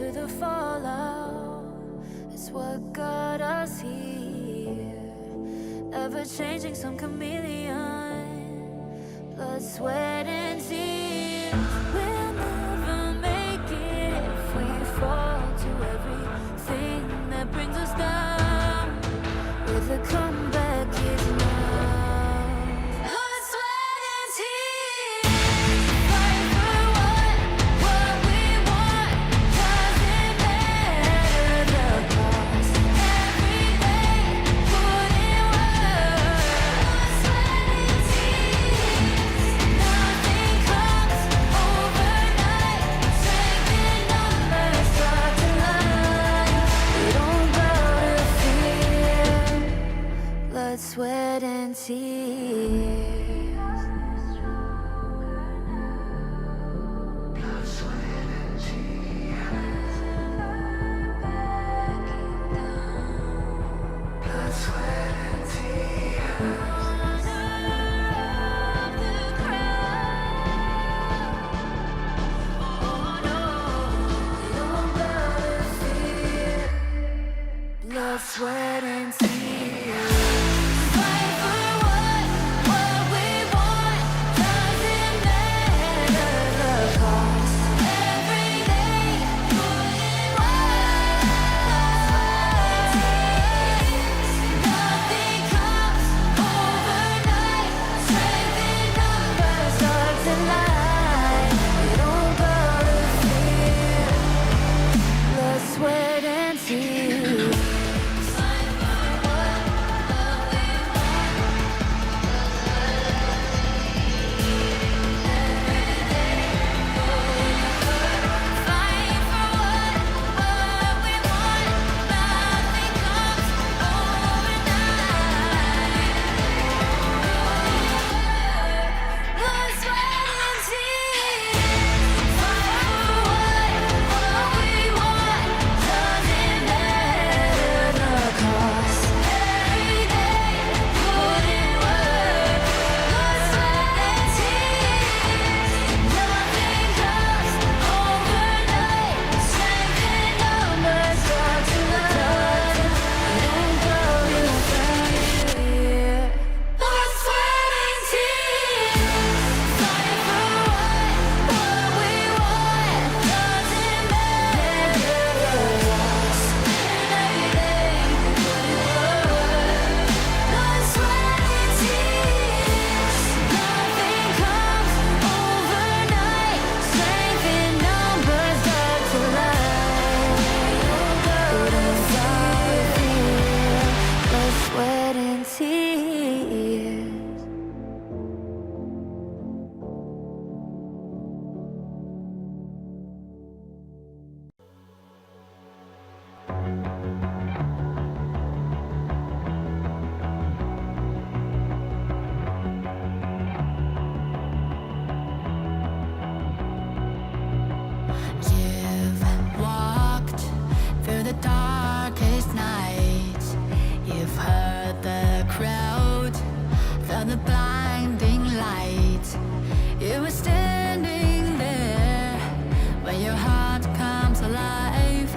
to the fallout. It's what got us here. Ever changing, some chameleon. Blood, sweat, and tears. We'll never make it if we fall to everything that brings us down. With a comeback is now. Blood, sweat, and tears. Fight for what we want. Doesn't matter the cost. Every day, put in work. Blood, sweat, and tears. Nothing comes overnight. Strength in numbers start to line. We don't bow to fear. Blood, sweat, and tears. Blood, sweat, and tears. Fight for what we want. Doesn't matter the cost. Every day, put in work. Nothing comes overnight. Strength in numbers start to line. We don't bow to fear. Blood, sweat, and tears. Sweat and tears. You've walked through the darkest nights. You've heard the crowd, felt the blinding light. You were standing there when your heart comes alive.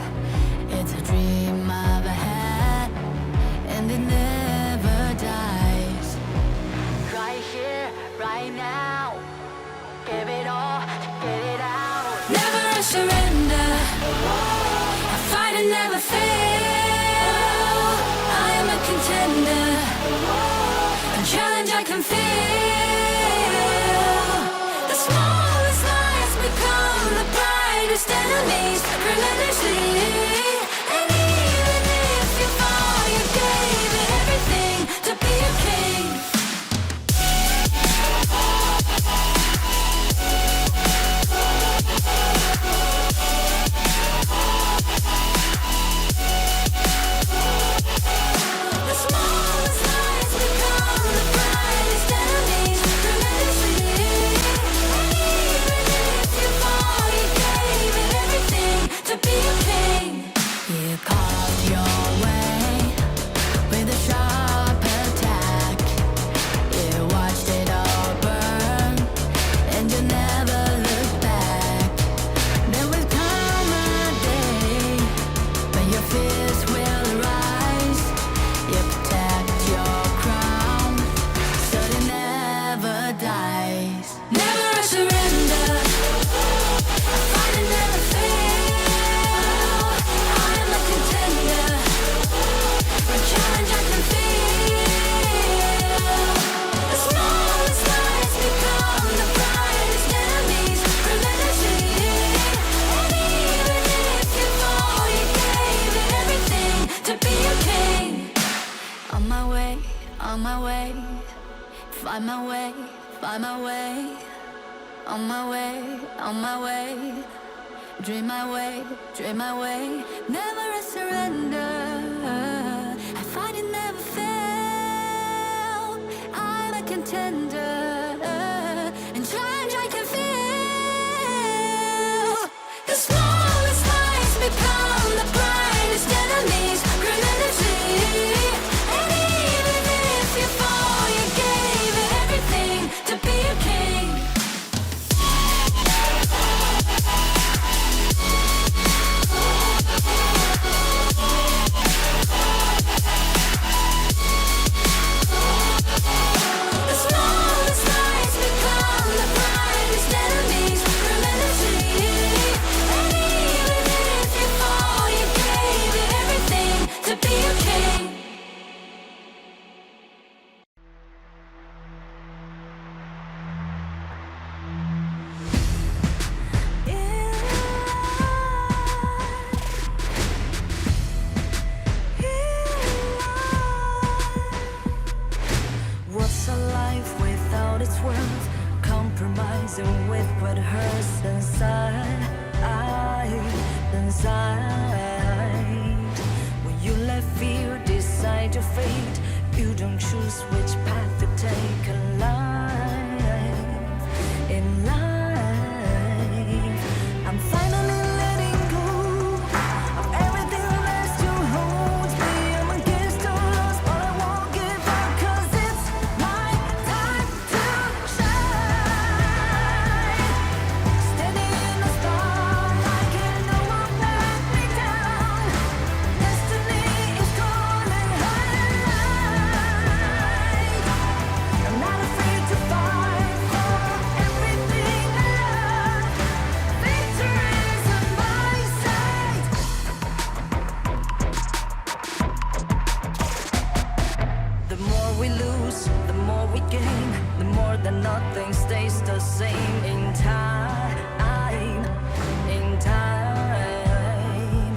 It's a dream of a hat, and it never dies. Right here, right now, give it all, get it out. Never surrender, I fight and never fail. I am a contender, a challenge I can feel. The smallest lies become the brightest enemies, relentlessly. And even if you fall, you gave it everything to be a king. The smallest lies become the brightest enemies, relentlessly. And even if you fall, you gave it everything to be a king. Find my way, find my way, find my way. On my way, on my way. Dream my way, dream my way. Never a surrender. I find it never fail. I'm a contender. And challenge I can feel. The smallest lies become the brightest enemies. Humanity. And even if you fall, you gave it everything to be a king. What's a life without its worth? Compromising with what hurts inside. When you let fear decide your fate, you don't choose which path to take in life. In life, I'm finally letting go of everything that still holds me. I'm against the odds, but I won't give up, 'cause it's my time to shine. Standing in the spotlight, and no one let me down. Destiny is calling high. I'm not afraid to fight for everything I love. Victory's on my side. The more we lose, the more we gain. The more that nothing stays the same. In time, in time.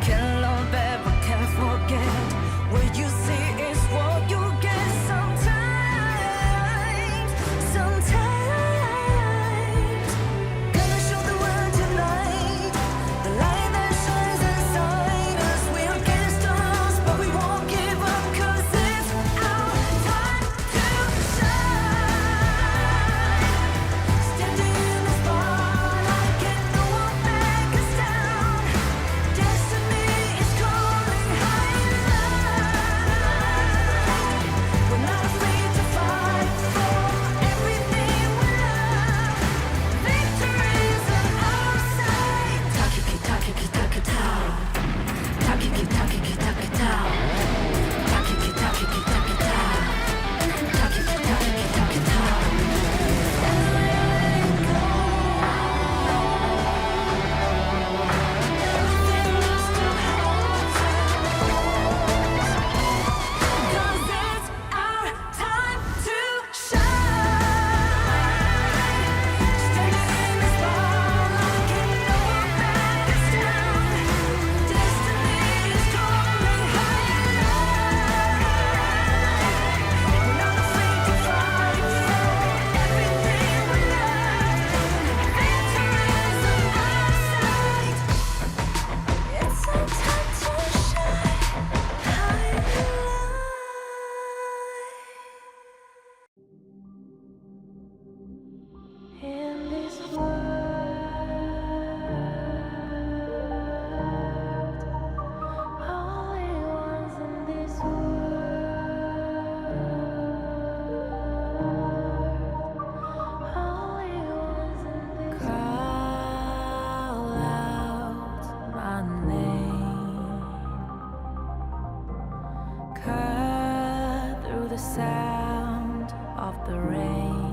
Can't love ever, can't forget. What you see is what you get. Sometimes, gonna show the world tonight. The light that shines inside us. We're against the odds, but we won't give up, 'cause it's our time to shine. Standing in the spotlight, can no one back us down. Destiny is calling high. We're not afraid to fight for everything we love. Victory's on our side. Takiki takiki takitao. Takiki takiki takitao. Takiki takiki takitao. Takiki takiki takitao. And letting go. Everything that still holds us. 'Cause it's our time to shine. Standing in the spotlight, can no one back us down. Destiny is calling high. We're not afraid to fight for everything we love. Victory's on our side. It's our time to shine. High in light. In this world, only ones in this world, only ones in this call out my name, cut through the sound of the rain.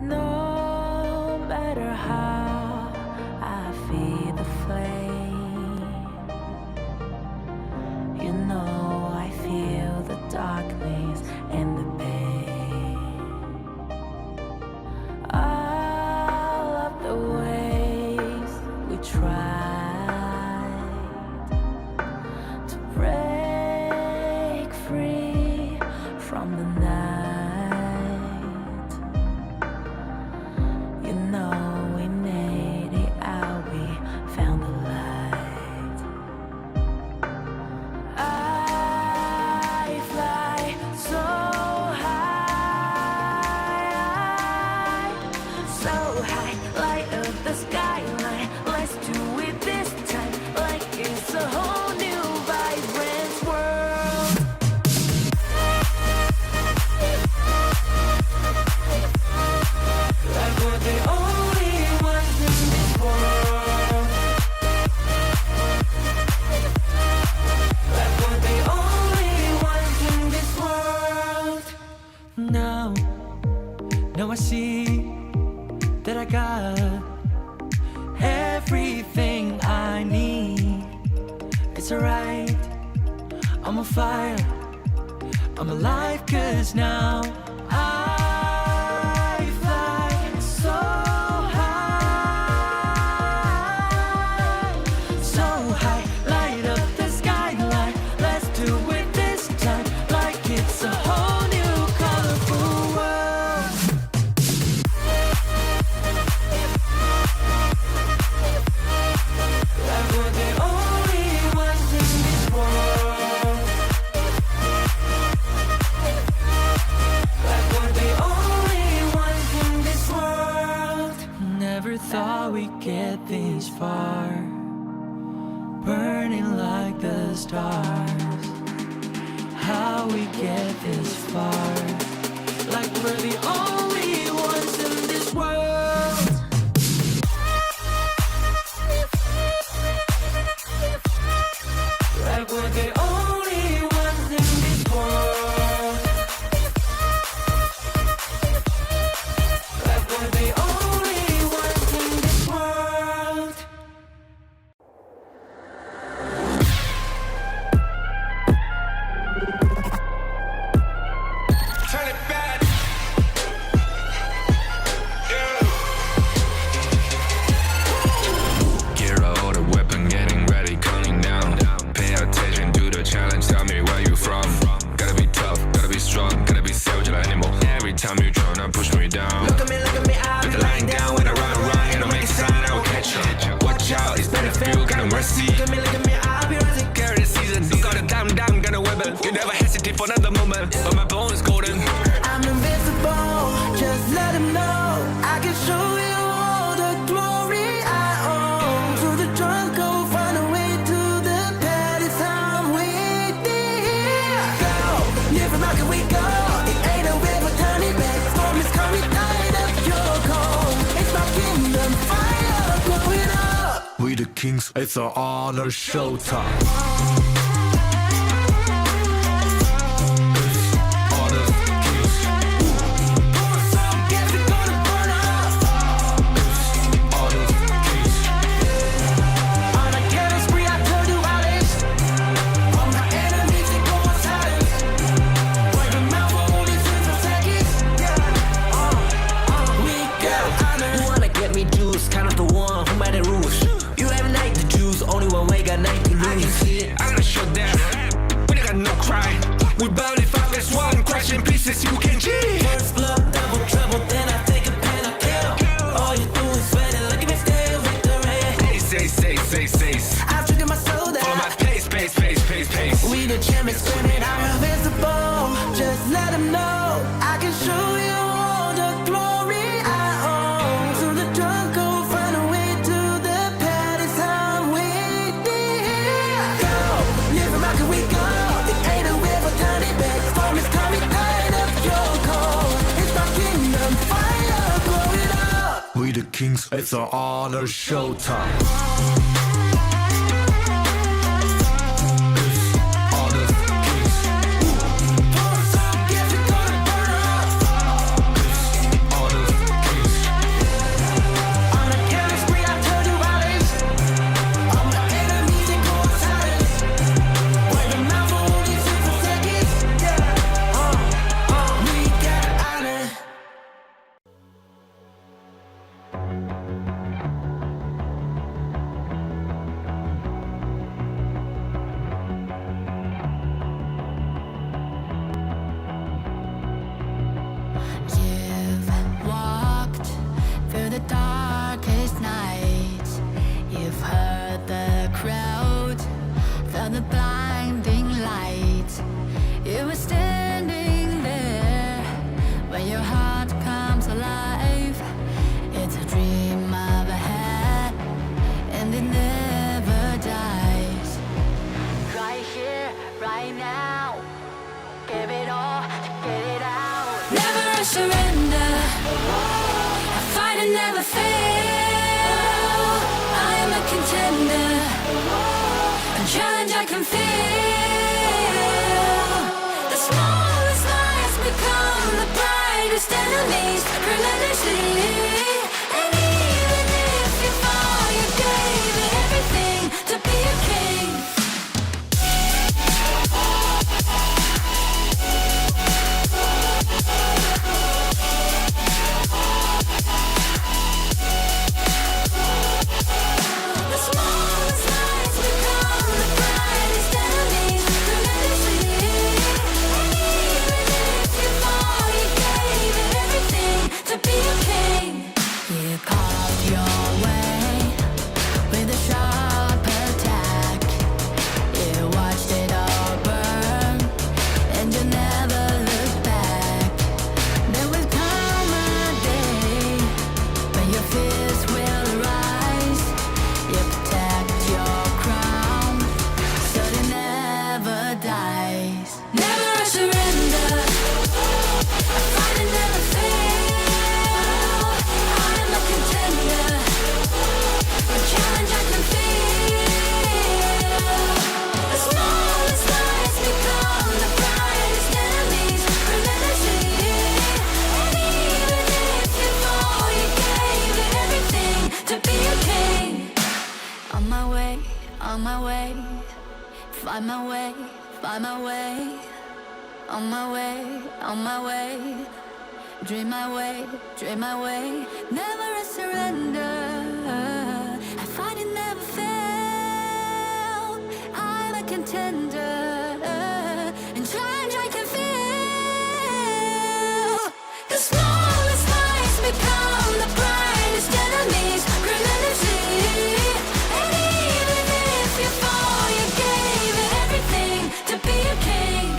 No matter how I feed the flame, you know I feel the darkness and the pain. All of the ways we tried to break everything I need. It's alright, I'm on fire, I'm alive, 'cause now I fly so high, so high. Light up the skyline, let's do it this time, like it's a whole new colorful world. Like we're the only ones in this world. Like we're the only ones in this world. Never thought we'd get this far, burning like the stars. How we get this far, like we're the only ones in this world. Like we're the only ones in this world. Like we're the only ones in this world. Turn it back. Gear out the weapon, getting ready, counting down. Pay attention to the challenge, tell me where you from. Gotta be tough, gotta be strong, gotta be savage like animal. Every time you tryna push me down. Look at me, I'll be lying down when I run, and I'll make a sign, I will catch you. Watch out, it's better feel, got no mercy. Look at me, I'll be rising. Carry the season, you got a damn, got a weapon. You never hesitate for another moment, but my bone is golden. I'm invincible, just let him know. I can show you all the glory I own. To the drunk, go find a way to the party time with here. Go, live from how can we go? It ain't a river, turn it back. Storm is coming, light up your cold. It's my kingdom, fire going up. We the kings, it's our honor showtime. Honor kings, Guess we're gonna burn up. honor kings. On a killing spree, I told you all this. All my enemies, they go on silence. Wipe them out for only 2 seconds. We got honor. You wanna get me juice, kind of the one who made the rules. You have night to choose, only one way, got night to I can lose. see it, I'm gonna show them. We got no cry. We burn it 5 as 1, crash in pieces, you can G. First blood, double trouble, then I take a pen, I kill. All you do is sweat and look at me still victory. Say. I've triggered my soul For down. my pace. We the champions screaming, I'm invincible. Just let them know I can show you all the glory I own. To the drunk, go find a way to the party time with here. Go, live from how can we go? It ain't a river, turn it back. Storm is coming, light up your cold. It's my kingdom, fire blowing up. We the kings, it's our honor showtime. Honor kings, Guess we're gonna burn up. honor kings. On a killing spree, I told you all this. All my enemies, they go on silence. Wipe them out for only 2 seconds. We got honor. You've walked through the darkest nights. You've heard the crowd, felt the blinding light. You were standing there when your heart comes alive. It's a dream of a hat, and it never dies. Right here, right now. Give it all, get it out. Never surrender. I fight and never fail. I am a contender. A challenge I can feel. The smallest lies become the brightest enemies relentlessly. And even if you fall, you get on my way, find my way, find my way. On my way, on my way. Dream my way, dream my way. Never a surrender. I find it never fail. I'm a contender. In change I can feel. The smallest lies become the brightest enemies. Real energy. And even if you fall, you gave it everything to be a king.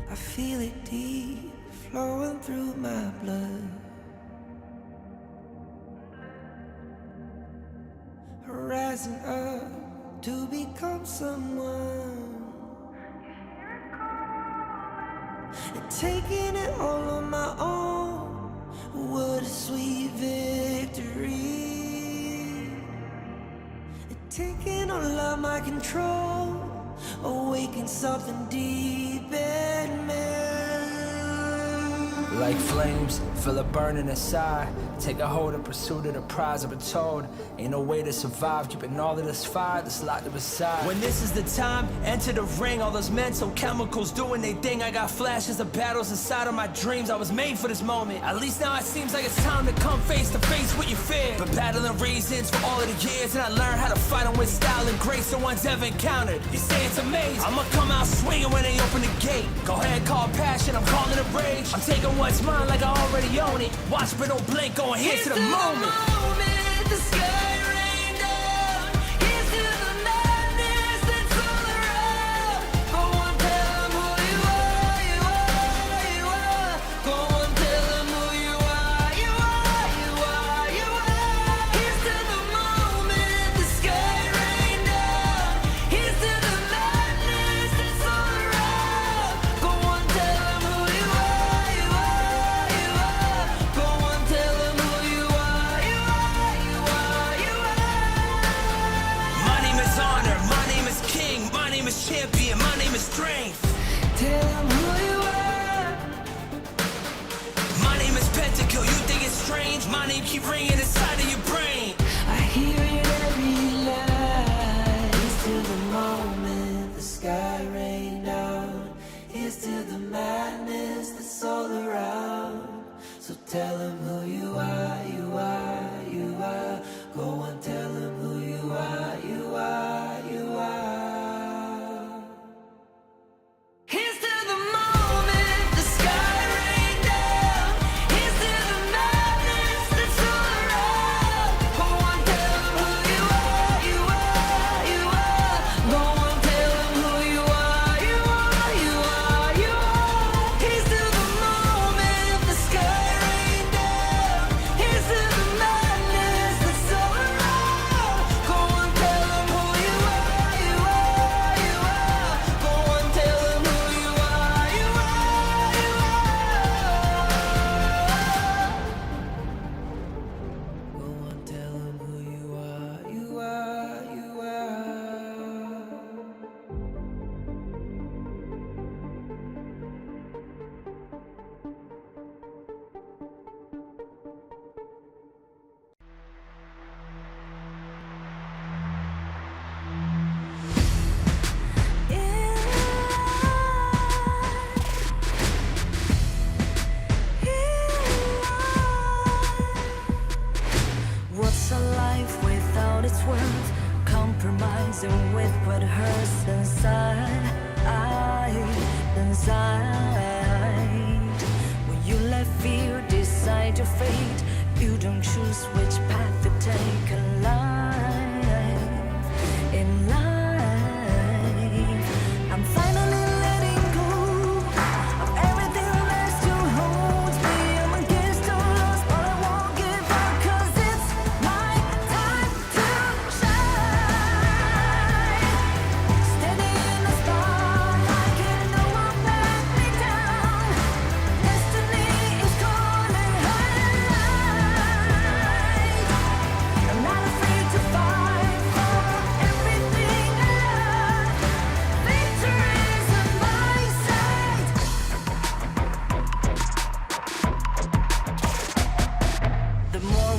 I feel it deep, flowing through my blood. Rising up to become someone. And taking it all on my own. What a sweet victory. And taking all of my control. Awaken something deep in me. Like flames, feel it burning inside. Take a hold in pursuit of the prize. I've been told, ain't no way to survive. Keeping all of this fire that's locked up inside. When this is the time, enter the ring. All those mental chemicals doing their thing. I got flashes of battles inside of my dreams. I was made for this moment. At least now it seems like it's time to come face to face with your fear. Been battling reasons for all of the years, and I learned how to fight them with style and grace no one's ever encountered. You say it's amazing. I'ma come out swinging when they open the gate. Go ahead, call passion, I'm calling it rage. I'm taking what's mine like I already own it. Watch but don't blink, going here to the moment. The sky rained down. Here's to the madness that's all around. Go on, tell them who you are, you are, you are. Go on, tell them who you are, you are, you are, you are. Here's to the moment, the sky rained down. Here's to the madness that's all around. Go on, tell them who you are, you are, you are. Go on, tell them who you are, you are, you are, you are. My name is honor, my name is king, my name is champion, my name is strength. Tell them who you are. My name is Pentakill, you think it's strange? My name keep ringing inside of your brain. I hear it every night. Here's to the moment the sky rained down. Here's to the madness that's all around. So tell them who you are, you are, you are. Go and tell them who you are, you are, you are. Here's to the moment the sky rained down. Here's to the madness that's all around. Go and tell them who you are, you are, you are. Go and tell them who you are, you are, you are, you are. Here's to the moment the sky rained down. Here's to the madness that's all around. Go and tell them who you are, you are, you are. Go and tell them who you are, you are, you are. Go and tell them who you are, you are, you are. What's a life without its worth? Compromising with what hurts inside. When you let fear decide your fate, you don't choose which path to take alive. In life, I'm finally letting go of everything that still holds me. I'm against all odds, but I won't give up, 'cause in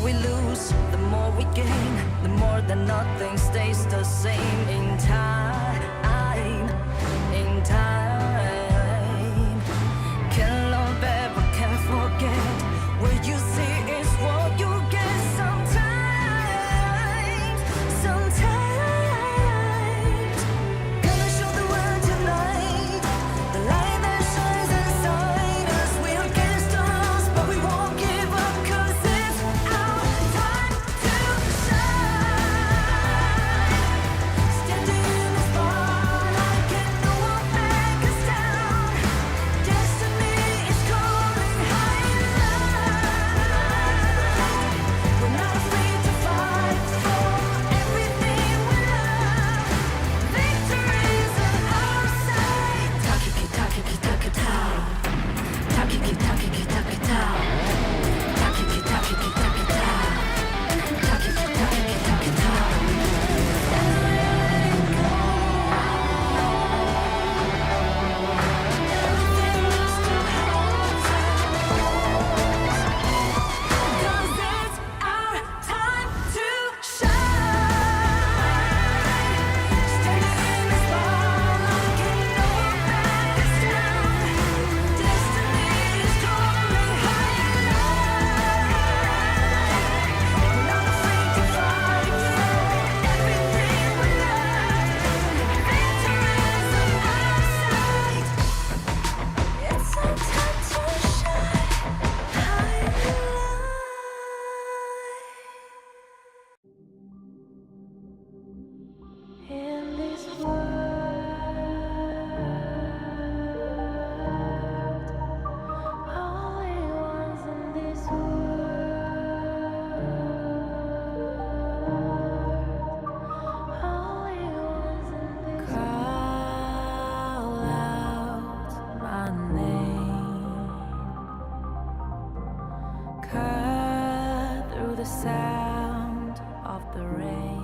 we lose, the more we gain, the more that nothing stays the same. In time, can love ever, can forget. What you see is what you get. Sometimes, gonna show the world tonight, the light that shines inside us. We're against the odds, but we won't give up, 'cause it's our time to shine. Standing in the spotlight, can no one back us down. Destiny is calling high and light. We're not afraid to fight for everything we love. Victory's on our side. Takiki takiki takita. Takiki takiki takita. Takiki takiki takita. Takiki takiki takita. Everything needs to hold tight. 'Cause it's our time to shine. Standing in the spotlight, can no one back us down. Destiny is calling high and light. We're not afraid to fight for everything we love. Victory's on our side. It's our time to shine high and light. In this world, only ones in this world, only ones in this call out my name, cut through the sound of the rain.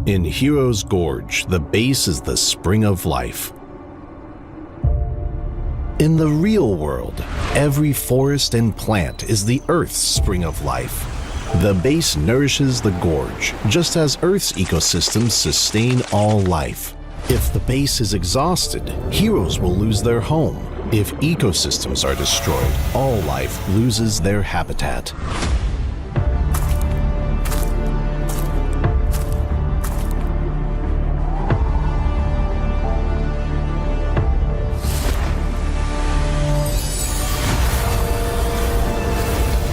In Hero's Gorge, the base is the spring of life. In the real world, every forest and plant is the Earth's spring of life. The base nourishes the gorge, just as Earth's ecosystems sustain all life. If the base is exhausted, heroes will lose their home. If ecosystems are destroyed, all life loses their habitat.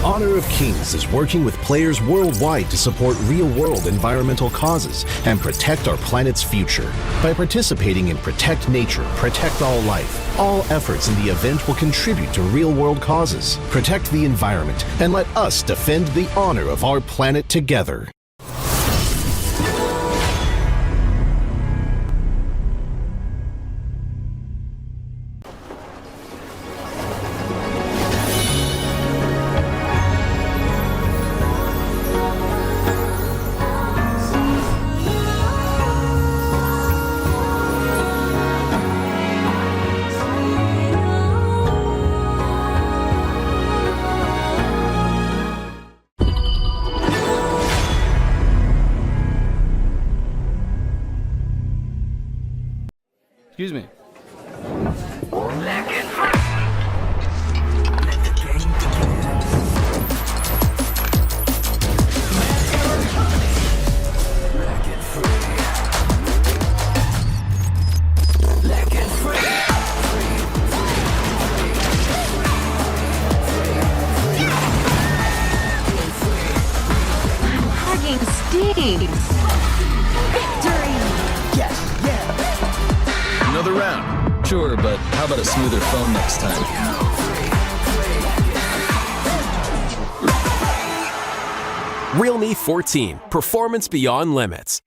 Honor of Kings is working with players worldwide to support real-world environmental causes and protect our planet's future. By participating in Protect Nature, Protect All Life, all efforts in the event will contribute to real-world causes, protect the environment, and let us defend the honor of our planet together. Excuse me. Hugging stings. Victory! Another round. Sure, but how about a smoother phone next time? Realme 14. Performance beyond limits.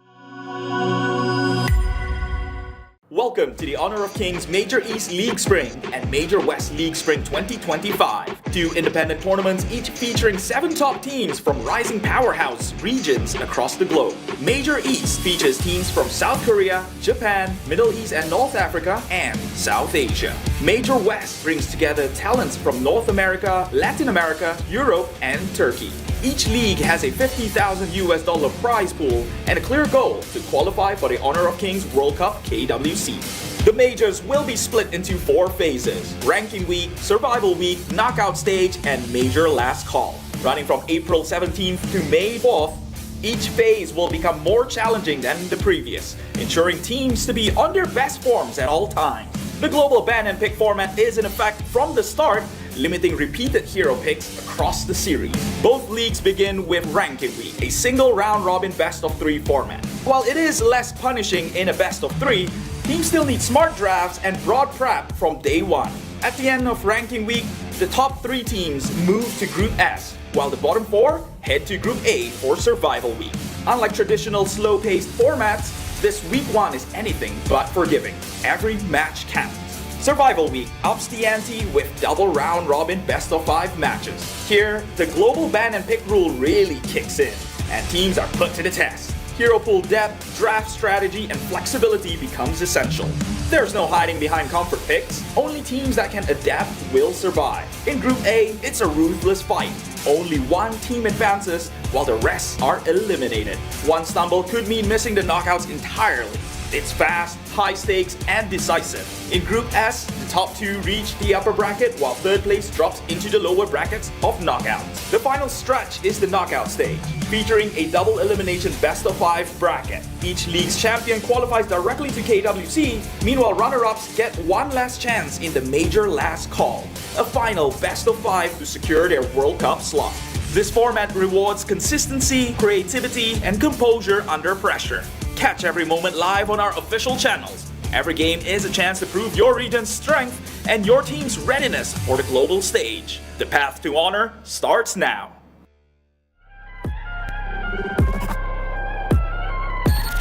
Welcome to the Honor of Kings Major East League Spring and Major West League Spring 2025. Two independent tournaments, each featuring 7 top teams from rising powerhouse regions across the globe. Major East features teams from South Korea, Japan, Middle East and North Africa, and South Asia. Major West brings together talents from North America, Latin America, Europe, and Turkey. Each league has a $50,000 prize pool and a clear goal to qualify for the Honor of Kings World Cup KWC. The majors will be split into 4 phases: Ranking Week, Survival Week, Knockout Stage, and Major Last Call. Running from April 17th to May 4th, each phase will become more challenging than the previous, ensuring teams to be on their best forms at all times. The global ban and pick format is in effect from the start, limiting repeated hero picks across the series. Both leagues begin with Ranking Week, a single round-robin best-of-3 format. While it is less punishing in a best-of-3, teams still need smart drafts and broad prep from day one. At the end of Ranking Week, the top 3 teams move to Group S, while the bottom 4 head to Group A for Survival Week. Unlike traditional slow-paced formats, this Week 1 is anything but forgiving. Every match counts. Survival Week ups the ante with double round-robin best-of-5 matches. Here, the global ban and pick rule really kicks in, and teams are put to the test. Hero pool depth, draft strategy, and flexibility becomes essential. There's no hiding behind comfort picks. Only teams that can adapt will survive. In Group A, it's a ruthless fight. Only one team advances, while the rest are eliminated. One stumble could mean missing the knockouts entirely. It's fast, high stakes, and decisive. In Group S, the top 2 reach the upper bracket, while 3rd place drops into the lower brackets of knockouts. The final stretch is the knockout stage, featuring a double elimination best-of-5 bracket. Each league's champion qualifies directly to KWC, meanwhile runner-ups get one last chance in the Major Last Call, a final best-of-5 to secure their World Cup slot. This format rewards consistency, creativity, and composure under pressure. Catch every moment live on our official channels. Every game is a chance to prove your region's strength and your team's readiness for the global stage. The path to honor starts now.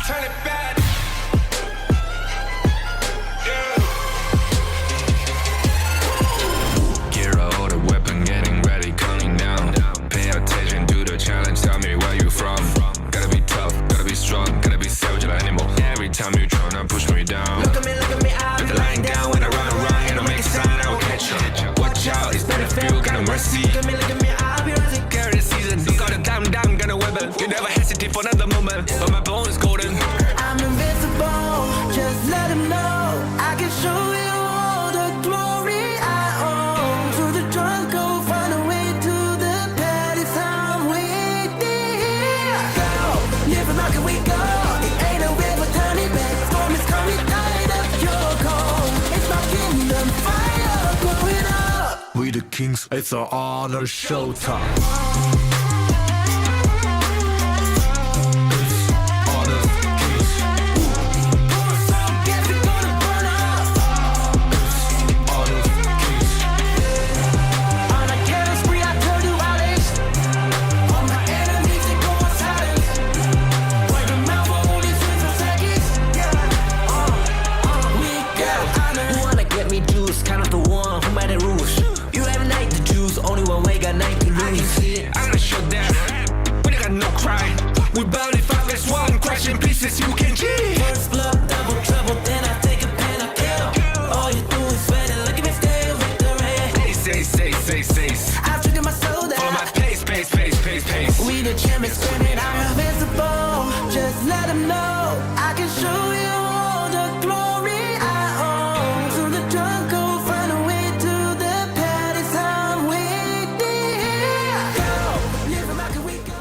Turn it back. Gear out the weapon, getting ready, counting down. Pay attention to the challenge, tell me where you from. Gotta be tough, gotta be strong, gotta be savage like animal. Every time you tryna push me down. Look at me, I'll be lying down when I run around and I make a sign, I will catch you. Watch out, it's better feel, kind of mercy. Look at me, I'll be rising. sensitive for another moment, but my bone is golden. I'm invincible, just let him know. I can show you all the glory I own. Through the jungle, find a way to the palace. I'm waiting. Go, live and rock and we go. It ain't a river turning back. Storm is coming, light up your cold. It's my kingdom, fire blowing up. We the kings, it's our honor showtime. We bound if I less one, crash in pieces, you can G. First blood, double trouble, then I take a pen, I kill. All you do is sweat it, look at me stay victory. Say. I've triggered my soul down. Follow my pace. We the champions screaming, I'm invincible. Just let them know I can show you all the glory I own. Through the jungle, find a way to the palace. I'm waiting. Go, live and rock and we go.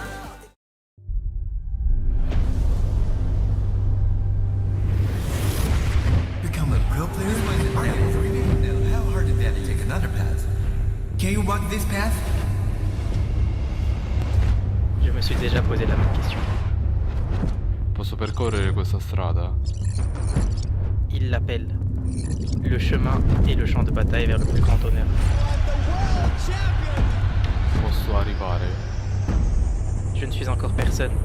Become a real player? I am 3 million now. How hard is that to take another path? Can you walk this path? Je me suis déjà posé la même question. Posso percorrere questa strada? Il l'appelle. Le chemin et le champ de bataille vers le plus grand honneur. Posso arrivare? Je ne suis encore personne.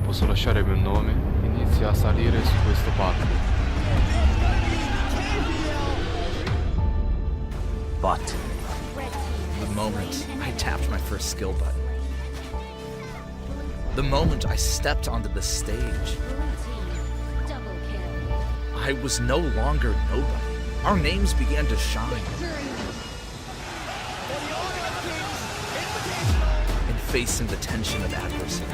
Posso lasciare il mio nome? Inizia a salire su questo palco. But the moment I tapped my first skill button, the moment I stepped onto the stage, I was no longer nobody. Our names began to shine. In facing the tension of adversity,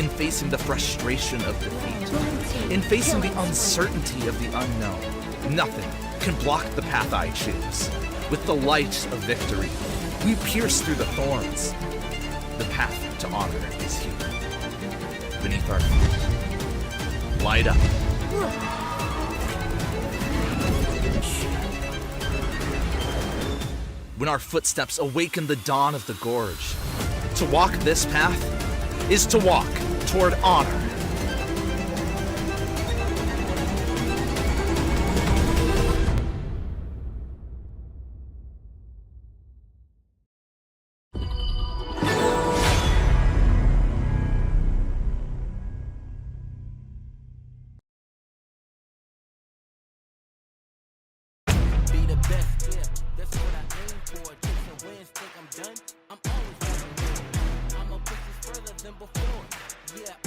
in facing the frustration of defeat, in facing the uncertainty of the unknown, nothing can block the path I choose. With the light of victory, we pierce through the thorns. The path to honor is here. Beneath our feet. Light up. When our footsteps awaken the dawn of the gorge, to walk this path is to walk toward honor.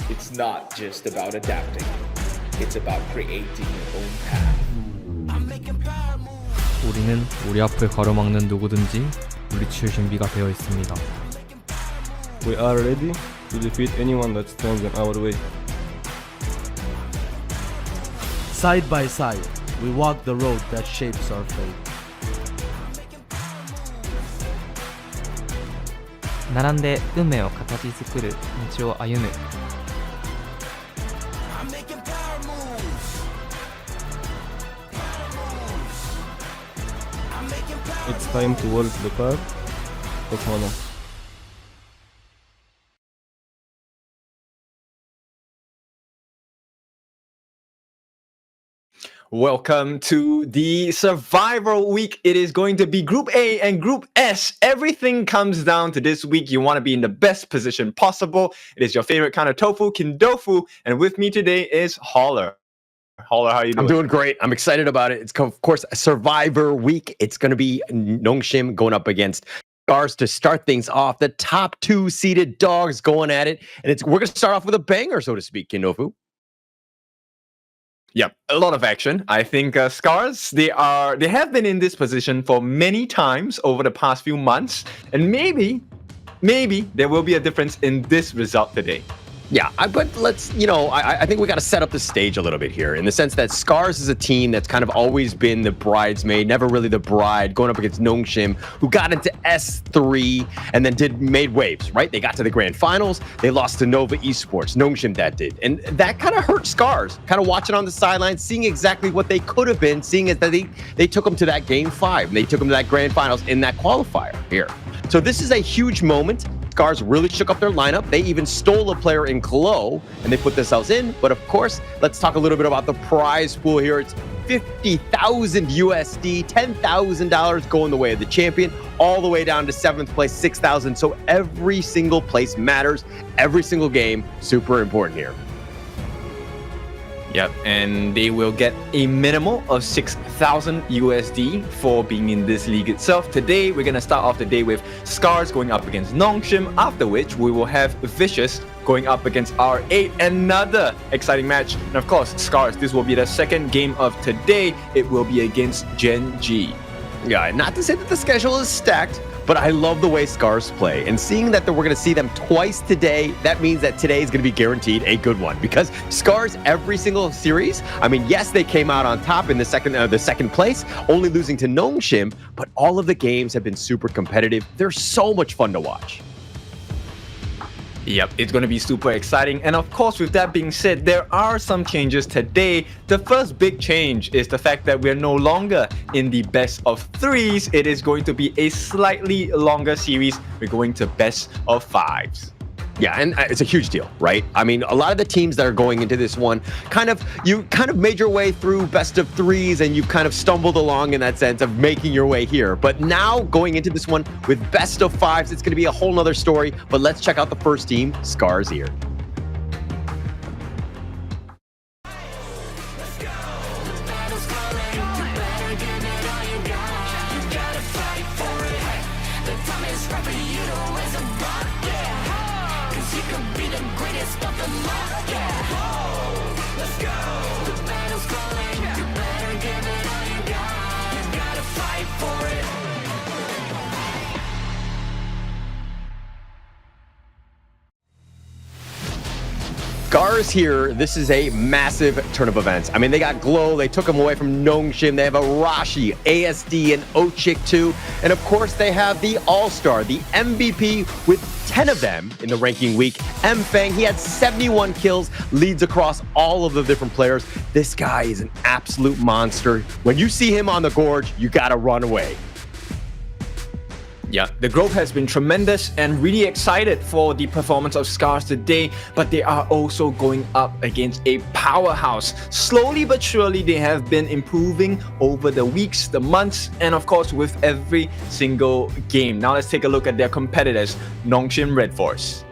It's not just about adapting. It's about creating your own path. 우리는 우리 앞을 가로막는 누구든지 물리칠 준비가 되어 있습니다. We are ready to defeat anyone that stands in our way. Side by side, we walk the road that shapes our fate. 並んで運命を形作る道を歩む。It's time to walk the path of honor. Welcome to the survival week. It is going to be Group A and Group S. Everything comes down to this week. You want to be in the best position possible. It is your favorite kind of tofu, Kindofu. And with me today is Holler. Holler, how are you doing? I'm doing great. I'm excited about it. It's, of course, a Survivor week. It's going to be Nongshim going up against SCARZ to start things off. The top 2 seeded dogs going at it. And we're going to start off with a banger, so to speak, Kindofu. Yep, a lot of action. I think SCARZ, they have been in this position for many times over the past few months, and maybe there will be a difference in this result today. Yeah, but let's, I think we got to set up the stage a little bit here in the sense that SCARZ is a team that's kind of always been the bridesmaid, never really the bride, going up against Nongshim, who got into S3 and then made waves, right? They got to the grand finals. They lost to Nova Esports. Nongshim that did. And that kind of hurt SCARZ, kind of watching on the sidelines, seeing exactly what they could have been, seeing as that they took them to that game 5. And they took them to that grand finals in that qualifier here. So this is a huge moment. SCARZ really shook up their lineup. They even stole a player in Klo, and they put themselves in. But of course, let's talk a little bit about the prize pool here. It's 50,000 USD, $10,000 going the way of the champion, all the way down to 7th place, 6,000. So every single place matters. Every single game, super important here. Yep, and they will get a minimal of 6,000 USD for being in this league itself. Today, we're going to start off the day with SCARZ going up against Nongshim, after which we will have Vicious going up against R8, another exciting match. And of course, SCARZ, this will be the second game of today. It will be against Gen.G. Yeah, not to say that the schedule is stacked, but I love the way SCARZ play. And seeing that we're going to see them twice today, that means that today is going to be guaranteed a good one. Because SCARZ, every single series, I mean, yes, they came out on top in the second place, only losing to Nongshim, but all of the games have been super competitive. They're so much fun to watch. Yep, it's going to be super exciting. And of course, with that being said, there are some changes today. The first big change is the fact that we're no longer in the best of 3s. It is going to be a slightly longer series. We're going to best of 5s. Yeah, and it's a huge deal, right? I mean, a lot of the teams that are going into this one, you kind of made your way through best of 3s and you've kind of stumbled along in that sense of making your way here. But now going into this one with best of 5s, it's going to be a whole nother story. But let's check out the first team, SCARZ here. SCARZ here, this is a massive turn of events. I mean, they got Glow, they took him away from Nongshim, they have Arashi, ASD, and Ochik too. And of course, they have the All-Star, the MVP with 10 of them in the ranking week. Mfang, he had 71 kills, leads across all of the different players. This guy is an absolute monster. When you see him on the Gorge, you gotta run away. Yeah, the growth has been tremendous and really excited for the performance of SCARZ today, but they are also going up against a powerhouse. Slowly but surely, they have been improving over the weeks, the months, and of course with every single game. Now let's take a look at their competitors, Nongshim RedForce.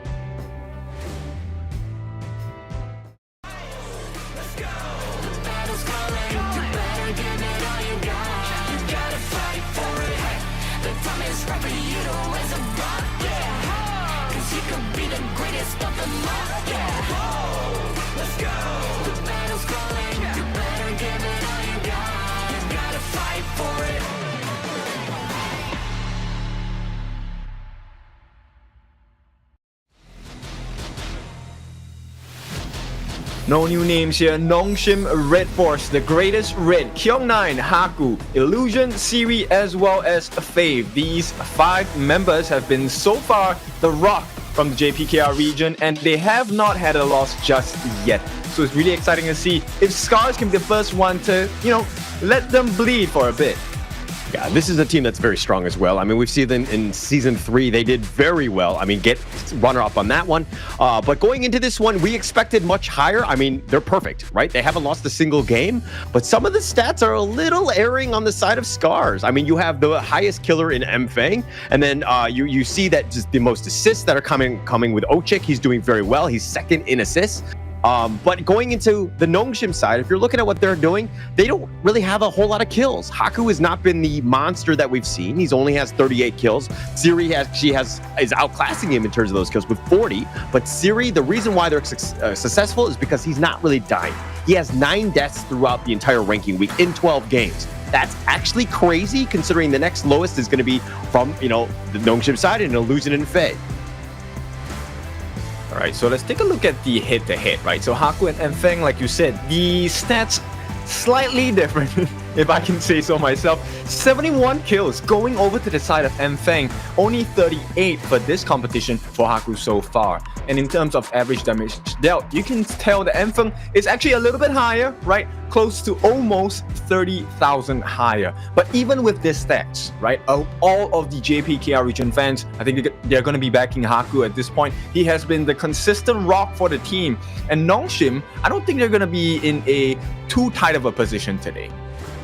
No new names here. Nongshim RedForce, the greatest Red, Kyung9, Haku, Illusion, Siri, as well as Fave. These 5 members have been so far the rock from the JPKR region, and they have not had a loss just yet. So it's really exciting to see if SCARZ can be the first one to, let them bleed for a bit. Yeah, this is a team that's very strong as well. I mean, we've seen them in Season 3. They did very well. I mean, get runner-up on that one. But going into this one, we expected much higher. I mean, they're perfect, right? They haven't lost a single game. But some of the stats are a little erring on the side of SCARZ. I mean, you have the highest killer in Mfang. And then you see that just the most assists that are coming with Ochik. He's doing very well. He's second in assists. But going into the Nongshim side, if you're looking at what they're doing, they don't really have a whole lot of kills. Haku has not been the monster that we've seen. He's only has 38 kills. Siri is outclassing him in terms of those kills with 40. But Siri, the reason why they're successful is because he's not really dying. He has 9 deaths throughout the entire ranking week in 12 games. That's actually crazy considering the next lowest is going to be from, the Nongshim side and Illusion and Faye. All right, so let's take a look at the head-to-head, right? So Haku and Feng, like you said, the stats slightly different, if I can say so myself. 71 kills going over to the side of Feng, only 38 for this competition for Haku so far. And in terms of average damage dealt, you can tell that Feng is actually a little bit higher, right? Close to almost 30,000 higher. But even with this stats, right, all of the JPKR region fans, I think they're going to be backing Haku at this point. He has been the consistent rock for the team. And Nongshim, I don't think they're going to be in a too tight of a position today.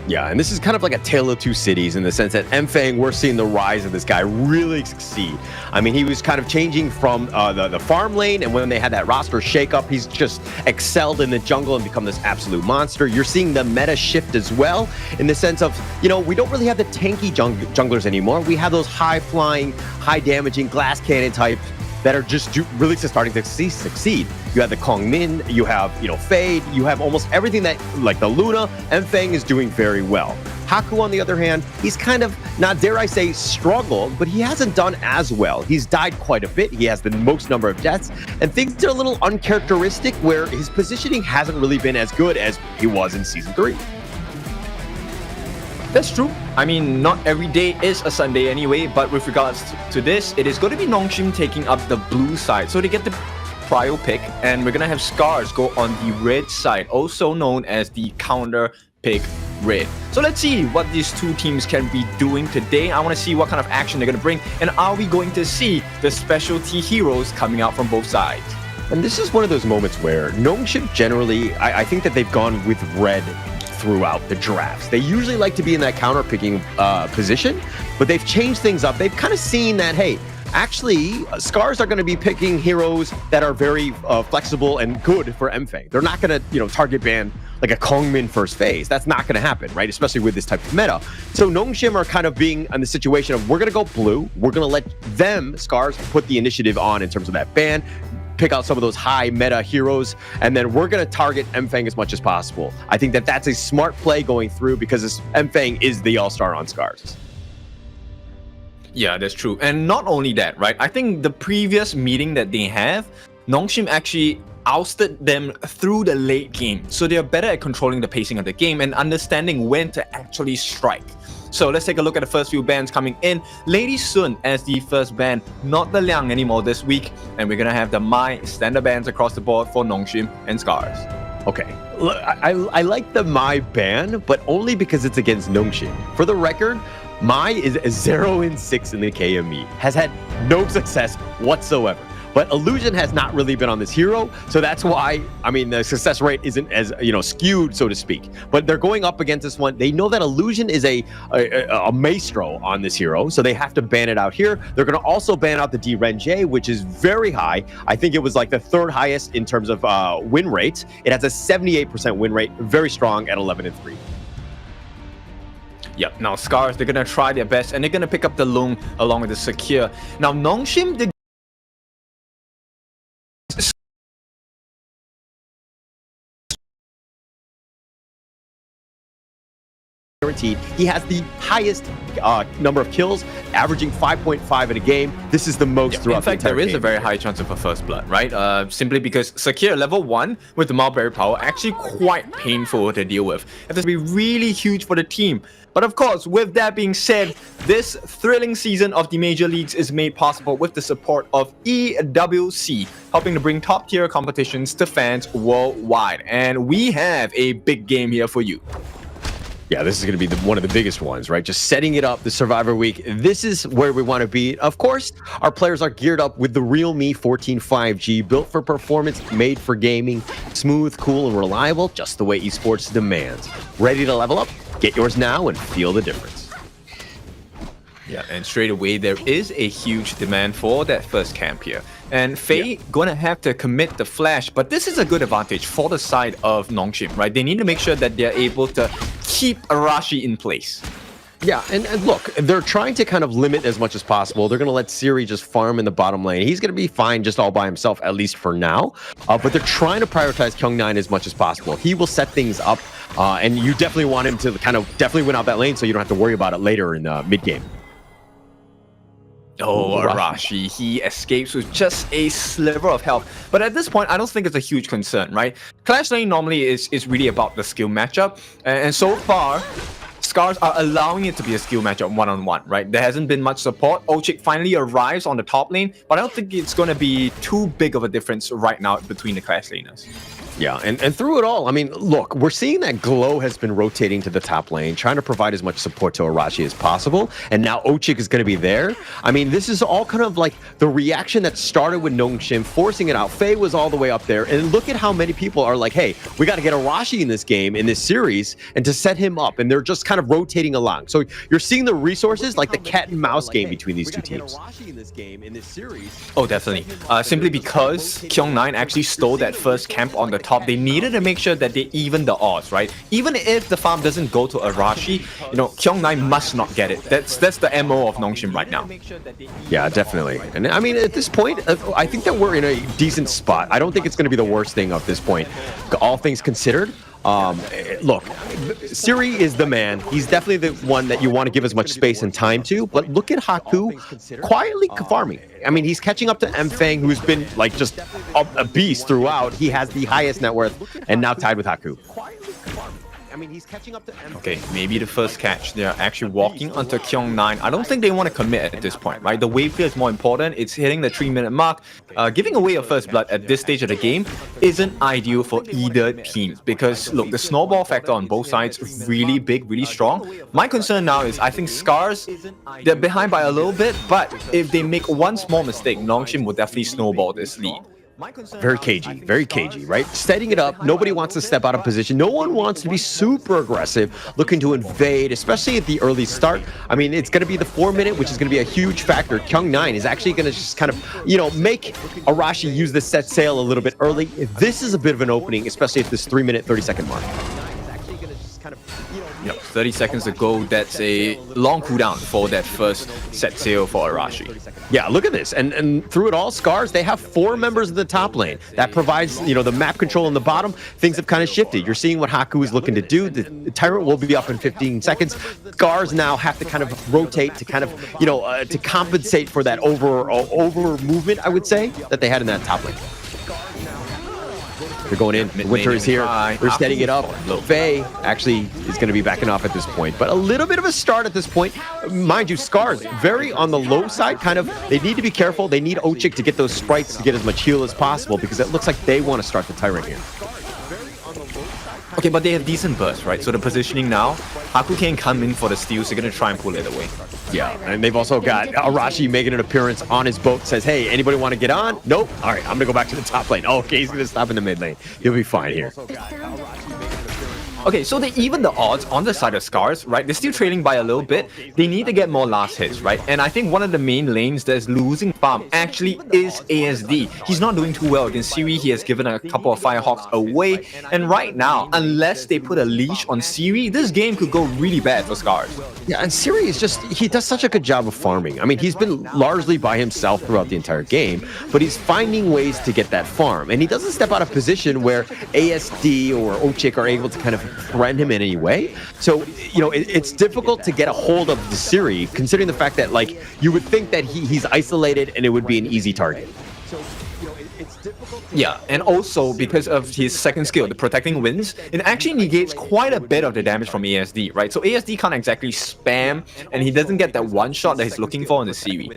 Yeah, and this is kind of like a tale of two cities in the sense that Feng, we're seeing the rise of this guy really succeed. I mean, he was kind of changing from the farm lane, and when they had that roster shakeup, he's just excelled in the jungle and become this absolute monster. You're seeing the meta shift as well in the sense of, you know, we don't really have the tanky junglers anymore. We have those high-flying, high-damaging glass cannon types that are just really starting to succeed. You have the Kong Min, you have, you know, Fade, you have almost everything that, like the Luna, Feng is doing very well. Haku, on the other hand, he's kind of, not dare I say struggled, but he hasn't done as well. He's died quite a bit, he has the most number of deaths, and things are a little uncharacteristic where his positioning hasn't really been as good as he was in Season 3. That's true. I mean, not every day is a Sunday anyway, but with regards to this, it is going to be Nongshim taking up the blue side. So they get the prio pick, and we're going to have SCARZ go on the red side, also known as the counter pick red. So let's see what these two teams can be doing today. I want to see what kind of action they're going to bring, and are we going to see the specialty heroes coming out from both sides? And this is one of those moments where Nongshim generally, I think that they've gone with red throughout the drafts. They usually like to be in that counter picking position, but they've changed things up. They've kind of seen that, hey, actually, SCARZ are going to be picking heroes that are very flexible and good for Feng. They're not going to, you know, target ban like a Kong Min first phase. That's not going to happen, right? Especially with this type of meta. So Nongshim are kind of being in the situation of, we're going to go blue. We're going to let them, SCARZ, put the initiative on in terms of that ban, pick out some of those high meta heroes, and then we're going to target Feng as much as possible. I think that that's a smart play going through because Feng is the all-star on SCARZ. Yeah, that's true. And not only that, right? I think the previous meeting that they have, Nongshim actually ousted them through the late game. So they're better at controlling the pacing of the game and understanding when to actually strike. So let's take a look at the first few bans coming in. Lady Sun as the first ban, not the Liang anymore this week. And we're going to have the Mai standard bans across the board for Nongshim and SCARZ. Okay, look, I like the Mai ban, but only because it's against Nongshim. For the record, Mai is 0-6 in the KME, has had no success whatsoever. But Illusion has not really been on this hero, so that's why, I mean, the success rate isn't as, you know, skewed, so to speak. But they're going up against this one. They know that Illusion is a maestro on this hero, so they have to ban it out here. They're going to also ban out the Gen.G, which is very high. I think it was like the third highest in terms of win rate. It has a 78% win rate, very strong at 11-3. Yep, now SCARZ, they're going to try their best, and they're going to pick up the Lung along with the Secure. Now, Nongshim, they guaranteed. He has the highest number of kills, averaging 5.5 in a game. This is the most throughout the entire game. In fact, there is a very high chance of a first blood, right? Simply because Secure level 1 with the Mulberry power actually quite painful to deal with. It has to be really huge for the team. But of course, with that being said, this thrilling season of the Major Leagues is made possible with the support of EWC, helping to bring top-tier competitions to fans worldwide. And we have a big game here for you. Yeah, this is going to be one of the biggest ones, right? Just setting it up, the Survivor Week. This is where we want to be. Of course, our players are geared up with the Realme 14 5G, built for performance, made for gaming, smooth, cool, and reliable, just the way esports demands. Ready to level up? Get yours now and feel the difference. Yeah, and straight away, there is a huge demand for that first camp here. And Faye gonna have to commit the flash, but this is a good advantage for the side of Nongshim, right? They need to make sure that they're able to keep Arashi in place. Yeah, and look, they're trying to kind of limit as much as possible. They're going to let Siri just farm in the bottom lane. He's going to be fine just all by himself, at least for now. But they're trying to prioritize Kyung9 as much as possible. He will set things up, and you definitely want him to kind of definitely win out that lane so you don't have to worry about it later in mid-game. Oh, Arashi. He escapes with just a sliver of health. But at this point, I don't think it's a huge concern, right? Clash lane normally is really about the skill matchup. And so far, SCARZ are allowing it to be a skill matchup one-on-one, right? There hasn't been much support. Ochik finally arrives on the top lane, but I don't think it's going to be too big of a difference right now between the Clash laners. Yeah, and through it all, I mean, look, we're seeing that Glow has been rotating to the top lane, trying to provide as much support to Arashi as possible, and now Ochik is going to be there. I mean, this is all kind of like the reaction that started with Nongshim, forcing it out. Faye was all the way up there, and look at how many people are like, hey, we got to get Arashi in this game, in this series, and to set him up, and they're just kind of rotating along. So you're seeing the resources, like the cat and mouse game between these two teams. Oh, definitely. Simply because Kyung9 actually stole that first camp on the top. They needed to make sure that they even the odds, right? Even if the farm doesn't go to Arashi, you know, Kyung9 must not get it. That's the MO of Nongshim right now. Yeah, definitely. And I mean, at this point, I think that we're in a decent spot. I don't think it's going to be the worst thing at this point, all things considered. Look, Siri is the man. He's definitely the one that you want to give as much space and time to, but look at Haku quietly farming. I mean, he's catching up to Mfeng, who's been like just a beast throughout. He has the highest net worth and now tied with Haku. I mean, he's catching up to Mfeng. Okay, maybe the first catch. They're actually walking onto Kyung9. I don't think they want to commit at this point, right? The wave clear is more important. It's hitting the 3-minute mark. Giving away your first blood at this stage of the game isn't ideal for either team because, look, the snowball factor on both sides is really big, really strong. My concern now is I think SCARZ, they're behind by a little bit, but if they make one small mistake, Nongshim will definitely snowball this lead. Very cagey, right? Setting it up. Nobody wants to step out of position. No one wants to be super aggressive, looking to invade, especially at the early start. I mean, it's going to be the 4-minute, which is going to be a huge factor. Kyung9 is actually going to just kind of, you know, make Arashi use the set sail a little bit early. This is a bit of an opening, especially at this 3-minute, 30-second mark. Yep, 30 seconds to go. That's a long cooldown for that first set sail for Arashi. Yeah, look at this. And through it all, SCARZ, they have 4 members in the top lane. That provides, you know, the map control in the bottom. Things have kind of shifted. You're seeing what Haku is looking to do. The Tyrant will be up in 15 seconds. SCARZ now have to kind of rotate to kind of, you know, to compensate for that over movement, I would say, that they had in that top lane. They're going in. Winter is here. They're setting it up. Faye actually is going to be backing off at this point. But a little bit of a start at this point. Mind you, SCARZ, very on the low side, kind of. They need to be careful. They need Ochik to get those sprites to get as much heal as possible because it looks like they want to start the Tyrant here. Okay, but they have decent burst, right? So the positioning now, Haku can come in for the steal, so they're going to try and pull it away. Yeah, and they've also got Arashi making an appearance on his boat, says, hey, anybody want to get on? Nope. All right, I'm going to go back to the top lane. Okay, he's going to stop in the mid lane. He'll be fine here. Okay, so they even the odds on the side of SCARZ, right? They're still trailing by a little bit. They need to get more last hits, right? And I think one of the main lanes that's losing farm actually is ASD. He's not doing too well against Siri. He has given a couple of Firehawks away. And right now, unless they put a leash on Siri, this game could go really bad for SCARZ. Yeah, and Siri is just, he does such a good job of farming. I mean, he's been largely by himself throughout the entire game, but he's finding ways to get that farm. And he doesn't step out of position where ASD or Ochik are able to kind of threaten him in any way. So, you know, it's difficult to get a hold of the Siri, considering the fact that, like, you would think that he's isolated and it would be an easy target. Yeah, and also because of his second skill, the Protecting Winds, it actually negates quite a bit of the damage from ASD, right? So ASD can't exactly spam, and he doesn't get that one shot that he's looking for on the Siri.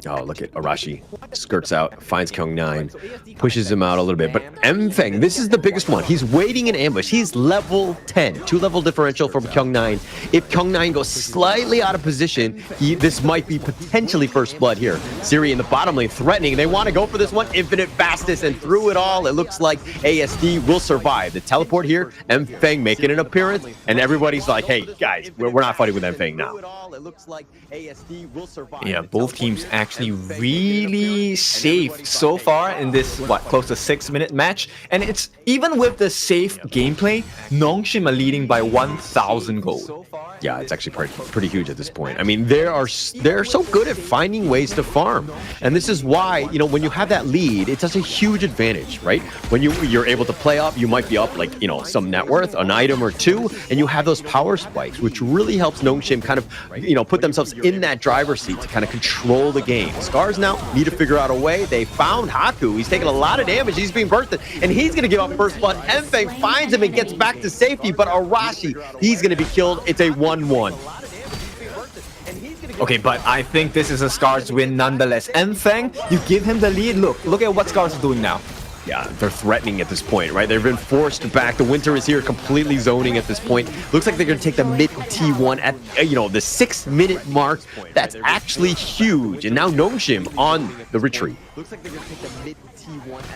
Oh, look at Arashi. Skirts out, finds Kyung9, pushes him out a little bit. But Mfeng, this is the biggest one. He's waiting in ambush. He's level 10, 2-level differential from Kyung9. If Kyung9 goes slightly out of position, this might be potentially first blood here. Siri in the bottom lane threatening. They want to go for this one. Infinite fastness, and through it all, it looks like ASD will survive. The teleport here, Mfeng making an appearance, and everybody's like, hey, guys, we're not fighting with Mfeng now. It looks like ASD will survive. Yeah, both teams actually really safe so far in this, close to 6-minute match. And it's even with the safe gameplay, Nongshim are leading by 1,000 gold. Yeah, it's actually pretty huge at this point. I mean, they're so good at finding ways to farm. And this is why, you know, when you have that lead, it's such a huge advantage, right? When you're able to play up, you might be up like, you know, some net worth, an item or two, and you have those power spikes, which really helps Nongshim kind of, you know, put themselves in that driver's seat to kind of control the game. game. SCARZ now need to figure out a way. They found Haku. He's taking a lot of damage. He's being bursted, and he's going to give up first blood. Enfeng finds him and gets back to safety, but Arashi, he's going to be killed. It's a 1-1. Okay, but I think this is a SCARZ win nonetheless. Enfeng, you give him the lead. Look at what SCARZ is doing now. Yeah, they're threatening at this point, right? They've been forced back. The winter is here, completely zoning at this point. Looks like they're going to take the mid T1 at, the 6-minute mark. That's actually huge. And now Nongshim on the retreat. Looks like they're going to take the mid T1.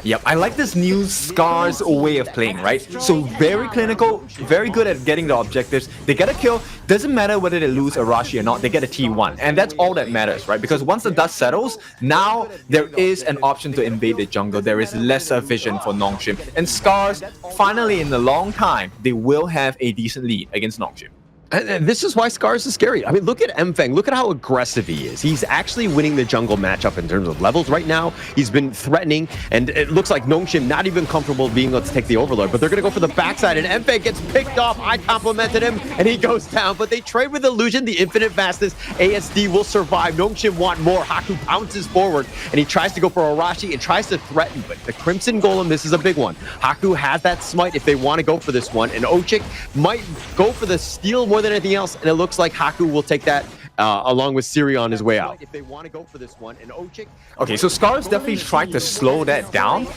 Yep, I like this new SCARZ way of playing, right? So very clinical, very good at getting the objectives. They get a kill. Doesn't matter whether they lose Arashi or not, they get a T1. And that's all that matters, right? Because once the dust settles, now there is an option to invade the jungle. There is lesser vision for Nongshim. And SCARZ, finally in a long time, they will have a decent lead against Nongshim. And this is why SCARZ is scary. I mean, look at Enfeng. Look at how aggressive he is. He's actually winning the jungle matchup in terms of levels right now. He's been threatening, and it looks like Nongshim not even comfortable being able to take the Overlord, but they're going to go for the backside, and Enfeng gets picked off. I complimented him, and he goes down, but they trade with Illusion, the infinite vastness. ASD will survive. Nongshim want more. Haku pounces forward, and he tries to go for Arashi and tries to threaten, but the Crimson Golem, this is a big one. Haku has that smite if they want to go for this one, and Ochik might go for the steal more than anything else, and it looks like Haku will take that along with Siri on his way out. If they want to go for this one, and Ochik. Okay, so SCARZ definitely tried to slow that down,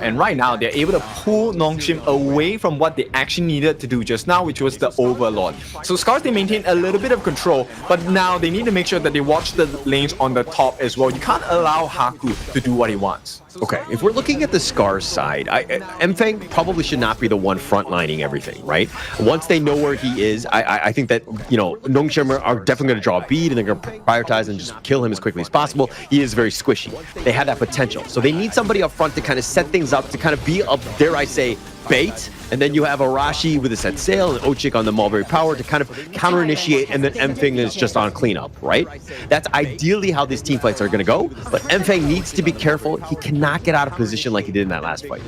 and right now they're able to pull Nongshim away from what they actually needed to do just now, which was the Overlord. So SCARZ, they maintain a little bit of control, but now they need to make sure that they watch the lanes on the top as well. You can't allow Haku to do what he wants. Okay, if we're looking at the SCARZ side, Enfeng probably should not be the one frontlining everything, right? Once they know where he is, I think that, Nongshim are definitely going to draw a bead, and they're going to prioritize and just kill him as quickly as possible. He is very squishy. They have that potential. So they need somebody up front to kind of set things up, to kind of be up, dare I say, bait. And then you have Arashi with a set sail and Ochik on the Mulberry Power to kind of counter-initiate, and then Enfeng is just on cleanup, right? That's ideally how these team fights are going to go, but Enfeng needs to be careful. He cannot get out of position like he did in that last fight.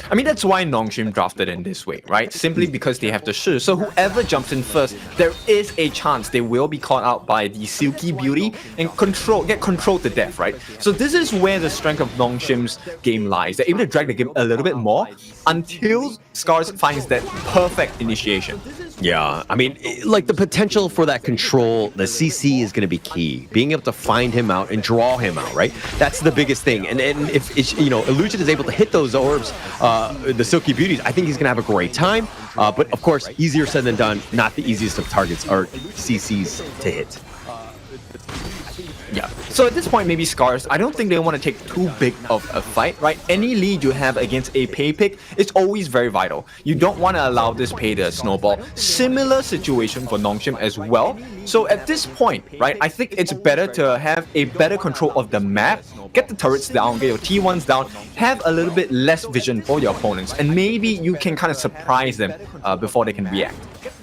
I mean, that's why Nongshim drafted in this way, right? Simply because they have the Shi. So whoever jumps in first, there is a chance they will be caught out by the Silky Beauty and get controlled to death, right? So this is where the strength of Nongshim's game lies. They're able to drag the game a little bit more until SCARZ finds that perfect initiation. Yeah, I mean, like the potential for that control, the CC is going to be key. Being able to find him out and draw him out, right? That's the biggest thing. And if Illusion is able to hit those orbs, the Silky Beauties, I think he's going to have a great time. But of course, easier said than done. Not the easiest of targets or CCs to hit. Yeah. So at this point, maybe SCARZ, I don't think they want to take too big of a fight, right? Any lead you have against a pay pick is always very vital. You don't want to allow this pay to snowball. Similar situation for Nongshim as well. So at this point, right, I think it's better to have a better control of the map, get the turrets down, get your T1s down, have a little bit less vision for your opponents, and maybe you can kind of surprise them before they can react.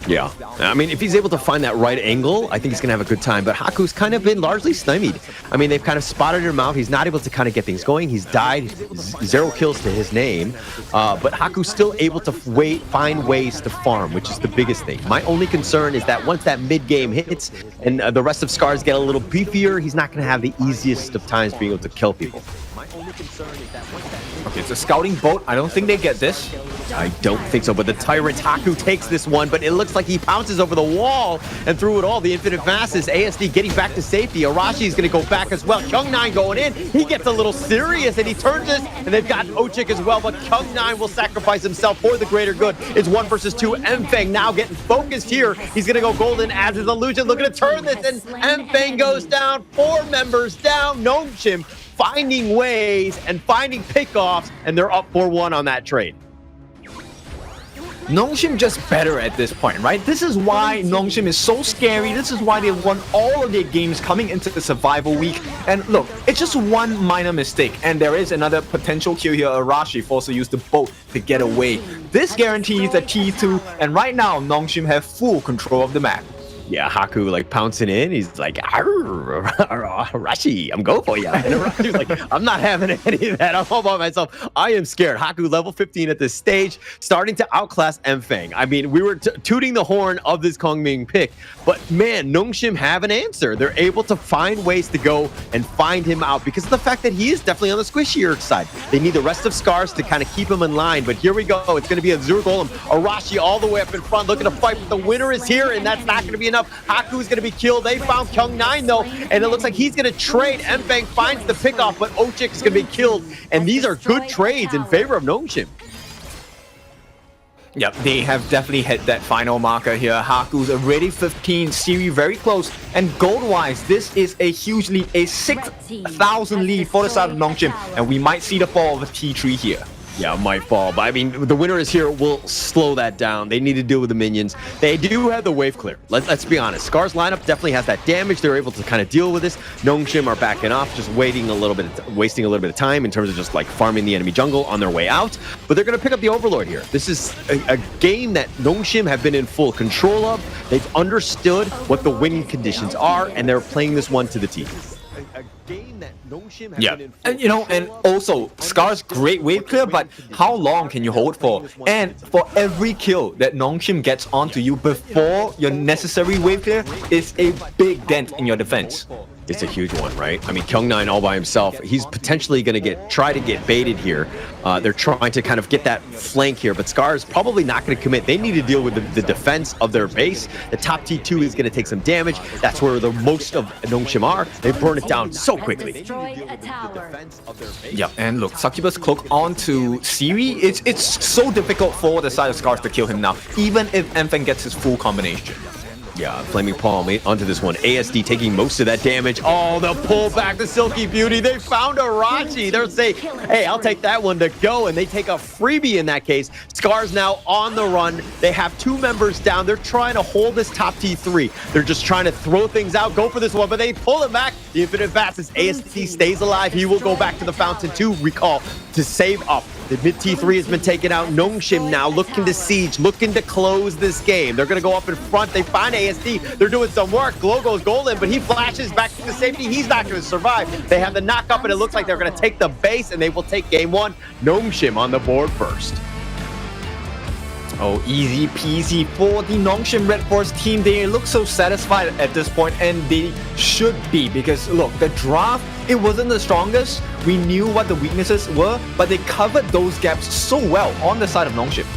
Yeah, I mean, if he's able to find that right angle, I think he's going to have a good time. But Haku's kind of been largely stymied. I mean, they've kind of spotted him out. He's not able to kind of get things going. He's died 0 kills to his name. But Haku's still able to find ways to farm, which is the biggest thing. My only concern is that once that mid-game hits and the rest of SCARZ get a little beefier, he's not going to have the easiest of times being able to kill people. My only concern is that once that... Okay, it's a scouting boat. I don't think they get this. I don't think so, but the Tyrant Haku takes this one, but it looks like he pounces over the wall and through it all. The Infinite Fastness, ASD getting back to safety. Arashi is going to go back as well. Kyung9 going in. He gets a little serious, and he turns this, and they've got Ochik as well, but Kyung9 will sacrifice himself for the greater good. It's 1 versus 2. Enfeng now getting focused here. He's going to go golden as his Illusion. Looking to turn this, and Enfeng goes down. 4 members down. Nongshim finding ways and finding pickoffs, and they're up 4-1 on that trade. Nongshim just better at this point, right? This is why Nongshim is so scary. This is why they won all of their games coming into the survival week. And look, it's just one minor mistake, and there is another potential kill here. Arashi forced to use the boat to get away. This guarantees the T2, and right now Nongshim have full control of the map. Yeah, Haku like pouncing in. He's like, Arashi, I'm going for you. And Arashi's like, I'm not having any of that. I'm all by myself. I am scared. Haku level 15 at this stage, starting to outclass Mfeng. I mean, we were tooting the horn of this Kongming pick, but man, Nongshim have an answer. They're able to find ways to go and find him out because of the fact that he is definitely on the squishier side. They need the rest of SCARZ to kind of keep him in line, but here we go. It's going to be a Azure Golem. Arashi all the way up in front, looking to fight, but the winner is here, and that's not going to be enough. Haku is going to be killed. They found Kyung9 though, and it looks like he's going to trade. Mfeng finds the pickoff, but Ochik is going to be killed, and these are good trades in favor of Nongshim. Yep, they have definitely hit that final marker here. Haku's already 15, Siri very close, and gold-wise, this is a huge lead, a 6,000 lead for the side of Nongshim, and we might see the fall of T3 here. Yeah, might fall, but I mean, the winner is here. We'll slow that down. They need to deal with the minions. They do have the wave clear. Let's be honest. SCARZ lineup definitely has that damage. They're able to kind of deal with this. Nongshim are backing off, just wasting a little bit of time in terms of just like farming the enemy jungle on their way out. But they're going to pick up the Overlord here. This is a game that Nongshim have been in full control of. They've understood what the winning conditions are, and they're playing this one to the T. A game that Nongshim have been in full and and also SCARZ great wave clear, but how long can you hold for? And for every kill that Nongshim gets onto you before your necessary wave clear is a big dent in your defense. It's a huge one, right? I mean, Kyung9 all by himself, he's potentially going to try to get baited here. They're trying to kind of get that flank here, but SCARZ probably not going to commit. They need to deal with the defense of their base. The top T2 is going to take some damage. That's where the most of Nongshim are. They burn it down so quickly. Yeah, and look, Succubus Cloak onto Siri. It's so difficult for the side of SCARZ to kill him now, even if Mfeng gets his full combination. Yeah, Flaming Palm onto this one. ASD taking most of that damage. Oh, the pull back, the Silky Beauty. They found Arashi. They're saying, hey, I'll take that one to go. And they take a freebie in that case. SCARZ now on the run. They have 2 members down. They're trying to hold this top T3. They're just trying to throw things out, go for this one, but they pull it back. The Infinite Vats as ASD stays alive. He will go back to the fountain to recall to save up. The mid T3 has been taken out. Nongshim now looking to siege, looking to close this game. They're going to go up in front. They find ASD. They're doing some work. Glow goes golden, but he flashes back to safety. He's not going to survive. They have the knock up, and it looks like they're going to take the base, and they will take game 1. Nongshim on the board first. Oh, easy peasy for the Nongshim RedForce team. They look so satisfied at this point, and they should be, because look, the draft, it wasn't the strongest. We knew what the weaknesses were, but they covered those gaps so well on the side of Nongshim.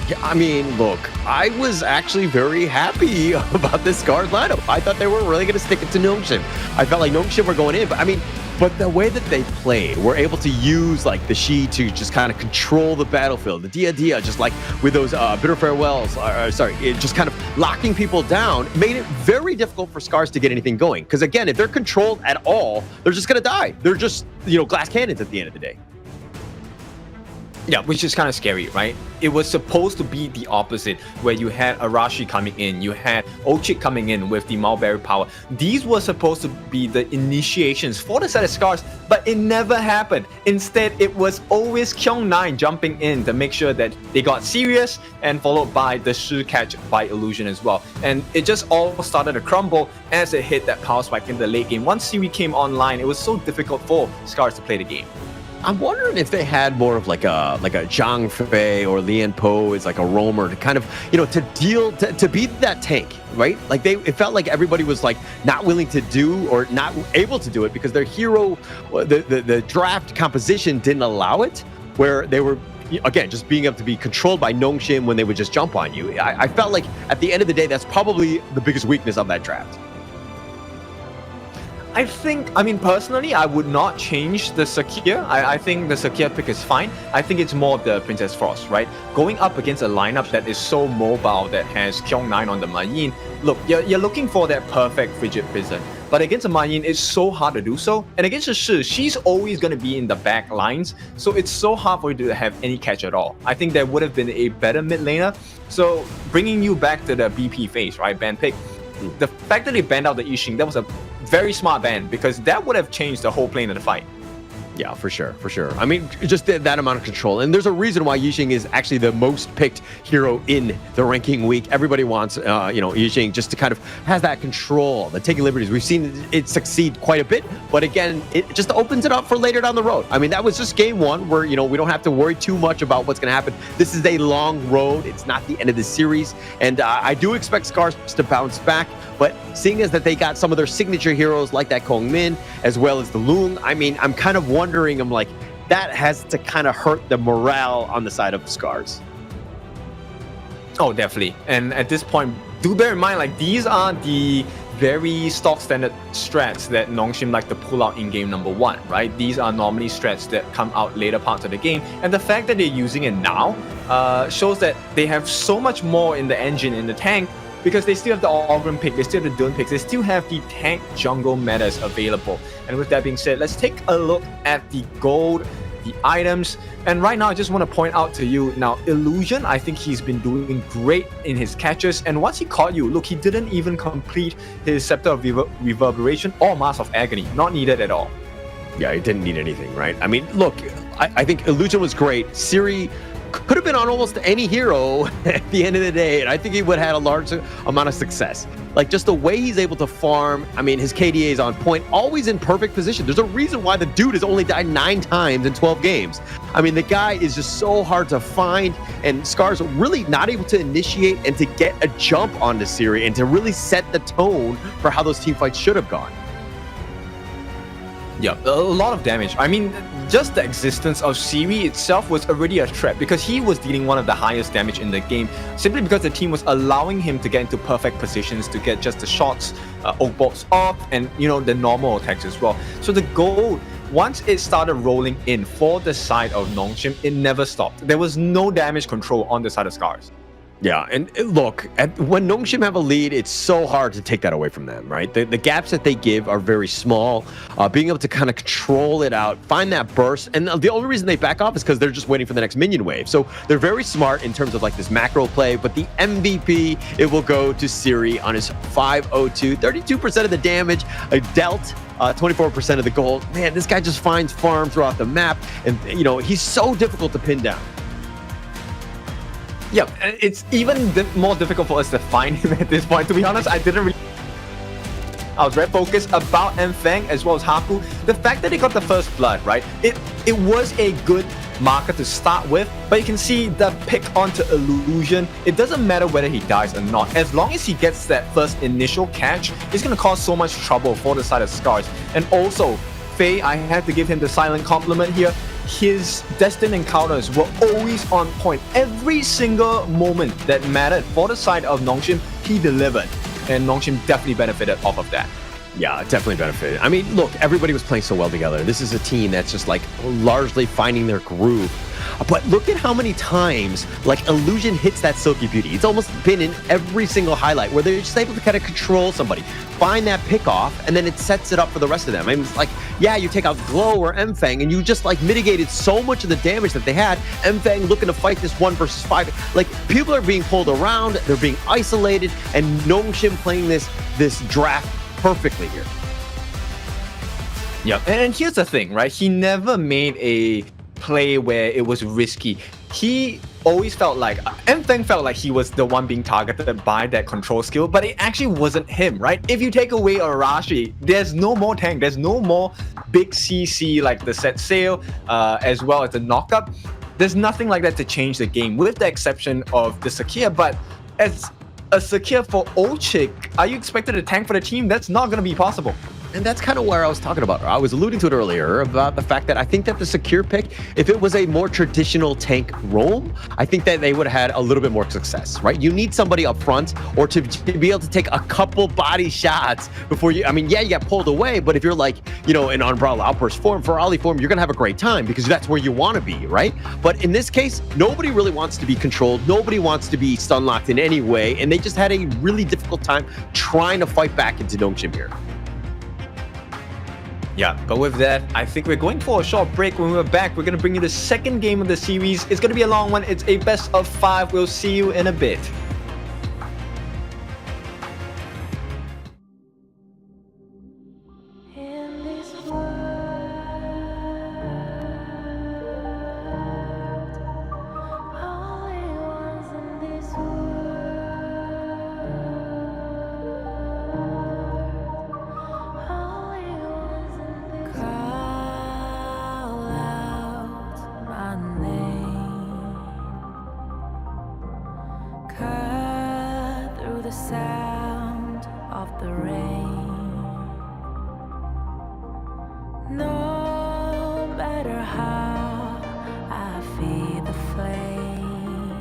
Yeah, I mean, look, I was actually very happy about this SCARZ lineup. I thought they were really going to stick it to Nongshim. I felt like Nongshim were going in, but I mean, but the way that they played, were able to use like the Shi to just kind of control the battlefield. The Dia just like with those bitter farewells, just kind of locking people down, made it very difficult for SCARZ to get anything going. Because again, if they're controlled at all, they're just going to die. They're just, glass cannons at the end of the day. Yeah, which is kind of scary, right? It was supposed to be the opposite, where you had Arashi coming in, you had Ochik coming in with the Mulberry power. These were supposed to be the initiations for the set of SCARZ, but it never happened. Instead, it was always Kyung9 jumping in to make sure that they got serious, and followed by the Shi catch by illusion as well. And it just all started to crumble as it hit that power spike in the late game. Once Siri came online, it was so difficult for SCARZ to play the game. I'm wondering if they had more of like a Zhang Fei or Lian Po as like a roamer to kind of, to be that tank, right? Like it felt like everybody was like not willing to do or not able to do it because their hero, the draft composition didn't allow it, where they were, again, just being able to be controlled by Nongshim when they would just jump on you. I felt like at the end of the day, that's probably the biggest weakness of that draft. I mean, personally, I would not change the Sakia. I think the Sakia pick is fine. I think it's more of the Princess Frost, right? Going up against a lineup that is so mobile, that has Kyung9 on the Mayin. Look, you're looking for that perfect Frigid Prison. But against a Mayin, it's so hard to do so. And against a Shi, she's always going to be in the back lines. So it's so hard for you to have any catch at all. I think there would have been a better mid laner. So bringing you back to the BP phase, right? Ban pick. The fact that they banned out the Yixing, that was a very smart ban, because that would have changed the whole plane of the fight. Yeah, for sure. I mean, just that amount of control. And there's a reason why Yixing is actually the most picked hero in the ranking week. Everybody wants, Yixing just to kind of has that control, the taking liberties. We've seen it succeed quite a bit, but again, it just opens it up for later down the road. I mean, that was just game one where, we don't have to worry too much about what's going to happen. This is a long road. It's not the end of the series. And I do expect SCARZ to bounce back, but seeing as that they got some of their signature heroes like that Kongmin, as well as the Loong, I mean, I'm kind of wondering, I'm like, that has to kind of hurt the morale on the side of SCARZ. Oh, definitely. And at this point, do bear in mind, like, these are the very stock standard strats that Nongshim like to pull out in game number 1, right? These are normally strats that come out later parts of the game, and the fact that they're using it now shows that they have so much more in the engine, in the tank, because they still have the Ogren pick, they still have the Dune picks, they still have the tank jungle metas available. And with that being said, let's take a look at the gold, the items. And right now, I just want to point out to you, now, Illusion, I think he's been doing great in his catches. And once he caught you, look, he didn't even complete his Scepter of Reverberation or Mask of Agony. Not needed at all. Yeah, he didn't need anything, right? I mean, look, I think Illusion was great. Siri could have been on almost any hero at the end of the day, and I think he would have had a large amount of success. Like, just the way he's able to farm, I mean, his KDA is on point, always in perfect position. There's a reason why the dude has only died 9 times in 12 games. I mean, the guy is just so hard to find, and SCARZ really not able to initiate and to get a jump onto Siri and to really set the tone for how those team fights should have gone. Yeah, a lot of damage. I mean, just the existence of Siri itself was already a threat because he was dealing one of the highest damage in the game, simply because the team was allowing him to get into perfect positions to get just the shots, oak bolts off, and the normal attacks as well. So the gold, once it started rolling in for the side of Nongshim, it never stopped. There was no damage control on the side of SCARZ. Yeah, and look, when Nongshim have a lead, it's so hard to take that away from them, right? The gaps that they give are very small. Being able to kind of control it out, find that burst, and the only reason they back off is because they're just waiting for the next minion wave. So they're very smart in terms of like this macro play, but the MVP, it will go to Siri on his 502, 32% of the damage, dealt 24% of the gold. Man, this guy just finds farm throughout the map, and he's so difficult to pin down. Yeah, it's even more difficult for us to find him at this point. To be honest, I was very focused about Enfang as well as Haku. The fact that he got the first blood, right? It was a good marker to start with, but you can see the pick onto Illusion. It doesn't matter whether he dies or not. As long as he gets that first initial catch, it's going to cause so much trouble for the side of SCARZ. And also, Faye, I had to give him the silent compliment here. His destined encounters were always on point. Every single moment that mattered for the side of Nongshim, he delivered. And Nongshim definitely benefited off of that. Yeah, definitely benefited. I mean, look, everybody was playing so well together. This is a team that's just like largely finding their groove. But look at how many times like Illusion hits that Silky Beauty. It's almost been in every single highlight where they're just able to kind of control somebody, find that pick off, and then it sets it up for the rest of them. I mean, it's like, yeah, you take out Glow or Enfang, and you just like mitigated so much of the damage that they had. Enfang looking to fight this 1 versus 5. Like, people are being pulled around, they're being isolated, and Nongshim playing this draft perfectly here. Yeah, and here's the thing, right? He never made a play where it was risky. He always felt like, Enfang felt like he was the one being targeted by that control skill, but it actually wasn't him, right? If you take away Arashi, there's no more tank, there's no more big CC like the set sail, as well as the knockup. There's nothing like that to change the game, with the exception of the Sakia, but as a Sakia for Olchik, are you expected to tank for the team? That's not going to be possible. And that's kind of where I was talking about. I was alluding to it earlier about the fact that I think that the secure pick, if it was a more traditional tank roam, I think that they would have had a little bit more success, right? You need somebody up front or to be able to take a couple body shots before you, I mean, yeah, you get pulled away, but if you're like, in Umbrella Outburst form, for Ali form, you're going to have a great time because that's where you want to be, right? But in this case, nobody really wants to be controlled. Nobody wants to be stun locked in any way. And they just had a really difficult time trying to fight back into Nongshim here. Yeah, but with that, I think we're going for a short break. When we're back, we're going to bring you the second game of the series. It's going to be a long one. It's a best of 5. We'll see you in a bit. In this world Cut through the sound of the rain. No matter how I feed the flame,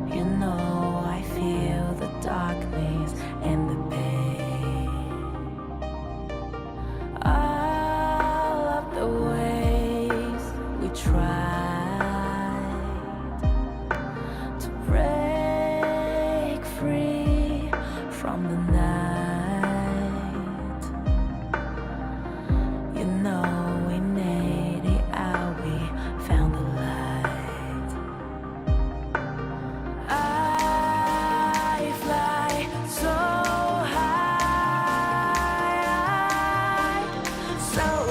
you know I feel the darkness and the pain. All of the ways we tried to break free from the night, you know we made it out, we found the light. I fly so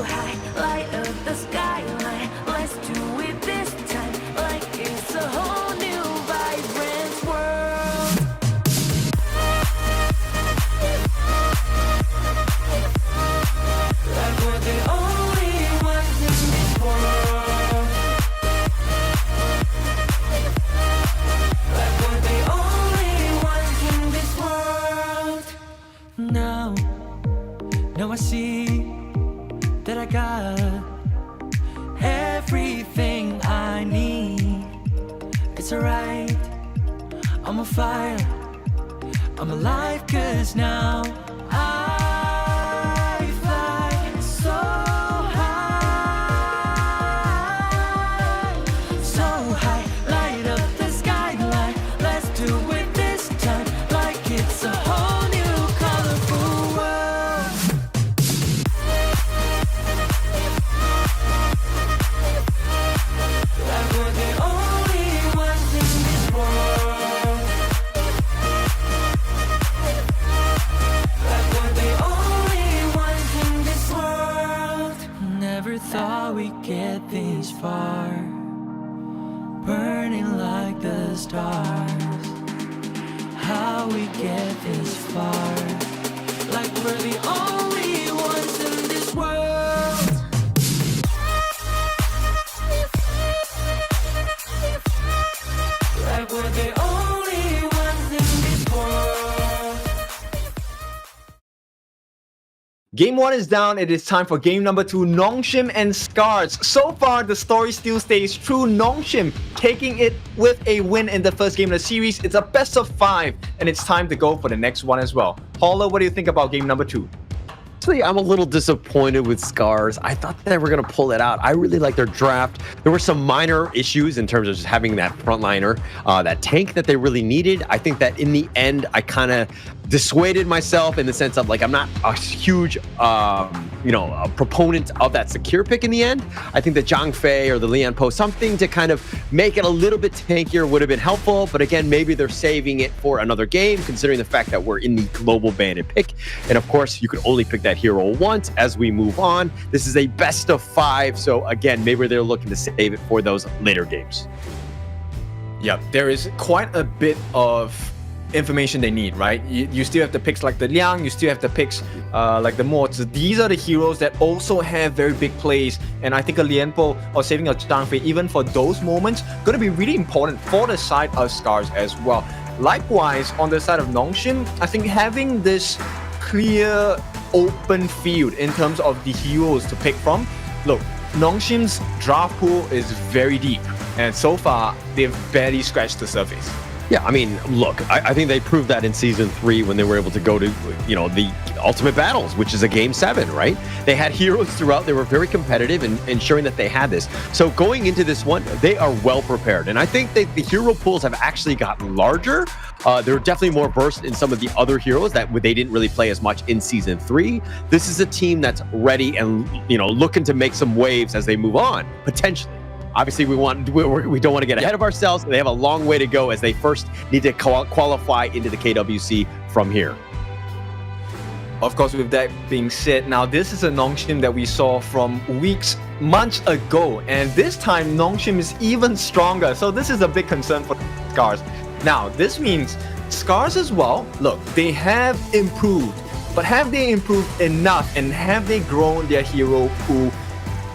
high, light up the skyline. Let's do it this time, like it's a whole new vibrant world. Like we're the only ones in this world. Like we're the only ones in this world. Now I see that I got everything I need. It's alright, I'm on fire, I'm alive, 'cause now I fly so high, light up the skyline. Let's do it this time, like it's a whole new colorful world. Like we're the only ones in this world. Like we're the only ones in this world. Never thought we'd get this far, burning like the stars. How we get this far, like we're the only ones in this world. Like we're the only ones in this world. Game 1 is down. It is time for game number 2, Nongshim and SCARZ. So far, the story still stays true. Nongshim taking it with a win in the first game of the series. It's a best of 5, and it's time to go for the next one as well. Paula, what do you think about game number 2? Actually, I'm a little disappointed with SCARZ. I thought they were going to pull it out. I really like their draft. There were some minor issues in terms of just having that frontliner, that tank that they really needed. I think that in the end, I kind of dissuaded myself in the sense of, like, I'm not a huge, a proponent of that secure pick in the end. I think that Zhang Fei or the Lian Po, something to kind of make it a little bit tankier would have been helpful. But again, maybe they're saving it for another game, considering the fact that we're in the global banded pick. And of course, you could only pick that hero once as we move on. This is a best of 5. So again, maybe they're looking to save it for those later games. Yeah, there is quite a bit of information they need, right? You still have the picks like the Liang, you still have the picks like the Morts. These are the heroes that also have very big plays, and I think a Lianpo or saving a Zhang Fei, even for those moments, going to be really important for the side of SCARZ as well. Likewise, on the side of Nongshim, I think having this clear, open field in terms of the heroes to pick from. Look, Nongshim's draft pool is very deep, and so far, they've barely scratched the surface. Yeah, I mean, look, I think they proved that in Season 3 when they were able to go to, the Ultimate Battles, which is a Game 7, right? They had heroes throughout. They were very competitive in ensuring that they had this. So going into this one, they are well prepared. And I think that the hero pools have actually gotten larger. They're definitely more versed in some of the other heroes that they didn't really play as much in Season 3. This is a team that's ready and, looking to make some waves as they move on, potentially. Obviously, we don't want to get ahead of ourselves. They have a long way to go as they first need to qualify into the KWC from here. Of course, with that being said, now this is a Nongshim that we saw from months ago, and this time Nongshim is even stronger. So this is a big concern for SCARZ. Now, this means SCARZ as well, look, they have improved, but have they improved enough, and have they grown their hero pool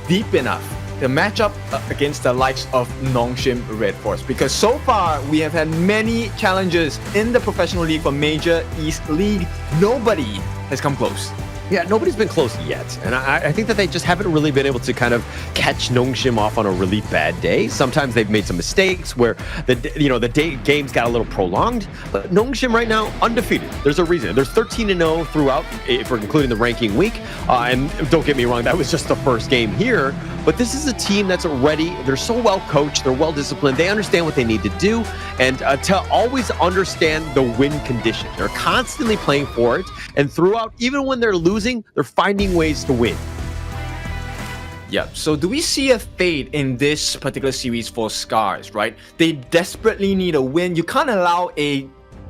deep enough the matchup against the likes of Nongshim RedForce, because so far we have had many challenges in the professional league for Major East League. Nobody has come close. Yeah, nobody's been close yet. And I think that they just haven't really been able to kind of catch Nongshim off on a really bad day. Sometimes they've made some mistakes where the games got a little prolonged. But Nongshim right now, undefeated. There's a reason. There's 13-0 throughout, if we're including the ranking week. And don't get me wrong, that was just the first game here. But this is a team that's ready. They're so well coached. They're well disciplined. They understand what they need to do. And to always understand the win condition. They're constantly playing for it. And throughout, even when they're losing, they're finding ways to win. Yeah, so do we see a fade in this particular series for SCARZ, right? They desperately need a win. You can't allow a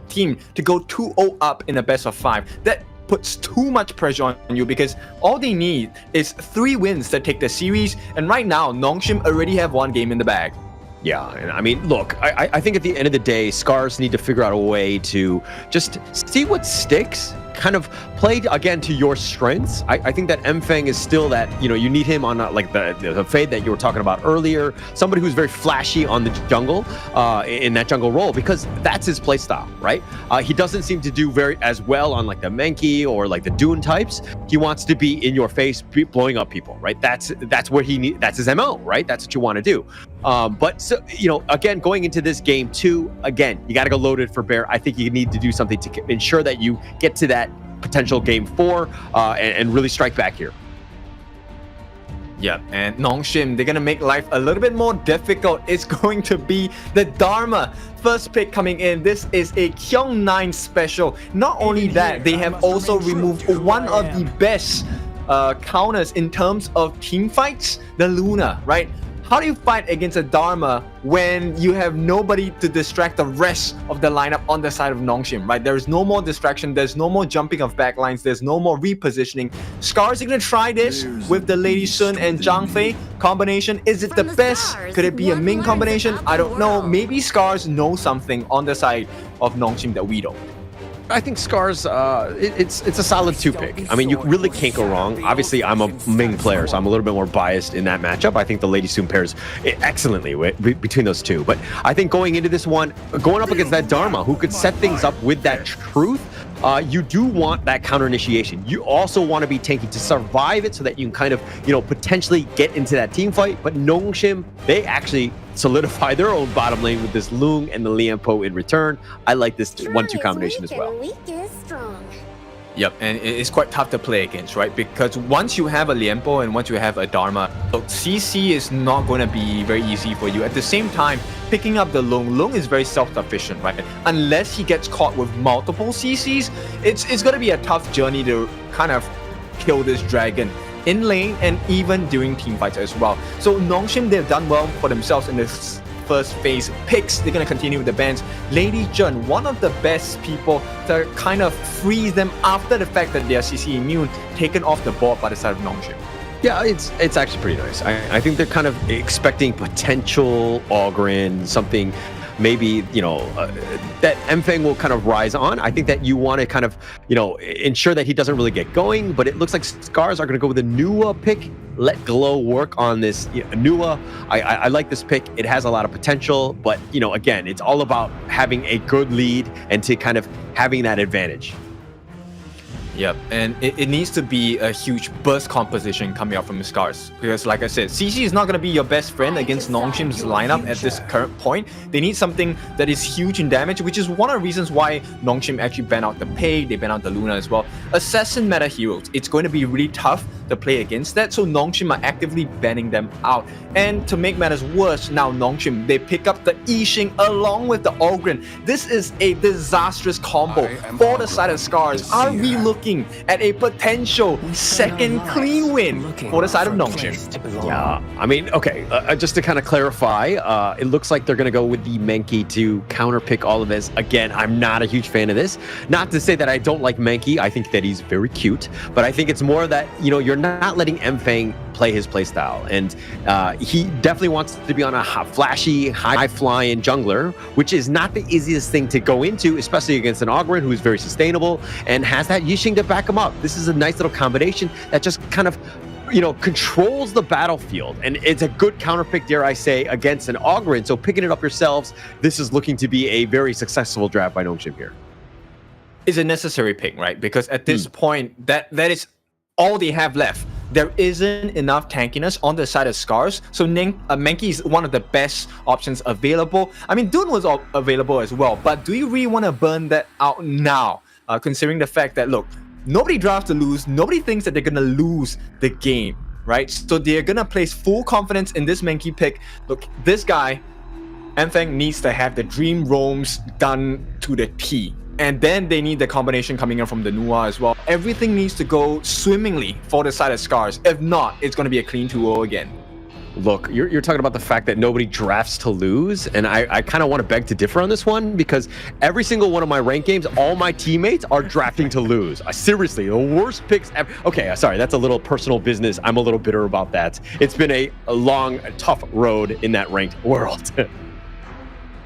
team to go 2-0 up in a best of 5. That puts too much pressure on you, because all they need is 3 wins to take the series, and right now Nongshim already have 1 game in the bag. Yeah, and I mean, look, I think at the end of the day, SCARZ need to figure out a way to just see what sticks, kind of play again to your strengths. I think that Mfeng is still that, you need him on like the fade that you were talking about earlier, somebody who's very flashy on the jungle, in that jungle role, because that's his play style, right? He doesn't seem to do as well on like the Menki or like the Dune types. He wants to be in your face, blowing up people, right? That's where that's his MO, right? That's what you want to do. But so, again, going into this game 2, again, you got to go loaded for Bear. I think you need to do something to ensure that you get to that potential game 4 and really strike back here. Yeah, and Nongshim, they're going to make life a little bit more difficult. It's going to be the Dharma. First pick coming in. This is a Kyung 9 special. Not only that, they have also removed one of the best counters in terms of team fights, the Luna, right? How do you fight against a Dharma when you have nobody to distract the rest of the lineup on the side of Nongshim, right? There is no more distraction, there's no more jumping of backlines, there's no more repositioning. SCARZ are going to try this with the Lady Sun and Zhang Fei combination. Is it the best? Could it be a Ming combination? I don't know. Maybe SCARZ know something on the side of Nongshim that we don't. I think SCARZ, it's a solid 2 pick. I mean, you really can't go wrong. Obviously, I'm a Ming player, so I'm a little bit more biased in that matchup. I think the Lady Soon pairs excellently between those 2. But I think going into this one, going up against that Dharma, who could set things up with that truth, you do want that counter initiation. You also want to be tanky to survive it so that you can kind of, potentially get into that team fight. But Nongshim, they actually solidify their own bottom lane with this Lung and the Lianpo in return. I like this 1-2 combination as well. Yep, and it's quite tough to play against, right? Because once you have a Lianpo and once you have a Dharma, CC is not going to be very easy for you. At the same time, picking up the Lung is very self-sufficient, right? Unless he gets caught with multiple CCs, it's going to be a tough journey to kind of kill this dragon in lane and even during team fights as well. So Nongshim, they've done well for themselves in this first phase picks. They're going to continue with the bans. Lady Jun, one of the best people to kind of freeze them after the fact that they're CC immune, taken off the board by the side of Nongshim. Yeah, it's actually pretty nice. I think they're kind of expecting potential Ogren, something maybe, that Mfeng will kind of rise on. I think that you want to kind of, ensure that he doesn't really get going, but it looks like SCARZ are going to go with a Nua pick. Let Glow work on this. Nua, I like this pick. It has a lot of potential, but, again, it's all about having a good lead and to kind of having that advantage. Yep, and it needs to be a huge burst composition coming out from SCARZ, because like I said, CC is not going to be your best friend against Nongshim's lineup at this current point. They need something that is huge in damage, which is one of the reasons why Nongshim actually banned out the Pei, they banned out the Luna as well. Assassin meta heroes, it's going to be really tough to play against that, so Nongshim are actively banning them out. And to make matters worse, now Nongshim, they pick up the Yixing along with the Ogren. This is a disastrous combo for the side of SCARZ. Are we looking at a potential second clean win for the side of Nongshim? Yeah, I mean, okay, just to kind of clarify, it looks like they're going to go with the Menki to counterpick all of this. Again, I'm not a huge fan of this. Not to say that I don't like Menki. I think that he's very cute, but I think it's more that, you're not letting Mfeng play his playstyle. And he definitely wants to be on a flashy, high-flying jungler, which is not the easiest thing to go into, especially against an Ogren who's very sustainable and has that Yixing to back him up. This is a nice little combination that just kind of controls the battlefield, and it's a good counter pick, dare I say, against an Ogryn. So picking it up yourselves, this is looking to be a very successful draft by Nongshim here. It's a necessary pick, right? Because at this point, that is all they have left. There isn't enough tankiness on the side of SCARZ, so Mankey is one of the best options available. I mean, Dune was available as well, but do you really want to burn that out now? Considering the fact that, look, nobody drafts to lose, nobody thinks that they're going to lose the game, right? So they're going to place full confidence in this Mankey pick. Look, this guy, Enfeng, needs to have the Dream Roams done to the T. And then they need the combination coming in from the Nua as well. Everything needs to go swimmingly for the side of SCARZ. If not, it's going to be a clean 2-0 again. Look, you're talking about the fact that nobody drafts to lose, and I kind of want to beg to differ on this one, because every single one of my ranked games, all my teammates are drafting to lose. Seriously, the worst picks ever. Okay, sorry, that's a little personal business. I'm a little bitter about that. It's been a long, tough road in that ranked world.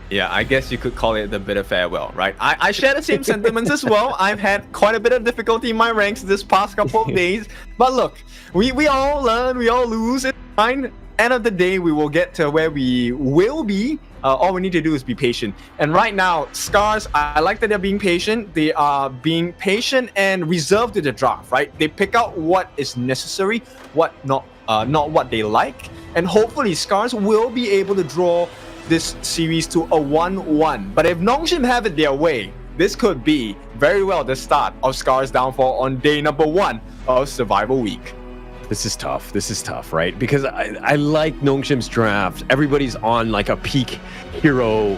Yeah, I guess you could call it the bitter farewell, right? I share the same sentiments as well. I've had quite a bit of difficulty in my ranks this past couple of days. But look, we all learn, we all lose. It's fine. End of the day, we will get to where we will be. All we need to do is be patient. And right now, SCARZ, I like that they're being patient. They are being patient and reserved to the draft, right? They pick out what is necessary, what not what they like. And hopefully, SCARZ will be able to draw this series to a 1-1. But if Nongshim have it their way, this could be very well the start of SCARZ downfall on day number 1 of Survival Week. This is tough, right? Because I like Nongshim's draft. Everybody's on like a peak hero,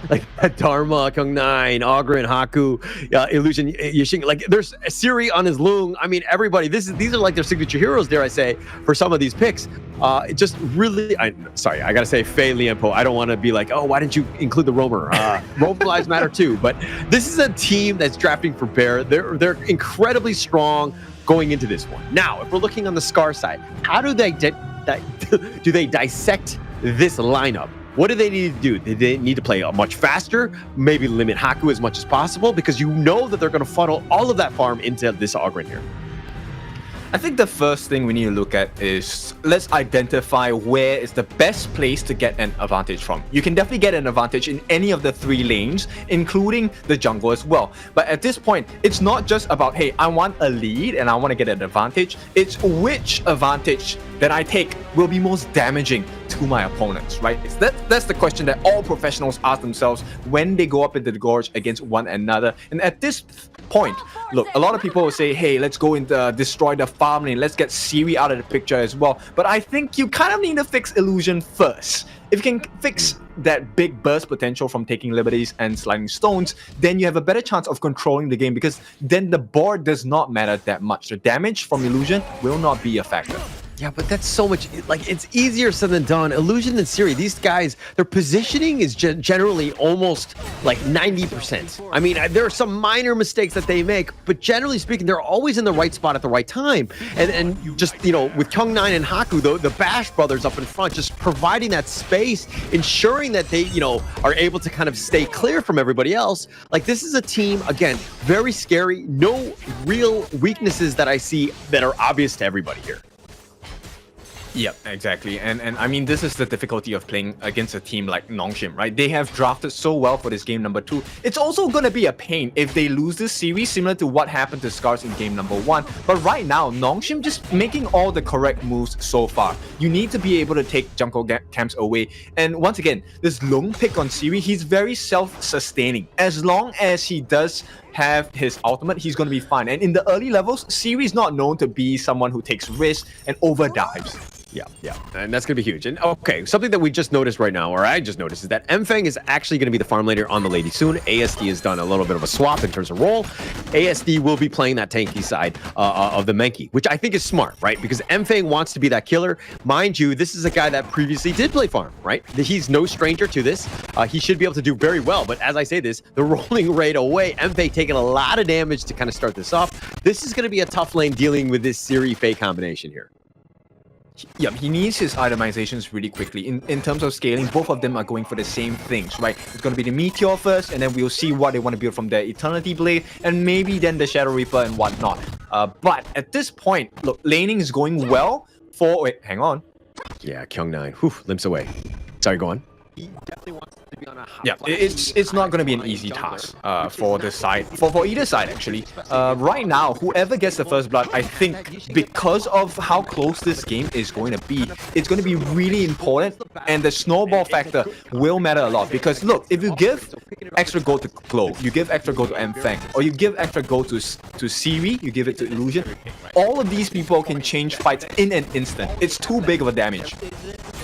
like Dharma, Kung9, Ogryn, Haku, Illusion, Yixing. Like there's Siri on his Lung. I mean, everybody. These are like their signature heroes, dare I say, for some of these picks. It just really. Sorry, I gotta say, Faye Lianpo. I don't want to be like, oh, why didn't you include the roamer? Roam lives matter too. But this is a team that's drafting for Bear. They're incredibly strong going into this one. Now, if we're looking on the SCAR side, how do they do they dissect this lineup? What do they need to do? Do they need to play much faster? Maybe limit Haku as much as possible, because you know that they're going to funnel all of that farm into this Ogryn here. I think the first thing we need to look at is, let's identify where is the best place to get an advantage from. You can definitely get an advantage in any of the 3 lanes, including the jungle as well. But at this point, it's not just about, hey, I want a lead and I want to get an advantage. It's which advantage that I take will be most damaging to my opponents, right? That's the question that all professionals ask themselves when they go up into the gorge against one another. And at this point, look, a lot of people will say, hey, let's go and destroy the farm lane. Let's get Siri out of the picture as well. But I think you kind of need to fix Illusion first. If you can fix that big burst potential from taking liberties and sliding stones, then you have a better chance of controlling the game, because then the board does not matter that much. The damage from Illusion will not be a factor. Yeah, but that's so much, like, it's easier said than done. Illusion and Siri, these guys, their positioning is generally almost like 90%. I mean, there are some minor mistakes that they make, but generally speaking, they're always in the right spot at the right time. And just, with Kung9 and Haku, the Bash brothers up in front, just providing that space, ensuring that they, are able to kind of stay clear from everybody else. Like, this is a team, again, very scary, no real weaknesses that I see that are obvious to everybody here. Yep, exactly. And I mean, this is the difficulty of playing against a team like Nongshim, right? They have drafted so well for this game number 2. It's also going to be a pain if they lose this series, similar to what happened to SCARZ in game number 1. But right now, Nongshim just making all the correct moves so far. You need to be able to take jungle camps away. And once again, this Lung pick on Siri, he's very self-sustaining. As long as he does have his ultimate, he's going to be fine. And in the early levels, Siri is not known to be someone who takes risks and overdives. Yeah, and that's going to be huge. And okay, something that we just noticed right now, or I just noticed, is that Enfeng is actually going to be the farm laner on the lady soon. ASD has done a little bit of a swap in terms of role. ASD will be playing that tanky side of the Mankey, which I think is smart, right? Because Enfeng wants to be that killer. Mind you, this is a guy that previously did play farm, right? He's no stranger to this. He should be able to do very well. But as I say this, the rolling rate away, Enfeng taking a lot of damage to kind of start this off. This is going to be a tough lane dealing with this Siri Faye combination here. Yeah, he needs his itemizations really quickly. In terms of scaling, both of them are going for the same things, right? It's going to be the Meteor first, and then we'll see what they want to build from the Eternity Blade, and maybe then the Shadow Reaper and whatnot. But at this point, look, laning is going well, for... Wait, hang on. Yeah, Kyung9. Whew, limps away. Sorry, go on. Yeah, it's not going to be an easy task for the side, for either side actually. Right now, whoever gets the first blood, I think because of how close this game is going to be, it's going to be really important, and the snowball factor will matter a lot. Because look, if you give extra gold to Glow, you give extra gold to Mfeng, or you give extra gold to Siri, you give it to Illusion, all of these people can change fights in an instant. It's too big of a damage.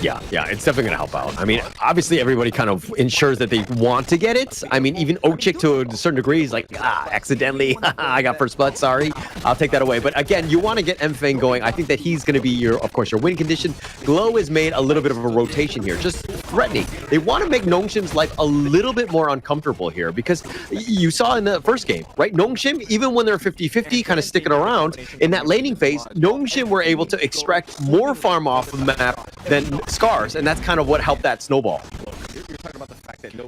Yeah, it's definitely gonna help out. I mean, obviously everybody kind of ensures that they want to get it. I mean, even Ochik to a certain degree is like, accidentally, I got first blood, sorry. I'll take that away. But again, you want to get Mfeng going. I think that he's gonna be of course, your win condition. Glow has made a little bit of a rotation here, just threatening. They want to make Nongshim's life a little bit more uncomfortable here because you saw in the first game, right? Nongshim, even when they're 50-50, kind of sticking around, in that laning phase, Nongshim were able to extract more farm off the map than SCARZ, and that's kind of what helped that snowball.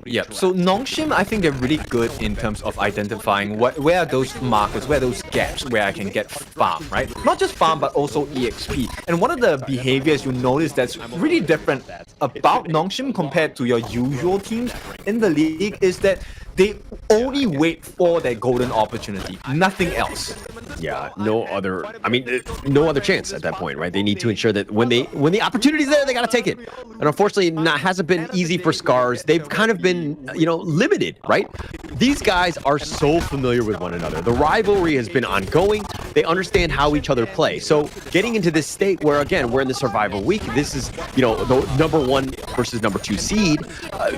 Yeah, so Nongshim, I think they're really good in terms of identifying where are those markers, where are those gaps where I can get farm, right? Not just farm, but also EXP. And one of the behaviors you notice that's really different about Nongshim compared to your usual teams in the league is that they only wait for their golden opportunity, nothing else. Yeah, no other chance at that point, right? They need to ensure that when the opportunity's there, they gotta take it. And unfortunately, it hasn't been easy for SCARZ. They've kind of been, limited, right? These guys are so familiar with one another. The rivalry has been ongoing. They understand how each other play. So getting into this state where, again, we're in the survival week, this is, the #1 versus #2 seed,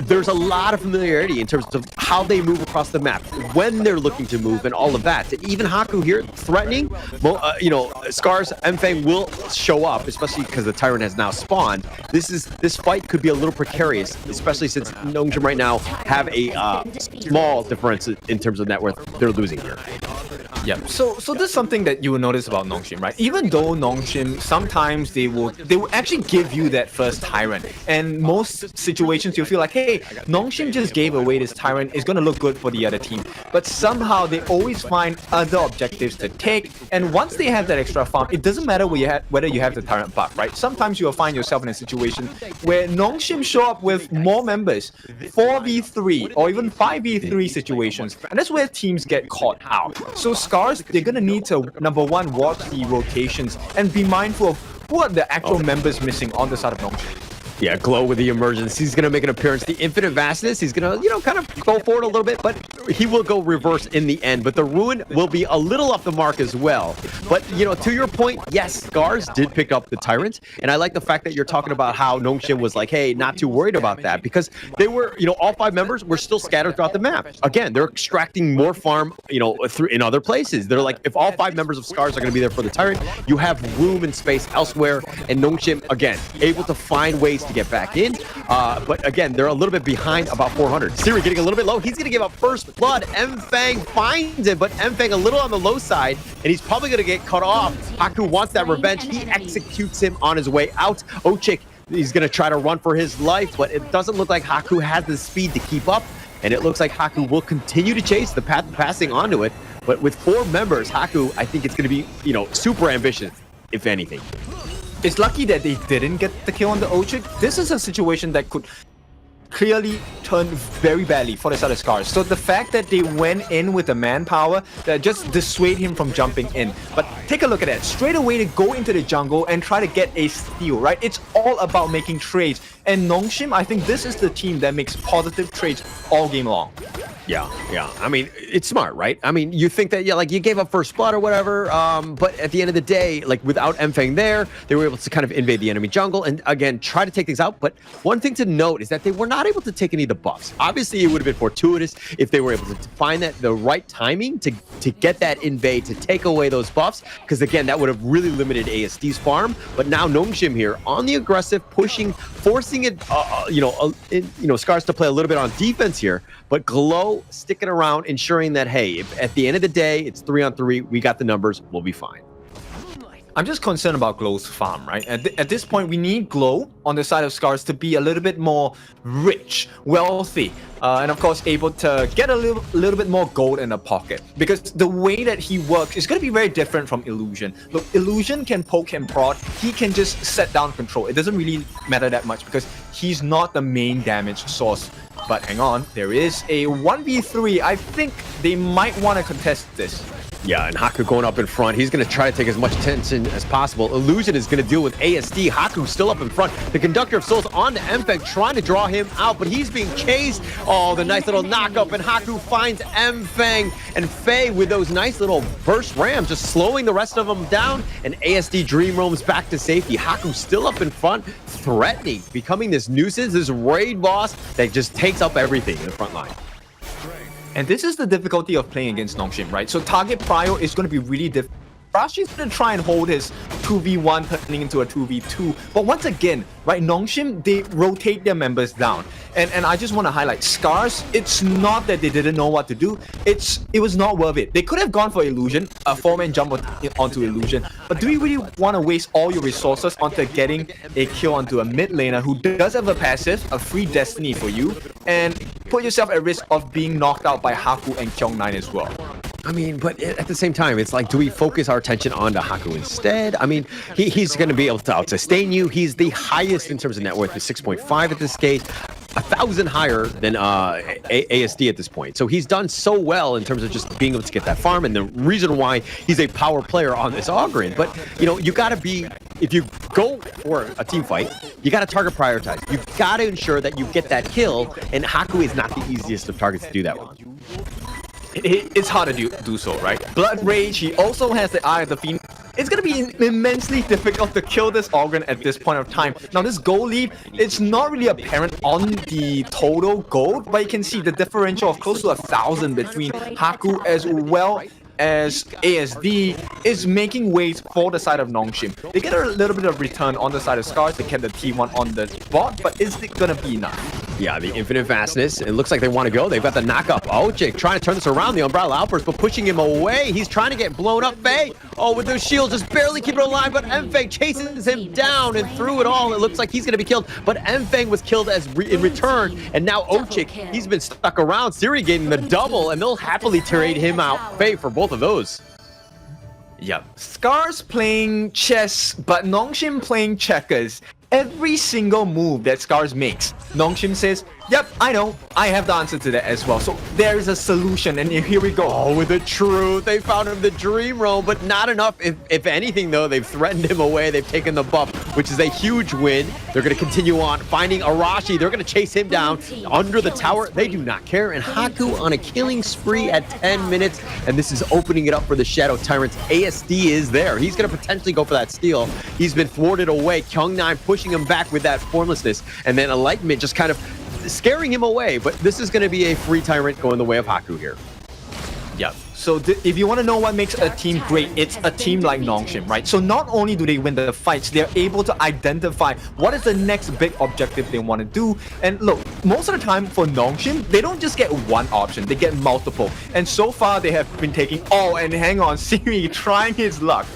there's a lot of familiarity in terms of how they move across the map, when they're looking to move, and all of that. Even Haku here, threatening, SCARZ, Mfeng will show up, especially because the Tyrant has now spawned. This fight could be a little precarious, especially since Nongshim right now have a small difference in terms of net worth. They're losing here. Yeah, so this is something that you will notice about Nongshim, right? Even though Nongshim, sometimes they will actually give you that first Tyrant, and most situations you'll feel like, hey, Nongshim just gave away this Tyrant, it's gonna look good for the other team. But somehow they always find other objectives to take, and once they have that extra farm, it doesn't matter whether you have the Tyrant buff, right? Sometimes you'll find yourself in a situation where Nongshim show up with more members, 4v3 or even 5v3 situations, and that's where teams get caught out. So SCARZ, they're gonna need to, #1, watch the rotations and be mindful of who are the actual members missing on the side of Nongshim. Yeah, Glow with the emergence. He's going to make an appearance. The infinite vastness, he's going to, kind of go forward a little bit, but he will go reverse in the end. But the ruin will be a little off the mark as well. But, to your point, yes, SCARZ did pick up the Tyrant. And I like the fact that you're talking about how Nongshim was like, hey, not too worried about that. Because they were, all 5 members were still scattered throughout the map. Again, they're extracting more farm, in other places. They're like, if all 5 members of SCARZ are going to be there for the Tyrant, you have room and space elsewhere. And Nongshim, again, able to find ways to get back in, but again, they're a little bit behind, about 400. Siri getting a little bit low. He's gonna give up first blood. Mfeng finds it, but Mfeng a little on the low side, and he's probably gonna get cut off. Haku wants that revenge. He executes him on his way out. Ochik, he's gonna try to run for his life, but it doesn't look like Haku has the speed to keep up, and it looks like Haku will continue to chase the path passing onto it. But with 4 members, Haku, I think it's gonna be, super ambitious, if anything. It's lucky that they didn't get the kill on the Ochik. This is a situation that could clearly turn very badly for the side of SCARZ. So the fact that they went in with the manpower that just dissuade him from jumping in. But take a look at that. Straight away to go into the jungle and try to get a steal, right? It's all about making trades. And Nongshim, I think this is the team that makes positive trades all game long. Yeah. I mean, it's smart, right? I mean, you think that, you gave up first blood or whatever, but at the end of the day, without Mfeng there, they were able to kind of invade the enemy jungle and, again, try to take things out. But one thing to note is that they were not able to take any of the buffs. Obviously, it would have been fortuitous if they were able to find the right timing to get that invade, to take away those buffs, because, again, that would have really limited ASD's farm. But now Nongshim here on the aggressive, pushing, forcing it, SCARZ to play a little bit on defense here, but Glow sticking around, ensuring that, hey, if at the end of the day, it's 3-on-3, we got the numbers, we'll be fine. I'm just concerned about Glow's farm, right? At this point, we need Glow on the side of SCARZ to be a little bit more rich, wealthy, and of course able to get a little bit more gold in the pocket. Because the way that he works is going to be very different from Illusion. Look, Illusion can poke and prod. He can just set down control. It doesn't really matter that much because he's not the main damage source. But hang on, there is a 1v3. I think they might want to contest this. Yeah, and Haku going up in front. He's going to try to take as much attention as possible. Illusion is going to deal with ASD. Haku still up in front. The Conductor of Souls on to Mfeng, trying to draw him out, but he's being chased. Oh, the nice little knock-up, and Haku finds Mfeng. And Faye with those nice little burst rams, just slowing the rest of them down. And ASD Dream roams back to safety. Haku still up in front, threatening, becoming this nuisance, this raid boss that just takes up everything in the front line. And this is the difficulty of playing against Nongshim, right? So target prio is going to be really difficult. Rashi's going to try and hold his 2v1 turning into a 2v2. But once again, right, Nongshim, they rotate their members down. And I just want to highlight, SCARZ, it's not that they didn't know what to do. It was not worth it. They could have gone for Illusion, a 4-man jump onto Illusion. But do you really want to waste all your resources onto getting a kill onto a mid laner who does have a passive, a free destiny for you, and put yourself at risk of being knocked out by Haku and Kyung9 as well? I mean, but at the same time, it's like, do we focus our attention onto Haku instead? I mean, he's going to be able to out-sustain you. He's the highest in terms of net worth, with 6.5 at this stage, 1,000 higher than ASD at this point. So he's done so well in terms of just being able to get that farm, and the reason why he's a power player on this Oghren. But, you know, you got to be, if you go for a team fight, you got to target prioritize. You got to ensure that you get that kill, and Haku is not the easiest of targets to do that with. It's hard to do so, right? Blood Rage, he also has the Eye of the Fiend. It's going to be immensely difficult to kill this Oghren at this point of time. Now, this gold lead, it's not really apparent on the total gold, but you can see the differential of close to 1,000 between Haku as well as ASD is making ways for the side of Nongshim. They get a little bit of return on the side of SCARZ. They get the T1 on the bot, but is it going to be enough? Yeah, the infinite fastness. It looks like they want to go. They've got the knock-up. Ojik trying to turn this around. The Umbrella Outburst, but pushing him away. He's trying to get blown up. Faye, oh, with those shields, just barely keeping it alive, but Mfeng chases him down, and through it all, it looks like he's going to be killed. But Mfeng was killed in return, and now Ojik, he's been stuck around. Siri getting the double, and they'll happily trade him out. Faye for both of those. Yep. SCARZ playing chess, but Nongshim playing checkers. Every single move that SCARZ makes, Nongshim says, yep, I know, I have the answer to that as well. So there is a solution, and here we go. Oh, with the truth, they found him the Dream Roam, but not enough. If anything, though, they've threatened him away. They've taken the buff, which is a huge win. They're going to continue on, finding Arashi. They're going to chase him down under the tower. They do not care, and Haku on a killing spree at 10 minutes, and this is opening it up for the Shadow Tyrants. ASD is there. He's going to potentially go for that steal. He's been thwarted away. Kyung9 pushing him back with that formlessness, and then Enlightenment just kind of scaring him away, but this is going to be a free Tyrant going the way of Haku here. Yeah. So if you want to know what makes a team great, it's a team like Nongshim, right? So not only do they win the fights, they're able to identify what is the next big objective they want to do. And look, most of the time for Nongshim, they don't just get one option, they get multiple. And so far, they have been taking, oh, and hang on, Siri trying his luck.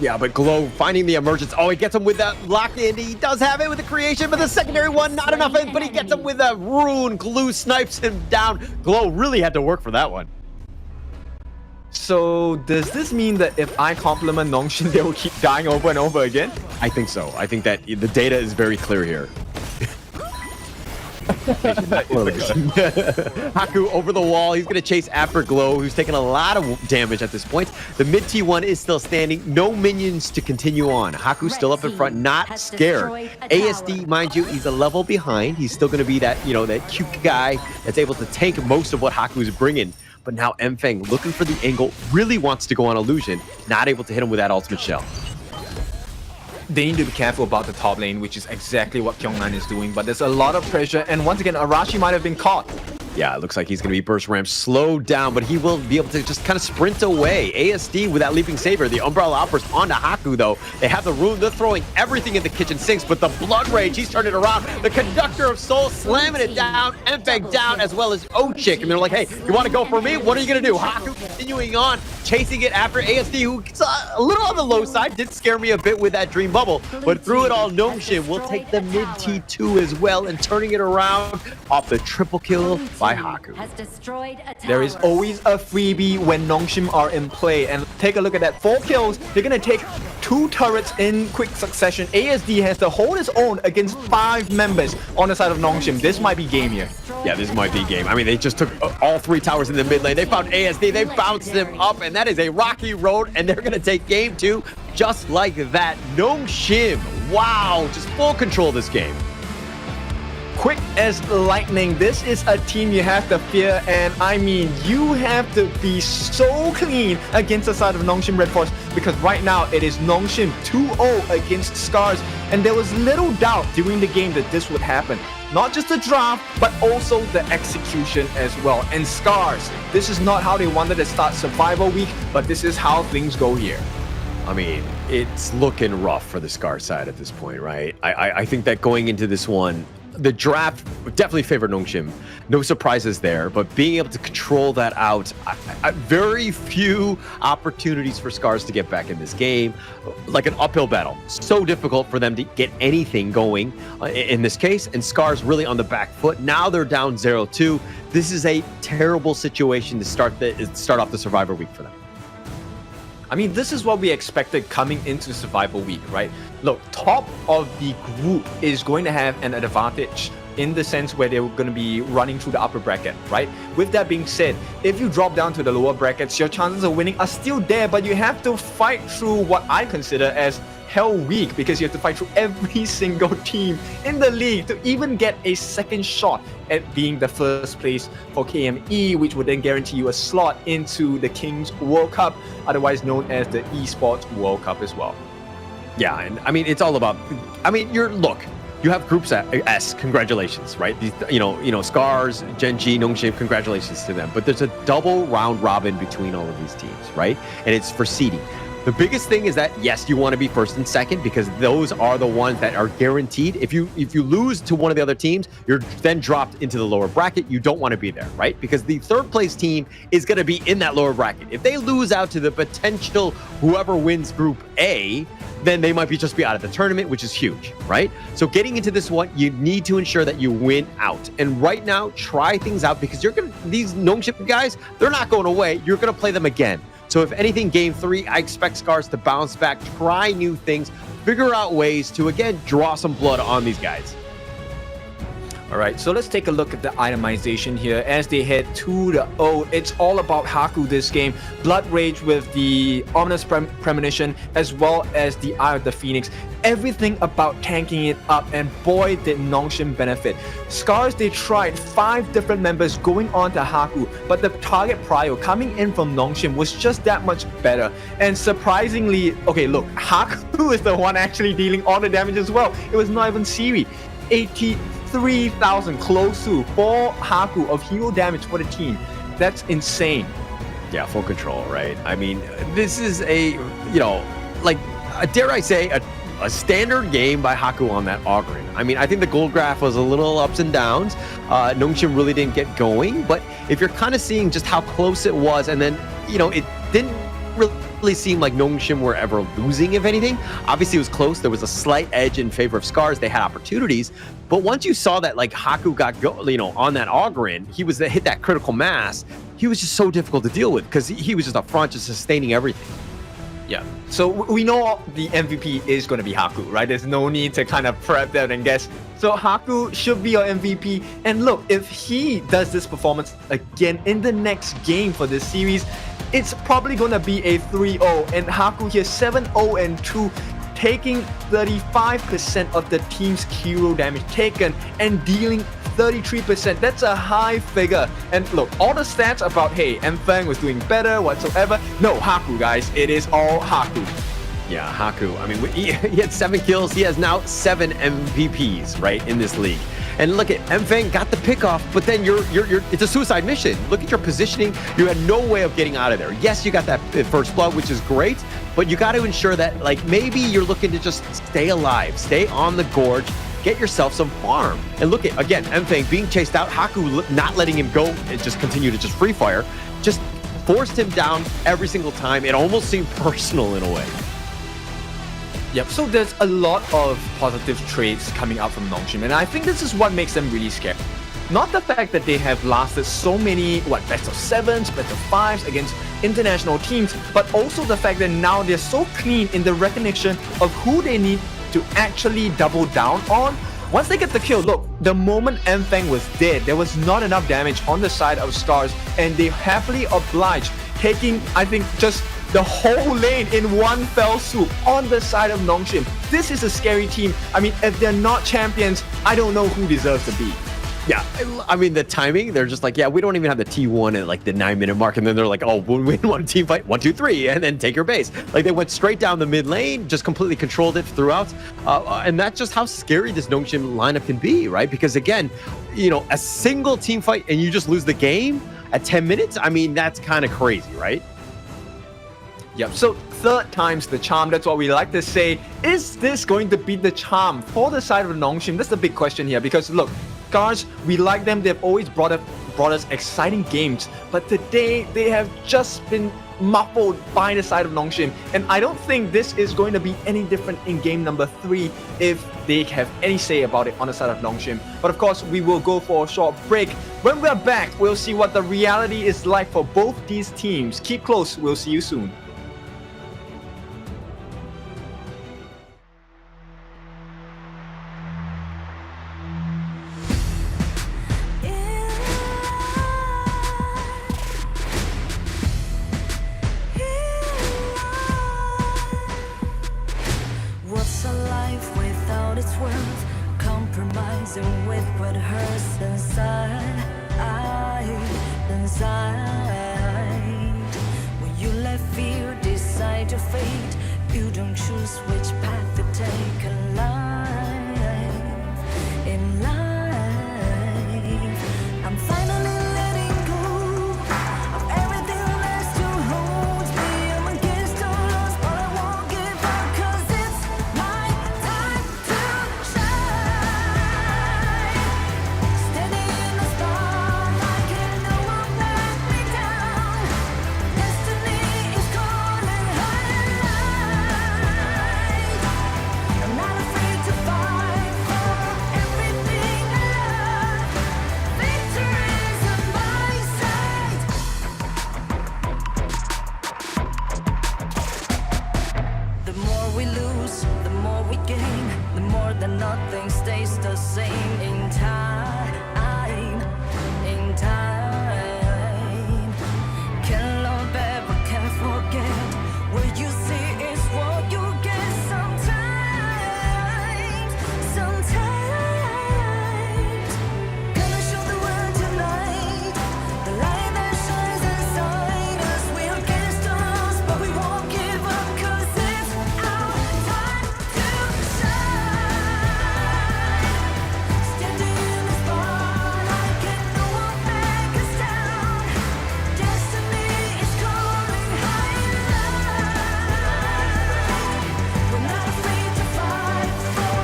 Yeah, but Glow finding the emergence. Oh, he gets him with that lock-in. He does have it with the creation, but the secondary one, not enough. But he gets him with a rune. Glue snipes him down. Glow really had to work for that one. So does this mean that if I compliment Nongshim, they will keep dying over and over again? I think so. I think that the data is very clear here. Haku over the wall. He's going to chase after Glow, who's taking a lot of damage at this point. The mid T1 is still standing. No minions to continue on. Haku's still up in front, not scared. ASD, mind you, he's a level behind. He's still going to be that, you know, that cute guy that's able to tank most of what Haku's bringing. But now Mfeng, looking for the angle, really wants to go on Illusion. Not able to hit him with that ultimate shell. They need to be careful about the top lane, which is exactly what Kyung9 is doing. But there's a lot of pressure, and once again, Arashi might have been caught. Yeah, it looks like he's going to be burst ramp slowed down, but he will be able to just kind of sprint away. ASD with that leaping saber. The Umbrella Outburst onto Haku, though. They have the rune. They're throwing everything in the kitchen sinks, but the Blood Rage, he's turning it around. The Conductor of Souls slamming it down. Mfeng down, as well as Ojik. And they're like, hey, you want to go for me? What are you going to do? Haku continuing on, chasing it after ASD, who's a little on the low side, did scare me a bit with that Dream Bubble, but through it all, Nongshim will take the mid T2 as well and turning it around off the triple kill by Haku. There is always a freebie when Nongshim are in play, and take a look at that. 4 kills, they're gonna take 2 turrets in quick succession. ASD has to hold his own against 5 members on the side of Nongshim. This might be game here. Yeah, this might be game. I mean, they just took all 3 towers in the mid lane. They found ASD, they bounced him up, and that is a rocky road, and they're gonna take game 2 just like that. Nongshim, wow, just full control of this game. Quick as lightning. This is a team you have to fear, and I mean, you have to be so clean against the side of Nongshim RedForce, because right now it is Nongshim 2-0 against SCARZ, and there was little doubt during the game that this would happen. Not just the draft, but also the execution as well. And SCARZ, this is not how they wanted to start Survival Week, but this is how things go here. I mean, it's looking rough for the SCARZ side at this point, right? I think that going into this one, the draft definitely favored Nongshim. No surprises there, but being able to control that out, very few opportunities for SCARZ to get back in this game. Like an uphill battle. So difficult for them to get anything going in this case, and SCARZ really on the back foot. Now they're down 0-2. This is a terrible situation to start off the Survivor Week for them. I mean, this is what we expected coming into Survival Week, right? Look, top of the group is going to have an advantage in the sense where they're going to be running through the upper bracket, right? With that being said, if you drop down to the lower brackets, your chances of winning are still there, but you have to fight through what I consider as Hell Week, because you have to fight through every single team in the league to even get a second shot at being the first place for KME, which would then guarantee you a slot into the Kings World Cup, otherwise known as the Esports World Cup as well. Yeah, and I mean, it's all about, I mean, look, you have groups S, congratulations, right? These, you know, SCARZ, Gen.G, Nongshim, congratulations to them. But there's a double round robin between all of these teams, right? And it's for seeding. The biggest thing is that, yes, you want to be first and second because those are the ones that are guaranteed. If you lose to one of the other teams, you're then dropped into the lower bracket. You don't want to be there, right? Because the third place team is going to be in that lower bracket. If they lose out to the potential whoever wins Group A, then they might just be out of the tournament, which is huge, right? So getting into this one, you need to ensure that you win out. And right now, try things out because these Nongshim guys, they're not going away. You're going to play them again. So if anything, game 3, I expect SCARZ to bounce back, try new things, figure out ways to, again, draw some blood on these guys. All right, so let's take a look at the itemization here as they head to the O. It's all about Haku this game. Blood Rage with the Ominous Premonition as well as the Eye of the Phoenix. Everything about tanking it up, and boy did Nongshim benefit. SCARZ, they tried 5 different members going on to Haku, but the target prio coming in from Nongshim was just that much better. And surprisingly, okay, look, Haku is the one actually dealing all the damage as well. It was not even Siri. 83,000 close to for Haku of hero damage for the team. That's insane. Yeah, full control, right? I mean, this is a, like, dare I say, a standard game by Haku on that Ogren. I mean, I think the gold graph was a little ups and downs. Nongshim really didn't get going, but if you're kind of seeing just how close it was, and then, it didn't really seem like Nongshim were ever losing, if anything. Obviously, it was close. There was a slight edge in favor of SCARZ. They had opportunities, but once you saw that, like, Haku got on that Ogren, he was hit that critical mass. He was just so difficult to deal with because he was just up front, just sustaining everything. Yeah, so we know the MVP is going to be Haku, right? There's no need to kind of prep that and guess. So Haku should be our MVP. And look, if he does this performance again in the next game for this series, it's probably going to be a 3-0. And Haku here 7-0-2, taking 35% of the team's hero damage taken and dealing 33%. That's a high figure. And look, all the stats about, hey, Mfeng was doing better whatsoever. No, Haku, guys. It is all Haku. Yeah, Haku. I mean, he had 7 kills. He has now 7 MVPs, right, in this league. And look at Mfeng got the pick off, but then it's a suicide mission. Look at your positioning. You had no way of getting out of there. Yes, you got that first blood, which is great, but you got to ensure that, like, maybe you're looking to just stay alive, stay on the gorge, get yourself some farm. And look at, again, Mfeng being chased out, Haku not letting him go and just continue to just free fire. Just forced him down every single time. It almost seemed personal in a way. Yep, so there's a lot of positive traits coming out from Nongshim, and I think this is what makes them really scary. Not the fact that they have lasted so many, best of 7s, best of 5s against international teams, but also the fact that now they're so clean in the recognition of who they need to actually double down on. Once they get the kill, look, the moment Enfang was dead, there was not enough damage on the side of SCARZ, and they happily obliged, taking, I think, just the whole lane in one fell swoop on the side of Nongshim. This is a scary team. I mean, if they're not champions, I don't know who deserves to be. Yeah, I mean, the timing, they're just like, yeah, we don't even have the T1 at like the 9-minute mark. And then they're like, oh, we'll win one team fight, 1, 2, 3, and then take your base. Like they went straight down the mid lane, just completely controlled it throughout. And that's just how scary this Nongshim lineup can be, right? Because again, you know, a single team fight and you just lose the game at 10 minutes. I mean, that's kind of crazy, right? Yep, so third time's the charm. That's what we like to say. Is this going to be the charm for the side of Nongshim? That's the big question here because look, SCARZ, we like them. They've always brought us exciting games, but today they have just been muffled by the side of Nongshim, and I don't think this is going to be any different in game number 3 if they have any say about it on the side of Nongshim. But of course, we will go for a short break. When we're back, we'll see what the reality is like for both these teams. Keep close. We'll see you soon. What's a life without its worth? Compromising with what hurts inside. When you let fear decide your fate, you don't choose which path to take in life. I'm finally letting go of everything that still holds me. I'm against all odds, but I won't give up, 'cause it's my time to shine. Standing in the spotlight, and no one let me down. Destiny is calling high. I'm not afraid to fight for everything I love. Victory's on my side. The more we lose, the more we gain. The more that nothing stays the same in time. Can't love ever, can't forget. What you see is what you get sometimes. Gonna show the world tonight the light that shines inside us. We're against the odds, but we won't give up, 'cause it's our time to shine. Standing in the spotlight, can no one back us down. Destiny is calling high and light. We're not afraid to fight for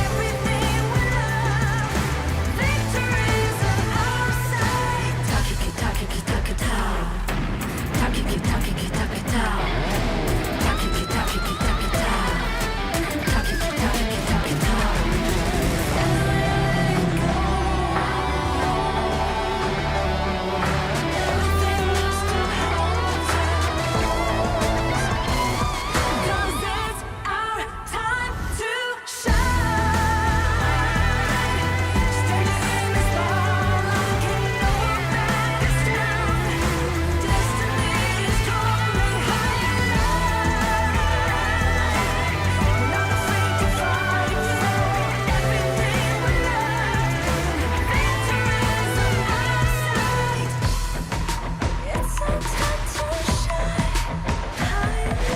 everything we love. Victory's on our side. Takiki takiki takita. Takiki takiki takita. Takiki takiki takita. Takiki takiki takita. Everything that still holds us. 'Cause it's our time to shine. Standing in the spotlight, can no one back us down. Destiny is calling high and light. We're not afraid to fight for everything we love. Victory's on our side. It's our time to shine high and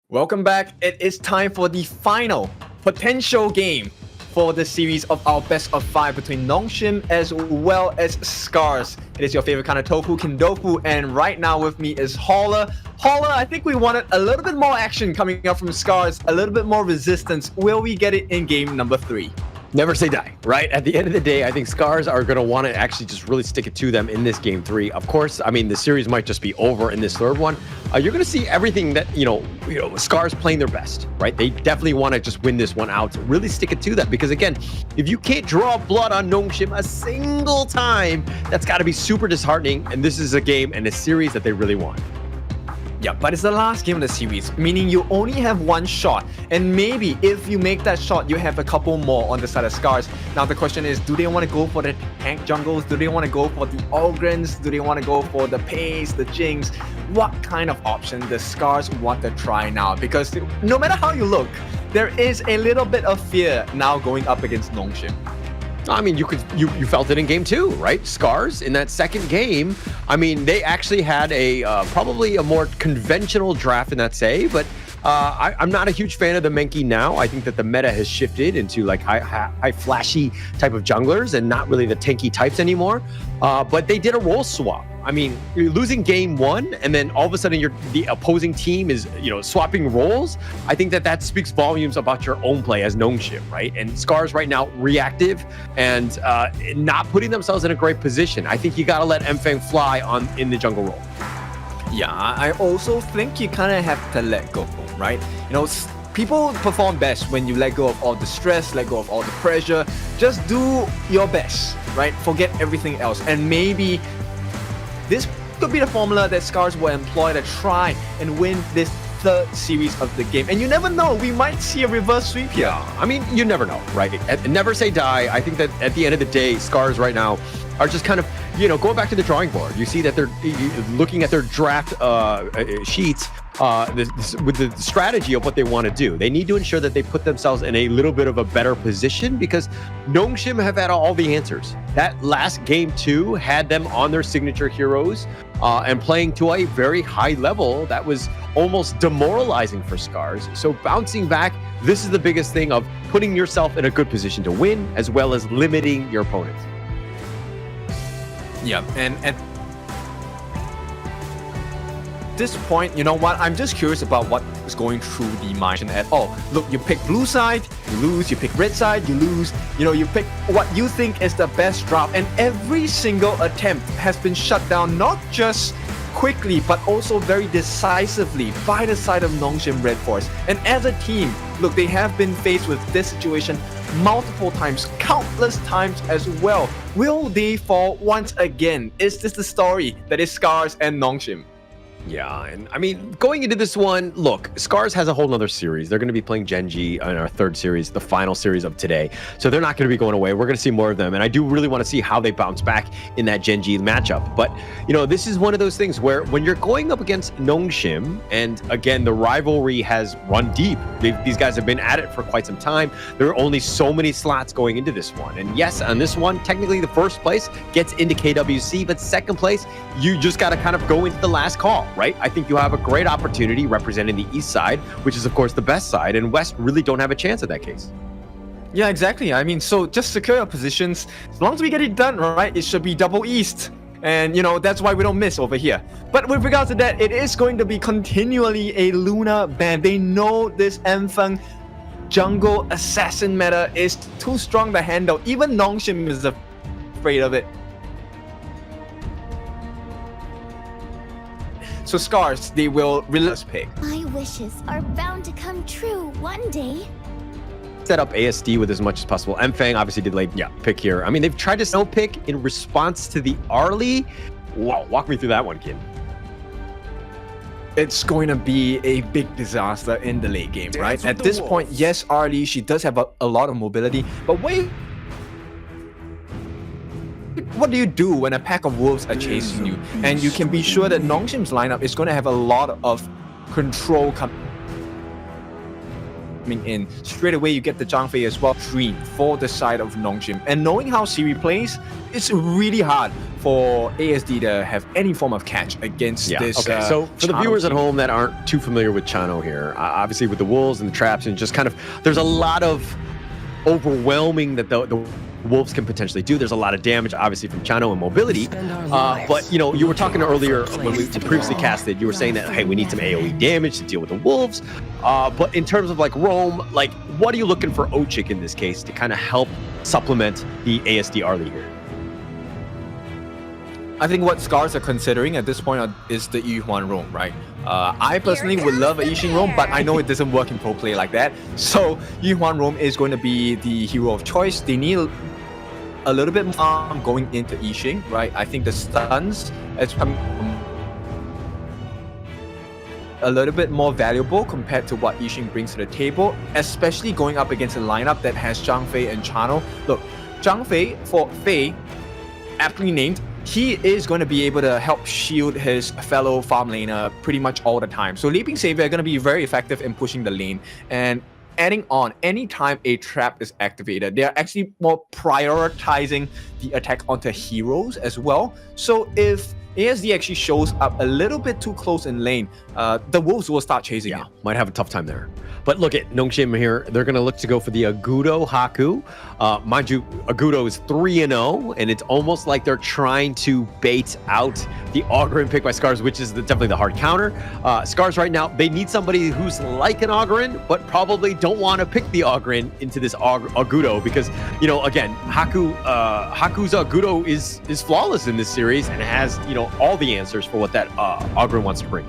Welcome back. It is time for the final potential game for the series of our best of 5 between Nongshim as well as SCARZ. It is your favorite kind of tofu, Kindofu, and right now with me is Holler. Holler, I think we wanted a little bit more action coming up from SCARZ, a little bit more resistance. Will we get it in game number 3? Never say die, right? At the end of the day, I think SCARZ are going to want to actually just really stick it to them in this game 3. Of course, I mean, the series might just be over in this third one. You're going to see everything that, SCARZ playing their best, right? They definitely want to just win this one out, really stick it to them. Because again, if you can't draw blood on Nongshim a single time, that's got to be super disheartening. And this is a game and a series that they really want. Yeah, but it's the last game of the series, meaning you only have one shot. And maybe if you make that shot, you have a couple more on the side of SCARZ. Now the question is, do they want to go for the tank jungles? Do they want to go for the Ogrins? Do they want to go for the Pace, the Jinx? What kind of option does SCARZ want to try now? Because no matter how you look, there is a little bit of fear now going up against Nongshim. I mean, you felt it in game 2, right? SCARZ in that second game. I mean, they actually had a probably a more conventional draft in that say, but I'm not a huge fan of the Menki now. I think that the meta has shifted into like high flashy type of junglers and not really the tanky types anymore. But they did a role swap. I mean, you're losing game 1 and then all of a sudden the opposing team is, swapping roles. I think that speaks volumes about your own play as Nongshim, right? And SCARZ right now reactive and not putting themselves in a great position. I think you got to let Mfeng fly in the jungle role. Yeah, I also think you kind of have to let go, right? People perform best when you let go of all the stress, let go of all the pressure. Just do your best, right? Forget everything else. And maybe this could be the formula that SCARZ will employ to try and win this third series of the game. And you never know, we might see a reverse sweep here. Yeah, I mean, you never know, right? Never say die. I think that at the end of the day, SCARZ right now are just kind of, going back to the drawing board. You see that they're looking at their draft sheets with the strategy of what they want to do. They need to ensure that they put themselves in a little bit of a better position because Nongshim have had all the answers. That last game 2 had them on their signature heroes and playing to a very high level that was almost demoralizing for SCARZ. So bouncing back, this is the biggest thing of putting yourself in a good position to win as well as limiting your opponents. Yeah, and at this point, you know what? I'm just curious about what is going through the mind at all. Look, you pick blue side, you lose. You pick red side, you lose. You pick what you think is the best drop, and every single attempt has been shut down, not just quickly, but also very decisively by the side of Nongshim RedForce. And as a team, look, they have been faced with this situation multiple times, countless times as well. Will they fall once again? Is this the story that is SCARZ and Nongshim? Yeah, and I mean, going into this one, look, SCARZ has a whole nother series. They're going to be playing Gen.G in our third series, the final series of today. So they're not going to be going away. We're going to see more of them. And I do really want to see how they bounce back in that Gen.G matchup. But, this is one of those things where when you're going up against Nongshim, and again, the rivalry has run deep. These guys have been at it for quite some time. There are only so many slots going into this one. And yes, on this one, technically the first place gets into KWC, but second place, you just got to kind of go into the last call. Right? I think you have a great opportunity representing the east side, which is of course the best side, and west really don't have a chance in that case. Yeah, exactly. I mean, so just secure your positions. As long as we get it done, right, it should be double east. And, that's why we don't miss over here. But with regards to that, it is going to be continually a Luna ban. They know this Mfeng jungle assassin meta is too strong to handle. Even Nongshim is afraid of it. So SCARZ, they will release pick. My wishes are bound to come true one day. Set up ASD with as much as possible. Mfeng obviously did pick here. I mean, they've tried to snow pick in response to the Arlie. Wow, walk me through that one, kid. It's going to be a big disaster in the late game, right? At this point, yes, Arlie, she does have a lot of mobility, but wait. What do you do when a pack of wolves are chasing you? And you can be sure that Nongshim's lineup is going to have a lot of control coming in. Straight away, you get the Zhang Fei as well, dream for the side of Nongshim. And knowing how Siri plays, it's really hard for ASD to have any form of catch against this. Okay, so for the viewers at home that aren't too familiar with Chano here, obviously with the wolves and the traps and just kind of, there's a lot of overwhelming that the Wolves can potentially do. There's a lot of damage, obviously, from Chano and mobility. But, you know, you were talking earlier when we previously casted, you were saying that, hey, we need some AoE damage to deal with the Wolves. But in terms of, like, roam, like, what are you looking for Ochik in this case to kind of help supplement the ASD Arlie here? I think what SCARZ are considering at this point is the Yuhuan roam, right? I personally would love a Yixing roam, but I know it doesn't work in pro play like that. So Yuhuan roam is going to be the hero of choice. They need a little bit more going into Yixing, right? I think the stuns is a little bit more valuable compared to what Yixing brings to the table, especially going up against a lineup that has Zhang Fei and Chano. Look, Zhang Fei, for Fei, aptly named, he is going to be able to help shield his fellow farm laner pretty much all the time. So Leaping Savior are going to be very effective in pushing the lane. And adding on, anytime a trap is activated, they are actually more prioritizing the attack onto heroes as well. So if ASD actually shows up a little bit too close in lane, the Wolves will start chasing it. Might have a tough time there. But look at Nongshim here. They're going to look to go for the Agudo Haku. Mind you, Agudo is 3-0, and it's almost like they're trying to bait out the Ogryn pick by SCARZ, which is definitely the hard counter. SCARZ right now, they need somebody who's like an Ogryn, but probably don't want to pick the Ogryn into this Agudo because, you know, again, Haku's Agudo is flawless in this series and has, you know, all the answers for what that Ogryn wants to bring.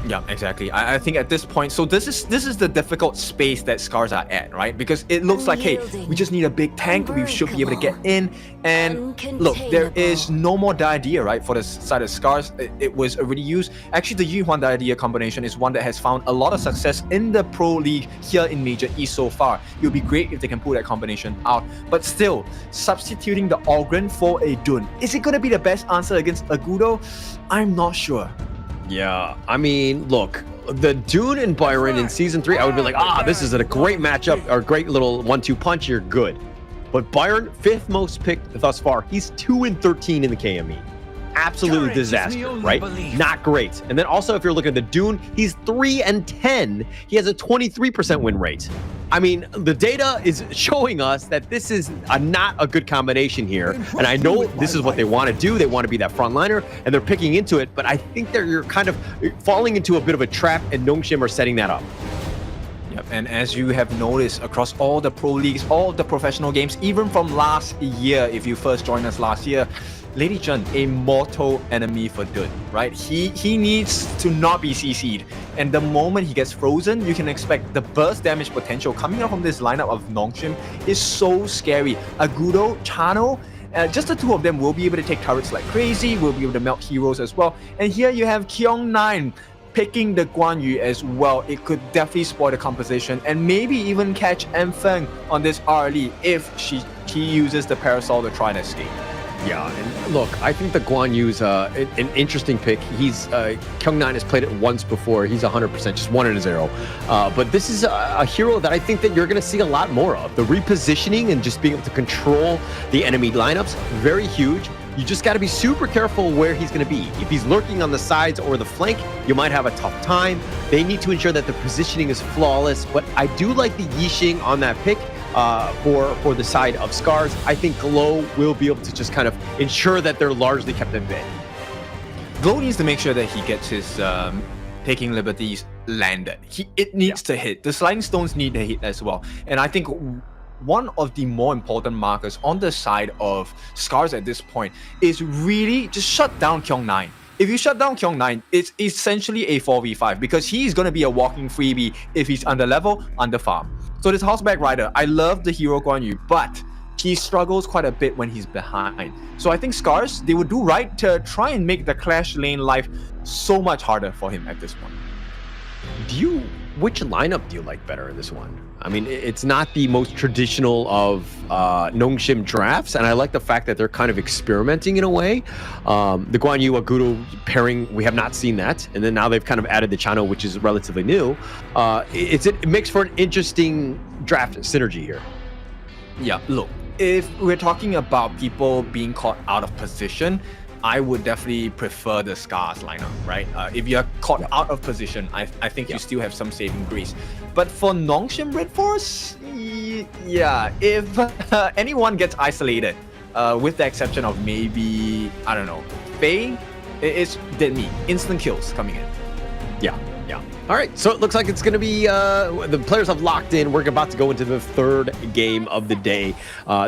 Yeah, exactly. I think at this point, so this is the difficult space that SCARZ are at, right? Because it looks like, hey, we just need a big tank. We should be able to get in. And look, there is no more Diadea, right? For the side of SCARZ, it was already used. Actually, the Yuhuan Diadea combination is one that has found a lot of success in the Pro League here in Major East so far. It would be great if they can pull that combination out. But still, substituting the Ogryn for a Dun, is it going to be the best answer against Agudo? I'm not sure. Yeah, I mean, look, the Dune and Byron in Season 3, I would be like, this is a great matchup, or great little 1-2 punch, you're good. But Byron, 5th most picked thus far. He's 2-13 in the KME. Absolute disaster, right? Not great. And then also, if you're looking at the Dune, he's 3-10. He has a 23% win rate. I mean, the data is showing us that this is not a good combination here. And I know this is what they want to do. They want to be that frontliner, and they're picking into it. But I think you're kind of falling into a bit of a trap, and Nongshim are setting that up. Yep, and as you have noticed across all the pro leagues, all the professional games, even from last year, if you first joined us last year, Lady Chen, a mortal enemy for Dun, right? He needs to not be CC'd. And the moment he gets frozen, you can expect the burst damage potential coming out from this lineup of Nongshim is so scary. Agudo, Chano, just the two of them will be able to take turrets like crazy, will be able to melt heroes as well. And here you have Kyong9 picking the Guan Yu as well. It could definitely spoil the composition and maybe even catch Enfeng on this Arlie if he uses the Parasol to try and escape. Yeah, and look, I think the Guan Yu's an interesting pick. He's Kyung9 has played it once before. He's 100%, just 1-0. But this is a hero that I think that you're going to see a lot more of. The repositioning and just being able to control the enemy lineups, very huge. You just got to be super careful where he's going to be. If he's lurking on the sides or the flank, you might have a tough time. They need to ensure that the positioning is flawless. But I do like the Yixing on that pick. For the side of SCARZ, I think Glow will be able to just kind of ensure that they're largely kept at bay. Glow needs to make sure that he gets his taking liberties landed. It needs to hit. The sliding stones need to hit as well. And I think one of the more important markers on the side of SCARZ at this point is really just shut down Kyong9. If you shut down Kyong9, it's essentially a 4v5 because he's going to be a walking freebie if he's under level, under farm. So this Horseback Rider, I love the hero Guan Yu, but he struggles quite a bit when he's behind. So I think SCARZ, they would do right to try and make the Clash lane life so much harder for him at this point. Which lineup do you like better in this one? I mean, it's not the most traditional of Nongshim drafts, and I like the fact that they're kind of experimenting in a way. The Guan Yu Agudo pairing, we have not seen that, and then now they've kind of added the Chano, which is relatively new. It makes for an interesting draft synergy here. Yeah, look, if we're talking about people being caught out of position, I would definitely prefer the SCARZ lineup, right? If you're caught out of position, I think you still have some saving grace. But for Nongshim RedForce, Yeah, if anyone gets isolated, with the exception of maybe, I don't know, Faye, it's dead meat. Instant kills coming in. Yeah. All right, so it looks like it's going to be the players have locked in. We're about to go into the third game of the day.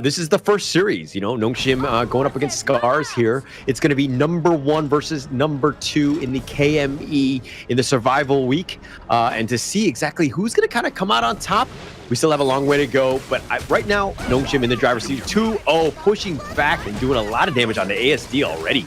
This is the first series, Nongshim going up against SCARZ here. It's going to be number 1 versus number 2 in the KME in the survival week. And to see exactly who's going to kind of come out on top, we still have a long way to go. But right now, Nongshim in the driver's seat, 2-0, pushing back and doing a lot of damage on the ASD already.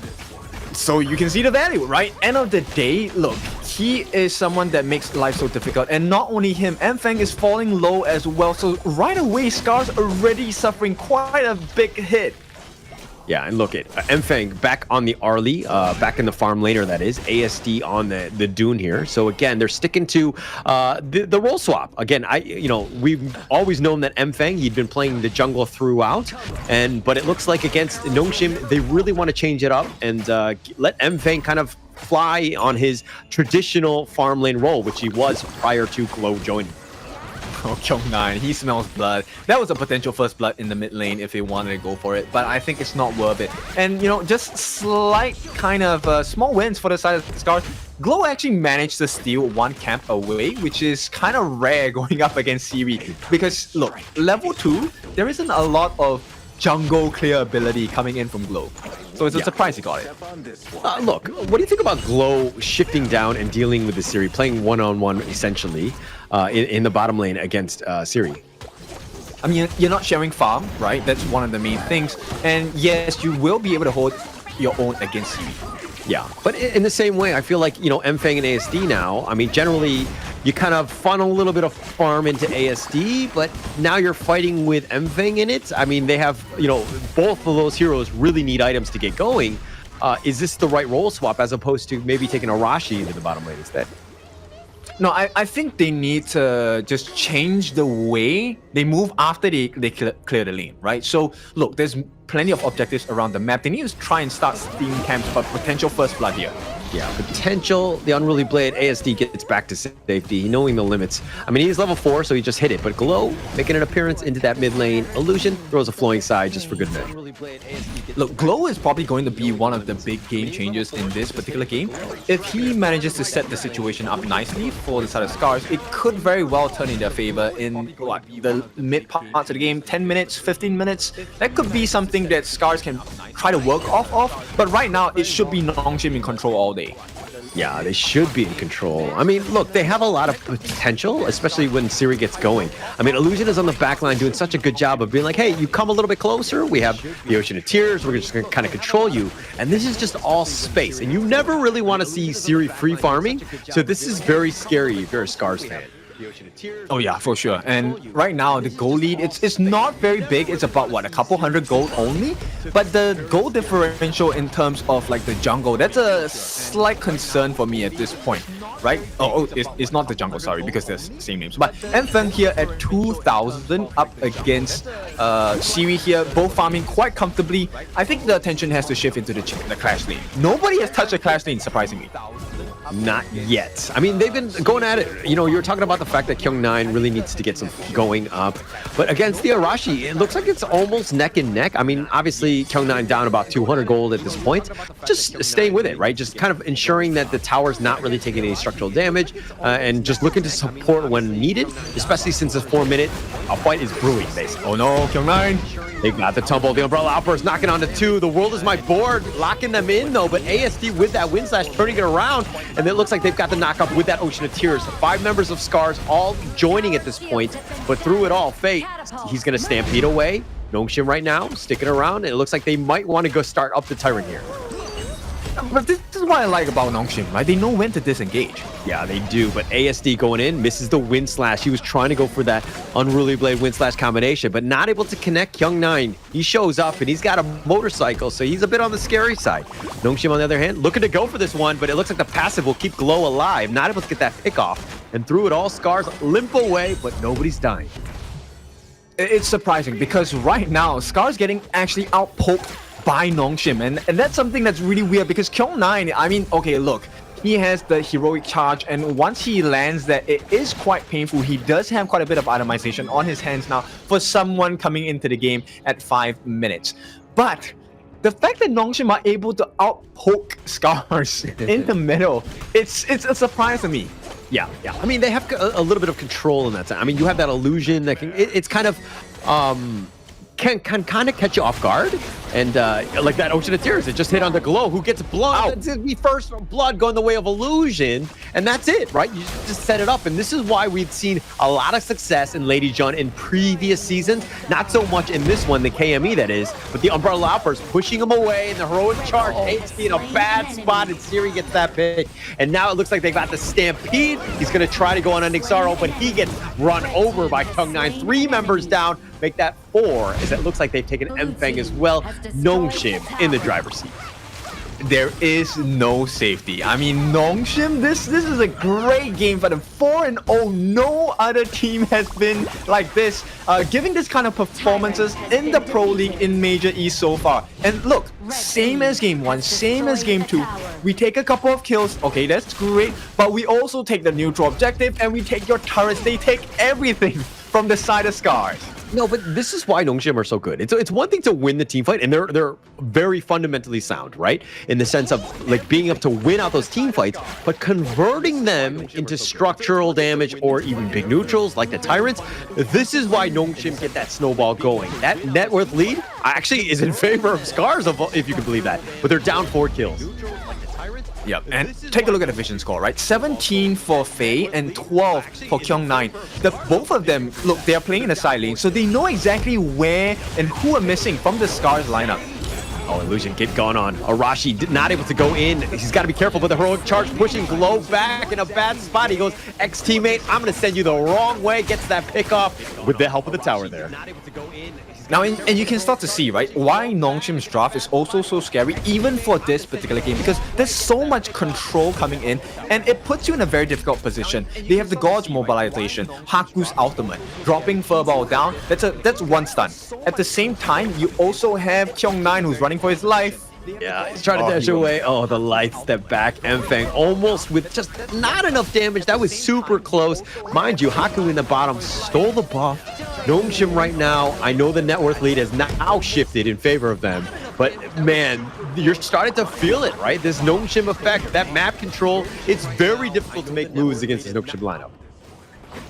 So you can see the value, right? End of the day, look, he is someone that makes life so difficult. And not only him, Mfeng is falling low as well. So right away, SCARZ already suffering quite a big hit. Yeah, and look at Mfeng back on the Arlie, back in the farm laner, that is. ASD on the Dune here. So again, they're sticking to the role swap. Again, we've always known that Mfeng, he'd been playing the jungle throughout, but it looks like against Nongshim, they really want to change it up and let Mfeng kind of fly on his traditional farm lane role, which he was prior to Glow joining. Oh, Kyung9, he smells blood. That was a potential first blood in the mid lane if they wanted to go for it, but I think it's not worth it. And, just slight kind of small wins for the side of SCARZ. Glow actually managed to steal one camp away, which is kind of rare going up against Siri. Because, look, level 2, there isn't a lot of jungle clear ability coming in from Glow. So it's a surprise he got it. Look, what do you think about Glow shifting down and dealing with the Siri, playing one-on-one essentially in the bottom lane against Siri? I mean, you're not sharing farm, right? That's one of the main things. And yes, you will be able to hold your own against Siri. Yeah, but in the same way, I feel like, Mfeng and ASD now, I mean, generally, you kind of funnel a little bit of farm into ASD, but now you're fighting with Mfeng in it. I mean, they have, both of those heroes really need items to get going. Is this the right role swap as opposed to maybe taking Arashi into the bottom lane instead? No, I think they need to just change the way they move after they clear the lane, right? So, look, there's plenty of objectives around the map. They need to try and start stealing camps for potential first blood here. Yeah, potential, the Unruly Blade, ASD gets back to safety, knowing the limits. I mean, he's level 4, so he just hit it, but Glow making an appearance into that mid lane. Illusion throws a flowing side just for good measure. Look, Glow is probably going to be one of the big game changers in this particular game. If he manages to set the situation up nicely for the side of SCARZ, it could very well turn in their favor in the mid parts of the game, 10 minutes, 15 minutes. That could be something that SCARZ can try to work off of, but right now it should be Nongshim in control all day. Yeah, they should be in control. I mean, look, they have a lot of potential, especially when Siri gets going. I mean, Illusion is on the back line doing such a good job of being like, hey, you come a little bit closer. We have the Ocean of Tears. We're just going to kind of control you. And this is just all space. And you never really want to see Siri free farming. So this is very scary if you're a SCARZ fan. Oh yeah, for sure. And right now the gold lead, it's not very big. It's about what, a couple hundred gold only, but the gold differential in terms of like the jungle, that's a slight concern for me at this point, right? It's not the jungle, sorry, because there's same names. But Mfeng here at 2,000 up against Siri here, both farming quite comfortably. I think the attention has to shift into the Clash lane. Nobody has touched the Clash lane, surprisingly. Not yet. I mean, they've been going at it. You were talking about the fact that Kyung9 really needs to get some going up. But against the Arashi, it looks like it's almost neck and neck. I mean, obviously, Kyung9 down about 200 gold at this point. Just staying with it, right? Just kind of ensuring that the tower's not really taking any structural damage and just looking to support when needed, especially since this 4-minute fight is brewing, basically. Oh no, Kyung9. They got the tumble. The Umbrella Outburst knocking on the 2. The world is my board, locking them in, though. But ASD with that wind slash turning it around. And it looks like they've got the knock up with that Ocean of Tears. 5 members of SCARZ all joining at this point. But through it all, Fate, he's going to stampede away. Nongshim right now, sticking around. And it looks like they might want to go start up the Tyrant here. But this is what I like about Nongshim, right? They know when to disengage. Yeah, they do. But ASD going in, misses the wind slash. He was trying to go for that Unruly Blade wind slash combination, but not able to connect Kyung9. He shows up and he's got a motorcycle, so he's a bit on the scary side. Nongshim, on the other hand, looking to go for this one, but it looks like the passive will keep Glow alive. Not able to get that pick off. And through it all, SCARZ limp away, but nobody's dying. It's surprising because right now, SCARZ getting actually outpoked by Nongshim, and that's something that's really weird because Kyung9, I mean, okay, look, he has the heroic charge, and once he lands that, it is quite painful. He does have quite a bit of itemization on his hands now for someone coming into the game at 5 minutes. But the fact that Nongshim are able to outpoke SCARZ in the middle, it's a surprise to me. Yeah. I mean, they have a little bit of control in that sense. I mean, you have that illusion that it's kind of can kind of catch you off guard, and like that Ocean of Tears, it just hit on the glow. Who gets blood? It's gonna be first blood going the way of illusion, and that's it, right? You just set it up, and this is why we've seen a lot of success in Lady Jun in previous seasons. Not so much in this one, the KME that is, but the Umbrella Outburst pushing him away, and the heroic charge. ASD in a bad spot, and Siri gets that pick, and now it looks like they got the Stampede. He's gonna try to go on Ending Sorrow, but he gets run over by Kyung9. 3 members down, make that 4, as it looks like they've taken Mfeng as well. Nongshim in the driver's seat. There is no safety. I mean, Nongshim, this is a great game for them. 4-0. No other team has been like this, giving this kind of performances in the Pro League in Major East so far. And look, same as game 1, same as game 2. We take a couple of kills. Okay, that's great. But we also take the neutral objective, and we take your turrets. They take everything from the side of SCARZ. No, but this is why Nongshim are so good. It's one thing to win the team fight, and they're very fundamentally sound, right? In the sense of like being able to win out those team fights, but converting them into structural damage or even big neutrals like the Tyrants. This is why Nongshim get that snowball going. That net worth lead actually is in favor of SCARZ, if you can believe that. But they're down 4 kills. Yep, and take a look at the vision score, right? 17 for Faye and 12 for Kyung9. Both of them, look, they are playing in the side lane, so they know exactly where and who are missing from the SCARZ lineup. Oh, Illusion, get going on. Arashi not able to go in. He's got to be careful, but the heroic charge pushing Glow back in a bad spot. He goes, ex-teammate, I'm going to send you the wrong way. Gets that pick off with the help of the tower there. Now, and you can start to see, right, why Nongshim's draft is also so scary, even for this particular game, because there's so much control coming in, and it puts you in a very difficult position. They have the Gorge mobilization, Haku's ultimate, dropping Furball down, that's 1 stun. At the same time, you also have Kyung9 who's running for his life. Yeah, he's trying to dash away. Oh, the light step back. Mfeng almost with just not enough damage. That was super close. Mind you, Haku in the bottom stole the buff. Nongshim right now, I know the net worth lead has now shifted in favor of them, but man, you're starting to feel it, right? This Nongshim effect, that map control, it's very difficult to make moves against this Nongshim lineup.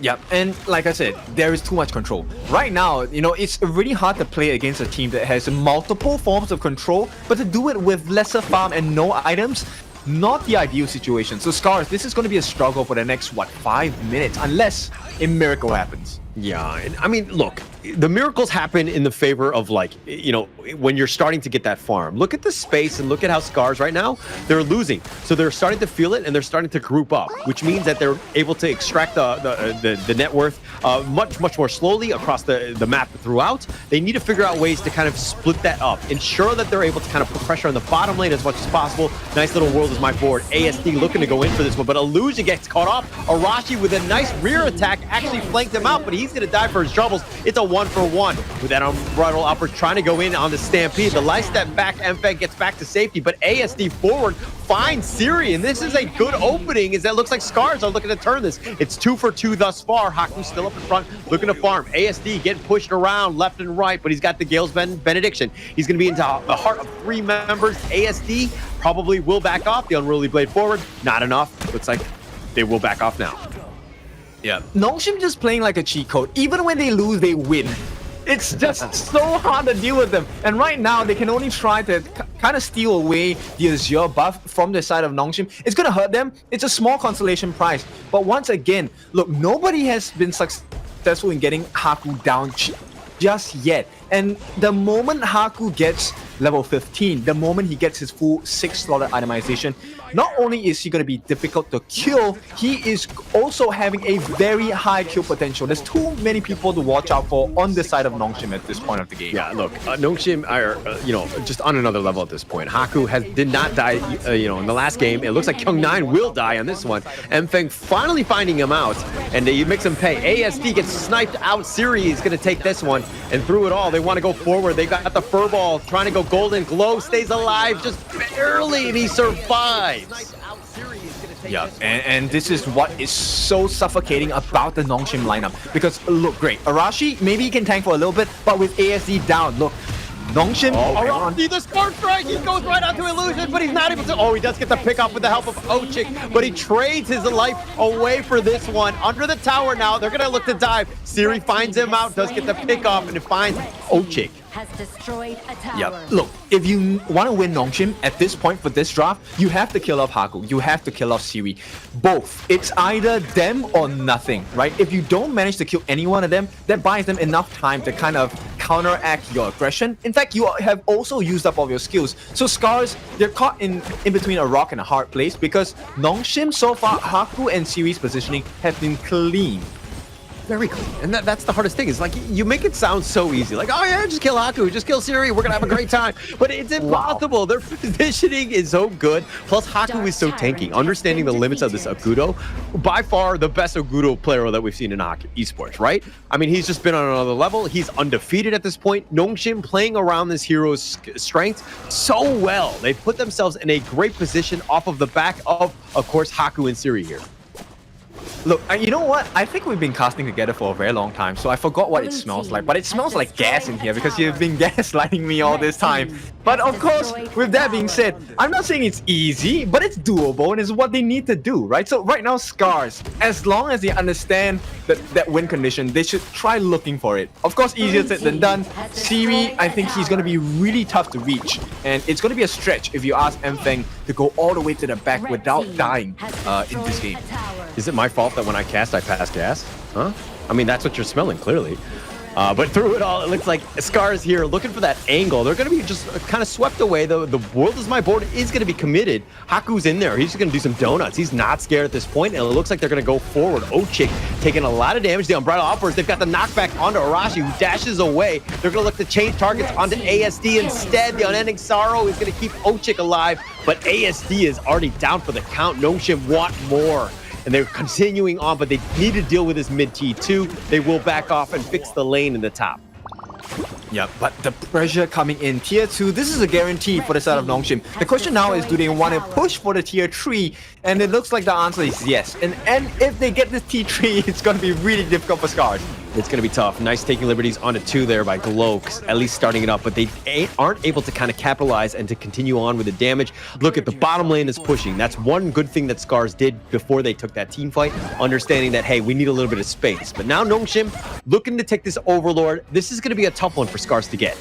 Yeah, and like I said, there is too much control. Right now, you know, it's really hard to play against a team that has multiple forms of control, but to do it with lesser farm and no items, not the ideal situation. So SCARZ, this is going to be a struggle for the next, 5 minutes, unless a miracle happens. Yeah, and I mean, look, the miracles happen in the favor of, like, you know, when you're starting to get that farm. Look at the space and look at how SCARZ right now, they're losing. So they're starting to feel it and they're starting to group up, which means that they're able to extract the net worth much more slowly across the map throughout. They need to figure out ways to kind of split that up, ensure that they're able to kind of put pressure on the bottom lane as much as possible. Nice little world is my board. ASD looking to go in for this one, but Illusion gets caught off. Arashi with a nice rear attack actually flanked him out, but he's going to die for his troubles. It's a 1-for-1 with that Umbrella Upper trying to go in on the Stampede. The light step back, Mfeng gets back to safety, but ASD forward finds Siri, and this is a good opening as it looks like SCARZ are looking to turn this. It's 2 for 2 thus far. Haku still up in front, looking to farm. ASD getting pushed around left and right, but he's got the Gale's benediction. He's going to be into the heart of 3 members. ASD probably will back off. The Unruly Blade forward, not enough. Looks like they will back off now. Yeah, Nongshim just playing like a cheat code. Even when they lose, they win. It's just so hard to deal with them. And right now, they can only try to kind of steal away the Azure buff from the side of Nongshim. It's going to hurt them. It's a small consolation prize. But once again, look, nobody has been successful in getting Haku down just yet. And the moment Haku gets level 15, the moment he gets his full 6-slotted itemization, not only is he going to be difficult to kill, he is also having a very high kill potential. There's too many people to watch out for on the side of Nongshim at this point of the game. Yeah, look, Nongshim are, you know, just on another level at this point. Haku did not die, you know, in the last game. It looks like Kyung9 will die on this one. Mfeng finally finding him out, and he makes him pay. ASD gets sniped out. Siri is going to take this one, and through it all, they want to go forward. They got the Furball trying to go golden. Glow stays alive just barely, and he survives. Yeah, and this is what is so suffocating about the Nongshim lineup. Because, look, great. Arashi, maybe he can tank for a little bit, but with ASD down, look, Nongshim... Arashi, the Spark Strike! He goes right onto Illusion, but he's not able to... Oh, he does get the pick up with the help of Ochik, but he trades his life away for this one. Under the tower now, they're going to look to dive. Siri finds him out, does get the pick off, and it finds Ochik. Has destroyed a tower. Yeah, look, if you want to win Nongshim at this point for this draft, you have to kill off Haku, you have to kill off Siri. Both. It's either them or nothing, right? If you don't manage to kill any one of them, that buys them enough time to kind of counteract your aggression. In fact, you have also used up all your skills. So SCARZ, they're caught in between a rock and a hard place because Nongshim so far, Haku and Siri's positioning have been clean. Very clean. And that's the hardest thing. Is like, you make it sound so easy. Like, oh yeah, just kill Haku, just kill Siri, we're gonna have a great time. But it's impossible. Wow. Their positioning is so good. Plus, Haku is so tanky. Understanding the limits of this Agudo, by far the best Agudo player that we've seen in esports, right? I mean, he's just been on another level. He's undefeated at this point. Nongshim playing around this hero's strength so well. They put themselves in a great position off of the back of course, Haku and Siri here. Look, you know what? I think we've been casting together for a very long time, so I forgot what it smells like. But it smells like gas in here because you've been gaslighting me all this time. But of course, with that being said, I'm not saying it's easy, but it's doable and it's what they need to do, right? So right now, SCARZ, as long as they understand that win condition, they should try looking for it. Of course, easier said than done. Siri, I think he's going to be really tough to reach. And it's going to be a stretch if you ask Mfeng to go all the way to the back without dying in this game. Is it my fault that when I cast, I pass gas? Huh? I mean, that's what you're smelling, clearly. But through it all, it looks like SCARZ here looking for that angle. They're going to be just kind of swept away. The world is my board is going to be committed. Haku's in there. He's just going to do some donuts. He's not scared at this point, and it looks like they're going to go forward. Ochik taking a lot of damage. The Umbrella offers. They've got the knockback onto Arashi, who dashes away. They're going to look to change targets onto ASD instead. The Unending Sorrow is going to keep Ochik alive, but ASD is already down for the count. Nongshim want more. And they're continuing on, but they need to deal with this mid T2. They will back off and fix the lane in the top. Yeah, but the pressure coming in tier 2, this is a guarantee for the side of Nongshim. The question now is, do they want to push for the tier 3? And it looks like the answer is yes. And if they get this T3, it's going to be really difficult for SCARZ. It's going to be tough. Nice taking liberties onto 2 there by Glow, at least starting it up, but they aren't able to kind of capitalize and to continue on with the damage. Look at the bottom lane is pushing. That's one good thing that SCARZ did before they took that team fight, understanding that, hey, we need a little bit of space. But now Nongshim looking to take this Overlord. This is going to be a tough one for SCARZ to get.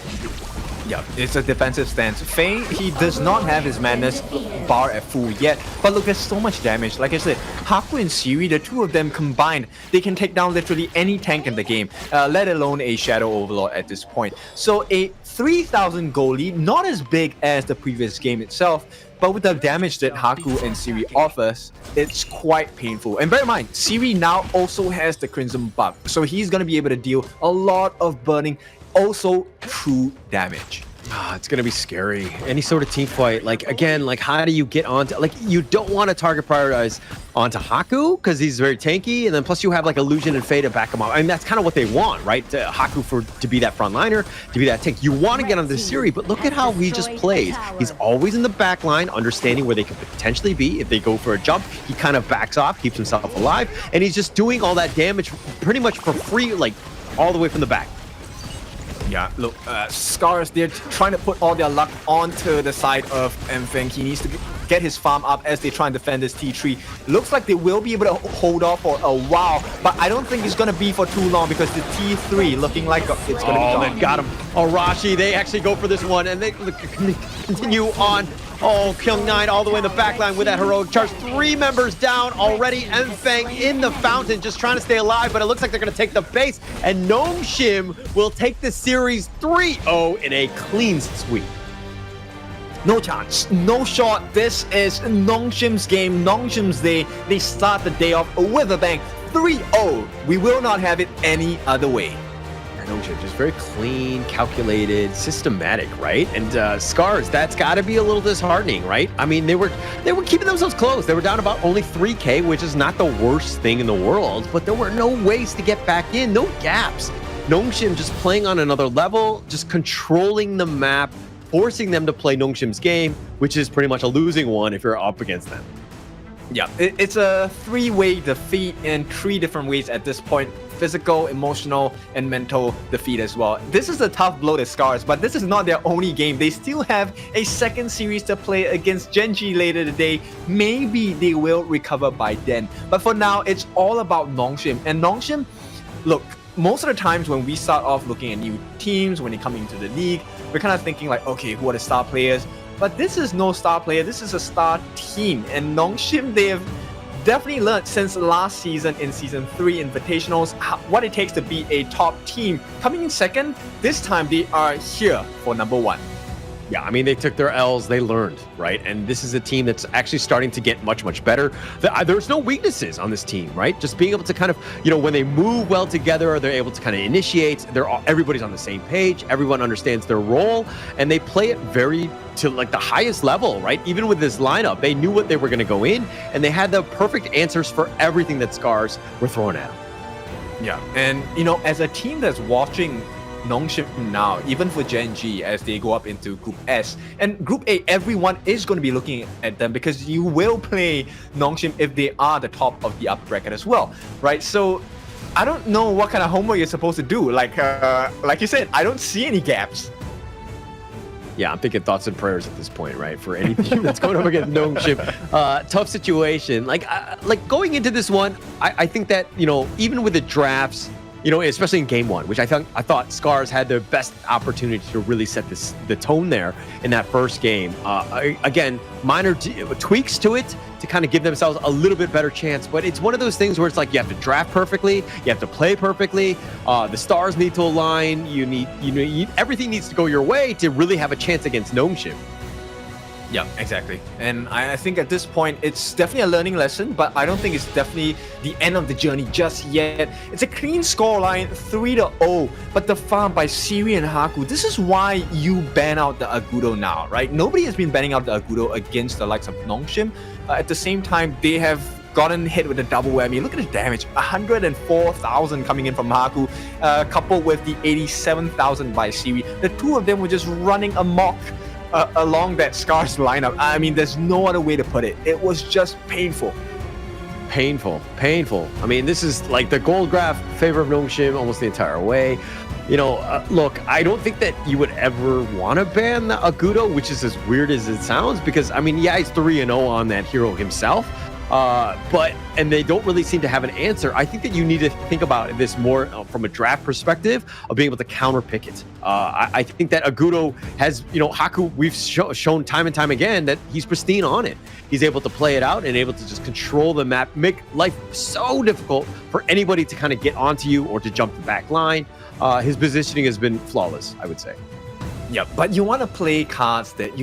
Yeah, it's a defensive stance. Faye, he does not have his madness bar at full yet, but look, there's so much damage. Like I said, Haku and Siri, the two of them combined, they can take down literally any tank in the game, let alone a Shadow Overlord at this point. So a 3,000 goal lead, not as big as the previous game itself, but with the damage that Haku and Siri offers, it's quite painful. And bear in mind, Siri now also has the Crimson buff, so he's going to be able to deal a lot of burning, also true damage. It's going to be scary. Any sort of team fight, like, again, like, how do you get onto, like, you don't want to target prioritize onto Haku because he's very tanky, and then plus you have like Illusion and Faye to back him up. I mean, that's kind of what they want, right? Haku to be that frontliner, to be that tank. You want to get onto the Siri, but look at how he just plays. He's always in the back line, understanding where they could potentially be. If they go for a jump, he kind of backs off, keeps himself alive, and he's just doing all that damage pretty much for free, like, all the way from the back. Yeah, look, SCARZ, they're trying to put all their luck onto the side of Mfeng. He needs to get his farm up as they try and defend this T3. Looks like they will be able to hold off for a while, but I don't think it's going to be for too long because the T3 looking like it's going to be gone. They got him. Arashi, they actually go for this one, and they continue on. Oh, Kyung9 all the way in the back line with that heroic charge. 3 members down already. Mfeng in the fountain, just trying to stay alive, but it looks like they're going to take the base, and Nongshim will take the series 3-0 in a clean sweep. No chance, no shot. This is Nongshim's game, Nongshim's day. They start the day off with a bang. 3-0. We will not have it any other way. Nongshim just very clean, calculated, systematic, right? And SCARZ, that's got to be a little disheartening, right? I mean, they were keeping themselves close. They were down about only 3K, which is not the worst thing in the world, but there were no ways to get back in, no gaps. Nongshim just playing on another level, just controlling the map, forcing them to play Nongshim's game, which is pretty much a losing one if you're up against them. Yeah, it's a three-way defeat in three different ways at this point. Physical, emotional, and mental defeat as well. This is a tough blow to SCARZ, but this is not their only game. They still have a second series to play against Gen.G later today. Maybe they will recover by then. But for now, it's all about Nongshim. And Nongshim, look, most of the times when we start off looking at new teams, when they come into the league, we're kind of thinking like, okay, who are the star players? But this is no star player, this is a star team. And Nongshim, they have definitely learned since last season in Season 3 Invitationals what it takes to be a top team. Coming in second, this time they are here for number 1. Yeah, I mean, they took their L's, they learned, right? And this is a team that's actually starting to get much, much better. There's no weaknesses on this team, right? Just being able to kind of, when they move well together, they're able to kind of initiate, everybody's on the same page, everyone understands their role, and they play it to like the highest level, right? Even with this lineup, they knew what they were going to go in, and they had the perfect answers for everything that SCARZ were throwing at them. Yeah, and, as a team that's watching Nongshim now, even for Gen.G as they go up into Group S. And Group A, everyone is going to be looking at them because you will play Nongshim if they are the top of the upper bracket as well, right? So I don't know what kind of homework you're supposed to do. Like you said, I don't see any gaps. Yeah, I'm thinking thoughts and prayers at this point, right? For any team that's going up against Nongshim. Tough situation. Like going into this one, I think that, even with the drafts, especially in game 1, which I thought SCARZ had their best opportunity to really set the tone there in that first game. Again, minor tweaks to it to kind of give themselves a little bit better chance. But it's one of those things where it's like you have to draft perfectly, you have to play perfectly. The stars need to align. Everything needs to go your way to really have a chance against Nongshim. Yeah, exactly. And I think at this point, it's definitely a learning lesson, but I don't think it's definitely the end of the journey just yet. It's a clean scoreline, 3-0, but the farm by Siri and Haku, this is why you ban out the Agudo now, right? Nobody has been banning out the Agudo against the likes of Nongshim. At the same time, they have gotten hit with a double whammy. Look at the damage, 104,000 coming in from Haku, coupled with the 87,000 by Siri. The two of them were just running amok along that SCARZ lineup. I mean, there's no other way to put it. It was just painful. Painful. I mean, this is like the gold graph favor of Nongshim almost the entire way. Look, I don't think that you would ever want to ban the Agudo, which is as weird as it sounds, because, I mean, yeah, he's 3-0 on that hero himself. And they don't really seem to have an answer. I think that you need to think about this more from a draft perspective of being able to counter pick it. I think that Agudo has, Haku, we've shown time and time again that he's pristine on it. He's able to play it out and able to just control the map, make life so difficult for anybody to kind of get onto you or to jump the back line. His positioning has been flawless, I would say. Yeah, but you want to play cards that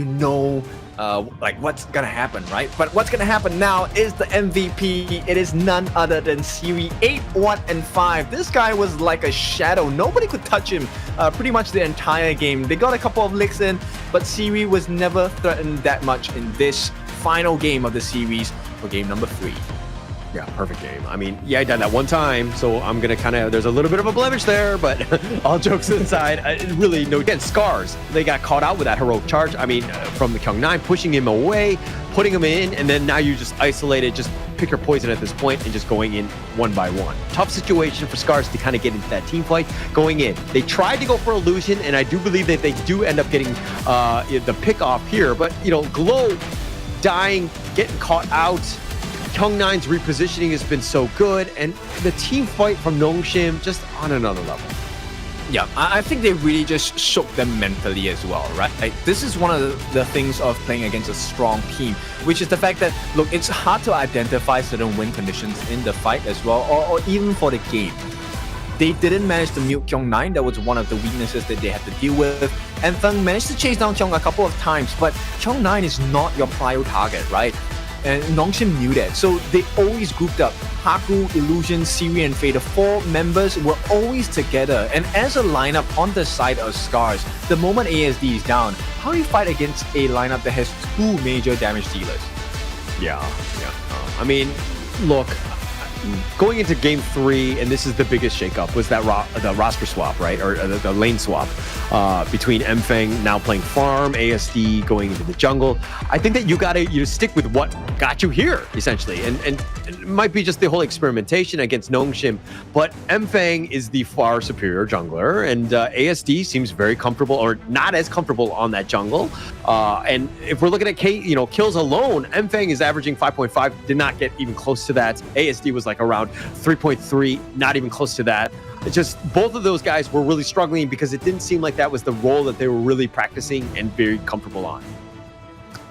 like what's gonna happen, right? But what's gonna happen now is the MVP. It is none other than Siri, 8-1-5. This guy was like a shadow. Nobody could touch him pretty much the entire game. They got a couple of licks in, but Siri was never threatened that much in this final game of the series for game number 3. Yeah, perfect game. I mean, yeah, I done that one time, so I'm going to there's a little bit of a blemish there, but all jokes aside, really, again, SCARZ, they got caught out with that heroic charge. I mean, from the Kyung9, pushing him away, putting him in, and then now you just isolated, just pick your poison at this point and just going in one by one. Tough situation for SCARZ to kind of get into that team fight going in. They tried to go for illusion, and I do believe that they do end up getting the pick off here, but, Glow dying, getting caught out. Kyung9's repositioning has been so good, and the team fight from Nongshim just on another level. Yeah, I think they really just shook them mentally as well, right? Like, this is one of the things of playing against a strong team, which is the fact that, look, it's hard to identify certain win conditions in the fight as well, or even for the game. They didn't manage to mute Kyung9. That was one of the weaknesses that they had to deal with. And Thung managed to chase down Kyung a couple of times, but Kyung9 is not your prio target, right? And Nongshim knew that, so they always grouped up. Haku, Illusion, Siri, and Faye, the 4 members were always together. And as a lineup on the side of SCARZ, the moment ASD is down, how do you fight against a lineup that has 2 major damage dealers? Yeah. I mean, look, going into game 3, and this is the biggest shakeup, was that the roster swap, right? Or the lane swap between Mfeng now playing farm, ASD going into the jungle. I think that you stick with what got you here, essentially. And it might be just the whole experimentation against Nongshim, but Mfeng is the far superior jungler, and ASD seems very comfortable, or not as comfortable on that jungle. And if we're looking at kills alone, Mfeng is averaging 5.5, did not get even close to that. ASD was like around 3.3, not even close to that. It's just both of those guys were really struggling because it didn't seem like that was the role that they were really practicing and very comfortable on.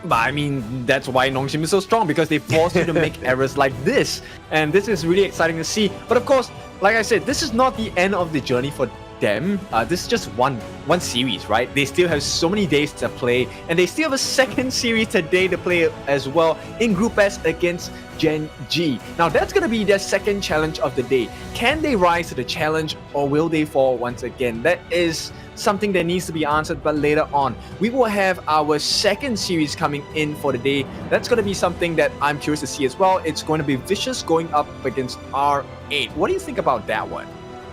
But I mean, that's why Nongshim is so strong, because they force you to make errors like this. And this is really exciting to see. But of course, like I said, this is not the end of the journey for them. This is just one series, right? They still have so many days to play, and they still have a second series today to play as well in Group S against Gen.G. Now that's going to be their second challenge of the day. Can they rise to the challenge, or will they fall once again? That is something that needs to be answered, but later on. We will have our second series coming in for the day. That's going to be something that I'm curious to see as well. It's going to be Vicious going up against R8. What do you think about that one?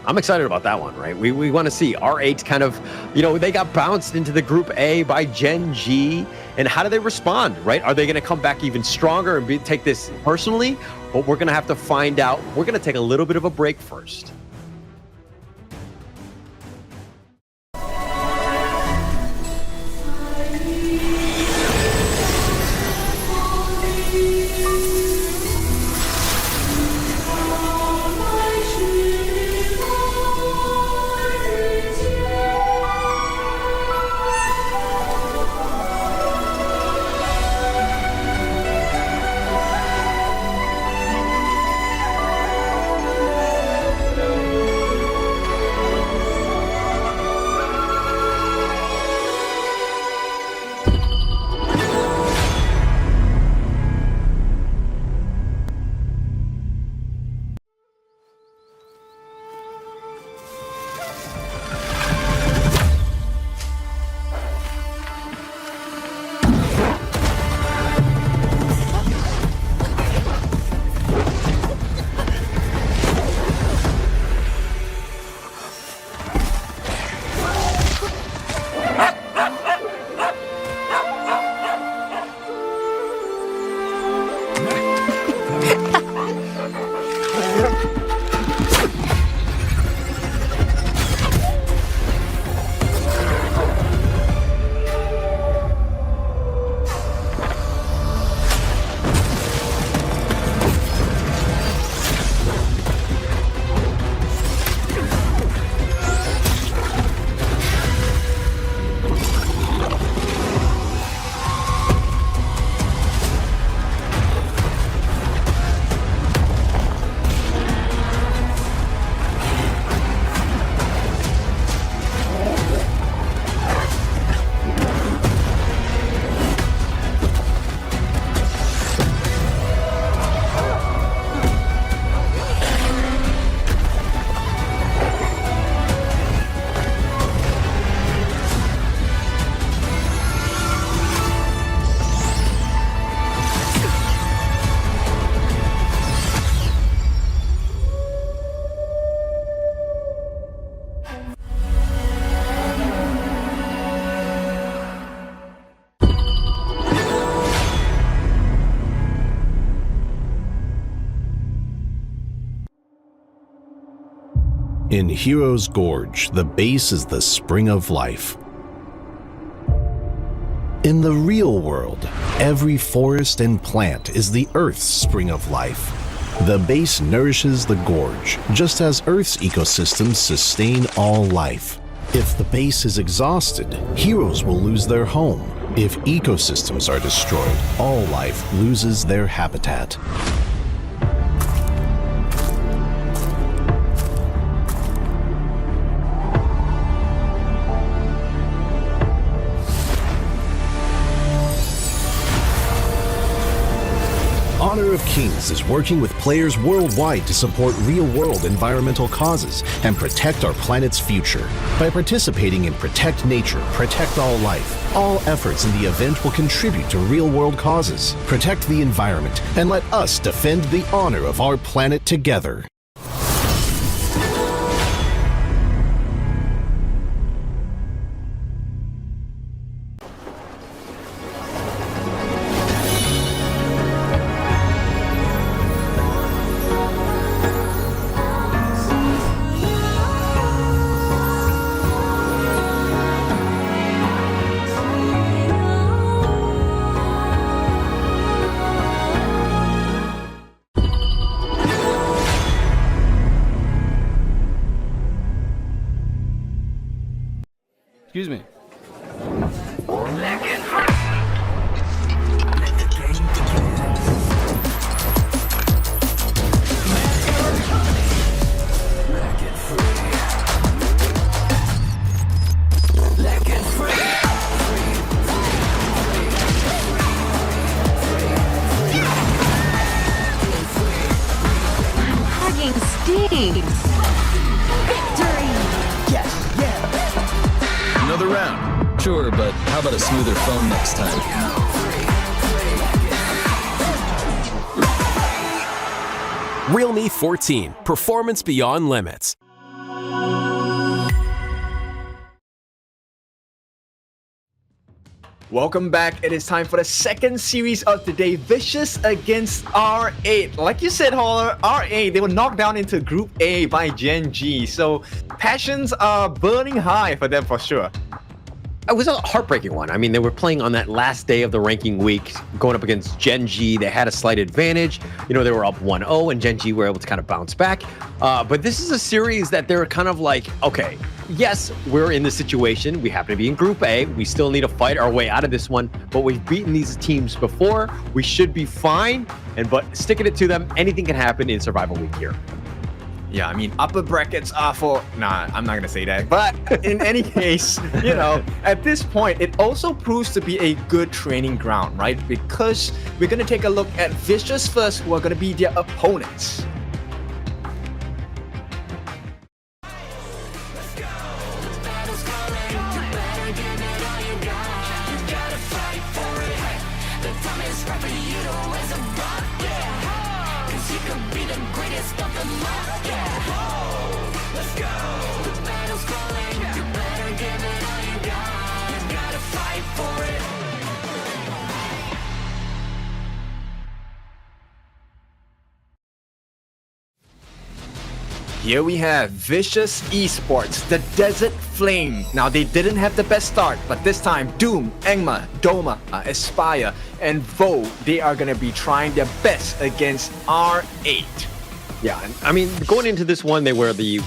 I'm excited about that one, right? We want to see R8 kind of, they got bounced into the Group A by Gen.G, and how do they respond, right? Are they going to come back even stronger and take this personally? But we're going to have to find out. We're going to take a little bit of a break first. In Hero's Gorge, the base is the spring of life. In the real world, every forest and plant is the Earth's spring of life. The base nourishes the gorge, just as Earth's ecosystems sustain all life. If the base is exhausted, heroes will lose their home. If ecosystems are destroyed, all life loses their habitat. Honor of Kings is working with players worldwide to support real-world environmental causes and protect our planet's future. By participating in Protect Nature, Protect All Life, all efforts in the event will contribute to real-world causes, protect the environment, and let us defend the honor of our planet together. Excuse me. Hugging stings. Victory. Yes, yeah. Another round. Sure, but how about a smoother phone next time? Realme 14, performance beyond limits. Welcome back. It is time for the second series of the day, Vicious against R8. Like you said, Holler, R8, they were knocked down into Group A by Gen.G. So passions are burning high for them for sure. It was a heartbreaking one. I mean, they were playing on that last day of the ranking week, going up against Gen.G. They had a slight advantage. You know, they were up 1-0, and Gen.G. were able to kind of bounce back. But this is a series that they're kind of like, okay, yes, we're in this situation. We happen to be in Group A. We still need to fight our way out of this one, but we've beaten these teams before. We should be fine. But sticking it to them, anything can happen in Survival Week here. Yeah, I mean, upper brackets are for... Nah, I'm not going to say that. But in any case, you know, at this point, it also proves to be a good training ground, right? Because we're going to take a look at Vicious first, who are going to be their opponents. Here we have Vicious Esports, the Desert Flame. Now, they didn't have the best start, but this time, Doom, Engma, Doma, Aspire, and Vo, they are going to be trying their best against R8. Yeah, I mean, going into this one, they were the,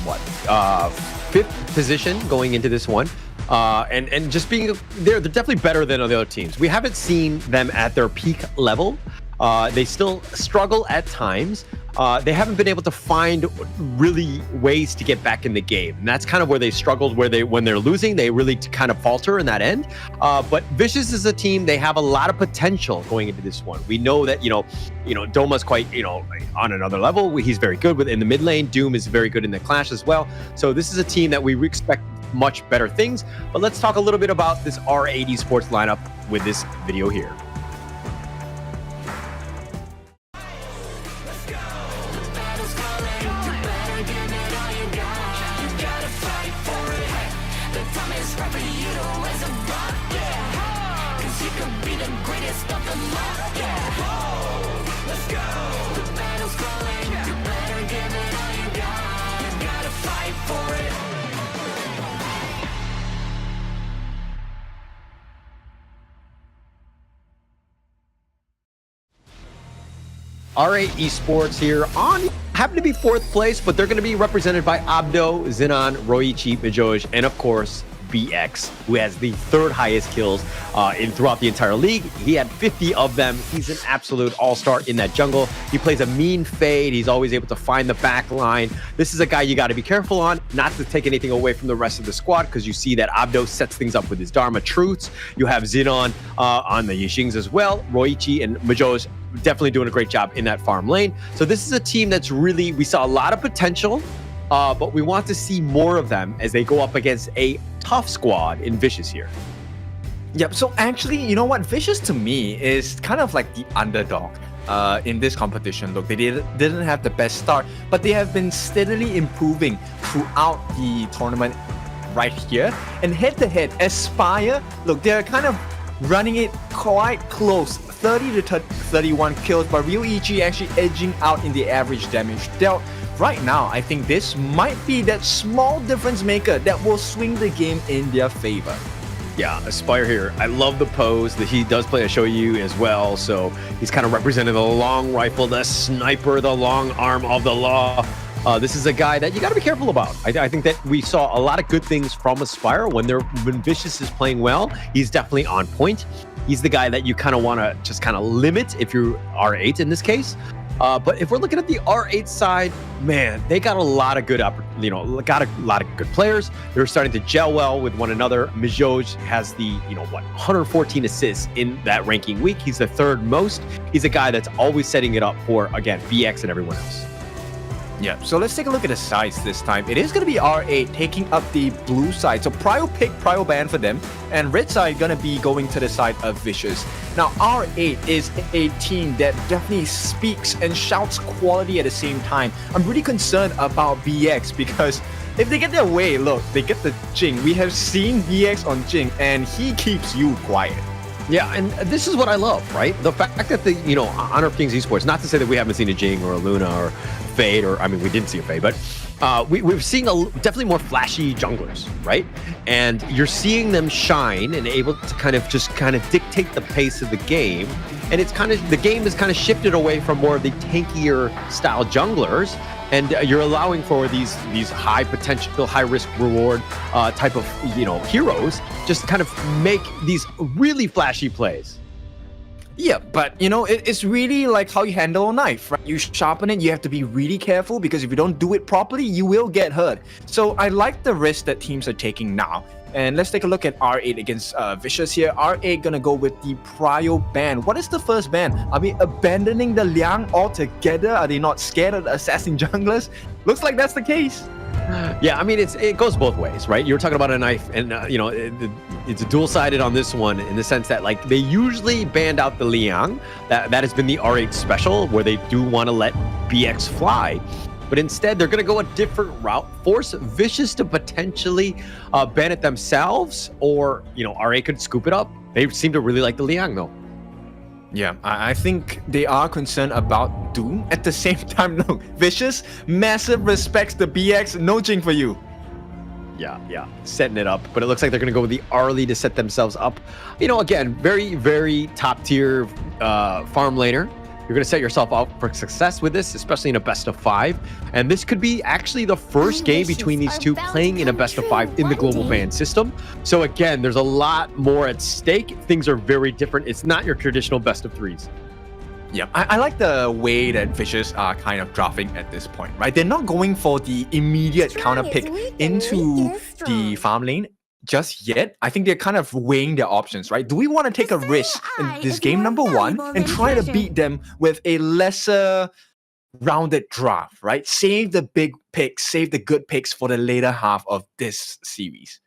fifth position going into this one. And just being, they're definitely better than the other teams. We haven't seen them at their peak level. They still struggle at times. They haven't been able to find really ways to get back in the game. And that's kind of where they struggled, when they're losing, they really kind of falter in that end. But Vicious is a team, they have a lot of potential going into this one. We know that, Doma's quite, on another level. He's very good in the mid lane. Doom is very good in the clash as well. So this is a team that we expect much better things. But let's talk a little bit about this R8 Esports lineup with this video here. R8 Esports here happen to be fourth place, but they're going to be represented by Abdo, Zinon, Roichi, Mijoj, and of course BX, who has the third highest kills throughout the entire league. He had 50 of them. He's an absolute all-star in that jungle. He plays a mean fade. He's always able to find the back line. This is a guy you got to be careful on, not to take anything away from the rest of the squad, because you see that Abdo sets things up with his Dharma Truths. You have Zinon on the Yixings as well. Roichi and Mijoj definitely doing a great job in that farm lane. So this is a team that's really, we saw a lot of potential, but we want to see more of them as they go up against a tough squad in Vicious here. Yep, so actually, you know what? Vicious to me is kind of like the underdog in this competition. Look, they didn't have the best start, but they have been steadily improving throughout the tournament right here. And head-to-head, Aspire, look, they're kind of running it quite close, 30 to 31 kills, but Real EG actually edging out in the average damage dealt. Right now, I think this might be that small difference maker that will swing the game in their favor. Yeah, Aspire here. I love the pose that he does play a Shoyu as well. So he's kind of representing the long rifle, the sniper, the long arm of the law. This is a guy that you got to be careful about. I think that we saw a lot of good things from Aspire when Vicious is playing well. He's definitely on point. He's the guy that you kind of want to just kind of limit if you're R8 in this case. But if we're looking at the R8 side, man, they got a lot of good, got a lot of good players. They're starting to gel well with one another. Mijoj has the, 114 assists in that ranking week. He's the third most. He's a guy that's always setting it up for, again, BX and everyone else. Yeah, so let's take a look at the sides this time. It is going to be R8 taking up the blue side. So Prio pick, Prio ban for them. And red side going to be going to the side of Vicious. Now, R8 is a team that definitely speaks and shouts quality at the same time. I'm really concerned about BX because if they get their way, look, they get the Jing. We have seen BX on Jing and he keeps you quiet. Yeah, and this is what I love, right? The fact that the, Honor of Kings Esports, not to say that we haven't seen a Jing or a Luna or Fade, or, I mean, we didn't see a Fade, but we've seen definitely more flashy junglers, right? And you're seeing them shine and able to kind of dictate the pace of the game. And it's the game is kind of shifted away from more of the tankier style junglers. And you're allowing for these high potential, high risk reward type of, heroes just kind of make these really flashy plays. Yeah, but it's really like how you handle a knife, right? You sharpen it, you have to be really careful because if you don't do it properly, you will get hurt. So I like the risk that teams are taking now. And let's take a look at R8 against Vicious here. R8 gonna go with the Prio ban. What is the first ban? Are we abandoning the Liang altogether? Are they not scared of the assassin junglers? Looks like that's the case. Yeah, I mean, it goes both ways, right? You're talking about a knife, and it's dual-sided on this one in the sense that like they usually banned out the Liang. That has been the R8 special where they do want to let BX fly. But instead, they're going to go a different route, force Vicious to potentially ban it themselves, or, R8 could scoop it up. They seem to really like the Liang, though. Yeah, I think they are concerned about Doom. At the same time, no, Vicious, massive respects to BX, no Jing for you. Yeah, setting it up. But it looks like they're going to go with the Arlie to set themselves up. Again, very, very top tier farm laner. You're going to set yourself up for success with this, especially in a best of 5. And this could be actually the first game between these two playing in a best of 5 in the global ban system. So again, there's a lot more at stake. Things are very different. It's not your traditional best of 3s. Yeah, I like the way that Vicious are kind of drafting at this point, right? They're not going for the immediate counter pick into the farm lane just yet. I think they're kind of weighing their options, right? Do we want to take a risk in this game number 1 and try to beat them with a lesser rounded draft, right? Save the big picks, save the good picks for the later half of this series.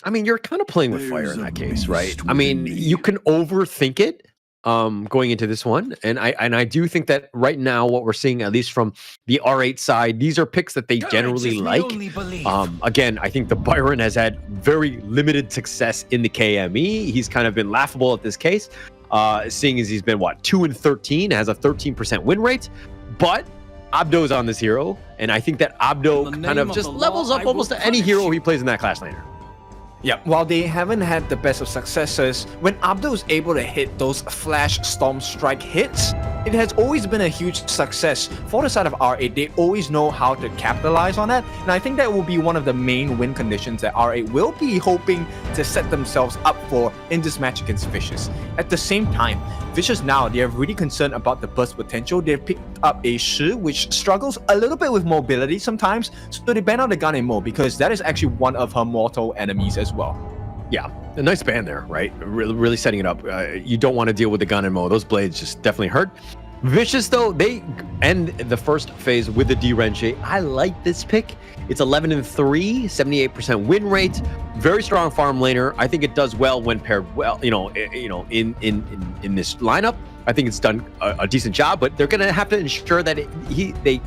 I mean, you're kind of playing with fire in that case, right? I mean, you can overthink it going into this one, and I do think that right now what we're seeing, at least from the R8 side, these are picks that they generally like. Again, I think the Byron has had very limited success in the KME. He's kind of been laughable at this case, seeing as he's been 2-13, has a 13% win rate, but Abdo's on this hero, and I think that Abdo kind of just levels up almost to any hero he plays in that class laner. Yeah, while they haven't had the best of successes, when Abdo is able to hit those Flash Storm Strike hits, it has always been a huge success for the side of R8. They always know how to capitalize on that, and I think that will be one of the main win conditions that R8 will be hoping to set themselves up for in this match against Vicious. At the same time, Vicious now, they are really concerned about the burst potential. They've picked up a Shi, which struggles a little bit with mobility sometimes, so they ban out the Gun and Mo because that is actually one of her mortal enemies as well. Yeah, a nice ban there, right? Really setting it up. You don't want to deal with the Gun and Mo. Those blades just definitely hurt. Vicious, though, they end the first phase with the Gen.G. I like this pick. It's 11-3, 78% win rate, very strong farm laner. I think it does well when paired well, in this lineup. I think it's done a decent job, but they're going to have to ensure that they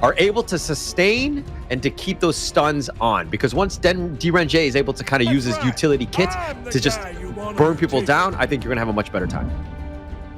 are able to sustain and to keep those stuns on, because once Gen.G is able to kind of use his utility kit to just burn people down, I think you're going to have a much better time.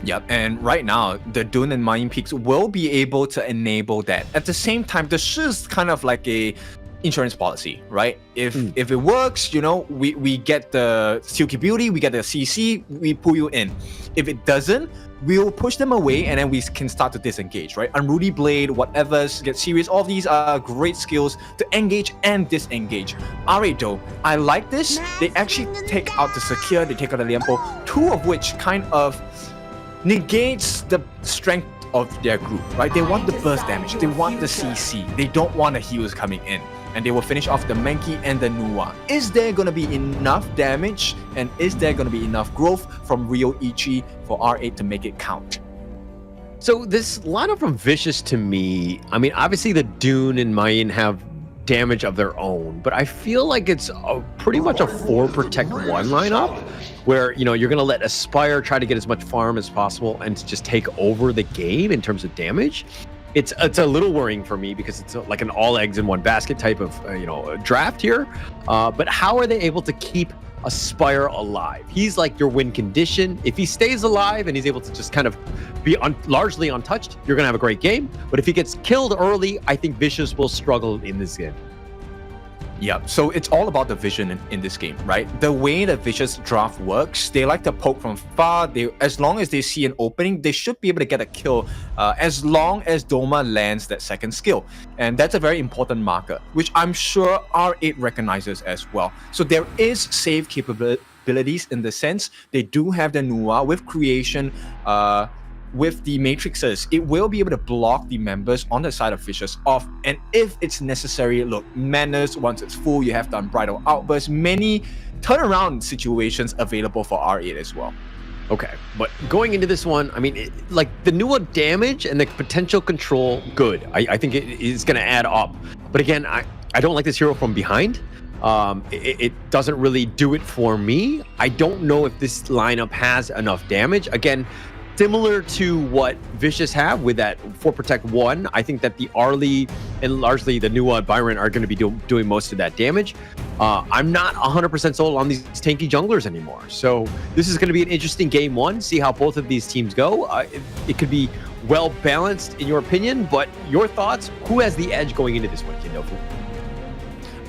Yep, and right now, the Dune and Mining Peaks will be able to enable that. At the same time, this is kind of like a insurance policy, right? If it works, we get the Silky Beauty, we get the CC, we pull you in. If it doesn't, we'll push them away and then we can start to disengage, right? Unruly Blade, whatever, get serious, all of these are great skills to engage and disengage. R8 though, I like this. They actually take out the Secure, they take out the Liempo, two of which kind of negates the strength of their group, right? They want the burst damage, they want the CC, they don't want the heals coming in, and they will finish off the Mankey and the Nuwa. Is there going to be enough damage, and is there going to be enough growth from Rio Ichi for R8 to make it count? So this lineup from Vicious, to me, I mean, obviously the Dune and Mayin have damage of their own, but I feel like it's pretty much a 4 protect 1 lineup, where you're gonna let Aspire try to get as much farm as possible and to just take over the game in terms of damage. It's a little worrying for me because it's like an all eggs in one basket type of draft here. But how are they able to keep Aspire alive? He's like your win condition. If he stays alive and he's able to just kind of be largely untouched, you're gonna have a great game. But if he gets killed early, I think Vicious will struggle in this game. Yeah, so it's all about the vision in this game, right? The way the Vicious draft works, they like to poke from far. As long as they see an opening, they should be able to get a kill as long as Doma lands that second skill. And that's a very important marker, which I'm sure R8 recognizes as well. So there is save capabilities in the sense they do have the Nuwa with creation, with the matrices, it will be able to block the members on the side of Vicious off. And if it's necessary, look, Madness, once it's full, you have the Unbridled Outburst, many turnaround situations available for R8 as well. Okay, but going into this one, I mean, like the Nuwa damage and the potential control, good. I think it is going to add up. But again, I don't like this hero from behind. It doesn't really do it for me. I don't know if this lineup has enough damage. Again, similar to what Vicious have with that 4 protect 1, I think that the Arlie and largely the Nuwa Byron are going to be doing most of that damage. I'm not 100% sold on these tanky junglers anymore. So this is going to be an interesting game 1. See how both of these teams go. It could be well balanced in your opinion, but your thoughts? Who has the edge going into this one, Kindofu?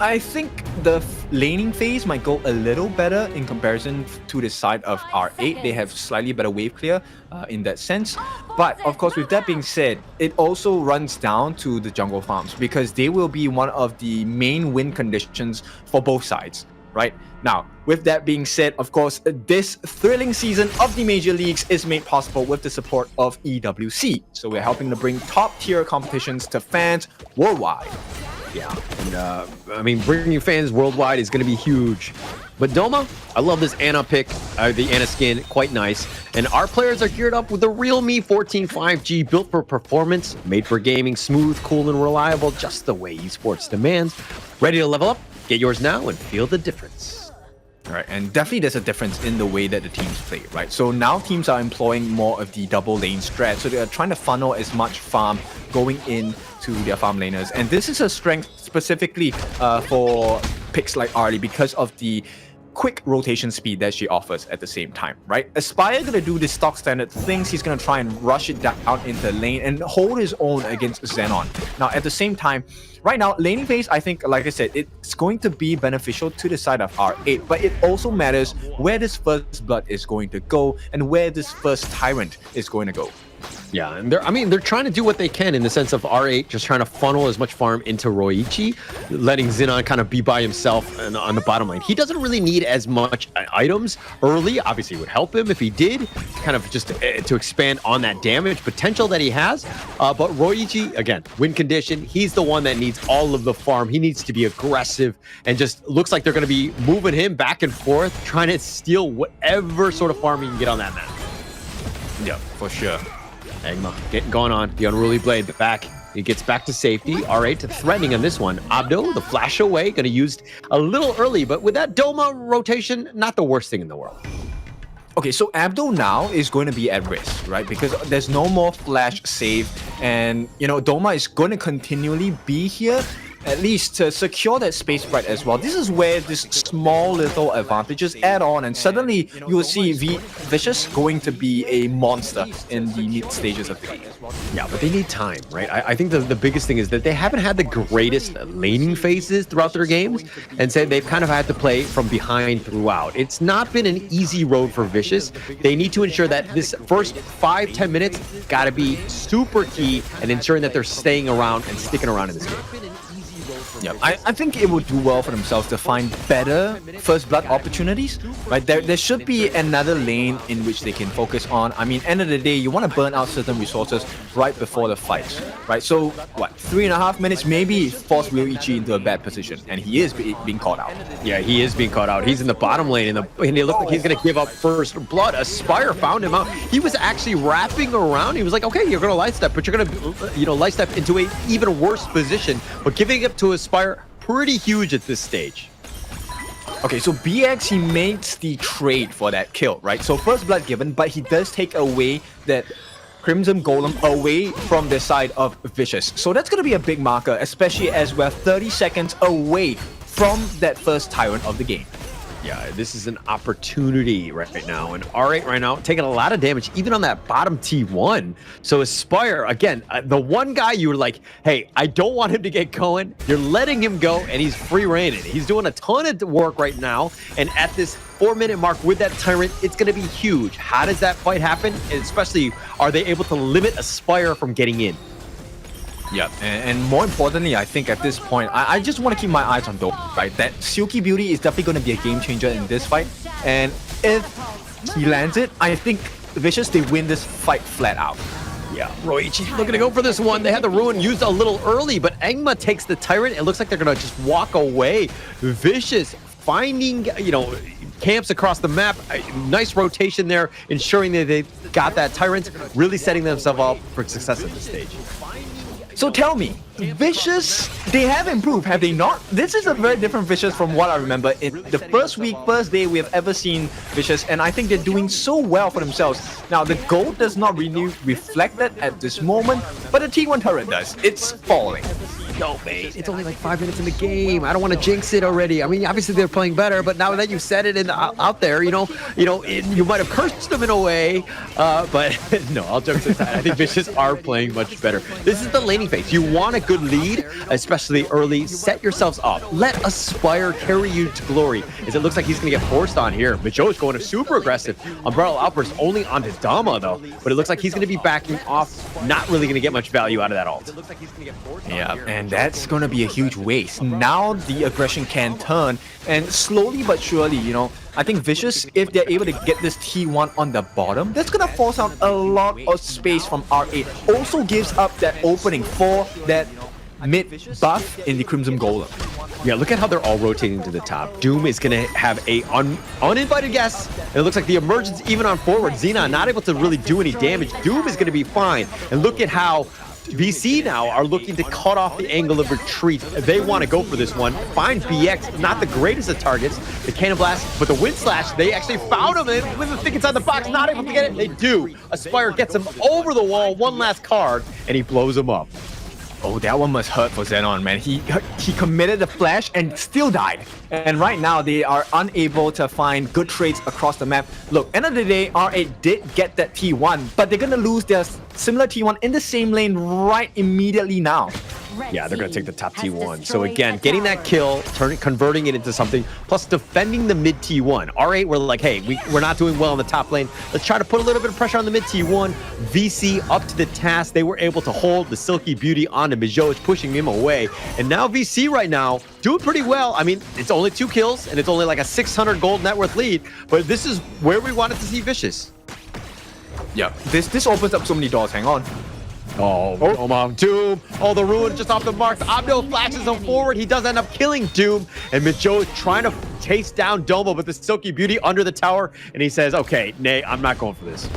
I think the laning phase might go a little better in comparison to the side of R8. They have slightly better wave clear in that sense. But of course, with that being said, it also runs down to the jungle farms because they will be one of the main win conditions for both sides, right? Now, with that being said, of course, this thrilling season of the major leagues is made possible with the support of EWC. So we're helping to bring top tier competitions to fans worldwide. Yeah, and I mean, bringing fans worldwide is going to be huge. But Doma, I love this Ana pick, the Ana skin, quite nice. And our players are geared up with the Realme 14 5G, built for performance, made for gaming, smooth, cool, and reliable, just the way esports demands. Ready to level up? Get yours now and feel the difference. Right, and definitely there's a difference in the way that the teams play, right? So now teams are employing more of the double lane strat, so they are trying to funnel as much farm going in to their farm laners. And this is a strength specifically for picks like Arlie because of the quick rotation speed that she offers at the same time, right? Aspire gonna do the stock standard things. He's gonna try and rush it down into lane and hold his own against Xenon. Now, at the same time, right now, laning phase, I think, like I said, it's going to be beneficial to the side of R8, but it also matters where this first blood is going to go and where this first tyrant is going to go. Yeah, and they're trying to do what they can in the sense of R8 just trying to funnel as much farm into Roichi, letting Xenon kind of be by himself on the bottom lane. He doesn't really need as much items early. Obviously, it would help him if he did, kind of just to expand on that damage potential that he has. But Roichi, again, win condition, he's the one that needs all of the farm. He needs to be aggressive and just looks like they're going to be moving him back and forth, trying to steal whatever sort of farm he can get on that map. Yeah, for sure. Egma getting going on. The Unruly Blade back. He gets back to safety. R8 threatening on this one. Abdo, the flash away, going to use a little early, but with that Doma rotation, not the worst thing in the world. Okay, so Abdo now is going to be at risk, right? Because there's no more flash save, and Doma is going to continually be here, at least to secure that space right as well. This is where this small little advantages add on, and suddenly you will see Vicious going to be a monster in the mid stages of the game. Yeah, but they need time, right? I think the biggest thing is that they haven't had the greatest laning phases throughout their games, and so they've kind of had to play from behind throughout. It's not been an easy road for Vicious. They need to ensure that this first 5-10 minutes got to be super key and ensuring that they're staying around and sticking around in this game. Yeah, I think it would do well for themselves to find better first blood opportunities, right? There should be another lane in which they can focus on. I mean, end of the day, you want to burn out certain resources right before the fights, right? So, 3.5 minutes, maybe force Ryoichi into a bad position, and he is being caught out. Yeah, he is being caught out. He's in the bottom lane, and he looked like he's going to give up first blood. Aspire found him out. He was actually wrapping around. He was like, okay, you're going to light step, but you're going to, light step into a even worse position. But giving up to Aspire, pretty huge at this stage. Okay, so BX, he makes the trade for that kill, right? So first blood given, but he does take away that Crimson Golem away from the side of Vicious. So that's going to be a big marker, especially as we're 30 seconds away from that first Tyrant of the game. Yeah, this is an opportunity right now. And R8 right now taking a lot of damage, even on that bottom T1. So Aspire, again, the one guy you were like, hey, I don't want him to get going. You're letting him go, and he's free reigning. He's doing a ton of work right now. And at this 4-minute mark with that Tyrant, it's going to be huge. How does that fight happen? And especially, are they able to limit Aspire from getting in? Yeah, and more importantly, I think at this point, I just want to keep my eyes on Doma, right? That Silky Beauty is definitely going to be a game changer in this fight. And if he lands it, I think Vicious, they win this fight flat out. Yeah, Ryoichi looking to go for this one. They had the Ruin used a little early, but Egma takes the Tyrant. It looks like they're going to just walk away. Vicious finding, camps across the map. Nice rotation there, ensuring that they got that Tyrant, really setting themselves up for success at this stage. So tell me, Vicious, they have improved, have they not? This is a very different Vicious from what I remember in the first day we have ever seen Vicious, and I think they're doing so well for themselves. Now, the gold does not really reflect that at this moment, but the T1 turret does. It's falling. No, mate, it's only like 5 minutes in the game. I don't want to jinx it already. I mean, obviously they're playing better, but now that you've said it out there, you might have cursed them in a way, but no, I'll jokes aside. I think Vicious are playing much better. This is the laning phase. You want a good lead, especially early. Set yourselves up. Let Aspire carry you to glory, as it looks like he's going to get forced on here. Mijo is going to super aggressive. Umbrella Outburst only onto Dama, though, but it looks like he's going to be backing off. Not really going to get much value out of that ult. Yeah, and that's going to be a huge waste. Now the aggression can turn, and slowly but surely, I think Vicious, if they're able to get this T1 on the bottom, that's going to force out a lot of space from R8. Also gives up that opening for that mid buff in the Crimson Golem. Yeah, look at how they're all rotating to the top. Doom is going to have a uninvited guest. And it looks like the emergence even on forward. Xenon not able to really do any damage. Doom is going to be fine. And look at how VC now are looking to cut off the angle of retreat. They want to go for this one. Find BX, not the greatest of targets. The Cannon Blast, but the Wind Slash, they actually found him with the thick inside the box, not able to get it. They do. Aspire gets him over the wall, one last card, and he blows him up. Oh, that one must hurt for Xenon, man. He committed the flash and still died. And right now, they are unable to find good trades across the map. Look, end of the day, R8 did get that T1, but they're going to lose their similar T1 in the same lane right immediately now. Yeah, they're going to take the top T1. So again, getting that kill, converting it into something, plus defending the mid T1. R8 were like, hey, we're not doing well in the top lane. Let's try to put a little bit of pressure on the mid T1. VC up to the task. They were able to hold the Silky Beauty onto Mijo, pushing him away. And now VC right now doing pretty well. I mean, it's only 2 kills, and it's only like a 600 gold net worth lead, but this is where we wanted to see Vicious. Yeah, this opens up so many doors. Hang on. Oh, Doom. Oh, the Ruin just off the mark. Abdo flashes him forward. He does end up killing Doom. And Mijo is trying to chase down Domo, but the Silky Beauty under the tower. And he says, okay, nay, I'm not going for this.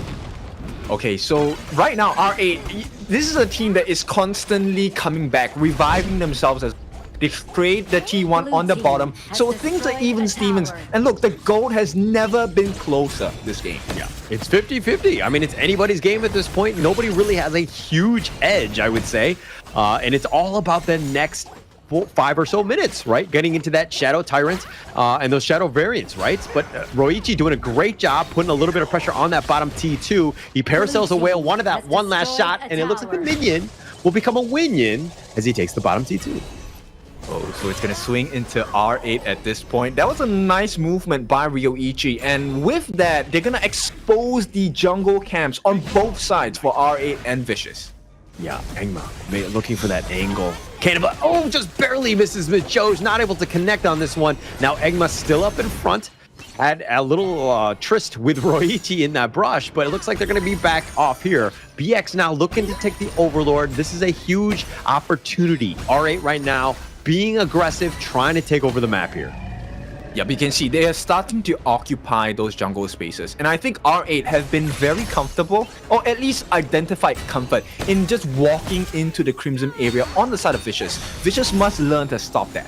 Okay, so right now, R8, this is a team that is constantly coming back, reviving themselves as they create the T1 on the bottom. So things are even Stevens. And look, the gold has never been closer this game. Yeah, it's 50-50. I mean, it's anybody's game at this point. Nobody really has a huge edge, I would say. And it's all about the next 5 or so minutes, right? Getting into that Shadow Tyrant and those Shadow variants, right? But Roichi doing a great job putting a little bit of pressure on that bottom T2. He parasails away one of that one last shot, and it looks like the minion will become a Winion as he takes the bottom T2. Oh, so it's going to swing into R8 at this point. That was a nice movement by Ryoichi. And with that, they're going to expose the jungle camps on both sides for R8 and Vicious. Yeah, Engma looking for that angle. Cannibal, oh, just barely misses Micho's, not able to connect on this one. Now Engma still up in front. Had a little tryst with Roichi in that brush, but it looks like they're going to be back off here. BX now looking to take the Overlord. This is a huge opportunity. R8 right now being aggressive, trying to take over the map here. Yeah, but you can see they are starting to occupy those jungle spaces. And I think R8 has been very comfortable, or at least identified comfort, in just walking into the Crimson area on the side of Vicious. Vicious must learn to stop that.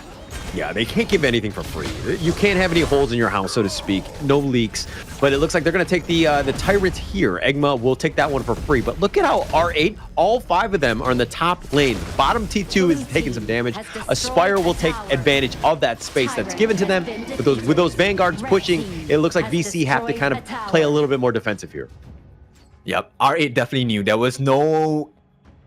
Yeah, they can't give anything for free. You can't have any holes in your house, so to speak. No leaks. But it looks like they're going to take the Tyrant here. Egma will take that one for free. But look at how R8, all 5 of them are in the top lane. The bottom T2 is taking some damage. Aspire will take advantage of that space that's given to them. With those Vanguards pushing, it looks like VC have to kind of play a little bit more defensive here. Yep, R8 definitely knew there was no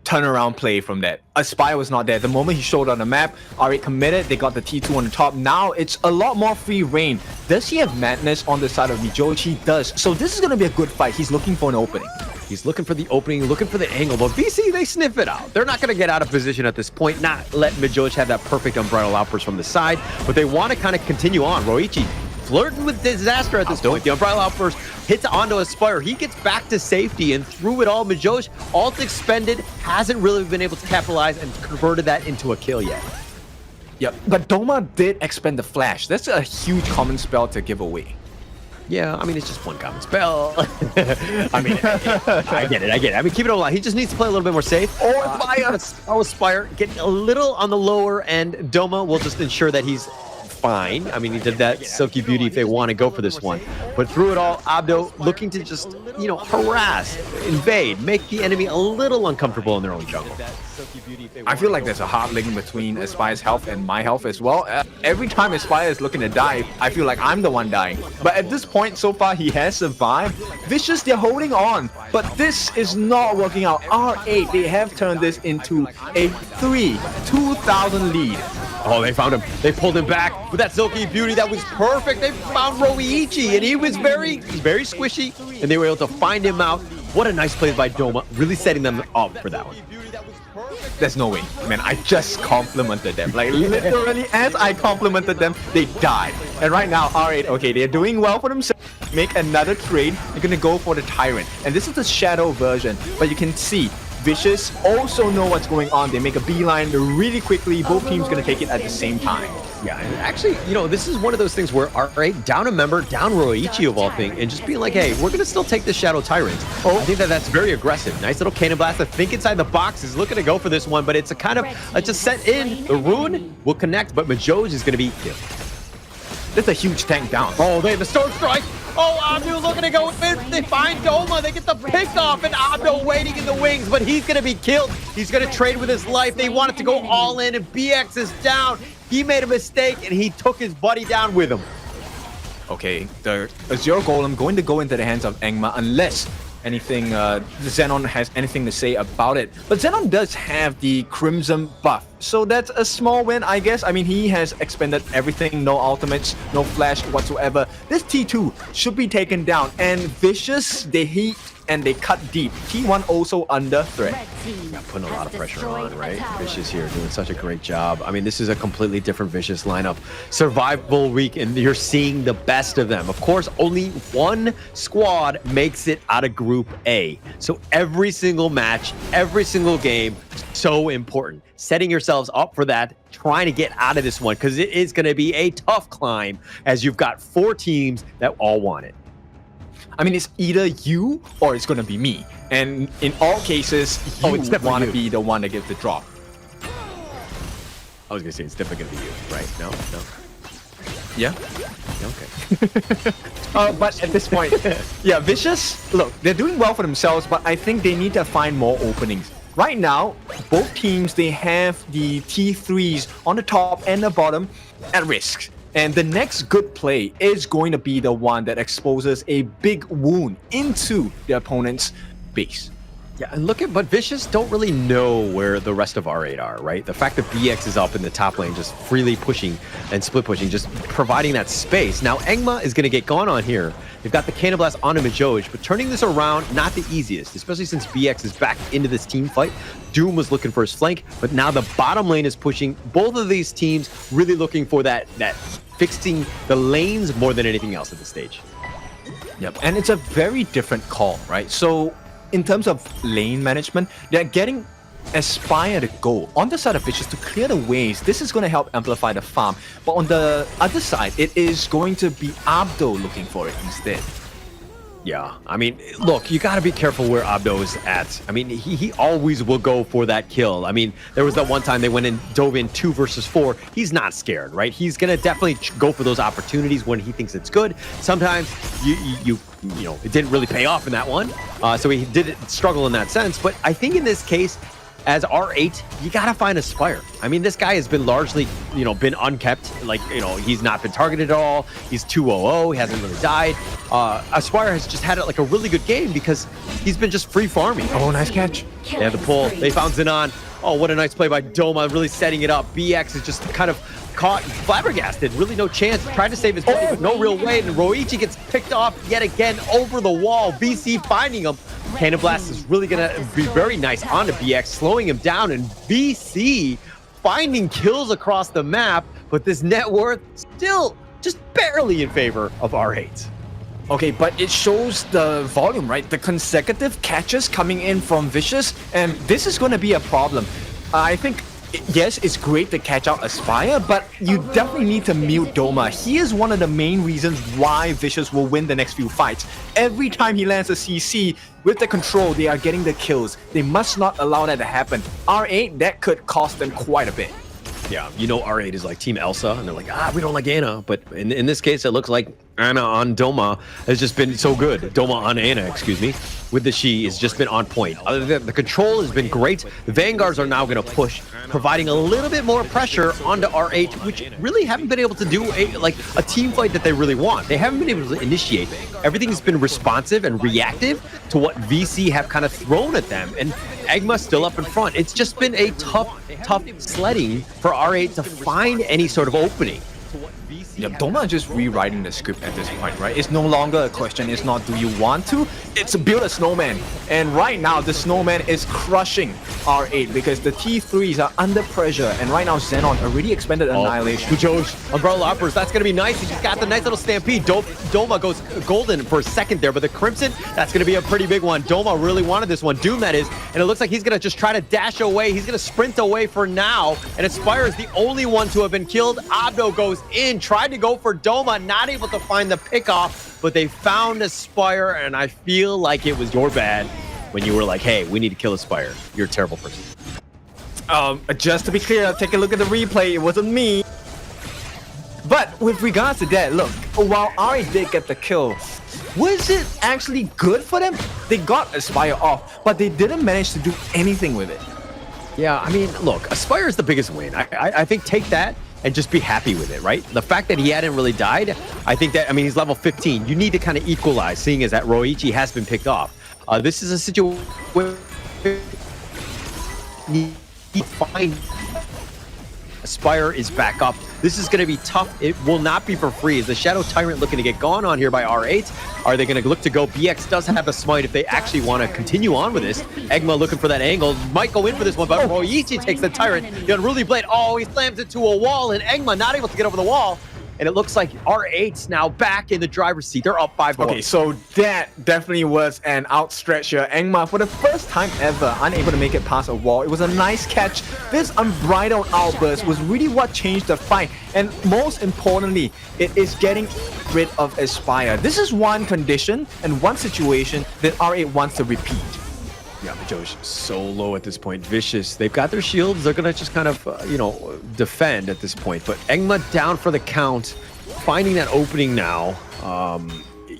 turnaround play from that. Aspire was not there. The moment he showed on the map, R8 committed, they got the T2 on the top. Now it's a lot more free reign. Does he have Madness on the side of Mijoji? He does. So this is going to be a good fight. He's looking for an opening. He's looking for the opening, looking for the angle. But VC, they sniff it out. They're not going to get out of position at this point, not let Mijoji have that perfect Unbridled Outburst from the side, but they want to kind of continue on. Roichi flirting with disaster at this point. The Unbridled Outburst hits onto Aspire. He gets back to safety, and through it all, Mijoji, ult expended, hasn't really been able to capitalize and converted that into a kill yet. Yep, but Doma did expend the flash. That's a huge common spell to give away. Yeah, I mean, it's just one common spell. I mean, I get it. I mean, keep it alive. He just needs to play a little bit more safe. Aspire getting a little on the lower end. Doma will just ensure that he's fine. I mean, he did that Silky Beauty if they want to go for this one. But through it all, Abdo looking to just, harass, invade, make the enemy a little uncomfortable in their own jungle. I feel like there's a hard link between Aspire's health and my health as well. Every time Aspire is looking to die, I feel like I'm the one dying. But at this point, so far, he has survived. Vicious, they're holding on. But this is not working out. R8, they have turned this into a 2,000 lead. Oh, they found him. They pulled him back with that Silky Beauty. That was perfect. They found Roichi, and he was very squishy, and they were able to find him out. What a nice play by Doma, really setting them up for that one. There's no way. Man, I just complimented them. Like, literally, as I complimented them, they died. And right now, R8, okay, they're doing well for themselves. Make another trade. They're going to go for the Tyrant. And this is the Shadow version. But you can see, Vicious also know what's going on. They make a beeline really quickly. Both teams going to take it at the same time. Yeah, and actually, this is one of those things where R8 down a member, down Roichi of all things, and just being like, hey, we're going to still take the Shadow Tyrant. I think that's very aggressive. Nice little Cannon Blast. I think inside the box is looking to go for this one, but it's a kind of just set in. The Rune will connect, but Mijoji is going to be killed. That's a huge tank down. Oh, they have the Storm Strike. Oh, Abdu looking to go in. They find Doma. They get the pick off, and Abdu waiting in the wings, but he's going to be killed. He's going to trade with his life. They wanted to go all in, and BX is down. He made a mistake, and he took his buddy down with him. Okay, the Azure Golem going to go into the hands of Engma unless anything, Xenon has anything to say about it. But Xenon does have the Crimson buff, so that's a small win, I guess. I mean, he has expended everything, no ultimates, no flash whatsoever. This T2 should be taken down, and Vicious, they heat and they cut deep. T1 also under threat. Yeah, putting a lot of pressure on, right? Vicious here doing such a great job. I mean, this is a completely different Vicious lineup. Survival week, and you're seeing the best of them. Of course, only one squad makes it out of Group A. So every single match, every single game, so important. Setting yourselves up for that, trying to get out of this one, because it is going to be a tough climb as you've got 4 teams that all want it. I mean, it's either you or it's gonna be me. And in all cases, you want to be the one that gets the drop. I was gonna say it's definitely gonna be you, right? No. Yeah. Okay. But at this point, yeah, Vicious, look, they're doing well for themselves, but I think they need to find more openings. Right now, both teams, they have the T3s on the top and the bottom at risk. And the next good play is going to be the one that exposes a big wound into the opponent's base. Yeah, and but Vicious don't really know where the rest of R8 are, right? The fact that BX is up in the top lane, just freely pushing and split pushing, just providing that space. Now, Engma is going to get gone on here. They've got the Cannon Blast onto Majoj, but turning this around, not the easiest, especially since BX is back into this team fight. Doom was looking for his flank, but now the bottom lane is pushing. Both of these teams really looking for that fixing the lanes more than anything else at this stage. Yep, and it's a very different call, right? So in terms of lane management, they're getting Aspire to go on the side of Vicious to clear the ways. This is going to help amplify the farm. But on the other side, it is going to be Abdo looking for it instead. Yeah, I mean, look, you got to be careful where Abdo is at. I mean, he always will go for that kill. I mean, there was that one time they went and dove in 2 versus 4. He's not scared, right? He's going to definitely go for those opportunities when he thinks it's good. Sometimes, you know, it didn't really pay off in that one. So he did struggle in that sense. But I think in this case, as R8, you gotta find Aspire. I mean, this guy has been largely, you know, been unkept. Like, you know, he's not been targeted at all. He's 2-0-0. He hasn't really died. Aspire has just had like a really good game because he's been just free farming. Oh, nice catch. Yeah, the pull. They found Xenon. Oh, what a nice play by Doma, really setting it up. BX is just kind of caught flabbergasted. Really no chance. Tried to save his body, but no real way. And Roichi gets picked off yet again over the wall. VC finding him. Cannon Blast is really going to be very nice onto BX, slowing him down. And VC finding kills across the map, but this net worth still just barely in favor of R8. Okay, but it shows the volume, right? The consecutive catches coming in from Vicious, and this is going to be a problem. I think, yes, it's great to catch out Aspire, but you definitely need to mute Doma. He is one of the main reasons why Vicious will win the next few fights. Every time he lands a CC, with the control, they are getting the kills. They must not allow that to happen. R8, that could cost them quite a bit. Yeah, you know R8 is like Team Elsa, and they're like, we don't like Ana. But in this case, it looks like Ana on Doma has just been so good. Doma on Ana, excuse me, with the She has just been on point. Other than the control has been great. The Vanguards are now going to push, providing a little bit more pressure onto R8, which really haven't been able to do a team fight that they really want. They haven't been able to initiate. Everything's been responsive and reactive to what VC have kind of thrown at them. And Egma's still up in front. It's just been a tough sledding for R8 to find any sort of opening. Yeah, Doma just rewriting the script at this point, right? It's no longer a question, it's not do you want to, it's build a snowman. And right now, the snowman is crushing R8 because the T3s are under pressure. And right now, Xenon already expended Annihilation. Majoj, Umbrella Uppers, that's going to be nice. He just got the nice little stampede. Doma goes golden for a second there, but the Crimson, that's going to be a pretty big one. Doma really wanted this one, Doom that is, and it looks like he's going to just try to dash away. He's going to sprint away for now, and Aspire is the only one to have been killed. Abdo goes in, tried to go for Doma, not able to find the pickoff, but they found Aspire, and I feel like it was your bad when you were like, hey, we need to kill Aspire. You're a terrible person. Just to be clear, take a look at the replay. It wasn't me. But with regards to that, look, while R8 did get the kill, was it actually good for them? They got Aspire off, but they didn't manage to do anything with it. Yeah, I mean, look, Aspire is the biggest win. I think take that and just be happy with it, right? The fact that he hadn't really died, I think that, I mean, he's level 15. You need to kind of equalize, seeing as that Roichi has been picked off. This is a situation where he find Aspire is back up. This is going to be tough. It will not be for free. Is the Shadow Tyrant looking to get gone on here by R8? Are they going to look to go? BX does have a smite if they actually want to continue on with this. Egma looking for that angle. Might go in for this one, but Roichi takes the Tyrant. The Unruly Blade. Oh, he slams it to a wall, and Egma not able to get over the wall. and it looks like R8's now back in the driver's seat. They're up 5-1. Okay, so that definitely was an outstretch here. Engma, for the first time ever, unable to make it past a wall. It was a nice catch. This unbridled outburst was really what changed the fight. And most importantly, it is getting rid of Aspire. This is one condition and one situation that R8 wants to repeat. Yeah, Josh, so low at this point. Vicious, they've got their shields. They're going to just kind of, defend at this point. But Engma down for the count, finding that opening now.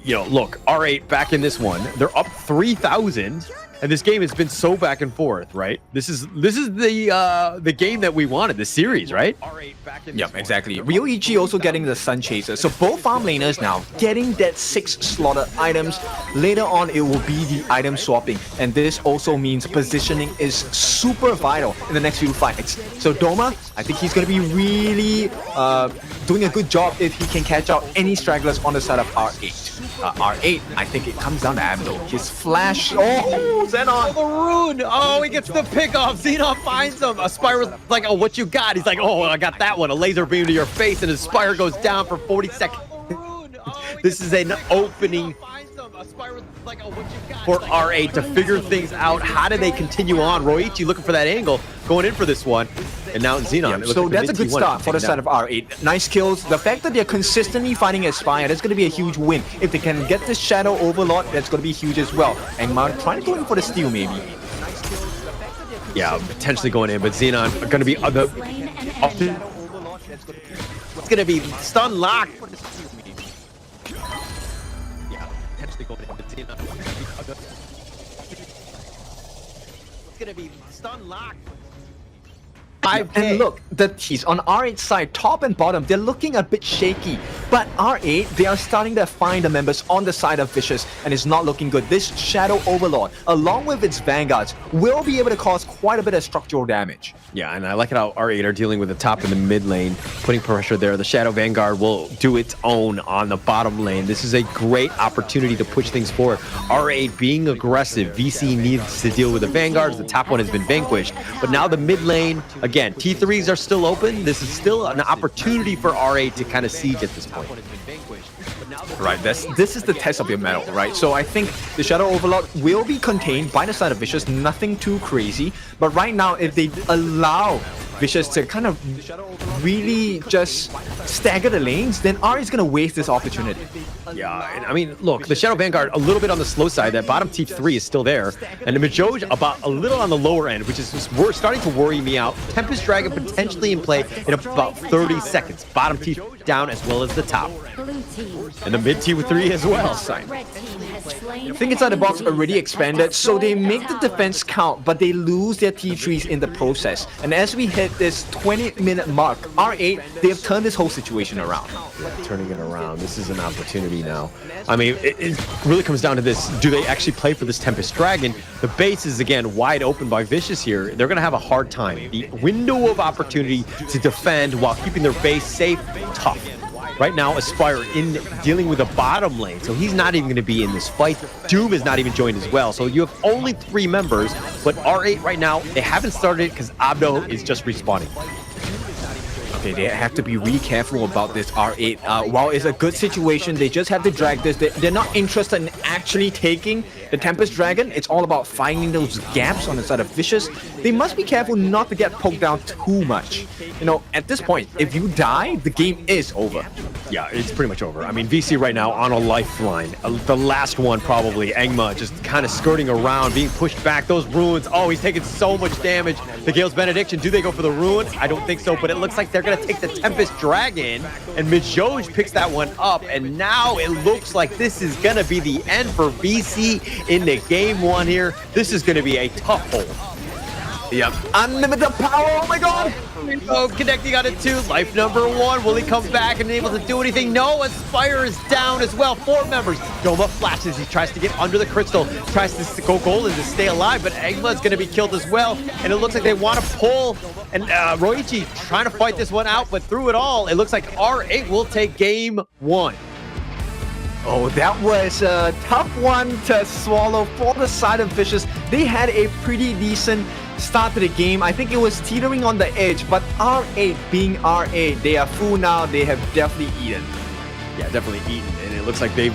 Look, R8 back in this one. They're up 3,000. And this game has been so back and forth, right? This is the game that we wanted, the series, right? Yep, exactly. Ryoichi also getting the Sun Chaser. So both farm laners now getting that 6 slaughtered items. Later on, it will be the item swapping. And this also means positioning is super vital in the next few fights. So Doma, I think he's going to be really doing a good job if he can catch out any stragglers on the side of R8. R8, I think it comes down to Abdo. His flash. Oh, Xenon. The rune. Oh, he gets the pick off. Xenon finds him. Aspire was like, oh, what you got? He's like, oh, I got that one. A laser beam to your face, and Aspire goes down for 40 seconds. This is an opening for R8 to figure things out. How do they continue on? Ryoichi looking for that angle, going in for this one. And now Xenon. So that's a good start for the side of R8. Nice kills. The fact that they're consistently fighting Aspire, that's going to be a huge win. If they can get the Shadow Overlord, that's going to be huge as well. And Engma trying to go in for the steal maybe. Yeah, potentially going in, but Xenon going to be it's going to be stun locked. Yeah, potentially going in, but Xenon it's going to be stun locked. And look, the T's on R8's side, top and bottom, they're looking a bit shaky. But R8, they are starting to find the members on the side of Vicious, and it's not looking good. This Shadow Overlord, along with its Vanguards, will be able to cause quite a bit of structural damage. Yeah, and I like how R8 are dealing with the top and the mid lane, putting pressure there. The Shadow Vanguard will do its own on the bottom lane. This is a great opportunity to push things forward. R8 being aggressive, VC needs to deal with the Vanguards. The top one has been vanquished. But now the mid lane, again, T3s are still open. This is still an opportunity for R8 to kind of siege at this point. Right, this is the test of your metal, right? So I think the Shadow Overlord will be contained by the side of Vicious, nothing too crazy. But right now, if they allow Vicious to kind of really just stagger the lanes, then R is going to waste this opportunity. Yeah, and I mean, look, the Shadow Vanguard a little bit on the slow side. That bottom T3 is still there, and the Majoj about a little on the lower end, which is just starting to worry me out. Tempest Dragon potentially in play in about 30 seconds. Bottom T down as well as the top, and the mid T3 as well. I think inside the box already expanded, so they make the defense count, but they lose their T3s in the process. And as we hit this 20-minute mark, R8, they have turned this whole situation around. Yeah, turning it around. This is an opportunity now. I mean, it really comes down to this. Do they actually play for this Tempest Dragon? The base is, again, wide open by Vicious here. They're going to have a hard time. The window of opportunity to defend while keeping their base safe, tough. Right now, Aspire in dealing with the bottom lane, so he's not even going to be in this fight. Doom is not even joined as well, so you have only 3 members, but R8 right now, they haven't started because Abdo is just respawning. Okay, they have to be really careful about this R8. While it's a good situation, they just have to drag this. They're not interested in actually taking the Tempest Dragon. It's all about finding those gaps on the side of Vicious. They must be careful not to get poked down too much. You know, at this point, if you die, the game is over. Yeah, it's pretty much over. I mean, VC right now on a lifeline. The last one probably, Engma just kind of skirting around, being pushed back. Those runes, oh, he's taking so much damage. The Gale's Benediction, do they go for the rune? I don't think so, but it looks like they're going to take the Tempest Dragon, and Majoj picks that one up, and now it looks like this is going to be the end for VC in the game 1 here. This is going to be a tough hold. Yep. Unlimited power, oh my god! Oh, connecting on it too. Life number 1. Will he come back and able to do anything? No, Aspire is down as well. 4 members. Doma flashes. He tries to get under the crystal. Tries to go golden to stay alive, but Engma is going to be killed as well. And it looks like they want to pull. And Ryoichi trying to fight this one out, but through it all, it looks like R8 will take game 1. Oh, that was a tough one to swallow for the side of Vicious. They had a pretty decent start to the game. I think it was teetering on the edge, but R8 being R8, they are full now. They have definitely eaten. Yeah, definitely eaten. And it looks like they've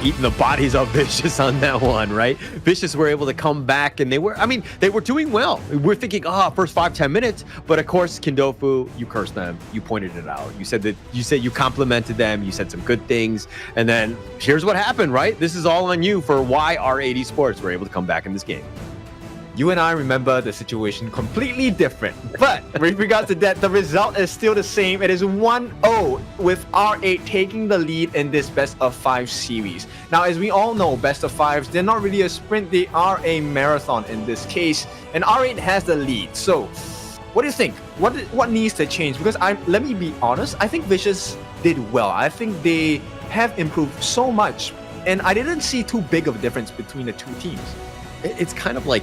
eaten the bodies of Vicious on that one, right? Vicious were able to come back, and they were doing well. We're thinking, first 5-10 minutes. But of course, Kindofu, you cursed them. You pointed it out. You said you complimented them. You said some good things. And then here's what happened, right? This is all on you for why R8 Esports were able to come back in this game. You and I remember the situation completely different. But with regards to that, the result is still the same. It is 1-0 with R8 taking the lead in this best of 5 series. Now, as we all know, best of 5s, they're not really a sprint, they are a marathon in this case. And R8 has the lead. So, what do you think? What needs to change? Because let me be honest, I think Vicious did well. I think they have improved so much. And I didn't see too big of a difference between the two teams. It's kind of like,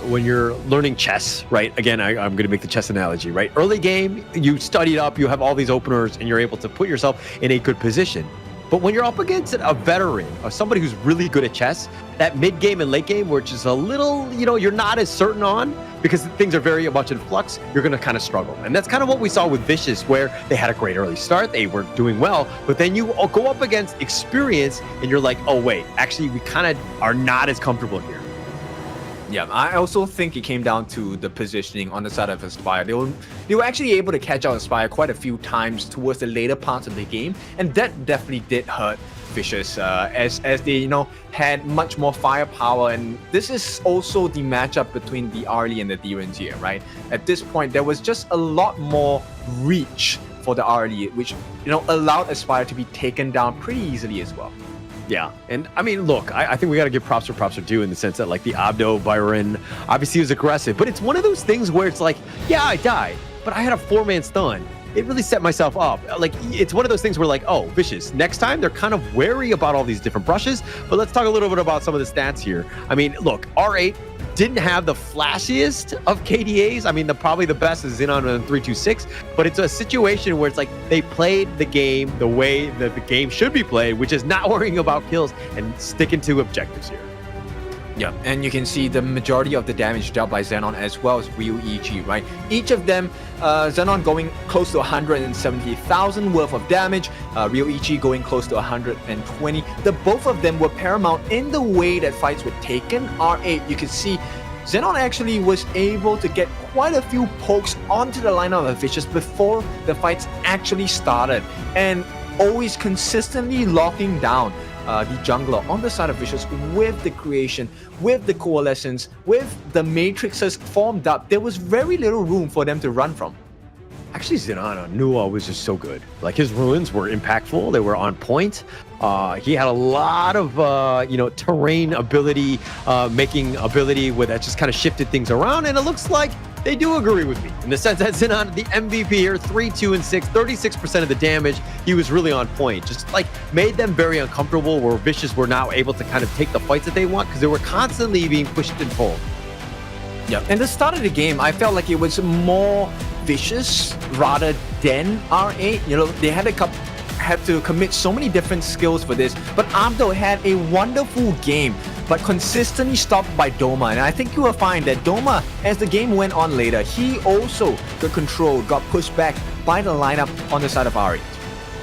when you're learning chess, right? Again, I'm going to make the chess analogy, right? Early game, you studied up, you have all these openers, and you're able to put yourself in a good position. But when you're up against a veteran or somebody who's really good at chess, that mid game and late game, which is a little, you're not as certain on because things are very much in flux, you're going to kind of struggle. And that's kind of what we saw with Vicious, where they had a great early start. They were doing well, but then you go up against experience and you're like, oh, wait, actually, we kind of are not as comfortable here. Yeah, I also think it came down to the positioning on the side of Aspire. They were actually able to catch out Aspire quite a few times towards the later parts of the game, and that definitely did hurt Vicious as they had much more firepower. And this is also the matchup between the Arlie and the Direns here, right? At this point, there was just a lot more reach for the Arlie, which allowed Aspire to be taken down pretty easily as well. Yeah, and I mean, look, I think we got to give props where props are due in the sense that, like, the Abdo Byron obviously was aggressive, but it's one of those things where it's like, yeah, I died, but I had a 4-man stun. It really set myself up. Like, it's one of those things where, like, oh, Vicious, next time they're kind of wary about all these different brushes, but let's talk a little bit about some of the stats here. I mean, look, R8 didn't have the flashiest of KDAs. I mean, probably the best is in on 326, but it's a situation where it's like they played the game the way that the game should be played, which is not worrying about kills and sticking to objectives here. Yeah, and you can see the majority of the damage dealt by Xenon as well as Real EG, right? Each of them, Xenon going close to 170,000 worth of damage, Real EG going close to 120. The both of them were paramount in the way that fights were taken. R8, you can see Xenon actually was able to get quite a few pokes onto the lineup of Vicious before the fights actually started, and always consistently locking down the jungler on the side of Vicious with the creation, with the coalescence, with the matrices formed up. There was very little room for them to run from. Actually, Xenon Nua was just so good. Like, his ruins were impactful. They were on point. He had a lot of, terrain ability, making ability where that just kind of shifted things around. And it looks like they do agree with me in the sense that Xenon, the MVP here, 3, 2, and 6, 36% of the damage. He was really on point. Just like made them very uncomfortable, where Vicious were now able to kind of take the fights that they want because they were constantly being pushed and pulled. Yeah, and the start of the game, I felt like it was more Vicious rather than R8. They had to commit so many different skills for this, but Abdo had a wonderful game, but consistently stopped by Doma. And I think you will find that Doma, as the game went on later, he also got controlled, got pushed back by the lineup on the side of R8.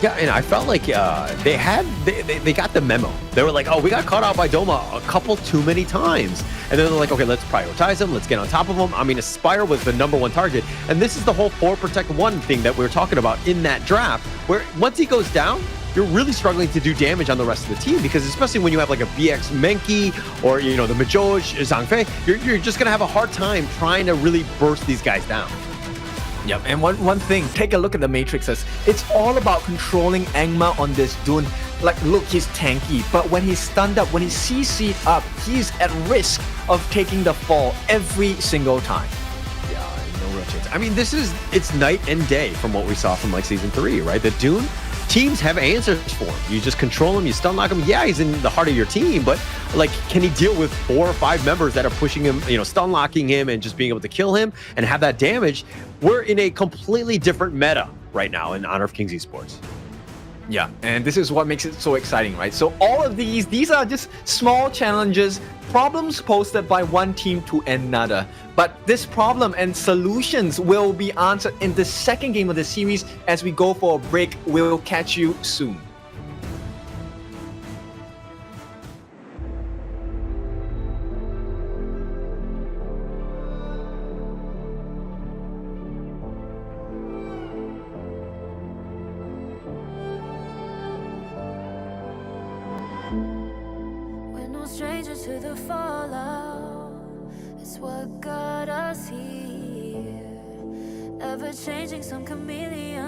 Yeah, and I felt like they got the memo. They were like, oh, we got caught out by Doma a couple too many times. And then they're like, okay, let's prioritize him. Let's get on top of him. I mean, Aspire was the #1 target. And this is the whole 4 protect 1 thing that we were talking about in that draft, where once he goes down, you're really struggling to do damage on the rest of the team, because especially when you have like a BX Menki or, the Majoj, Zhangfei, you're just going to have a hard time trying to really burst these guys down. Yep, and one thing, take a look at the matrices. It's all about controlling Angma on this Dune. Like, look, he's tanky, but when he's stunned up, when he's CC'd up, he's at risk of taking the fall every single time. Yeah, no real chance. I mean, it's night and day from what we saw from like Season 3, right? The Dune, teams have answers for him. You just control him, you stun lock him. Yeah, he's in the heart of your team, but like, can he deal with 4 or 5 members that are pushing him, stun locking him and just being able to kill him and have that damage? We're in a completely different meta right now in Honor of Kings Esports. Yeah, and this is what makes it so exciting, right? So all of these are just small challenges, problems posted by one team to another. But this problem and solutions will be answered in the second game of the series. As we go for a break, we'll catch you soon. We're no strangers to the fallout. It's what got us here. Ever changing, some chameleon.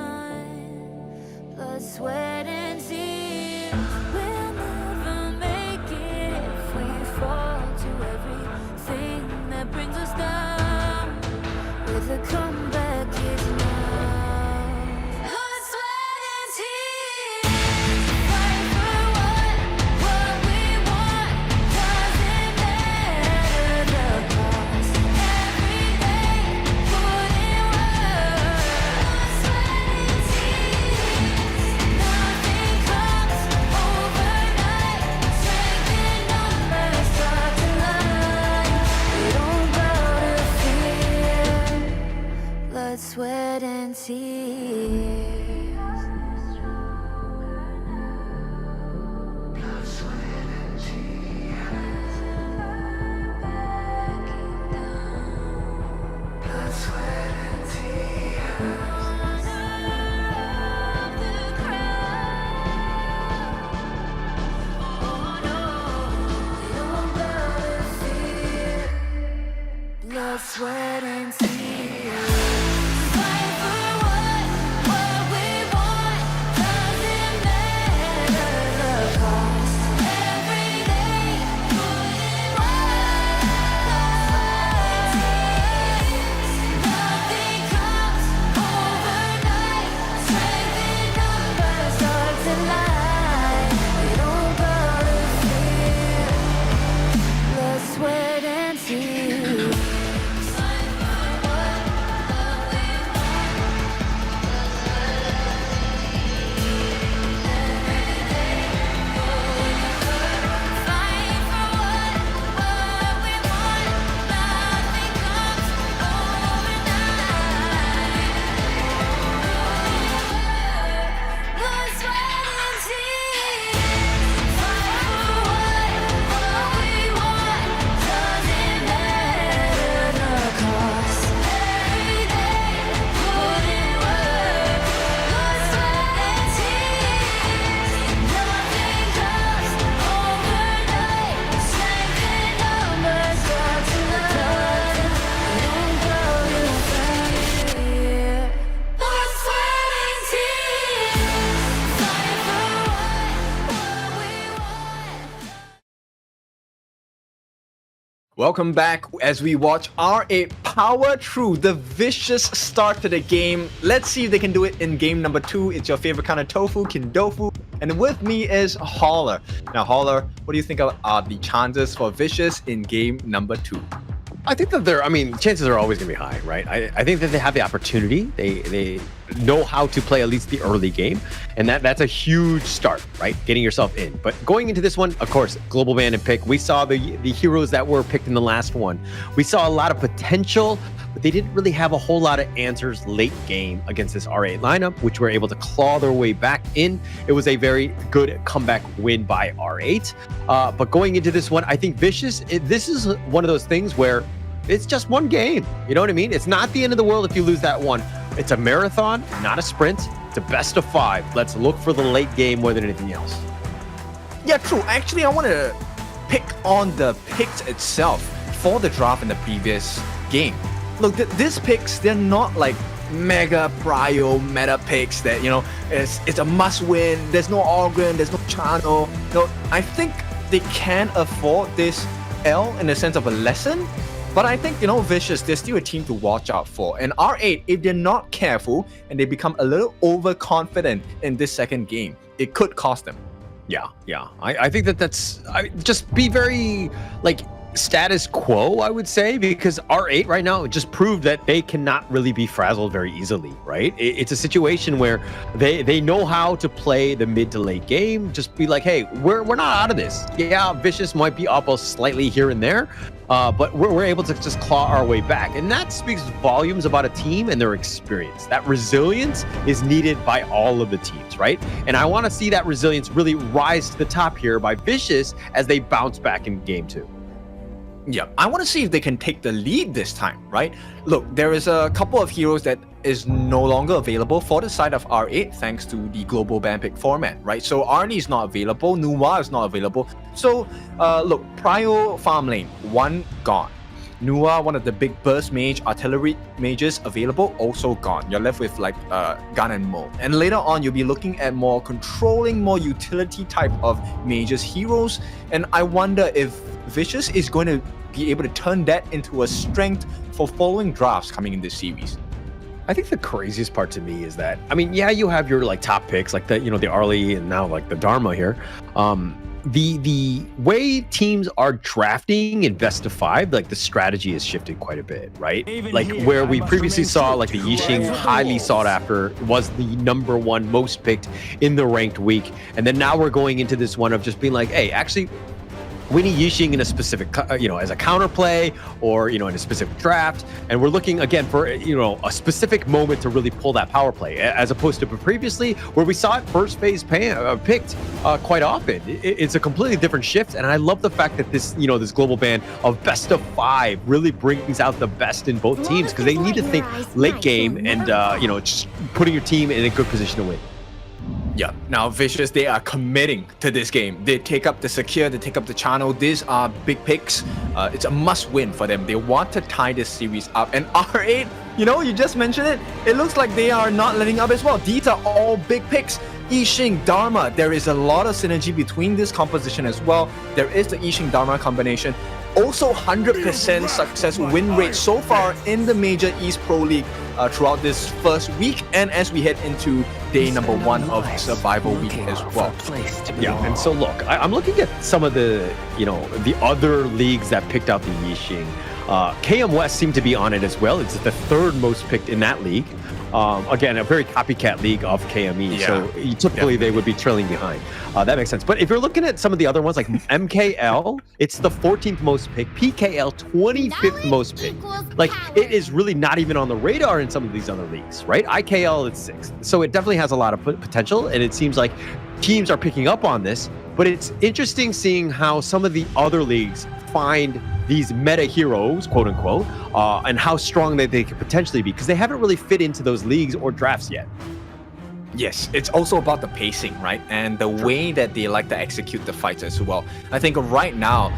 Blood, sweat, and tears. We'll never make it if we fall to everything that brings us down. With a comeback is now. Blood, sweat, and tears. Fight for what we want. Doesn't matter the cost. Every day, put in work. Blood, sweat, and tears. Nothing comes overnight. Strength in numbers, start to line. We don't bow to fear. Blood, sweat, and tears. Blood, sweat, and tears. Fight for what we want. Doesn't matter the cost. Every day, put in work. Blood, sweat, and tears. Nothing comes overnight. Strength in numbers, start to lie. We don't bow to fear. Blood, sweat, and tears. Welcome back as we watch R8 power through the vicious start to the game. Let's see if they can do it in game number 2. It's your favorite kind of tofu, Kindofu. And with me is Holler. Now, Holler, what do you think are the chances for vicious in game number 2? I think that chances are always going to be high, right? I think that they have the opportunity. They know how to play at least the early game. And that's a huge start, right? Getting yourself in. But going into this one, of course, global ban and pick. We saw the heroes that were picked in the last one. We saw a lot of potential, but they didn't really have a whole lot of answers late game against this R8 lineup, which were able to claw their way back in. It was a very good comeback win by R8. But going into this one, I think Vicious, this is one of those things where it's just one game. You know what I mean? It's not the end of the world if you lose that one. It's a marathon, not a sprint. It's a best of 5. Let's look for the late game more than anything else. Yeah, true. Actually, I want to pick on the picks itself for the draft in the previous game. Look, these picks, they're not like mega prio meta picks that, you know, it's a must win. There's no Organ, there's no Channel. No, I think they can afford this L in the sense of a lesson. But I think, you know, Vicious, they're still a team to watch out for. And R8, if they're not careful and they become a little overconfident in this second game, it could cost them. Yeah. I think that's just be very, like, status quo, I would say, because R8 right now just proved that they cannot really be frazzled very easily, right? It's a situation where they know how to play the mid to late game. Just be like, hey, we're not out of this. Yeah, Vicious might be up slightly here and there, but we're able to just claw our way back. And that speaks volumes about a team and their experience. That resilience is needed by all of the teams, right? And I want to see that resilience really rise to the top here by Vicious as they bounce back in game 2. Yeah, I want to see if they can take the lead this time, right? Look, there is a couple of heroes that is no longer available for the side of R8 thanks to the global ban pick format, right? So Arnie is not available, Nuwa is not available. So, look, Prio farm lane, 1 gone. Nuwa, one of the big burst mage, artillery mages available, also gone. You're left with like Gun and Mo. And later on, you'll be looking at more controlling, more utility type of mages heroes. And I wonder if Vicious is going to be able to turn that into a strength for following drafts coming in this series. I think the craziest part to me is that, I mean, yeah, you have your like top picks, like the, the Arlie and now like the Dharma here. The way teams are drafting in best of 5, like the strategy has shifted quite a bit, right? Like where we previously saw like the Yixing highly sought after was the #1 most picked in the ranked week. And then now we're going into this one of just being like, hey, actually, we need Yixing in a specific, as a counterplay or, in a specific draft. And we're looking again for, a specific moment to really pull that power play as opposed to previously where we saw it first phase picked quite often. It's a completely different shift. And I love the fact that this, this global ban of best of 5 really brings out the best in both teams because they need to think late game and, just putting your team in a good position to win. Yeah, now Vicious, they are committing to this game. They take up the Secure, they take up the Channel. These are big picks. It's a must win for them. They want to tie this series up. And R8, you just mentioned it. It looks like they are not letting up as well. These are all big picks. Yixing, Dharma, there is a lot of synergy between this composition as well. There is the Yixing Dharma combination. Also 100% success win rate so far in the major East Pro League throughout this first week and as we head into day #1 of Survival Week as well. Yeah, and so look, I'm looking at some of the, the other leagues that picked out the Yixing. KM West seemed to be on it as well. It's the 3rd most picked in that league. Again, a very copycat league of KME, so typically they would be trailing behind. That makes sense. But if you're looking at some of the other ones, like MKL, it's the 14th most picked. PKL, 25th most picked. Like, it is really not even on the radar in some of these other leagues, right? IKL, it's 6th. So it definitely has a lot of potential, and it seems like teams are picking up on this. But it's interesting seeing how some of the other leagues find these meta heroes, quote unquote, and how strong they could potentially be, because they haven't really fit into those leagues or drafts yet. Yes, it's also about the pacing, right? And the way that they like to execute the fights as well. I think right now,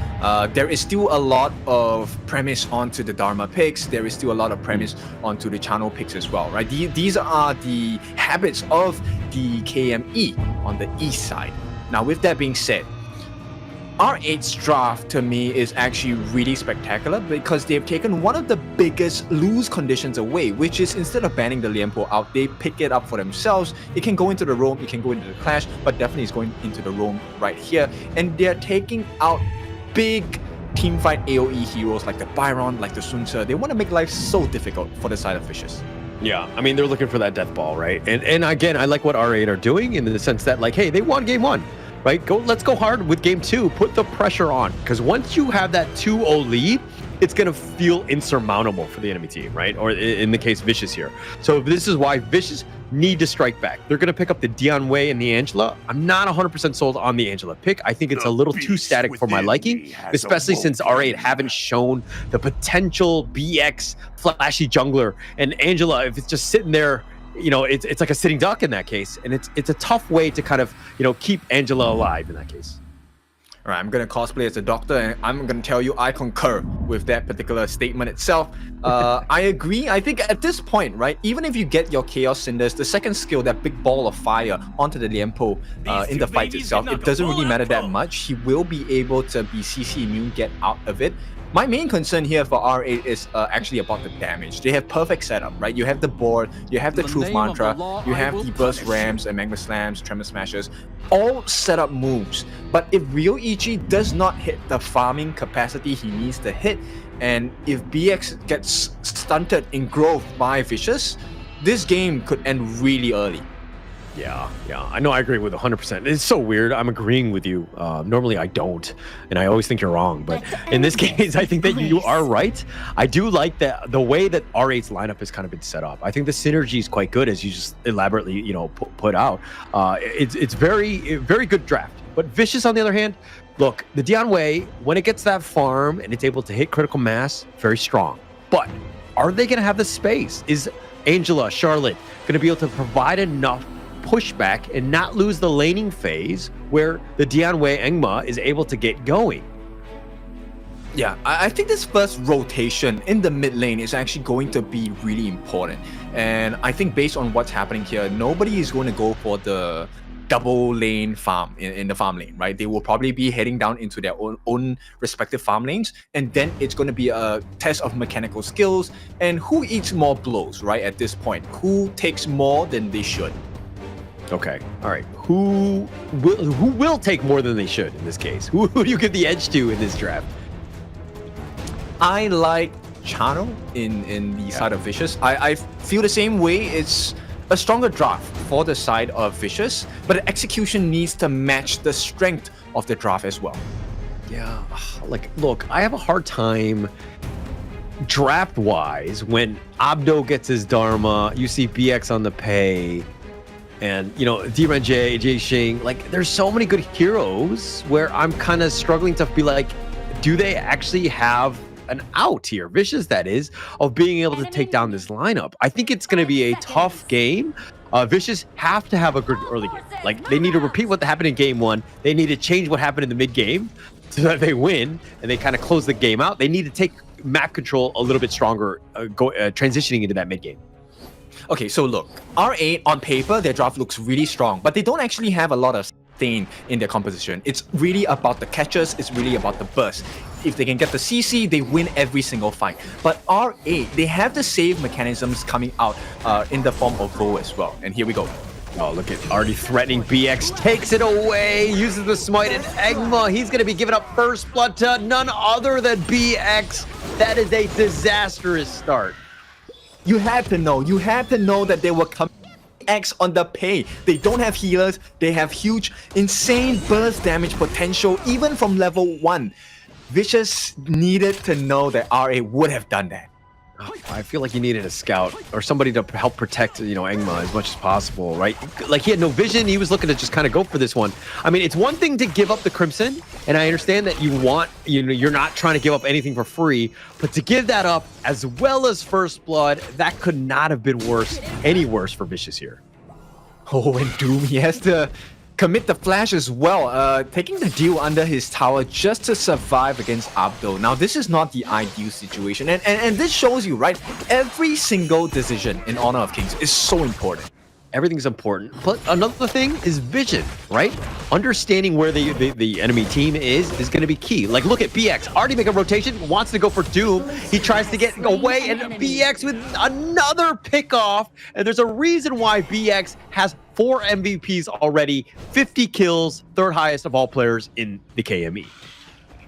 there is still a lot of premise onto the Dharma picks. There is still a lot of premise onto the Channel picks as well, right? These are the habits of the KME on the east side. Now, with that being said, R8's draft to me is actually really spectacular because they've taken one of the biggest lose conditions away, which is instead of banning the Lianpo out, they pick it up for themselves. It can go into the roam, it can go into the clash, but definitely it's going into the roam right here. And they're taking out big teamfight AoE heroes like the Byron, like the Sun Tzu. They want to make life so difficult for the side of Vicious. Yeah, I mean, they're looking for that death ball, right? And again, I like what R8 are doing in the sense that, like, hey, they won game 1. Right? Let's go hard with game 2. Put the pressure on. Because once you have that 2-0 lead, it's going to feel insurmountable for the enemy team, right? Or in the case, Vicious here. So this is why Vicious need to strike back. They're going to pick up the Dion Wei and the Angela. I'm not 100% sold on the Angela pick. I think it's a little too static for my liking, especially since R8 haven't shown the potential BX flashy jungler. And Angela, if it's just sitting there, it's like a sitting duck in that case, and it's a tough way to kind of keep Angela alive in that case. All right, I'm gonna cosplay as a doctor, and I'm gonna tell you I concur with that particular statement itself. I agree. I think at this point, right, even if you get your Chaos Cinders, the second skill, that big ball of fire onto the Lianpo in the fight itself, it doesn't really matter that much. He will be able to be CC immune, get out of it. My main concern here for R8 is actually about the damage. They have perfect setup, right? You have the board, you have the Truth Mantra, you have the Burst Rams and Magma Slams, Tremor Smashers, all setup moves. But if Ryoichi does not hit the farming capacity he needs to hit, and if BX gets stunted in growth by Vicious, this game could end really early. Yeah, I know, I agree with 100%. It's so weird. I'm agreeing with you. Normally I don't, and I always think you're wrong. But in this case, I think that you are right. I do like that the way that R8's lineup has kind of been set up. I think the synergy is quite good, as you just elaborately, you know, put out. It's very good draft. But Vicious, on the other hand, look, the Dian Wei, when it gets that farm and it's able to hit critical mass, very strong. But are they going to have the space? Is Angela, Charlotte going to be able to provide enough pushback and not lose the laning phase where the Dian Wei Engma is able to get going? Yeah, I think this first rotation in the mid lane is actually going to be really important. And I think based on what's happening here, nobody is going to go for the double lane farm in the farm lane, right? They will probably be heading down into their own respective farm lanes, and then it's going to be a test of mechanical skills and who eats more blows, right? At this point, who takes more than they should. Okay, all right. Who will take more than they should in this case? Who do you give the edge to in this draft? I like Chano in the side of Vicious. I feel the same way. It's a stronger draft for the side of Vicious, but the execution needs to match the strength of the draft as well. Yeah, like, look, I have a hard time draft-wise when Abdo gets his Dharma, you see BX on the pay, and, you know, Gen.G, Jay Xing, like, there's so many good heroes where I'm kind of struggling to be like, do they actually have an out here, Vicious that is, of being able to take down this lineup? I think it's going to be a tough game. Vicious have to have a good early game. Like, they need to repeat what happened in game one. They need to change what happened in the mid game so that they win and they kind of close the game out. They need to take map control a little bit stronger, transitioning into that mid game. Okay, so look, R8 on paper, their draft looks really strong, but they don't actually have a lot of stain in their composition. It's really about the catches, it's really about the burst. If they can get the CC, they win every single fight. But R8, they have the save mechanisms coming out in the form of Vo as well. And here we go. Oh, look at already threatening BX, takes it away, uses the smite, and Engma, he's going to be giving up first blood to none other than BX. That is a disastrous start. You had to know that they were coming X on the pay. They don't have healers, they have huge, insane burst damage potential, even from level 1. Vicious needed to know that RA would have done that. I feel like he needed a scout or somebody to help protect, you know, Engma as much as possible, right? Like, he had no vision. He was looking to just kind of go for this one. I mean, it's one thing to give up the Crimson, and I understand that you want, you know, you're not trying to give up anything for free, but to give that up as well as First Blood, that could not have been any worse for Vicious here. Oh, and Doom, he has to commit the flash as well, taking the deal under his tower just to survive against Abdo. Now, this is not the ideal situation, and this shows you, right? Every single decision in Honor of Kings is so important. Everything's important, but another thing is vision, right? Understanding where the enemy team is going to be key. Like, look at BX, already make a rotation, wants to go for Doom. He tries to get away, and BX with another pick off. And there's a reason why BX has 4 MVPs already, 50 kills, third highest of all players in the KME.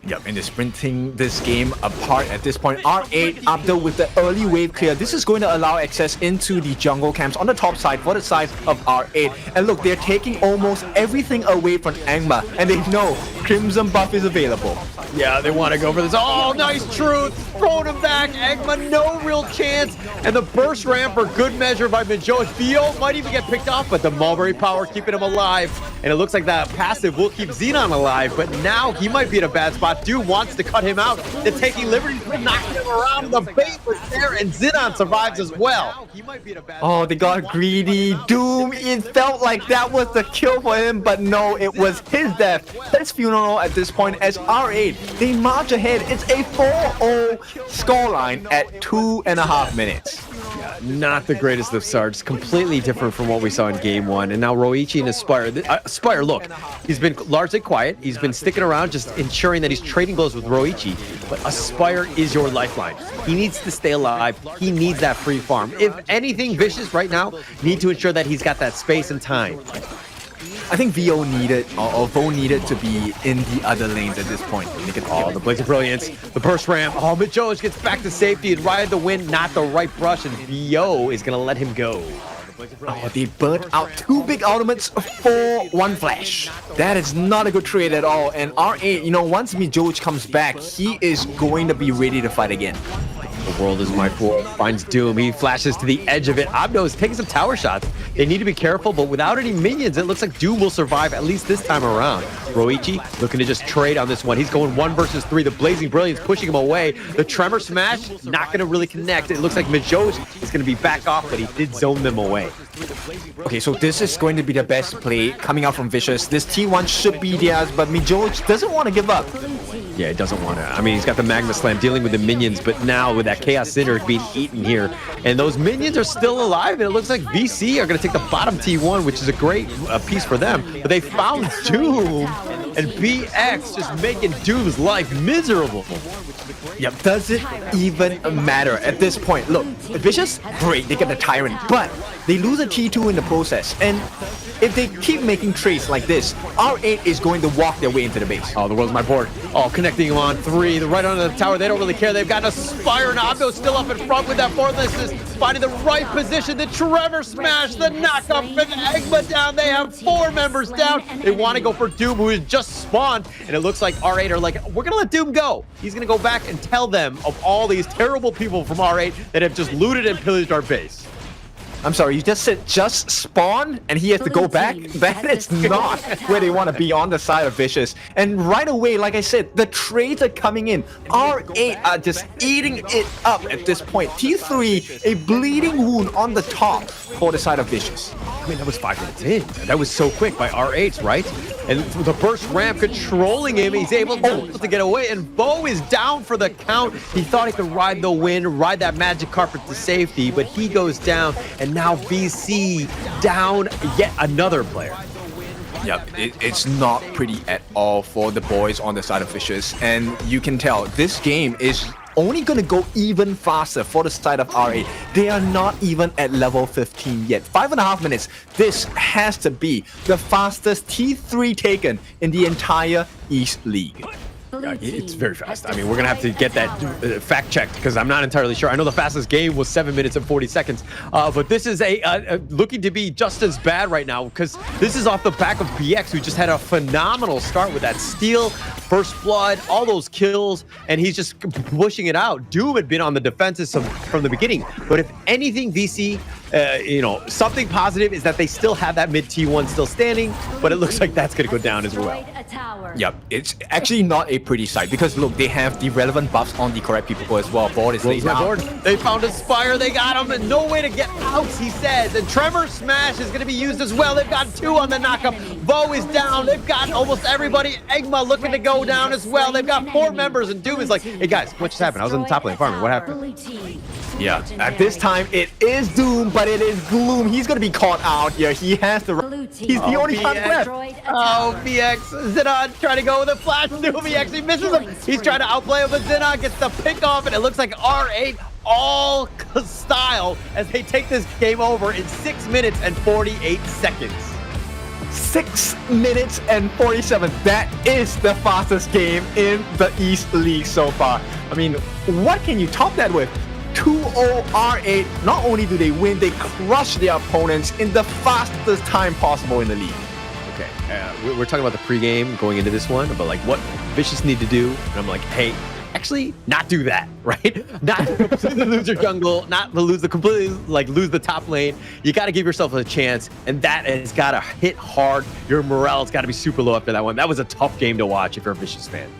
Yep, and they're sprinting this game apart at this point. R8 Abdo with the early wave clear. This is going to allow access into the jungle camps on the top side for the side of R8. And look, they're taking almost everything away from Engma, and they know Crimson buff is available. Yeah, they want to go for this. Oh, nice truth! Throwing him back. Engma, no real chance. And the burst ramp for good measure by Minjo. Theo might even get picked off, but the Mulberry power keeping him alive. And it looks like that passive will keep Xenon alive, but now he might be in a bad spot. Dude wants to cut him out. They're taking liberties, knocking him around. The bait was there, and Xenon survives as well. Oh, they got greedy. Doom, it felt like that was the kill for him, but no, it was his death. His funeral at this point as R8. They march ahead. It's a 4-0 scoreline at 2.5 minutes. Not the greatest of starts. Completely different from what we saw in game 1. And now Ryoichi and Aspire. Aspire, look, he's been largely quiet. He's been sticking around, just ensuring that he's just trading blows with Roichi, but Aspire is your lifeline. He needs to stay alive. He needs that free farm. If anything, Vicious right now need to ensure that he's got that space and time. I think VO needed, or Vo needed to be in the other lanes at this point. The Blaze of Brilliance, the burst ramp. Oh, Majoj gets back to safety and ride the wind, not the right brush, and VO is going to let him go. Oh, they burnt out 2 big ultimates for 1 flash. That is not a good trade at all. And R8, once Mijoj comes back, he is going to be ready to fight again. The world is my pool. Finds Doom. He flashes to the edge of it. Abdo is taking some tower shots. They need to be careful, but without any minions, it looks like Doom will survive at least this time around. Roichi looking to just trade on this one. He's going 1 versus 3. The Blazing Brilliance pushing him away. The Tremor Smash not going to really connect. It looks like Mijoj is going to be back off, but he did zone them away. Okay, so this is going to be the best play coming out from Vicious. This T1 should be theirs, but Mijoj doesn't want to give up. Yeah, he doesn't want to. I mean, he's got the Magma Slam dealing with the minions, but now with that Chaos Cinder being eaten here, and those minions are still alive, and it looks like VC are going to take the bottom T1, which is a great piece for them, but they found Doom, and BX just making Doom's life miserable. Yep, does it even matter at this point? Look, Vicious, great, they get the Tyrant, but they lose a T2 in the process, and if they keep making trades like this, R8 is going to walk their way into the base. Oh, the world's my board. Oh, connecting him on 3, the right under the tower. They don't really care. They've got Aspire, and Abdo still up in front with that boardlessness, finding the right position. The Trevor Smash, the knockup, and the Egma down. They have 4 members down. They want to go for Doom, who has just spawned, and it looks like R8 are like, we're going to let Doom go. He's going to go back and tell them of all these terrible people from R8 that have just looted and pillaged our base. I'm sorry, you just said just spawn and he has to go back? That is not where they want to be on the side of Vicious. And right away, like I said, the trades are coming in. R8 are just eating it up at this point. T3, a bleeding wound on the top for the side of Vicious. I mean, that was 5 minutes in. That was so quick by R8's, right? And the burst ramp controlling him, he's able to get away, and Bo is down for the count. He thought he could ride the wind, ride that magic carpet to safety, but he goes down, and now VC down yet another player. Yep, it's not pretty at all for the boys on the side of Vicious, and you can tell this game is only going to go even faster for the side of R8. They are not even at level 15 yet. 5.5 minutes. This has to be the fastest T3 taken in the entire East League. Yeah, it's very fast. I mean, we're going to have to get that fact checked because I'm not entirely sure. I know the fastest game was 7 minutes and 40 seconds, but this is looking to be just as bad right now because this is off the back of BX, who just had a phenomenal start with that steal, first blood, all those kills, and he's just pushing it out. Doom had been on the defensive from the beginning, but if anything, VC, something positive is that they still have that mid T1 still standing, but it looks like that's going to go down as well. Yep, it's actually not a pretty sight because look, they have the relevant buffs on the correct people as well. Board is laid down. They found Aspire, they got him, and no way to get out, he says. And Tremor Smash is going to be used as well. They've got 2 on the knockup. Vo is down. They've got almost everybody. Egma looking to go down as well. They've got 4 members, and Doom is like, hey guys, what just happened? I was on the top lane farming. What happened? Yeah, at this time it is Doom, but it is Gloom. He's gonna be caught out here. He has to. He's the only one left. Oh, BX, Xenon trying to go with a flash. Doom, he actually misses him. He's trying to outplay him, but Xenon gets the pick off, and it looks like R8 all style as they take this game over in 6 minutes and 48 seconds. 6 minutes and 47. That is the fastest game in the East League so far. I mean, what can you top that with? 2-0 R8. Not only do they win, they crush their opponents in the fastest time possible in the league. Okay, we're talking about the pregame going into this one, but like what Vicious need to do, and I'm like, hey, actually not do that, right? Not completely lose your jungle, not lose the top lane. You got to give yourself a chance, and that has got to hit hard. Your morale's got to be super low after that one. That was a tough game to watch if you're a Vicious fan.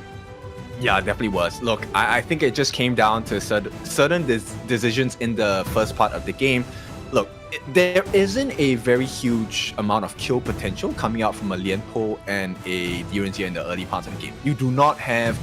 Yeah, it definitely was. Look, I think it just came down to certain decisions in the first part of the game. Look, there isn't a very huge amount of kill potential coming out from a Lianpo and a Direnjie in the early parts of the game. You do not have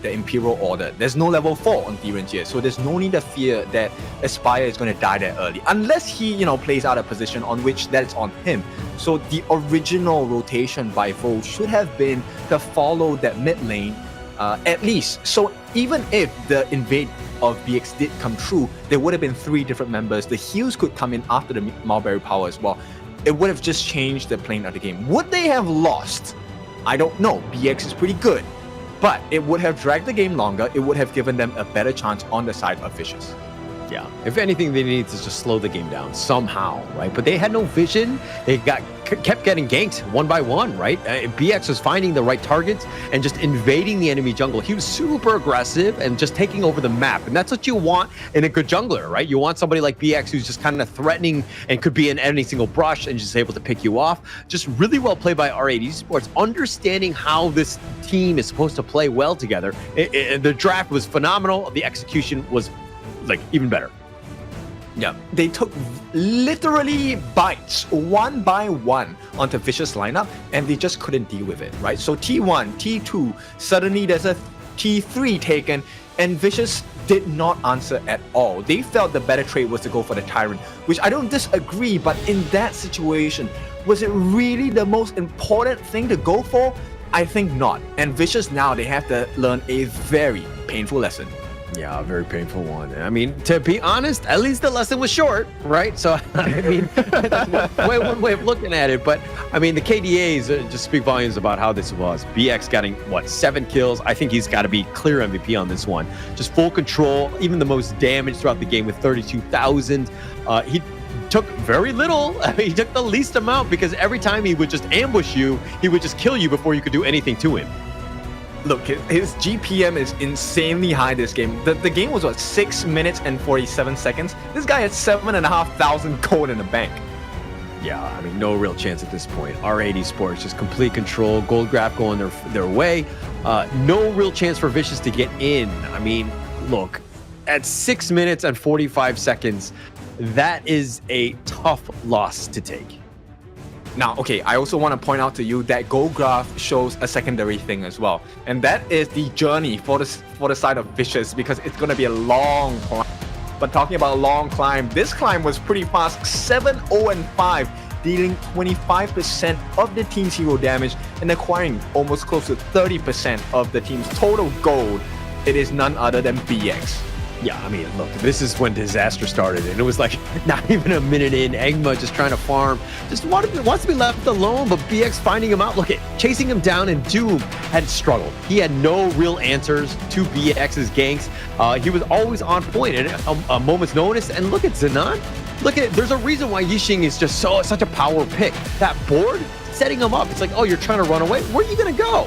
the Imperial Order. There's no level 4 on Direnjie, so there's no need to fear that Aspire is going to die that early, unless he, plays out a position on which that's on him. So the original rotation by Vo should have been to follow that mid lane, at least. So even if the invade of BX did come true, there would have been 3 different members. The heals could come in after the Mulberry Power as well. It would have just changed the plane of the game. Would they have lost? I don't know. BX is pretty good. But it would have dragged the game longer. It would have given them a better chance on the side of Vicious. Yeah, if anything, they need to just slow the game down somehow, right? But they had no vision. They kept getting ganked one by one, right? BX was finding the right targets and just invading the enemy jungle. He was super aggressive and just taking over the map. And that's what you want in a good jungler, right? You want somebody like BX who's just kind of threatening and could be in any single brush and just able to pick you off. Just really well played by R8 Esports, understanding how this team is supposed to play well together. The draft was phenomenal. The execution was like even better. Yeah, they took literally bites one by one onto Vicious lineup, and they just couldn't deal with it, right? So T1, T2, suddenly there's a T3 taken, and Vicious did not answer at all. They felt the better trade was to go for the Tyrant, which I don't disagree, but in that situation, was it really the most important thing to go for? I think not. And Vicious now, they have to learn a very painful lesson. Yeah, a very painful one. I mean, to be honest, at least the lesson was short, right? So, I mean, that's one way of looking at it. But, I mean, the KDAs just speak volumes about how this was. BX getting, 7 kills? I think he's got to be clear MVP on this one. Just full control, even the most damage throughout the game with 32,000. He took very little. I mean, he took the least amount because every time he would just ambush you, he would just kill you before you could do anything to him. Look, his GPM is insanely high this game. The game was, 6 minutes and 47 seconds? This guy had 7,500 gold in the bank. Yeah, I mean, no real chance at this point. R8 Esports, just complete control, gold grab going their way. No real chance for Vicious to get in. I mean, look, at 6 minutes and 45 seconds, that is a tough loss to take. Now, okay, I also want to point out to you that gold graph shows a secondary thing as well. And that is the journey for the side of Vicious, because it's going to be a long climb. But talking about a long climb, this climb was pretty fast. 7-0-5, dealing 25% of the team's hero damage and acquiring almost close to 30% of the team's total gold. It is none other than BX. Yeah, I mean, look, this is when disaster started, and it was like not even a minute in. Egma just trying to farm, just wants to be left alone, but BX finding him out. Look at chasing him down, and Doom had struggled. He had no real answers to BX's ganks. He was always on point at a moment's notice. And look at Zenon. Look at it. There's a reason why Yixing is just such a power pick. That board setting him up. It's like, oh, you're trying to run away. Where are you gonna go?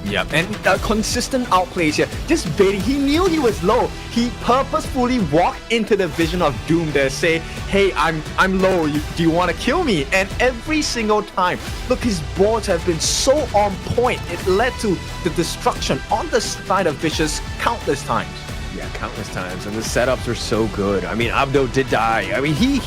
Yeah, and consistent outplays here. Just baiting. He knew he was low. He purposefully walked into the vision of Doom to say, hey, I'm low. Do you want to kill me? And every single time, look, his boards have been so on point. It led to the destruction on the side of Vicious countless times. Yeah, countless times, and the setups are so good. I mean, Abdo did die. I mean, he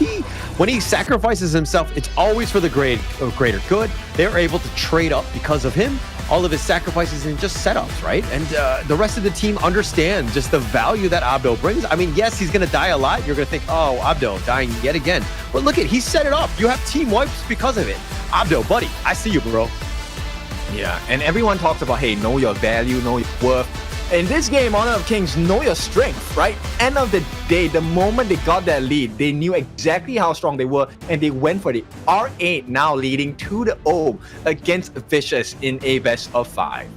when he sacrifices himself, it's always for the greater good. They're able to trade up because of him. All of his sacrifices and just setups, right? And the rest of the team understand just the value that Abdo brings. I mean, yes, he's going to die a lot. You're going to think, oh, Abdo dying yet again. But look at, he set it up. You have team wipes because of it. Abdo, buddy, I see you, bro. Yeah, and everyone talks about, hey, know your value, know your worth. In this game, Honor of Kings, know your strength, right? End of the day, the moment they got that lead, they knew exactly how strong they were, and they went for the R8 now leading 2-0 against Vicious in a best of 5.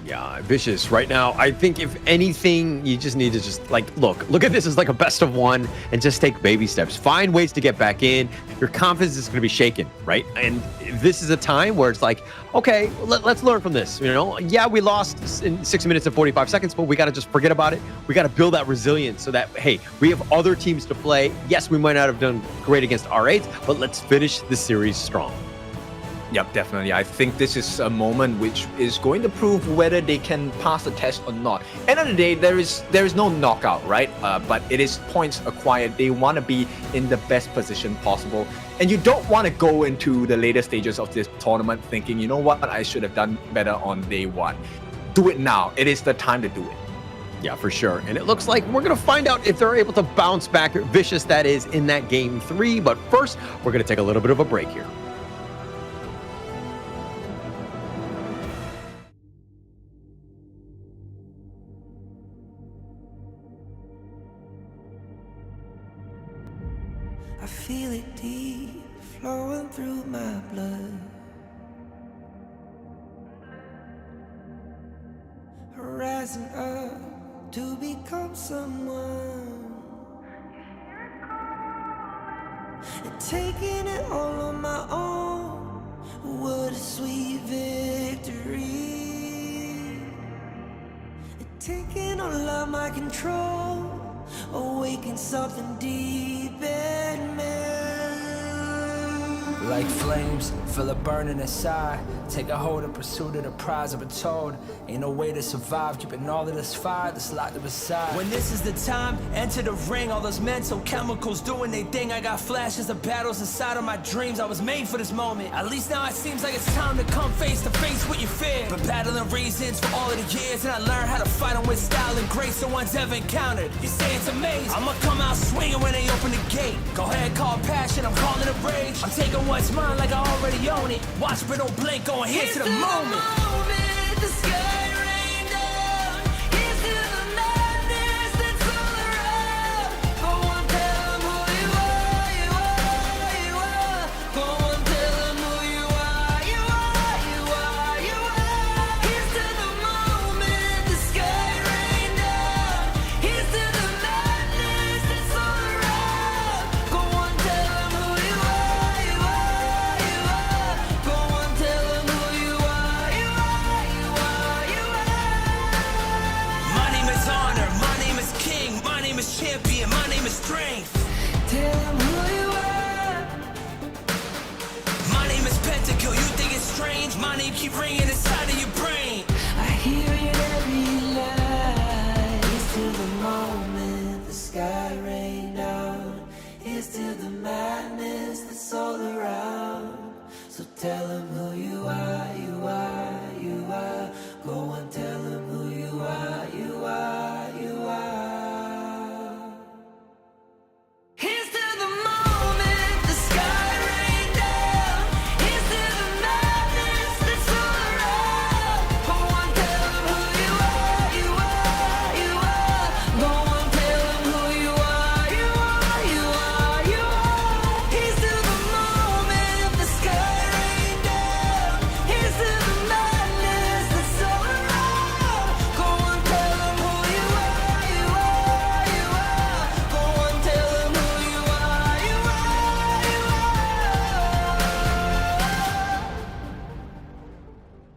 Yeah, Vicious right now, I think if anything, you just need to just look at this as like a best of 1 and just take baby steps. Find ways to get back in. Your confidence is going to be shaken, right? And this is a time where it's like, okay, let's learn from this. You know, yeah, we lost in 6 minutes and 45 seconds, but we got to just forget about it. We got to build that resilience so that, hey, we have other teams to play. Yes, we might not have done great against R8s, but let's finish the series strong. Yep, definitely. I think this is a moment which is going to prove whether they can pass the test or not. End of the day, there is no knockout, right? But it is points acquired. They want to be in the best position possible. And you don't want to go into the later stages of this tournament thinking, you know what, I should have done better on day 1. Do it now. It is the time to do it. Yeah, for sure. And it looks like we're going to find out if they're able to bounce back. Vicious, that is, in that game 3. But first, we're going to take a little bit of a break here. I feel it deep flowing through my blood. Rising up to become someone, and taking it all on my own. What a sweet victory. And taking all of my control, awaken something deep in me. Like flames, feel it burning inside. Take a hold of pursuit of the prize. I've been told ain't no way to survive, keeping all of this fire that's locked up inside. When this is the time, enter the ring. All those mental chemicals doing they thing. I got flashes of battles inside of my dreams. I was made for this moment. At least now it seems like it's time to come face to face with your fear. But battling reasons for all of the years, and I learned how to fight them with style and grace no one's ever encountered. You say it's amazing, I'ma come out swinging when they open the gate. Go ahead, call passion, I'm calling it rage. I'm taking what's mine like I already own it. Watch but don't blink, going here to the moment. The sky rained down. Here's to the madness that's all around. Go on, tell them who you are, you are, you are. Go on, tell them who you are, you are, you are, you are. Here's to the moment. The sky rained down. Here's to the madness that's all around. Go on, tell them who you are, you are, you are. Go on, tell them who you are, you are, you are, you are. My name is honor, my name is king, my name is champion, my name is strength. Tell them who you are. My name is Pentakill, you think it's strange? My name keep ringing inside of your brain. I hear it every night. Here's to the moment the sky rained down. Here's to the madness that's all around. So tell them who you are, you are, you are. Go and tell them who you are, you are, you are. Here's to the moment the sky rained down. Here's to the madness that's all around. Go on, tell them who you are, you are, you are. Go on, tell them who you are, you are, you are, you are. Here's to the moment the sky rained down. Here's to the madness that's all around. Go on, tell them who you are, you are, you are. Go on, tell them who you are, you are, you are.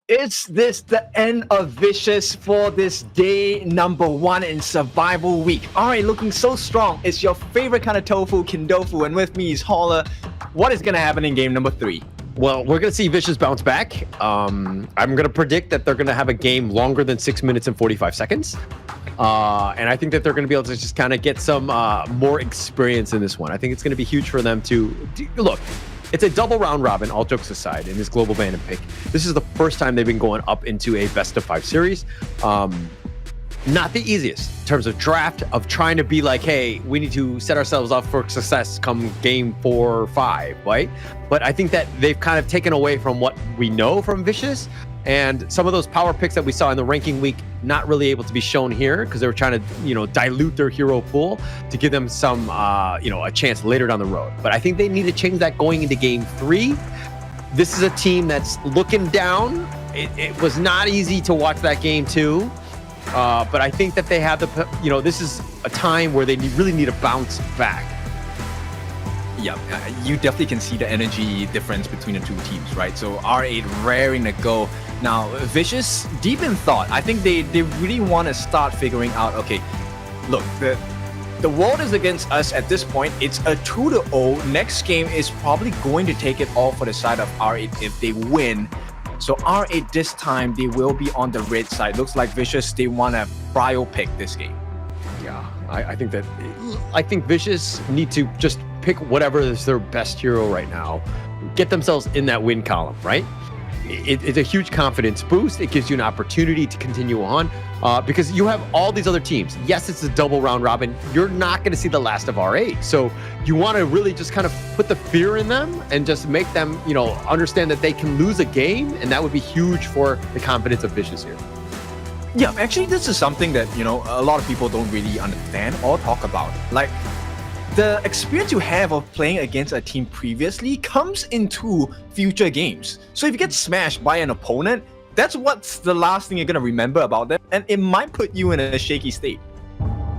Is this the end of Vicious for this day number 1 in Survival Week? Alright, looking so strong. It's your favorite kind of tofu, Kindofu, and with me is Holler. What is going to happen in game number 3? Well, we're going to see Vicious bounce back. I'm going to predict that they're going to have a game longer than 6 minutes and 45 seconds. And I think that they're going to be able to just kind of get some more experience in this one. I think it's going to be huge for them to... Look, it's a double round robin, all jokes aside, in this global bandit pick. This is the first time they've been going up into a best-of-5 series. Not the easiest in terms of draft, of trying to be like, hey, we need to set ourselves up for success come game 4 or 5, right? But I think that they've kind of taken away from what we know from Vicious, and some of those power picks that we saw in the ranking week not really able to be shown here because they were trying to, dilute their hero pool to give them some, a chance later down the road. But I think they need to change that going into game 3. This is a team that's looking down. It was not easy to watch that game too. But I think that they have this is a time where they really need to bounce back. Yeah, you definitely can see the energy difference between the two teams, right? So R8 raring to go. Now, Vicious, deep in thought, I think they really want to start figuring out, okay, look, the world is against us at this point. It's a 2-0. Next game is probably going to take it all for the side of R8 if they win. So R8 this time, they will be on the red side. Looks like Vicious, they want to cryo pick this game. Yeah, I think Vicious need to just pick whatever is their best hero right now. Get themselves in that win column, right? It's a huge confidence boost. It gives you an opportunity to continue on because you have all these other teams. Yes, it's a double round robin. You're not going to see the last of R8. So you want to really just kind of put the fear in them and just make them, understand that they can lose a game. And that would be huge for the confidence of Vicious here. Yeah, actually, this is something that, a lot of people don't really understand or talk about. Like, the experience you have of playing against a team previously comes into future games. So if you get smashed by an opponent, that's what's the last thing you're going to remember about them, and it might put you in a shaky state.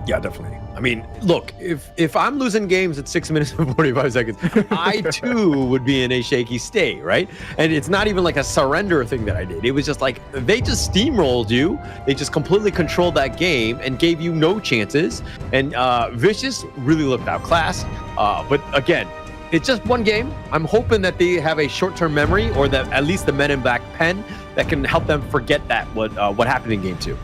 Yeah, definitely. I mean, look, if I'm losing games at 6 minutes and 45 seconds, I too would be in a shaky state, right? And it's not even like a surrender thing that I did. It was just like they just steamrolled you. They just completely controlled that game and gave you no chances. And Vicious really looked outclassed. But again, it's just one game. I'm hoping that they have a short-term memory, or that at least the Men in Black pen that can help them forget that what happened in game 2.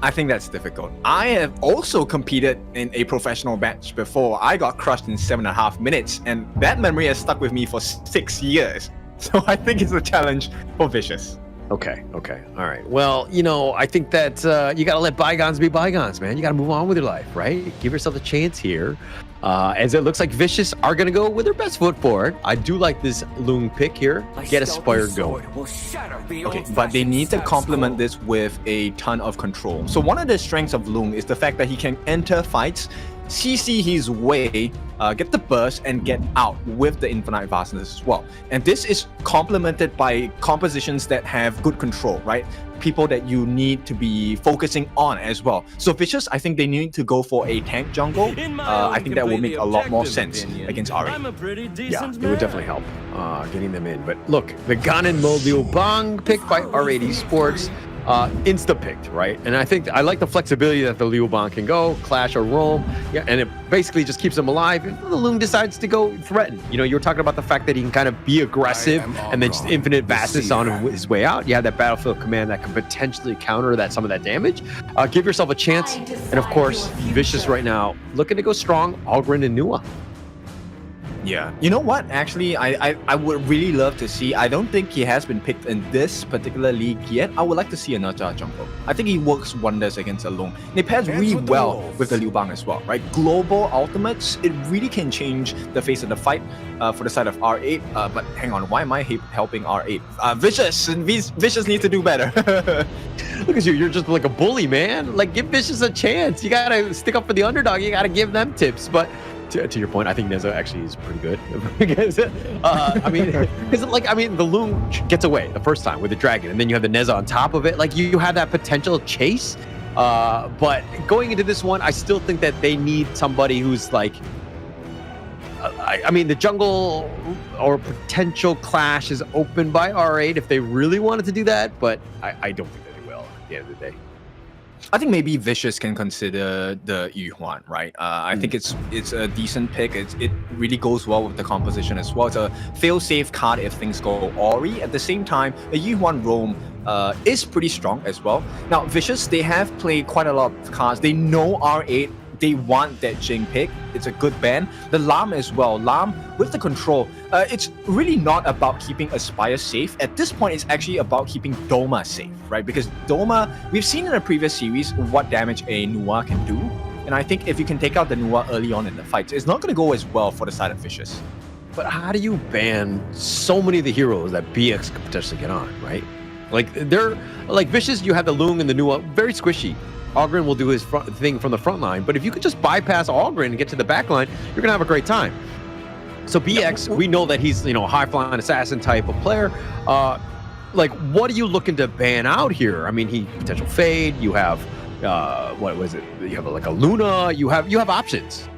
I think that's difficult. I have also competed in a professional match before. I got crushed in 7.5 minutes, and that memory has stuck with me for 6 years. So I think it's a challenge for Vicious. Okay. All right. Well, I think that you got to let bygones be bygones, man. You got to move on with your life, right? Give yourself a chance here. As it looks like Vicious are going to go with their best foot forward. I do like this Loong pick here. Get Aspire going. Okay, but they need to complement this with a ton of control. So one of the strengths of Loong is the fact that he can enter fights, CC his way, get the burst, and get out with the infinite vastness as well. And this is complemented by compositions that have good control, right? People that you need to be focusing on as well. So Vicious, I think they need to go for a tank jungle. I think that will make a lot more sense against R8. Yeah, it would definitely help getting them in. But look, the Ganon Mo Liu Bang picked by R8 Esports. Insta-picked, right? And I think I like the flexibility that the Liu Bang can go, clash or roam, yeah, and it basically just keeps him alive. If the Loong decides to go threaten, you were talking about the fact that he can kind of be aggressive and then just infinite vastness on his way out. You have that battlefield command that can potentially counter some of that damage. Give yourself a chance. And of course, Vicious right now looking to go strong, Algren and Nua. Yeah. You know what? Actually, I would really love to see. I don't think he has been picked in this particular league yet. I would like to see a Naja jungle. I think he works wonders against a Loong. And it pairs really well with the Liu Bang as well, right? Global ultimates, it really can change the face of the fight for the side of R8. But hang on, why am I helping R8? Vicious needs to do better. Look at you, you're just like a bully, man. Like, give Vicious a chance. You gotta stick up for the underdog. You gotta give them tips. But to your point, I think Neza actually is pretty good. Because, the Loong gets away the first time with the dragon, and then you have the Neza on top of it. Like, you have that potential chase. But going into this one, I still think that they need somebody who's like, the jungle or potential clash is open by R8 if they really wanted to do that, but I don't think that they will at the end of the day. I think maybe Vicious can consider the Yuhuan, right? I think it's a decent pick. It really goes well with the composition as well. It's a fail-safe card if things go awry. At the same time, a Yuhuan roam is pretty strong as well. Now, Vicious, they have played quite a lot of cards. They know R8. They want that Jing pick. It's a good ban. The Lam as well. Lam with the control. It's really not about keeping Aspire safe. At this point, it's actually about keeping Doma safe, right? Because Doma, we've seen in a previous series what damage a Nua can do. And I think if you can take out the Nua early on in the fight, it's not going to go as well for the side of Vicious. But how do you ban so many of the heroes that BX could potentially get on, right? Like, they're like Vicious, you have the Loong and the Nua, very squishy. Algren will do his thing from the front line, but if you could just bypass Algren and get to the back line, you're gonna have a great time. So BX, we know that he's a high-flying assassin type of player. Like, what are you looking to ban out here? I mean, he potential fade. You have what was it? You have like a Luna. You have options.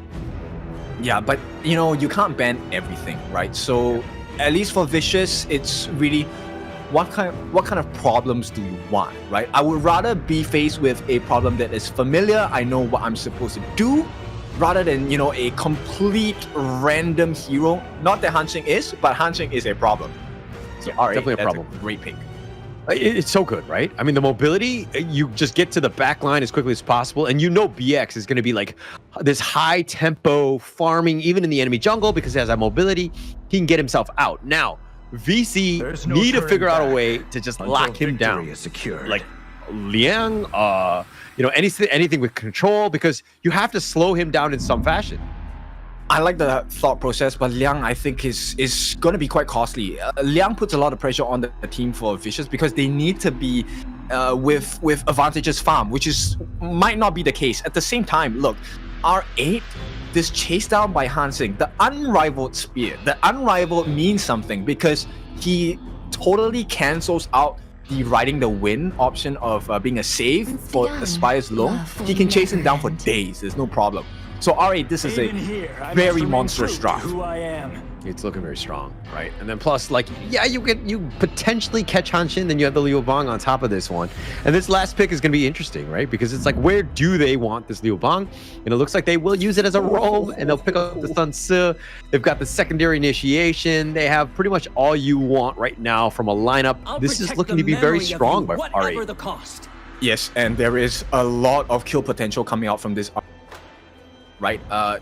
Yeah, but you can't ban everything, right? So at least for Vicious, it's really what kind of problems do you want, right? I would rather be faced with a problem that is familiar. I know what I'm supposed to do, rather than a complete random hero. Not that Hanxing is, but Hanxing is a problem. So yeah, definitely a problem. Great pick. It's so good, right? I mean, the mobility, you just get to the back line as quickly as possible, and BX is going to be like this high tempo farming even in the enemy jungle because he has that mobility. He can get himself out. Now, VC need to figure out a way to just lock him down, like Liang, anything with control, because you have to slow him down in some fashion. I like the thought process, but Liang, I think, is going to be quite costly. Liang puts a lot of pressure on the team for Vicious because they need to be with advantageous farm, which might not be the case. At the same time, look, R8, this chase down by Hansing, the unrivaled spear. The unrivaled means something because he totally cancels out the riding the wind option of being a save for Aspire's Long. He can chase him down for days, there's no problem. So R8, this is a very monstrous draft. It's looking very strong, right? And then plus, like, yeah, you potentially catch Hanshin, then you have the Liu Bang on top of this one. And this last pick is going to be interesting, right? Because it's like, where do they want this Liu Bang? And it looks like they will use it as a roam, and they'll pick up the Sun Ce. They've got the secondary initiation. They have pretty much all you want right now from a lineup. This is looking to be very strong by R8. Yes, and there is a lot of kill potential coming out from this. Right,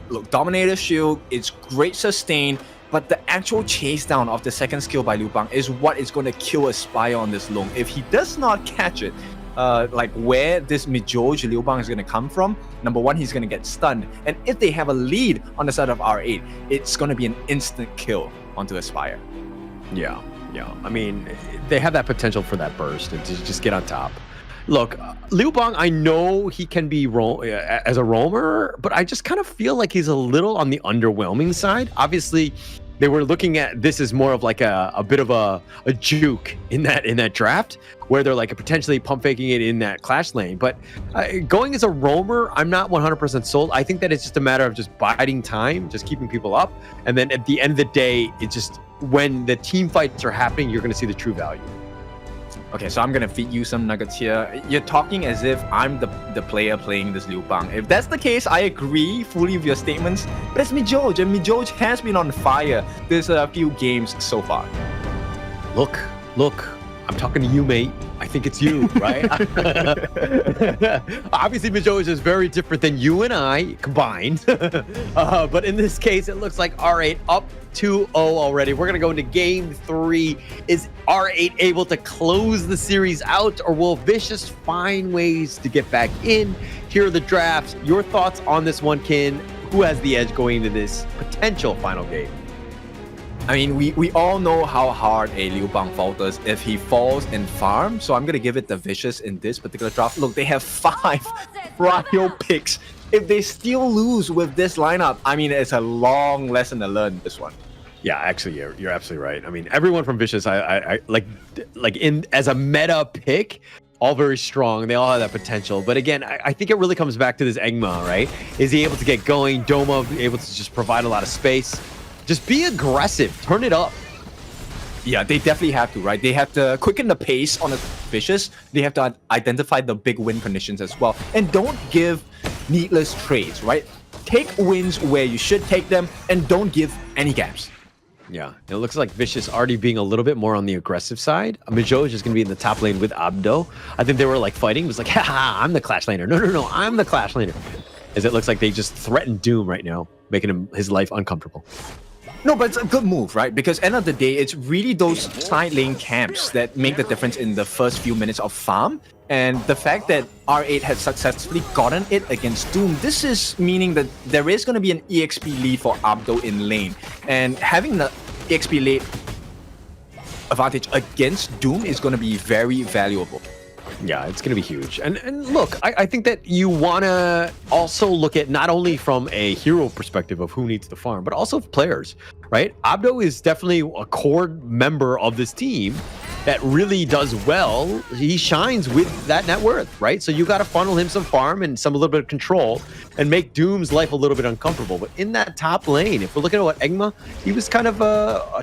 look, Dominator Shield, it's great sustain, but the actual chase down of the second skill by Liu Bang is what is going to kill Aspire on this Long. If he does not catch it, like where this mid-George Liu Bang is going to come from, number one, he's going to get stunned. And if they have a lead on the side of R8, it's going to be an instant kill onto Aspire. Yeah. I mean, they have that potential for that burst and to just get on top. Look, Liu Bang, I know he can be as a roamer, but I just kind of feel like he's a little on the underwhelming side. Obviously, they were looking at this as more of like a bit of a juke in that draft, where they're like potentially pump faking it in that clash lane. But going as a roamer, I'm not 100% sold. I think that it's just a matter of just biding time, just keeping people up, and then at the end of the day, it's just when the team fights are happening, you're going to see the true value. Okay, so I'm gonna feed you some nuggets here. You're talking as if I'm the player playing this Liu Bang. If that's the case, I agree fully with your statements. But it's mid-George, and mid-George has been on fire this few games so far. Look, I'm talking to you, mate. I think it's you, right? Obviously, mid-George is very different than you and I combined. But in this case, it looks like R8 up 2-0 already. We're going to go into game 3. Is R8 able to close the series out, or will Vicious find ways to get back in? Here are the drafts. Your thoughts on this one, Kin? Who has the edge going into this potential final game? I mean, we all know how hard a Liu Bang falters if he falls in farm, so I'm going to give it the Vicious in this particular draft. Look, they have 5 Ryo picks. If they still lose with this lineup, I mean, it's a long lesson to learn, this one. Yeah, actually, you're absolutely right. I mean, everyone from Vicious, I like in as a meta pick, all very strong. They all have that potential. But again, I think it really comes back to this Engma, right? Is he able to get going? Doma able to just provide a lot of space? Just be aggressive. Turn it up. Yeah, they definitely have to, right? They have to quicken the pace on the Vicious. They have to identify the big win conditions as well. And don't give needless trades, right? Take wins where you should take them and don't give any gaps. Yeah, it looks like Vicious already being a little bit more on the aggressive side. Mijo is just going to be in the top lane with Abdo. I think they were like fighting. It was like, haha, I'm the Clash laner. No, I'm the Clash laner. As it looks like they just threatened Doom right now, making his life uncomfortable. No, but it's a good move, right? Because end of the day, it's really those side lane camps that make the difference in the first few minutes of farm. And the fact that R8 has successfully gotten it against Doom, this is meaning that there is going to be an EXP lead for Abdo in lane. And having the EXP lead advantage against Doom is going to be very valuable. Yeah, it's going to be huge. And look, I think that you want to also look at not only from a hero perspective of who needs to farm, but also players, right? Abdo is definitely a core member of this team that really does well. He shines with that net worth, right? So you got to funnel him some farm and a little bit of control and make Doom's life a little bit uncomfortable. But in that top lane, if we're looking at what Engma, he was kind of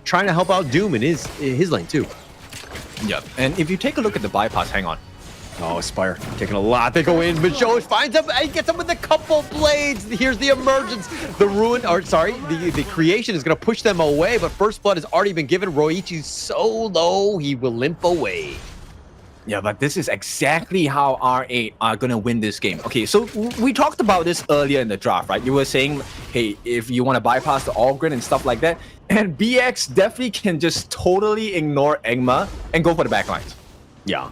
trying to help out Doom in his lane too. Yeah, and if you take a look at the bypass, hang on. Oh, Aspire taking a lot. They go in, but Joe finds him and gets him with a couple blades. Here's the emergence. The ruin, or sorry, the creation is going to push them away, but first blood has already been given. Roichi's so low, he will limp away. Yeah, but this is exactly how R8 are going to win this game. Okay, so we talked about this earlier in the draft, right? You were saying, hey, if you want to bypass the Allgrid and stuff like that, and BX definitely can just totally ignore Engma and go for the backlines. Yeah.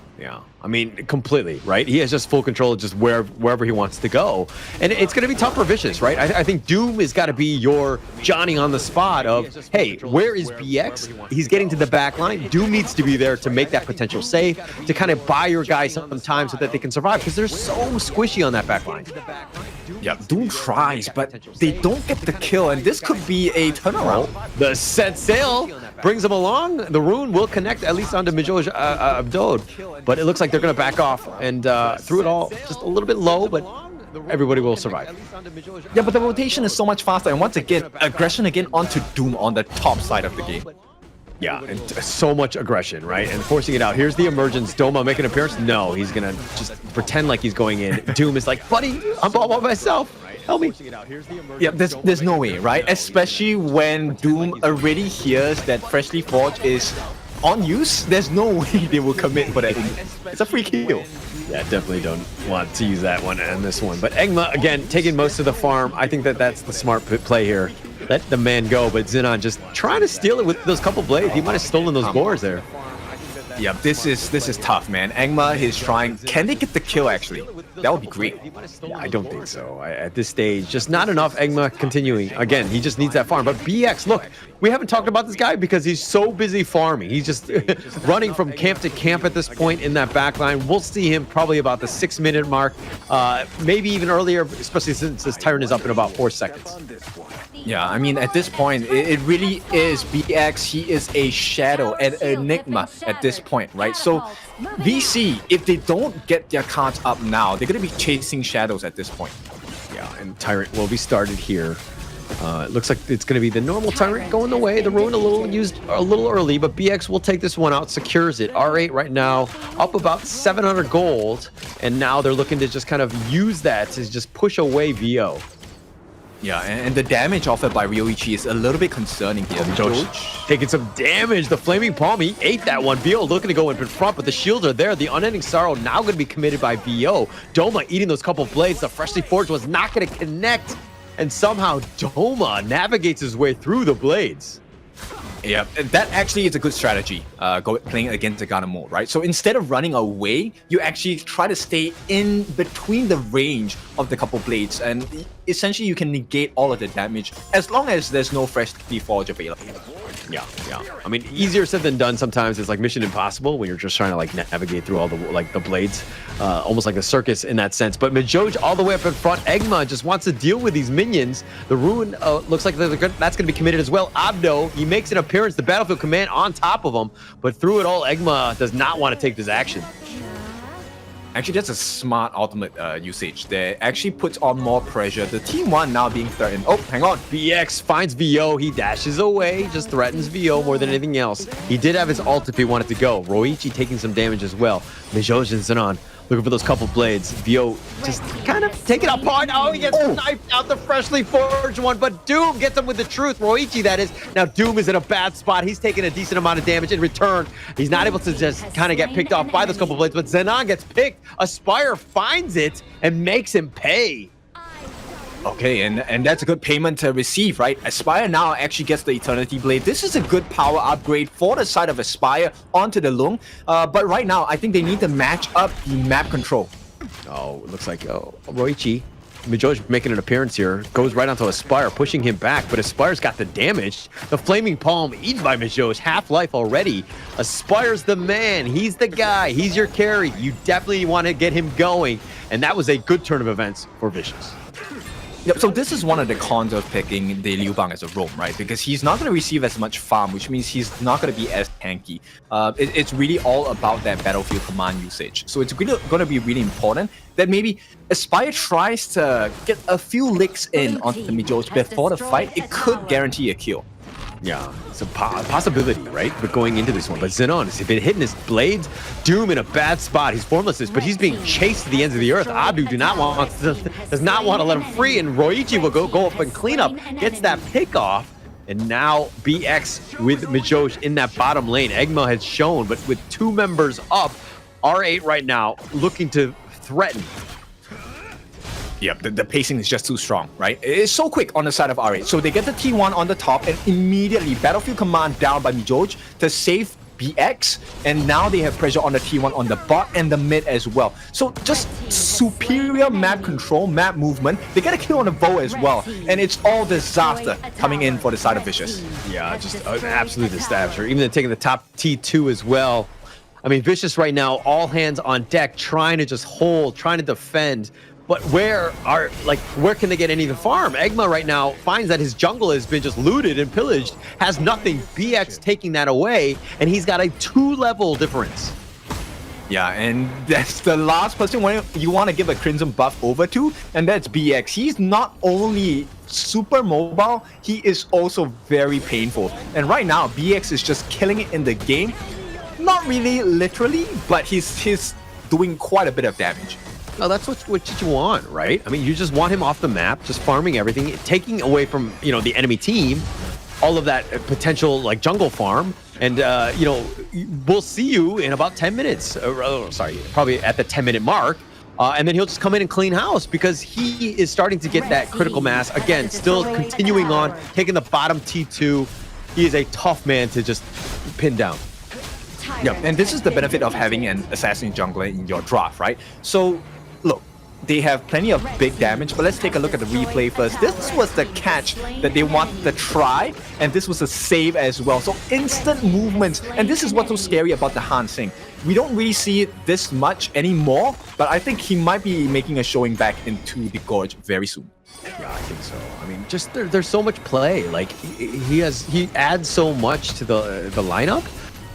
I mean, completely, right? He has just full control of just wherever he wants to go. And it's going to be tough for Vicious, right? I think Doom has got to be your Johnny on the spot of, hey, where is BX? He's getting to the back line. Doom needs to be there to make that potential save, to kind of buy your guys some time so that they can survive, because they're so squishy on that back line. Yeah, Doom tries, but they don't get the kill, and this could be a turnaround. The set sail brings him along. The rune will connect at least onto Mijoj Abdod, but it looks like they're going to back off, and through it all, just a little bit low, but everybody will survive. Yeah, but the rotation is so much faster, and once again, aggression again onto Doom on the top side of the game. Yeah, and so much aggression, right? And forcing it out. Here's the emergence. Doma make an appearance? No, he's going to just pretend like he's going in. Doom is like, buddy, I'm all by myself. Help me. Yeah, there's no way, right? Especially when Doom already hears that Freshly Forged is on use, there's no way they will commit for that. It's a free kill. Yeah, definitely don't want to use that one and this one. But Engma, again, taking most of the farm. I think that's the smart play here. Let the man go, but Xenon just trying to steal it with those couple blades. He might have stolen those boars there. Yeah, this is tough, man. Engma is trying. Can they get the kill, actually? That would be great. Yeah, I don't think so. At this stage, just not enough. Engma continuing. Again, he just needs that farm. But BX, look, we haven't talked about this guy because he's so busy farming. He's just running from camp to camp at this point in that back line. We'll see him probably about the 6-minute mark, maybe even earlier, especially since this Tyrant is up in about 4 seconds. Yeah, I mean, at this point, it really is BX. He is a shadow, an enigma at this point, right? So VC, if they don't get their cards up now, they're going to be chasing shadows at this point. Yeah, and Tyrant will be started here. It looks like it's going to be the normal Tyrant going away. The Ruin a little early, but BX will take this one out, secures it. R8 right now up about 700 gold, and now they're looking to just kind of use that to just push away VO. Yeah, and the damage offered by Ryoichi is a little bit concerning here. Mijoj taking some damage. The Flaming Palm, he ate that one. VO looking to go in front, but the shields are there. The Unending Sorrow now going to be committed by VO. Doma eating those couple blades. The Freshly Forged was not going to connect. And somehow Doma navigates his way through the blades. Yeah, that actually is a good strategy, playing against the Ganamo, right? So instead of running away, you actually try to stay in between the range of the couple blades, and essentially you can negate all of the damage as long as there's no Freshly Forged available. Yeah. I mean, easier said than done sometimes. It's like Mission Impossible when you're just trying to like navigate through all the blades, almost like a circus in that sense. But Mijoj all the way up in front. Egma just wants to deal with these minions. The Ruin looks like that's going to be committed as well. Abdo, he makes an appearance. The Battlefield Command on top of him, but through it all, Egma does not want to take this action. Actually, that's a smart ultimate usage that actually puts on more pressure. The Team 1 now being threatened. Oh, hang on. BX finds VO. He dashes away, just threatens VO more than anything else. He did have his ult if he wanted to go. Ryoichi taking some damage as well. Mijoj and Zenon looking for those couple blades. VO just kind of taking apart. Oh, he gets knifed out the Freshly Forged one, but Doom gets him with the truth. Ryoichi, that is. Now Doom is in a bad spot. He's taking a decent amount of damage in return. He's not able to just kind of get picked off by those couple blades, but Zenon gets picked. Aspire finds it and makes him pay. Okay, and that's a good payment to receive, right? Aspire now actually gets the Eternity Blade. This is a good power upgrade for the side of Aspire onto the Lung. But right now, I think they need to match up the map control. Oh, it looks like Ryoichi. Mijoj making an appearance here. Goes right onto Aspire, pushing him back, but Aspire's got the damage. The Flaming Palm eaten by Mijoj. Half-life already. Aspire's the man. He's the guy. He's your carry. You definitely want to get him going. And that was a good turn of events for Vicious. Yep, so this is one of the cons of picking the Liu Bang as a roam, right? Because he's not going to receive as much farm, which means he's not going to be as tanky. It's really all about that Battlefield Command usage. So it's really going to be really important that maybe Aspire tries to get a few licks in onto the Mijoj before the fight. It could guarantee a kill. Yeah, it's a possibility, right? But going into this one, but Zenon has been hitting his blades. Doom in a bad spot. He's formless, but he's being chased to the ends of the earth. Abdu does not want to let him free, and Ryoichi will go up and clean up. Gets that pick off, and now BX with Mijoj in that bottom lane. Egma has shown, but with 2 members up, R8 right now looking to threaten. Yep, the pacing is just too strong, right? It's so quick on the side of R8. So they get the T1 on the top and immediately Battlefield Command down by Mijoj to save BX, and now they have pressure on the T1 on the bot and the mid as well. So just superior map control, map movement. They get a kill on the bow as well, and it's all disaster coming in for the side of Vicious. Yeah, just an absolute disaster. Even taking the top T2 as well. I mean, Vicious right now, all hands on deck, trying to just hold, trying to defend. But where can they get any of the farm? Egma right now finds that his jungle has been just looted and pillaged, has nothing. BX taking that away, and he's got a 2-level difference. Yeah, and that's the last person you want to give a Crimson buff over to, and that's BX. He's not only super mobile, he is also very painful. And right now, BX is just killing it in the game. Not really literally, but he's doing quite a bit of damage. No, that's what you want, right? I mean, you just want him off the map, just farming everything, taking away from, the enemy team all of that potential like jungle farm. And, we'll see you in about 10 minutes. Probably at the 10-minute mark. And then he'll just come in and clean house because he is starting to get that critical mass. Again, still continuing on, taking the bottom T2. He is a tough man to just pin down. Yeah, and this is the benefit of having an assassin jungler in your draft, right? So, look, they have plenty of big damage, but let's take a look at the replay first. This was the catch that they wanted to try, and this was a save as well. So instant movements, and this is what's so scary about the Han Sing. We don't really see it this much anymore, but I think he might be making a showing back into the Gorge very soon. Yeah, I think so. I mean, just there's so much play. Like he adds so much to the lineup,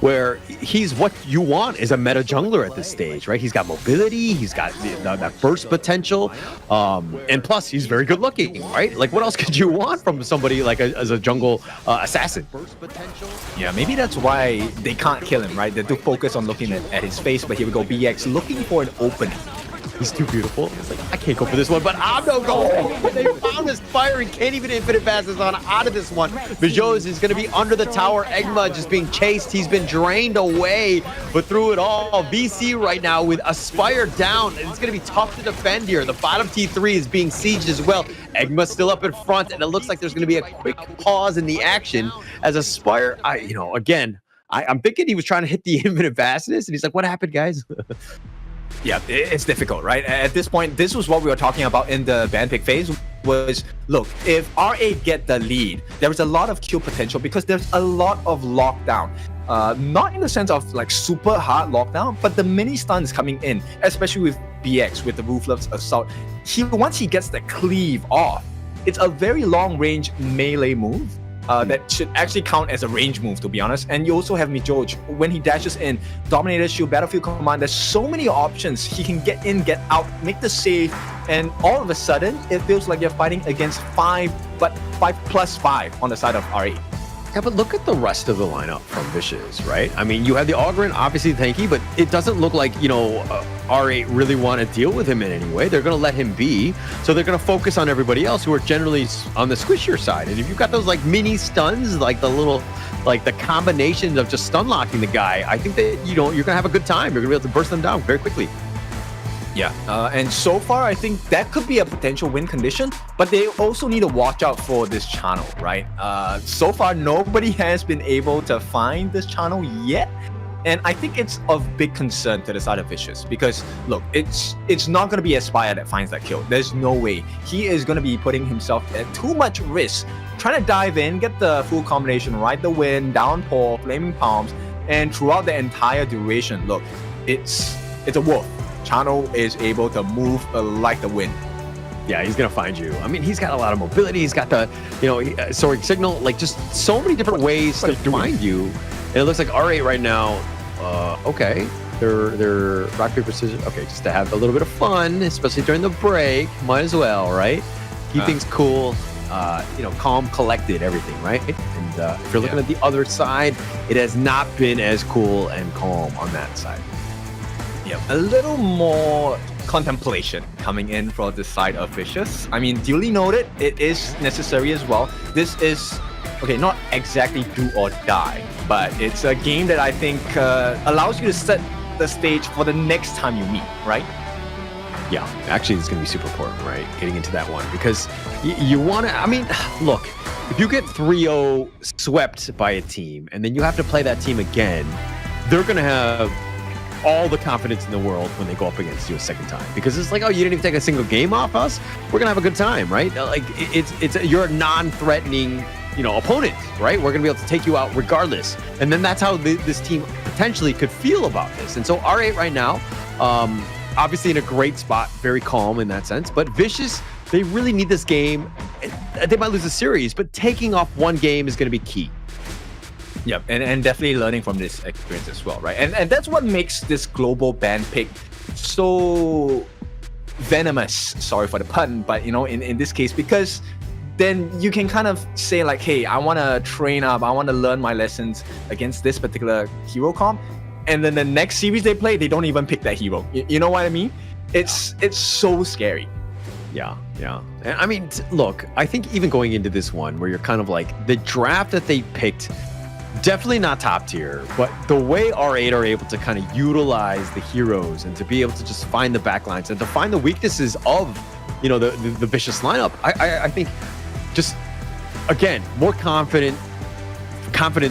where he's what you want is a meta jungler at this stage, right? He's got mobility, he's got that burst potential, and plus he's very good looking, right? Like what else could you want from somebody like as a jungle assassin? Burst potential. Yeah, maybe that's why they can't kill him, right? They do focus on looking at his face, but here we go, BX looking for an opening. He's too beautiful. It's like, I can't go for this one, but I'm no go. They found this fire and can't even infinite pass this on out of this one. Bijos is going to be under the tower. Egma just being chased. He's been drained away, but through it all, BC right now with Aspire down. It's going to be tough to defend here. The bottom T3 is being sieged as well. Egma still up in front, and it looks like there's going to be a quick pause in the action as Aspire, I'm thinking he was trying to hit the infinite vastness, and he's like, what happened, guys? Yeah, it's difficult, right? At this point, this was what we were talking about in the ban pick phase, was, look, if R8 get the lead, there is a lot of kill potential because there's a lot of lockdown. Not in the sense of like super hard lockdown, but the mini stuns coming in, especially with BX, with the Ruthless Assault. Once he gets the cleave off, it's a very long range melee move. That should actually count as a range move, to be honest. And you also have Mijoj. When he dashes in, Dominator Shield, Battlefield Command, there's so many options. He can get in, get out, make the save, and all of a sudden, it feels like you're fighting against 5, but 5+5 on the side of R8. Yeah, but look at the rest of the lineup from Vicious, right? I mean, you have the Ogryn, obviously tanky, but it doesn't look like, R8 really want to deal with him in any way. They're going to let him be. So they're going to focus on everybody else who are generally on the squishier side. And if you've got those like mini stuns, like the little, like the combination of just stun locking the guy, I think that, you're going to have a good time. You're going to be able to burst them down very quickly. Yeah, and so far, I think that could be a potential win condition, but they also need to watch out for this channel, right? So far, nobody has been able to find this channel yet, and I think it's of big concern to the side of Vicious, because, look, it's not going to be Aspire that finds that kill. There's no way. He is going to be putting himself at too much risk, trying to dive in, get the full combination, ride the wind, downpour, flaming palms, and throughout the entire duration, look, it's a wolf. Channel is able to move like the wind. Yeah, he's gonna find you. I mean, he's got a lot of mobility. He's got the, soaring signal, like just so many different ways to find you. And it looks like R8 right now. Okay, they're rock paper scissors. Okay, just to have a little bit of fun, especially during the break. Might as well, right? Keep things cool. Calm, collected, everything, right? And if you're looking at the other side, it has not been as cool and calm on that side. Yeah, a little more contemplation coming in from the side of Vicious. I mean, duly noted, it is necessary as well. This is, okay, not exactly do or die, but it's a game that I think allows you to set the stage for the next time you meet, right? Yeah, actually, it's going to be super important, right? Getting into that one, because you want to, I mean, look, if you get 3-0 swept by a team and then you have to play that team again, they're going to have all the confidence in the world when they go up against you a second time, because it's like, oh, you didn't even take a single game off us, we're gonna have a good time, right? Like it's you're a non-threatening, opponent, right? We're gonna be able to take you out regardless. And then that's how this team potentially could feel about this. And so R8 right now, obviously in a great spot, very calm in that sense, but Vicious, they really need this game. They might lose the series, but taking off one game is gonna be key. Yep, and definitely learning from this experience as well, right? And that's what makes this global ban pick so venomous. Sorry for the pun, but in this case, because then you can kind of say like, hey, I want to train up, I want to learn my lessons against this particular hero comp, and then the next series they play, they don't even pick that hero. You know what I mean? It's so scary. Yeah. And I mean, look, I think even going into this one where you're kind of like, the draft that they picked, definitely not top tier, but the way R8 are able to kind of utilize the heroes and to be able to just find the backlines and to find the weaknesses of, the Vicious lineup, I think just, again, more confidence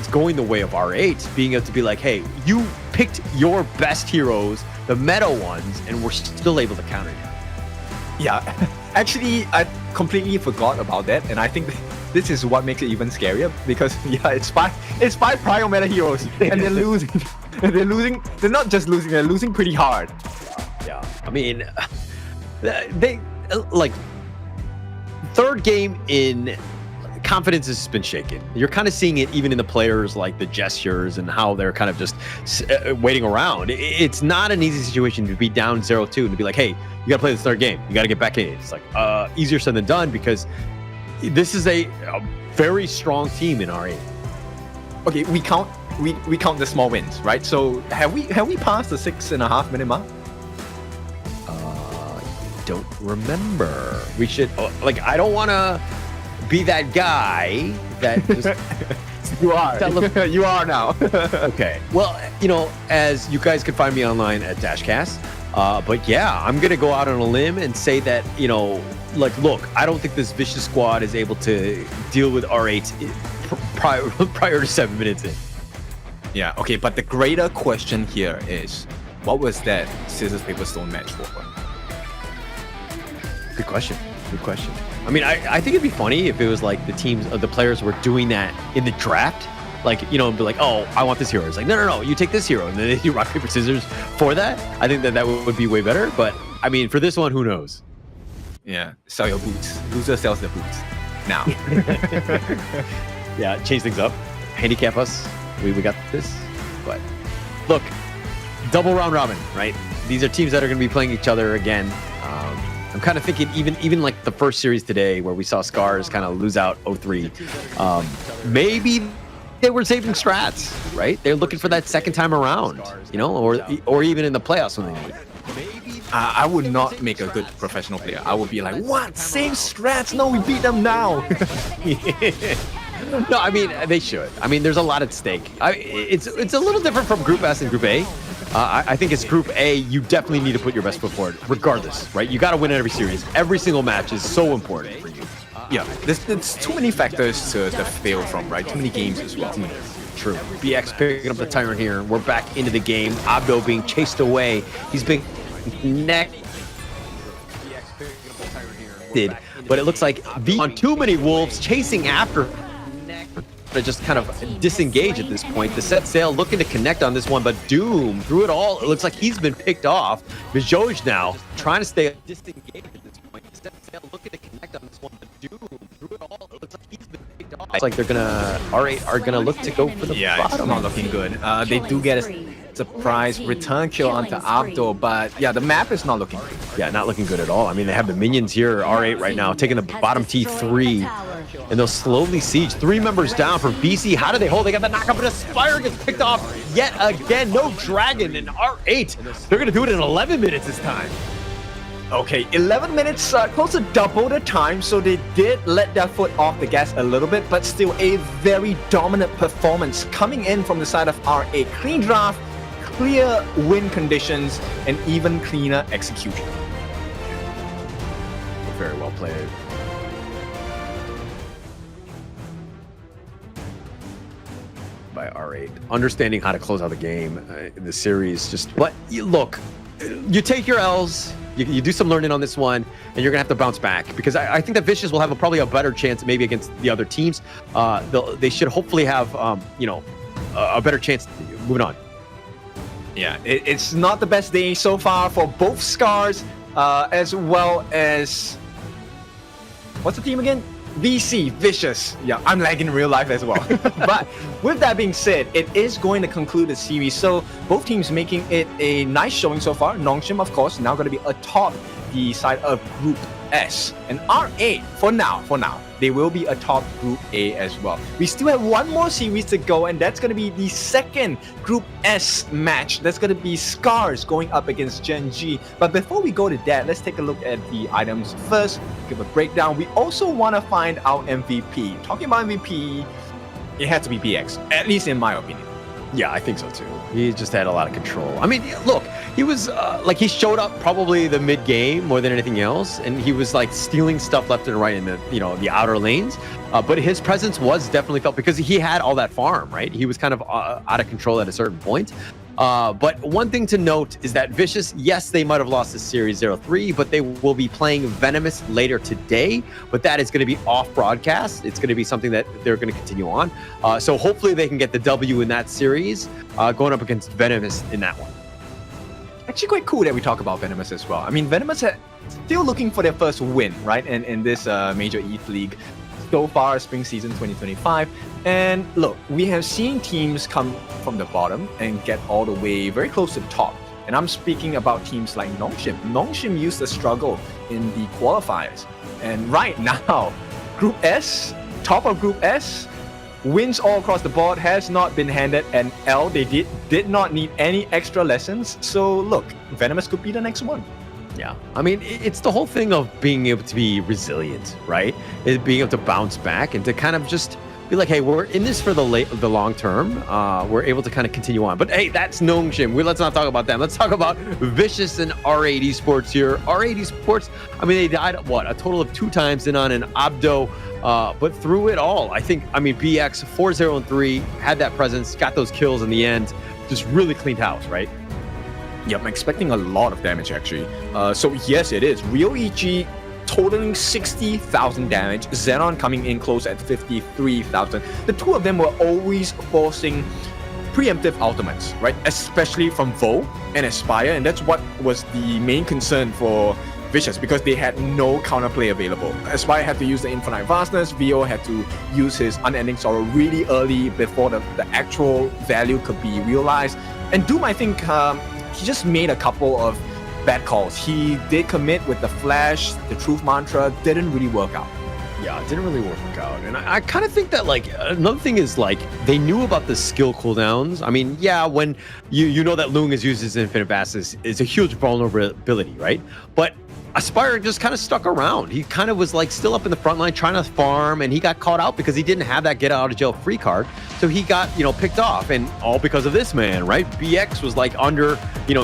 going the way of R8, being able to be like, hey, you picked your best heroes, the meta ones, and we're still able to counter you. Yeah, actually, I completely forgot about that, and I think this is what makes it even scarier, because it's five prior meta heroes and they're losing. They're not just losing, they're losing pretty hard. Yeah. I mean, they like third game in, confidence has been shaken. You're kind of seeing it even in the players, like the gestures and how they're kind of just waiting around. It's not an easy situation to be down 0-2 and to be like, hey, you gotta play this third game, you gotta get back in. It's like easier said than done, because this is a very strong team in R8. Okay, we count the small wins, right? So have we passed the 6.5 minute mark? Don't remember. We should I don't want to be that guy that just you are. You are now. Okay. Well, as you guys can find me online at Dashcast. But yeah, I'm gonna go out on a limb and say that look, I don't think this Vicious squad is able to deal with R8 prior to 7 minutes in. Yeah, okay, but the greater question here is, what was that scissors, paper, stone match for? Good question. I mean, I think it'd be funny if it was like the players were doing that in the draft. Like, be like, oh, I want this hero. It's like, no, you take this hero. And then you rock, paper, scissors for that. I think that would be way better. But, I mean, for this one, who knows? Yeah, sell your boots. Loser sells their boots. Now. Yeah, change things up. Handicap us. We got this. But, look, double round robin, right? These are teams that are going to be playing each other again. I'm kind of thinking even like the first series today where we saw SCARZ kind of lose out 0-3. Maybe they were saving strats, right? They're looking for that second time around, or even in the playoffs when they need. I would not make a good professional player. I would be like, what? Save strats? No, we beat them now. No, I mean, they should. I mean, there's a lot at stake. It's a little different from Group S and Group A. I think it's Group A, you definitely need to put your best foot forward, regardless, right? You got to win every series. Every single match is so important for you. Yeah, there's too many factors to fail from, right? Too many games as well. True. BX picking up the Tyrant here. We're back into the game. Abdo being chased away. He's been but it looks like on too many wolves chasing after. To just kind of disengage at this point. The set sail looking to connect on this one, but Doom through it all. It looks like he's been picked off. Mijoj now trying to stay disengaged at this point. The set sail looking to connect on this one, but Doom through it all. It looks like he's been picked off. It's like they're gonna R8 are gonna look to go for the bottom. It's not looking good. They do get a surprise return kill onto Abdo, but yeah, the map is not looking good. Yeah, not looking good at all. I mean, they have the minions here, R8 right now, taking the bottom T3. And they'll slowly siege. 3 members down from BC. How do they hold? They got the knockup, but Aspire gets picked off yet again. No Dragon in R8. They're going to do it in 11 minutes this time. Okay, 11 minutes, close to double the time, so they did let their foot off the gas a little bit, but still a very dominant performance coming in from the side of R8. Clean draft, clear win conditions, and even cleaner execution. Very well played. R8. Understanding how to close out the game in the series. But look, you take your L's. You do some learning on this one, and you're gonna have to bounce back because I think that Vicious will have probably a better chance maybe against the other teams. They should hopefully have a better chance moving on. Yeah, it's not the best day so far for both SCARZ as well as what's the team again? VC, Vicious. Yeah, I'm lagging in real life as well. But with that being said, it is going to conclude the series. So both teams making it a nice showing so far. Nongshim, of course, now going to be atop the side of Group S. And R8, for now, they will be atop Group A as well. We still have one more series to go, and that's going to be the second Group S match. That's going to be SCARZ going up against Gen.G. But before we go to that, let's take a look at the items first, give a breakdown. We also want to find our MVP. Talking about MVP, it had to be BX, at least in my opinion. Yeah, I think so too. He just had a lot of control. I mean, look, he was he showed up probably the mid game more than anything else, and he was like stealing stuff left and right in the the outer lanes. But his presence was definitely felt because he had all that farm, right? He was kind of out of control at a certain point. But one thing to note is that Vicious, yes, they might have lost the series 0-3, but they will be playing Venomous later today. But that is going to be off broadcast. It's going to be something that they're going to continue on. So hopefully they can get the W in that series, going up against Venomous in that one. Actually, quite cool that we talk about Venomous as well. I mean, Venomous still looking for their first win, right? In this Major ETH League so far, spring season 2025. And look, we have seen teams come from the bottom and get all the way very close to the top. And I'm speaking about teams like Nongshim. Nongshim used to struggle in the qualifiers. And right now, Group S, top of Group S, wins all across the board, has not been handed an L. They did not need any extra lessons. So look, Venomous could be the next one. Yeah, I mean, it's the whole thing of being able to be resilient, right? Being able to bounce back and to kind of just be like, hey, we're in this for the long term. We're able to kind of continue on. But hey, that's Nongshim. Let's not talk about them. Let's talk about Vicious and R8 Esports here. R8 Esports, I mean, they died, a total of 2 times Dinan and Abdo. But through it all, BX 4-0-3 had that presence, got those kills in the end, just really cleaned house, right? Yep, I'm expecting a lot of damage actually. So yes, it is. Real EG totaling 60,000 damage. Xenon coming in close at 53,000. The two of them were always forcing preemptive ultimates, right? Especially from Vo and Aspire, and that's what was the main concern for Vicious because they had no counterplay available. Aspire had to use the Infinite Vastness, Vo had to use his Unending Sorrow really early before the actual value could be realized. And Doom, I think, he just made a couple of bad calls. He did commit with the Flash, the Truth Mantra, didn't really work out. Yeah, it didn't really work out. And I kind of think that, another thing is, they knew about the skill cooldowns. I mean, yeah, when you know that Lung is used as Infinite Vastness, it's a huge vulnerability, right? But Aspire just kind of stuck around. He kind of was still up in the front line trying to farm, and he got caught out because he didn't have that get out of jail free card. So he got, picked off, and all because of this man, right? BX was under,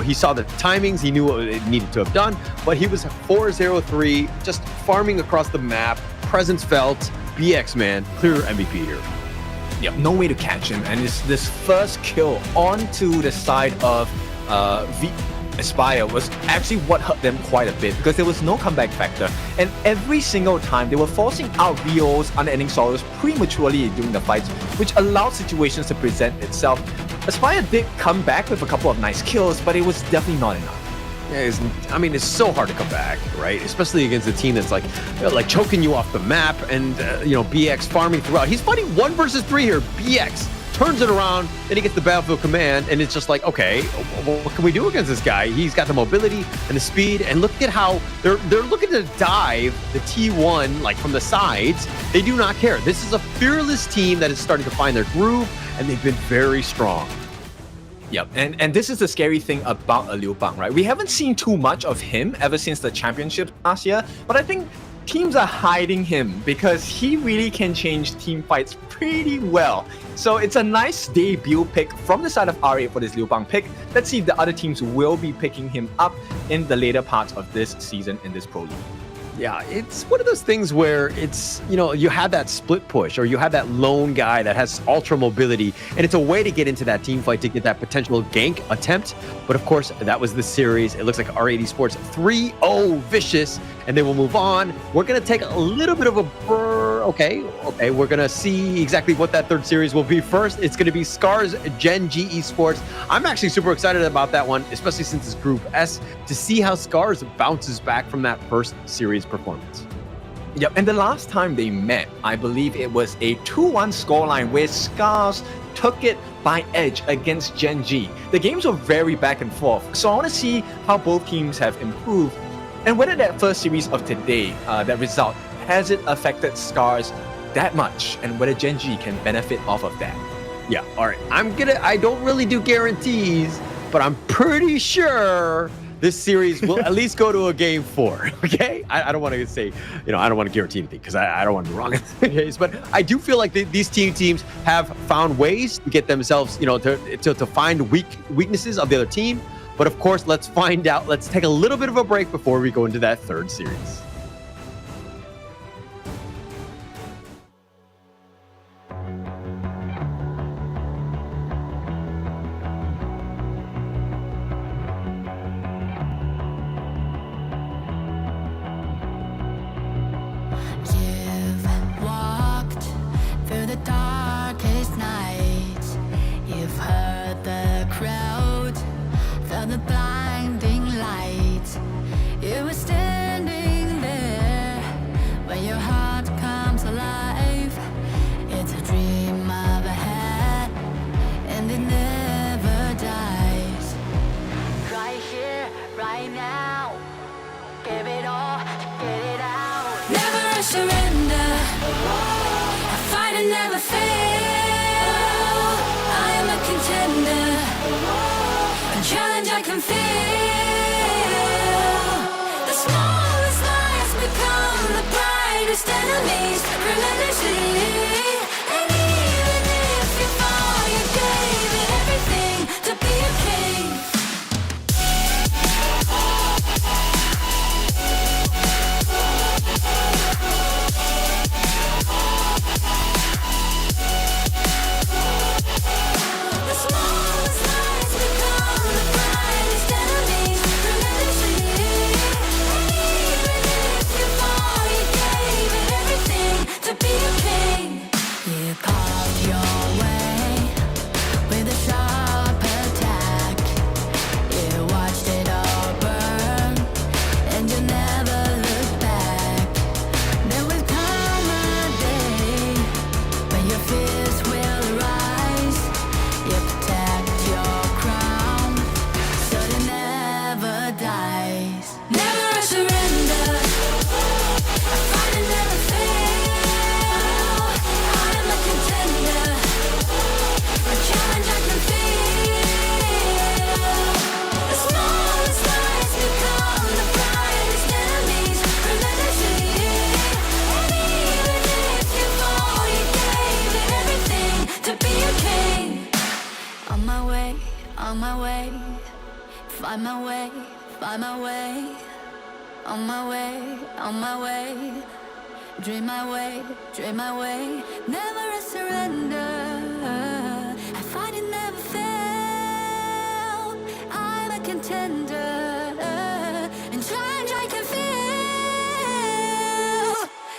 he saw the timings, he knew what it needed to have done, but he was 4-0-3, just farming across the map, presence felt. BX, man, clear MVP here. Yep, no way to catch him, and it's this first kill onto the side of Aspire was actually what hurt them quite a bit because there was no comeback factor, and every single time they were forcing out VO's Unending Sorrows prematurely during the fights, which allowed situations to present itself. Aspire did come back with a couple of nice kills, but it was definitely not enough. Yeah, it's so hard to come back, right? Especially against a team that's choking you off the map, and BX farming throughout. He's fighting 1 versus 3 here. BX turns it around, then he gets the battlefield command, and it's just okay, what can we do against this guy? He's got the mobility and the speed, and look at how they're looking to dive the T1 from the sides. They do not care. This is a fearless team that is starting to find their groove, and they've been very strong. Yep, and this is the scary thing about a Liu Bang, right? We haven't seen too much of him ever since the championship last year, but I think teams are hiding him because he really can change team fights pretty well. So it's a nice debut pick from the side of R8 for this Liu Bang pick. Let's see if the other teams will be picking him up in the later parts of this season in this Pro League. Yeah, it's one of those things where it's, you have that split push or you have that lone guy that has ultra mobility, and it's a way to get into that team fight to get that potential gank attempt. But of course, that was the series. It looks like R8 Esports 3-0 Vicious, and they will move on. We're going to take a little bit of a Okay, we're going to see exactly what that third series will be first. It's going to be SCARZ Gen.G Esports. I'm actually super excited about that one, especially since it's Group S, to see how SCARZ bounces back from that first series performance. Yep, and the last time they met, I believe it was a 2-1 scoreline where SCARZ took it by edge against Gen.G. The games were very back and forth, so I want to see how both teams have improved and whether that first series of today, that result, has it affected SCARZ that much, and whether Gen.G can benefit off of that. Yeah, all right. I don't really do guarantees, but I'm pretty sure this series will at least go to a game 4. Okay, I don't want to say, I don't want to guarantee anything because I don't want to be wrong in this case. But I do feel like these teams have found ways to get themselves, to find weaknesses of the other team. But of course, let's find out. Let's take a little bit of a break before we go into that third series. Dream my way, never a surrender. I fight it never fail. I'm a contender, and challenge I can feel.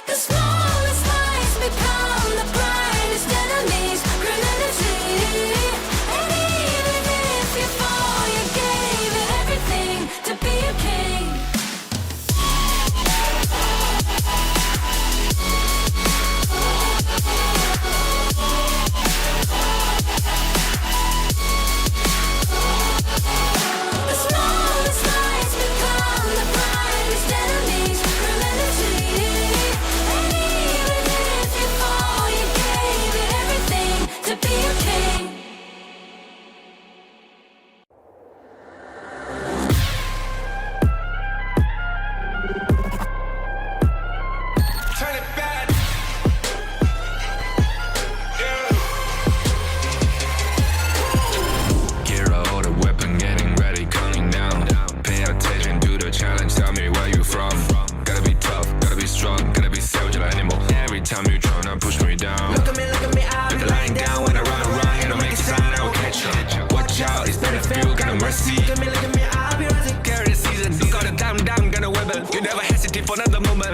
The smallest lies become the brightest enemies. Relentlessly, and even if you fall, you gave it everything to be a king.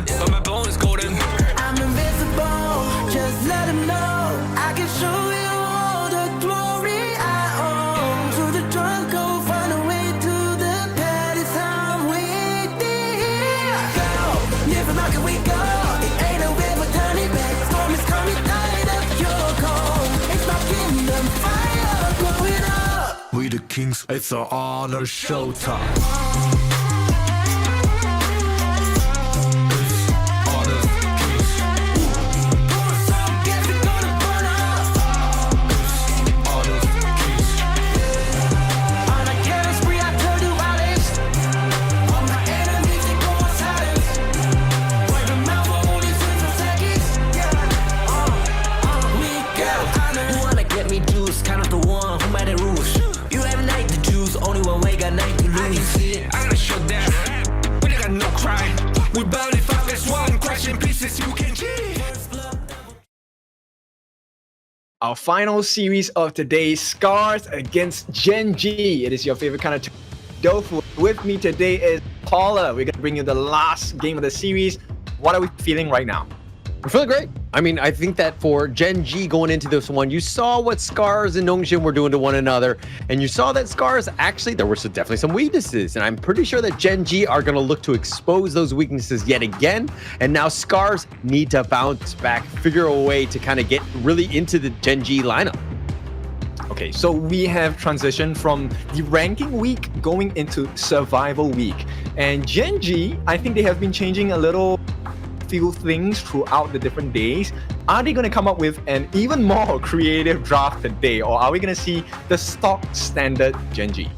but my bone is golden. I'm invincible, just let him know I can show you all the glory I own. Through the jungle, find a way to the pad. It's time we go. Live from can we go? It ain't a river turning back. Storm is coming, tired of your cold. It's my kingdom, fire blowing up. We the kings, it's our honor showtime. We barely found this one question pieces you can cheat. Our final series of today, SCARZ against Gen.G. It is your favorite kind of tofu. With me today is Paula. We're going to bring you the last game of the series. What are we feeling right now? We're feeling great. I mean, I think that for Gen.G going into this one, you saw what SCARZ and Nongshim were doing to one another, and you saw that SCARZ actually, there were definitely some weaknesses, and I'm pretty sure that Gen.G are going to look to expose those weaknesses yet again, and now SCARZ need to bounce back, figure a way to kind of get really into the Gen.G lineup. Okay, so we have transitioned from the ranking week going into survival week, and Gen.G, I think they have been changing a little few things throughout the different days. Are they going to come up with an even more creative draft today, or are we going to see the stock standard Gen.G?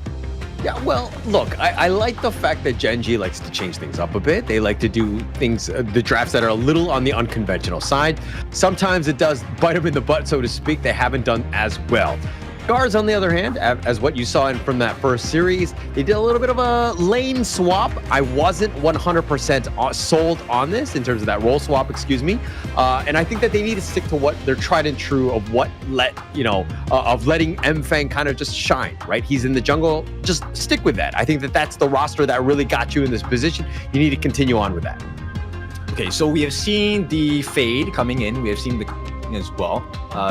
Yeah, well, look, I like the fact that Gen.G likes to change things up a bit. They like to do things, the drafts that are a little on the unconventional side. Sometimes it does bite them in the butt, so to speak. They haven't done as well. SCARZ, on the other hand, as what you saw from that first series, they did a little bit of a lane swap. I wasn't 100% sold on this in terms of that role swap, excuse me. And I think that they need to stick to what they're tried and true of what of letting Mfang kind of just shine, right? He's in the jungle, just stick with that. I think that that's the roster that really got you in this position. You need to continue on with that. Okay, so we have seen the Fade coming in. We have seen the as well.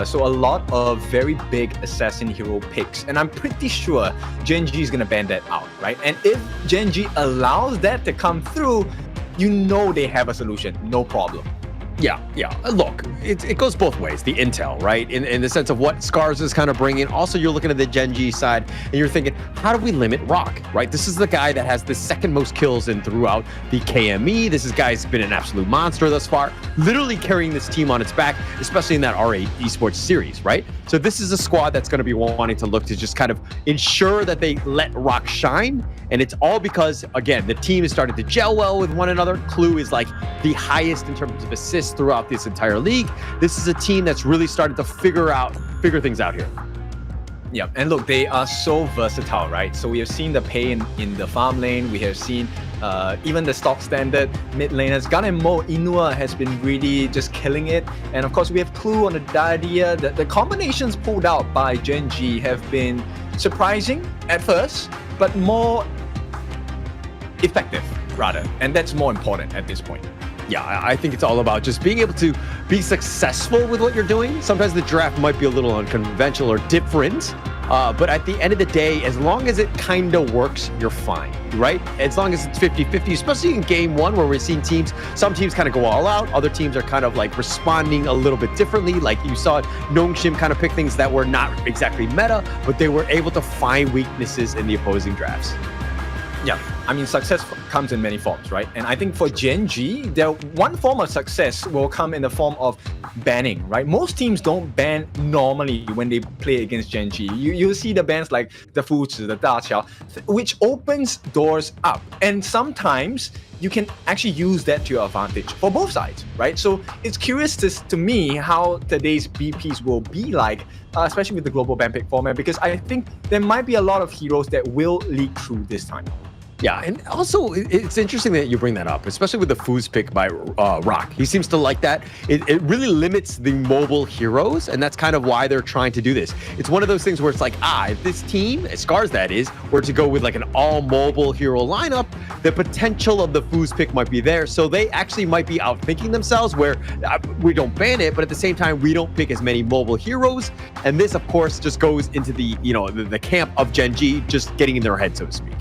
So a lot of very big assassin hero picks, and I'm pretty sure Gen.G is going to ban that out, right? And if Gen.G allows that to come through, you know they have a solution, no problem. Yeah. Look, it goes both ways, the intel, right? In the sense of what SCARZ is kind of bringing. Also, you're looking at the Gen.G side, and you're thinking, how do we limit Rock, right? This is the guy that has the second most kills in throughout the KME. This guy's been an absolute monster thus far, literally carrying this team on its back, especially in that R8 Esports series, right? So this is a squad that's going to be wanting to look to just kind of ensure that they let Rock shine. And it's all because, again, the team is starting to gel well with one another. Clue is like the highest in terms of assists throughout this entire league. This is a team that's really started to figure things out here. Yeah, and look, they are so versatile, right? So we have seen the pay in the farm lane. We have seen even the stock standard mid laners. Gun and Mo Inua has been really just killing it. And of course, we have Clue on the Dadia. The combinations pulled out by Gen.G have been surprising at first, but more effective, rather. And that's more important at this point. Yeah, I think it's all about just being able to be successful with what you're doing. Sometimes the draft might be a little unconventional or different, but at the end of the day, as long as it kind of works, you're fine, right? As long as it's 50-50, especially in game one where we're seeing some teams kind of go all out, other teams are kind of like responding a little bit differently. Like you saw Nongshim kind of pick things that were not exactly meta, but they were able to find weaknesses in the opposing drafts. Yeah, I mean, success comes in many forms, right? And I think for Gen.G, one form of success will come in the form of banning, right? Most teams don't ban normally when they play against Gen.G. You'll see the bans like the Fuzi, the Daqiao, which opens doors up. And sometimes you can actually use that to your advantage for both sides, right? So it's curious to me how today's BPs will be like, especially with the global ban pick format, because I think there might be a lot of heroes that will leak through this time. Yeah, and also it's interesting that you bring that up, especially with the Foos pick by Rock. He seems to like that. It really limits the mobile heroes, and that's kind of why they're trying to do this. It's one of those things where it's like, if this team, SCARZ that is, were to go with like an all-mobile hero lineup, the potential of the Foos pick might be there. So they actually might be outthinking themselves where we don't ban it, but at the same time, we don't pick as many mobile heroes. And this, of course, just goes into the, the camp of Gen.G just getting in their head, so to speak.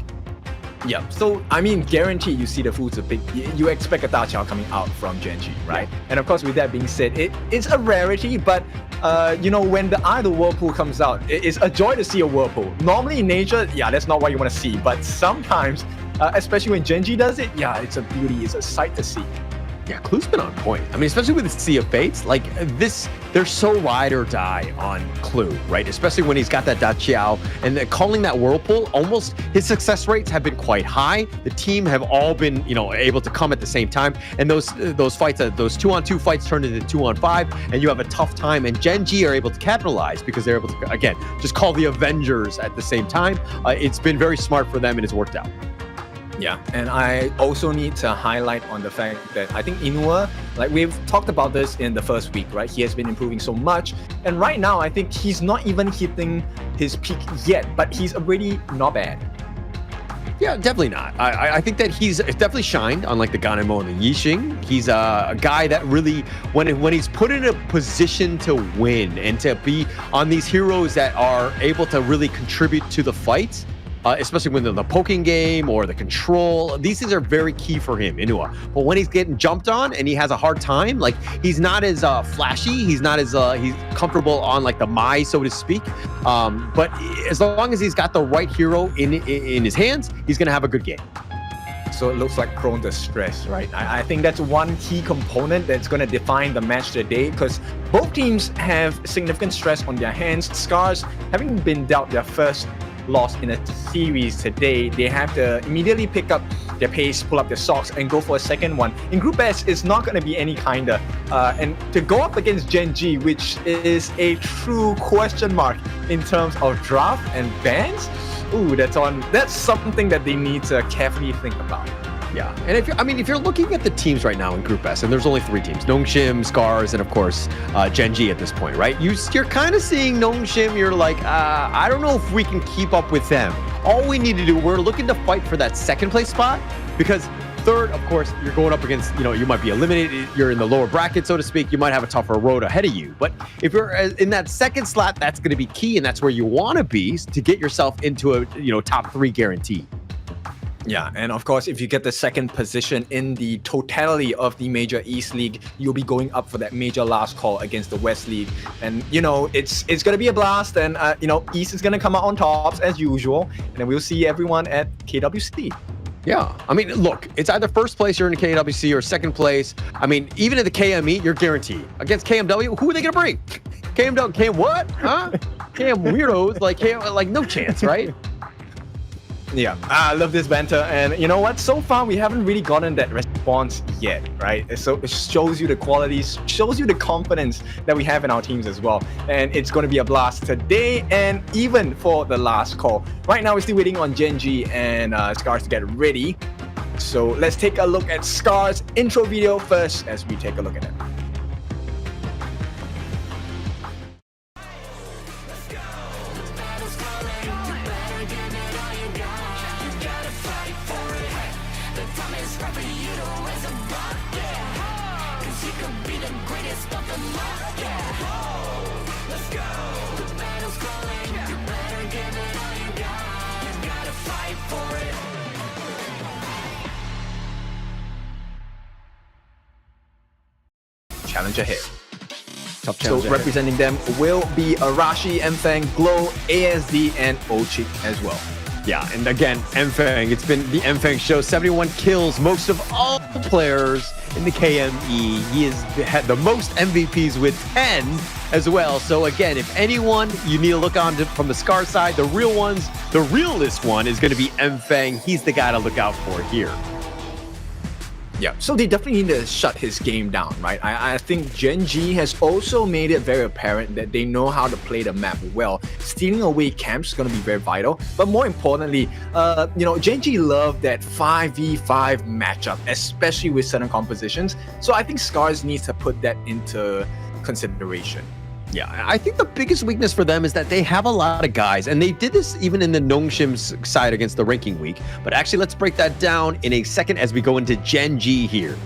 Yeah, so I mean, guarantee you see the Foos pick. You expect a Da Qiao coming out from Gen.G, right? Yeah. And of course, with that being said, it's a rarity, but when the idle Whirlpool comes out, it's a joy to see a Whirlpool. Normally in nature, that's not what you want to see, but sometimes, especially when Gen.G does it, it's a beauty, it's a sight to see. Yeah, Clue's been on point. I mean, especially with the Sea of Fates, like this, they're so ride or die on Clue, right? Especially when he's got that Da Qiao and calling that Whirlpool, almost his success rates have been quite high. The team have all been, able to come at the same time. And those fights, those 2-on-2 fights turn into 2-on-5, and you have a tough time. And Gen.G are able to capitalize because they're able to, again, just call the Avengers at the same time. It's been very smart for them and it's worked out. Yeah, and I also need to highlight on the fact that I think Inua, like we've talked about this in the first week, right? He has been improving so much. And right now, I think he's not even hitting his peak yet, but he's already not bad. Yeah, definitely not. I think that he's definitely shined on like the Ganemo and the Yixing. He's a guy that really, when he's put in a position to win and to be on these heroes that are able to really contribute to the fights, especially when the poking game or the control, these things are very key for him, Inua. But when he's getting jumped on and he has a hard time, like he's not as flashy, he's not as he's comfortable on like the Mai, so to speak. But as long as he's got the right hero in his hands, he's gonna have a good game. So it looks like prone to stress, right? I think that's one key component that's going to define the match today, because both teams have significant stress on their hands. SCARZ, having been dealt their first loss in a series today, they have to immediately pick up their pace, pull up their socks, and go for a second one. In Group S, it's not going to be any kinder. And to go up against Gen.G, which is a true question mark in terms of draft and bans, that's something that they need to carefully think about. Yeah, and if you're looking at the teams right now in Group S, and there's only 3 teams, Nongshim, SCARZ, and of course Gen.G at this point, right? You're kind of seeing Nongshim, you're like, I don't know if we can keep up with them. All we need to do, we're looking to fight for that second place spot, because third, of course, you're going up against, you might be eliminated, you're in the lower bracket, so to speak, you might have a tougher road ahead of you. But if you're in that second slot, that's going to be key, and that's where you want to be to get yourself into a top 3 guarantee. Yeah, and of course, if you get the second position in the totality of the Major East League, you'll be going up for that major last call against the West League. And, it's going to be a blast. And, East is going to come out on tops as usual. And then we'll see everyone at KWC. Yeah, I mean, look, it's either first place you're in KWC or second place. I mean, even at the KME, you're guaranteed. Against KMW, who are they going to bring? KMW, KM what? Huh? KM weirdos, like no chance, right? Yeah, I love this banter, and you know what? So far, we haven't really gotten that response yet, right? So it shows you the qualities, shows you the confidence that we have in our teams as well. And it's going to be a blast today, and even for the last call. Right now, we're still waiting on Gen.G and SCARZ to get ready. So let's take a look at SCARZ intro video first as we take a look at it. Challenge ahead. Tough challenge ahead. Representing them will be Arashi, Mfang, Glow, ASD, and Ochik as well. Yeah, and again, Mfang, it's been the Mfang show. 71 kills, most of all players in the KME. He has had the most MVPs with 10 as well. So again, if anyone you need to look on from the SCARZ side, the real ones, the realest one is going to be Mfang. He's the guy to look out for here. Yeah, so they definitely need to shut his game down, right? I think Gen.G has also made it very apparent that they know how to play the map well. Stealing away camps is going to be very vital, but more importantly, Gen.G love that 5v5 matchup, especially with certain compositions. So I think SCARZ needs to put that into consideration. Yeah, I think the biggest weakness for them is that they have a lot of guys, and they did this even in the Nongshim's side against the ranking week. But actually, let's break that down in a second as we go into Gen.G here.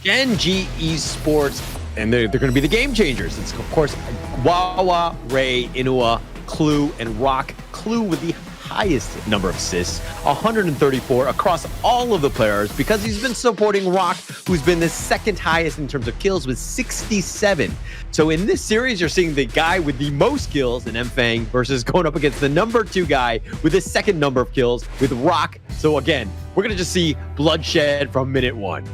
Gen.G Esports, and they're going to be the game changers. It's, of course, Wawa, Ray, Inua, Clue, and Rock. Clue with the highest number of assists, 134 across all of the players, because he's been supporting Rock, who's been the second highest in terms of kills with 67. So in this series, you're seeing the guy with the most kills in Mfang versus going up against the number 2 guy with the second number of kills with Rock. So again, we're going to just see bloodshed from minute 1.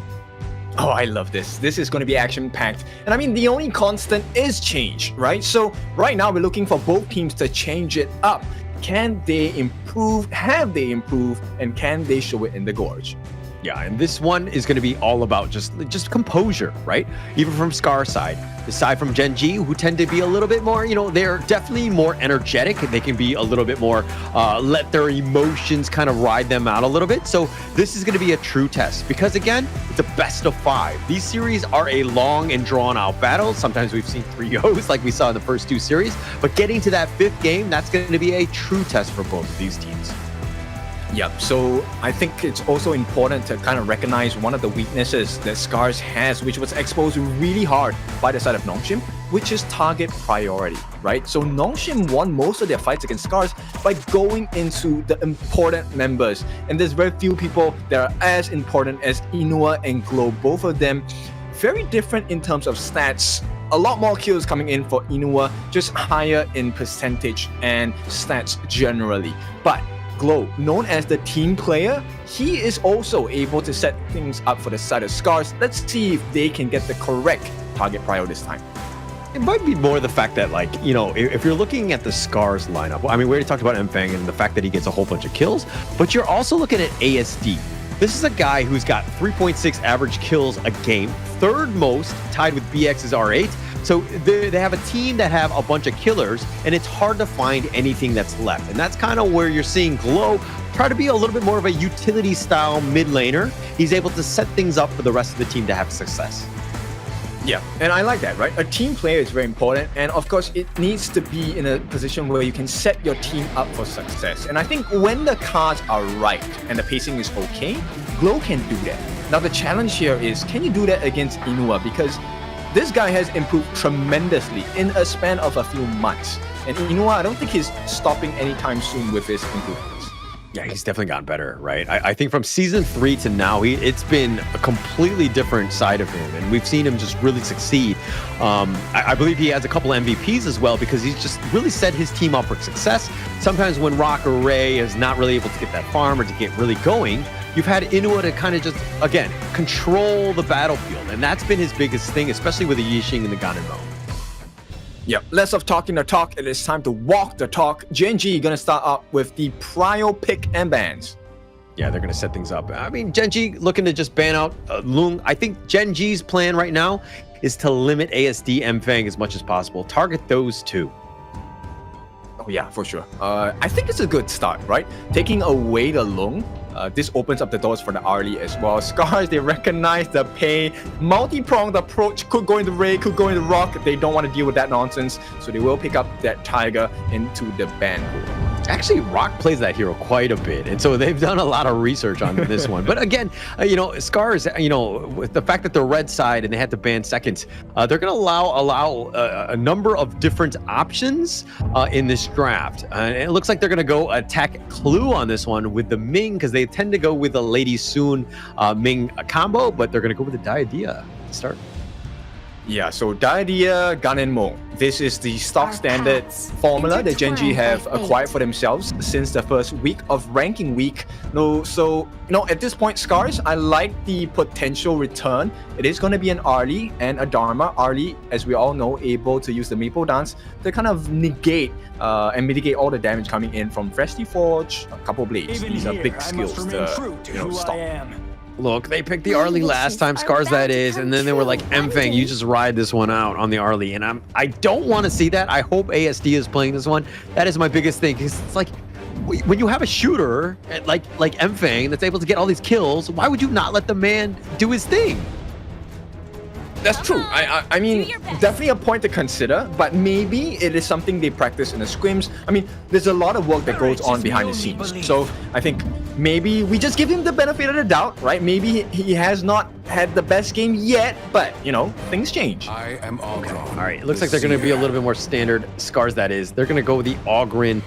Oh, I love this. This is going to be action-packed. And I mean, the only constant is change, right? So right now, we're looking for both teams to change it up. Can they improve? Have they improved? And can they show it in the Gorge? Yeah, and this one is going to be all about just composure, right? Even from SCARZ side. Aside from Gen.G, who tend to be a little bit more, they're definitely more energetic. They can be a little bit more, let their emotions kind of ride them out a little bit. So this is going to be a true test because, again, it's a best of 5. These series are a long and drawn-out battle. Sometimes we've seen 3-0s like we saw in the first 2 series. But getting to that 5th game, that's going to be a true test for both of these teams. Yep, so I think it's also important to kind of recognize one of the weaknesses that SCARZ has, which was exposed really hard by the side of Nongshim, which is target priority, right? So Nongshim won most of their fights against SCARZ by going into the important members. And there's very few people that are as important as Inua and Glow, both of them very different in terms of stats. A lot more kills coming in for Inua, just higher in percentage and stats generally. But Glow, known as the team player, he is also able to set things up for the side of SCARZ. Let's see if they can get the correct target prio this time. It might be more the fact that, if you're looking at the SCARZ lineup, I mean, we already talked about Mfang and the fact that he gets a whole bunch of kills, but you're also looking at ASD. This is a guy who's got 3.6 average kills a game, 3rd most, tied with BX's R8. So they have a team that have a bunch of killers, and it's hard to find anything that's left. And that's kind of where you're seeing Glow try to be a little bit more of a utility-style mid laner. He's able to set things up for the rest of the team to have success. Yeah, and I like that, right? A team player is very important, and of course, it needs to be in a position where you can set your team up for success. And I think when the cards are right and the pacing is okay, Glow can do that. Now, the challenge here is, can you do that against Inua? Because this guy has improved tremendously in a span of a few months. And Inua, I don't think he's stopping anytime soon with his improvements. Yeah, he's definitely gotten better, right? I think from season 3 to now, it's been a completely different side of him, and we've seen him just really succeed. I believe he has a couple MVPs as well because he's just really set his team up for success. Sometimes when Rock or Ray is not really able to get that farm or to get really going, you've had Inua to kind of just, again, control the battlefield, and that's been his biggest thing, especially with the Yixing and the Ganon mode. Yep, less of talking the talk, it is time to walk the talk. Gen.G gonna start out with the prio pick and bans. Yeah, they're gonna set things up. I mean, Gen.G looking to just ban out Lung. I think Gen.G's plan right now is to limit ASD Mfang as much as possible. Target those 2. Oh yeah, for sure. I think it's a good start, right? Taking away the Lung. This opens up the doors for the Arlie as well. SCARZ, they recognize the pay. Multi-pronged approach could go into Ray, could go into Rock. They don't want to deal with that nonsense, so they will pick up that Tiger into the ban pool. Actually, Rock plays that hero quite a bit, and so they've done a lot of research on this one. But again, SCARZ, with the fact that they're red side and they had to ban seconds, they're going to allow a number of different options in this draft. And it looks like they're going to go attack Clue on this one with the Ming, because they tend to go with the Lady Soon Ming combo, but they're going to go with the Diadea to start. Yeah, so Diadea, Gun and Mo. This is the stock standard formula that Gen.G have acquired for themselves since the first week of ranking week. So, at this point, SCARZ, I like the potential return. It is going to be an Arlie and a Dharma. Arlie, as we all know, able to use the Maple Dance to kind of negate and mitigate all the damage coming in from Freshly Forge, a couple blades. These are big skills to stop. Look, they picked the Arlie last time, SCARZ that is, and then they were like, Mfang, you just ride this one out on the Arlie, and I don't want to see that. I hope ASD is playing this one. That is my biggest thing, because it's like, when you have a shooter like Mfang that's able to get all these kills, why would you not let the man do his thing? That's true. I mean, definitely a point to consider, but maybe it is something they practice in the scrims. I mean, there's a lot of work that goes on behind the scenes. So I think maybe we just give him the benefit of the doubt, right? Maybe he has not had the best game yet, but, things change. I am Ogre. All right, it looks like they're going to be a little bit more standard. SCARZ, that is. They're going to go with the Ogrin.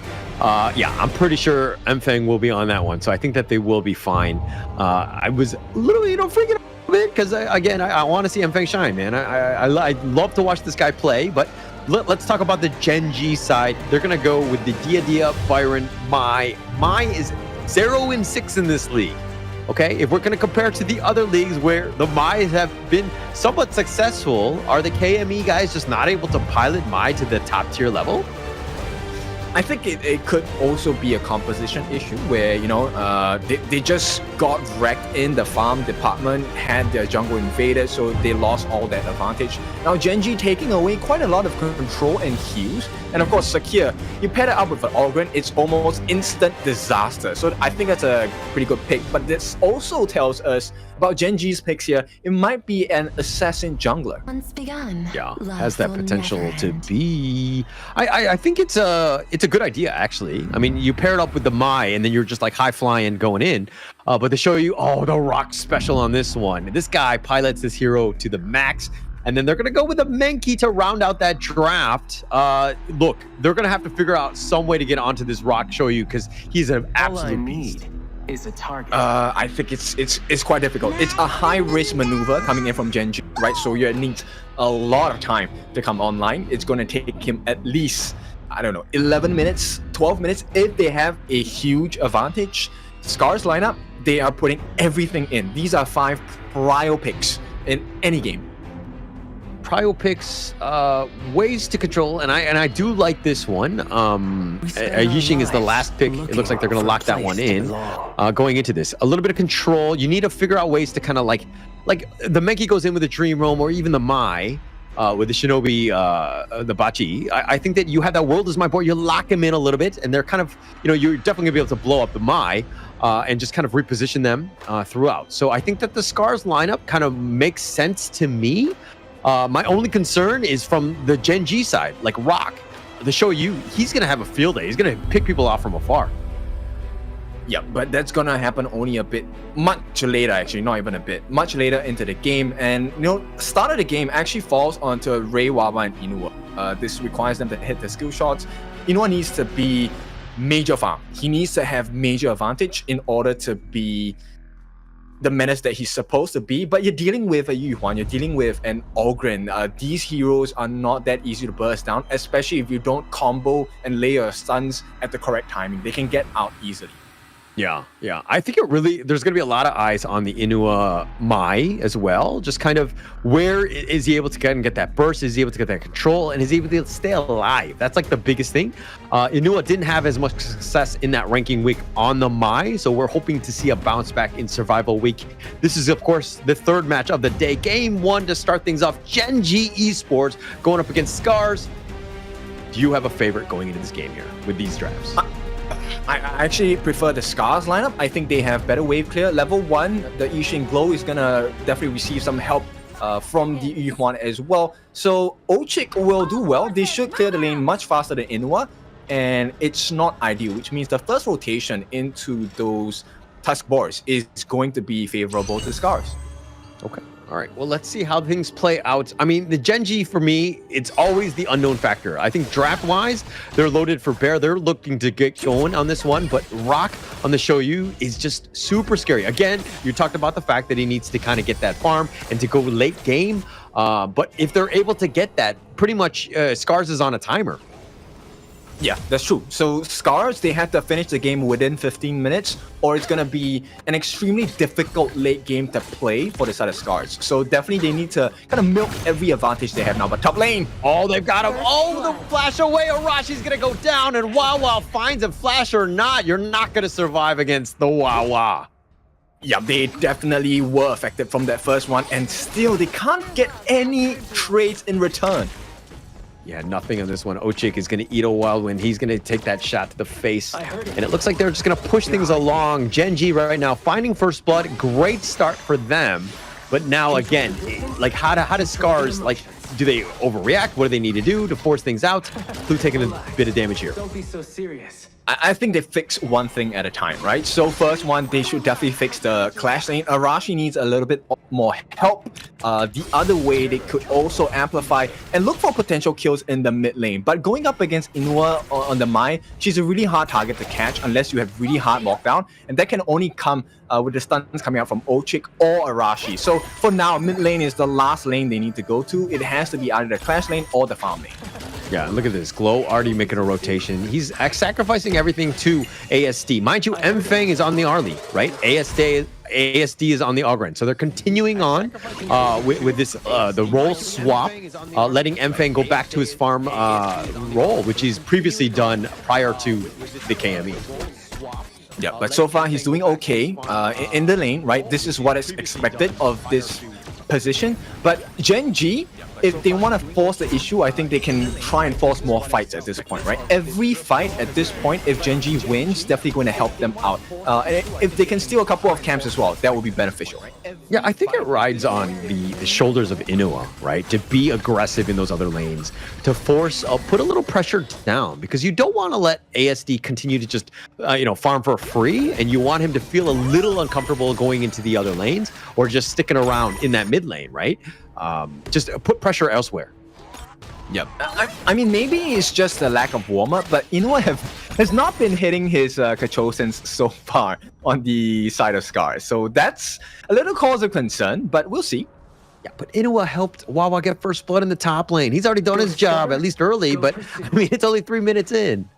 Yeah, I'm pretty sure Mfang will be on that one, so I think that they will be fine. I was a little, freaking out because again, I want to see Mfang shine, man. I love to watch this guy play, but let's talk about the Gen.G side. They're gonna go with the Diadea, Byron, Mai. Mai is 0-6 in this league. Okay, if we're gonna compare to the other leagues where the Mai have been somewhat successful, are the KME guys just not able to pilot Mai to the top tier level? I think it could also be a composition issue where, they just got wrecked in the farm department, had their jungle invaded, so they lost all that advantage. Now, Gen.G taking away quite a lot of control and heals. And of course, Sakir, you pair it up with an Ogren, it's almost instant disaster. So I think that's a pretty good pick. But this also tells us about Gen.G's picks here. It might be an assassin jungler. Once begun, yeah, has that potential to be. I think it's a good idea, actually. I mean, you pair it up with the Mai, and then you're just like high flying going in. But they show you, the Rock special on this one. This guy pilots this hero to the max. And then they're going to go with a Menki to round out that draft. Look, they're going to have to figure out some way to get onto this Rock show you, because he's an absolute beast. Is a target. I think it's quite difficult. It's a high-risk maneuver coming in from Gen.G, right? So you need a lot of time to come online. It's going to take him at least, 11 minutes, 12 minutes. If they have a huge advantage, SCARZ lineup, they are putting everything in. These are 5 prio picks in any game. Prio picks, ways to control, and I do like this one. Yixing is the last pick. It looks like they're going to lock that one in. Going into this, a little bit of control. You need to figure out ways to kind of like the Menki goes in with the Dream Roam, or even the Mai with the Shinobi, the Bachi. I think that you have that World is my boy. You lock him in a little bit, and they're kind of, you're definitely gonna be able to blow up the Mai. And just kind of reposition them throughout. So I think that the SCARZ lineup kind of makes sense to me. My only concern is from the Gen.G side, like Rock. The show he's going to have a field day. He's going to pick people off from afar. Yeah, but that's going to happen only a bit, much later actually, not even a bit, much later into the game. And, start of the game actually falls onto Ray, Wawa, and Inua. This requires them to hit the skill shots. Inua needs to be major farm. He needs to have major advantage in order to be the menace that he's supposed to be, but you're dealing with a Yuhuan, you're dealing with an Ogren. These heroes are not that easy to burst down, especially if you don't combo and lay your stuns at the correct timing. They can get out easily. Yeah. I think there's going to be a lot of eyes on the Inua Mai as well. Just kind of where is he able to get that burst? Is he able to get that control? And is he able to stay alive? That's like the biggest thing. Inua didn't have as much success in that ranking week on the Mai, so we're hoping to see a bounce back in Survival Week. This is, of course, the third match of the day. Game 1 to start things off. Gen.G Esports going up against SCARZ. Do you have a favorite going into this game here with these drafts? I actually prefer the SCARZ lineup. I think they have better wave clear. Level 1, the Yixing Glow is gonna definitely receive some help from the Yuhuan as well. So Ochik will do well. They should clear the lane much faster than Inua. and it's not ideal, which means the first rotation into those tusk boards is going to be favorable to SCARZ. Okay. All right. Well, let's see how things play out. I mean, the Gen.G for me, it's always the unknown factor. I think draft-wise, they're loaded for bear. They're looking to get going on this one, but Rock on the Shoyu is just super scary. Again, you talked about the fact that he needs to kind of get that farm and to go late game. But if they're able to get that, pretty much SCARZ is on a timer. Yeah, that's true. So SCARZ, they have to finish the game within 15 minutes, or it's going to be an extremely difficult late game to play for the side of SCARZ. So definitely they need to kind of milk every advantage they have now. But top lane, oh, they've got him. Oh, the flash away. Arashi's going to go down, and Wawa finds him. Flash or not, you're not going to survive against the Wawa. Yeah, they definitely were affected from that first one, and still they can't get any trades in return. Yeah, nothing on this one. Ochik is going to eat a wild wind. He's going to take that shot to the face. And it looks like they're just going to push things along. Gen.G right now finding first blood. Great start for them. But now again, like how does SCARZ, like, do they overreact? What do they need to do to force things out? Clue taking a bit of damage here. Don't be so serious. I think they fix one thing at a time, right? So first one, they should definitely fix the clash lane. Arashi needs a little bit more help. The other way, they could also amplify and look for potential kills in the mid lane. But going up against Inua on the Mai, she's a really hard target to catch unless you have really hard lockdown. And that can only come with the stuns coming out from Ochik or Arashi. So for now, mid lane is the last lane they need to go to. It has to be either the clash lane or the farm lane. Yeah, look at this. Glow already making a rotation. He's sacrificing everything to ASD. Mind you, Mfeng is on the Arlie, right? ASD is on the Ogren. So they're continuing on with this the role swap, letting Mfeng go back to his farm role, which he's previously done prior to the KME. Yeah, but so far he's doing okay in the lane, right? This is what is expected of this position. But Gen.G, if they want to force the issue, I think they can try and force more fights at this point, right? Every fight at this point, if Gen.G wins, definitely going to help them out. And if they can steal a couple of camps as well, that would be beneficial. Yeah, I think it rides on the shoulders of Inua, right? To be aggressive in those other lanes, to force, put a little pressure down, because you don't want to let ASD continue to just, farm for free, and you want him to feel a little uncomfortable going into the other lanes, or just sticking around in that mid lane, right? Just put pressure elsewhere. Yep. I mean, maybe it's just a lack of warm-up, but Inua has not been hitting his Kachosens so far on the side of SCARZ. So that's a little cause of concern, but we'll see. Yeah, but Inua helped Wawa get first blood in the top lane. He's already done his job, at least early, but I mean, it's only 3 minutes in.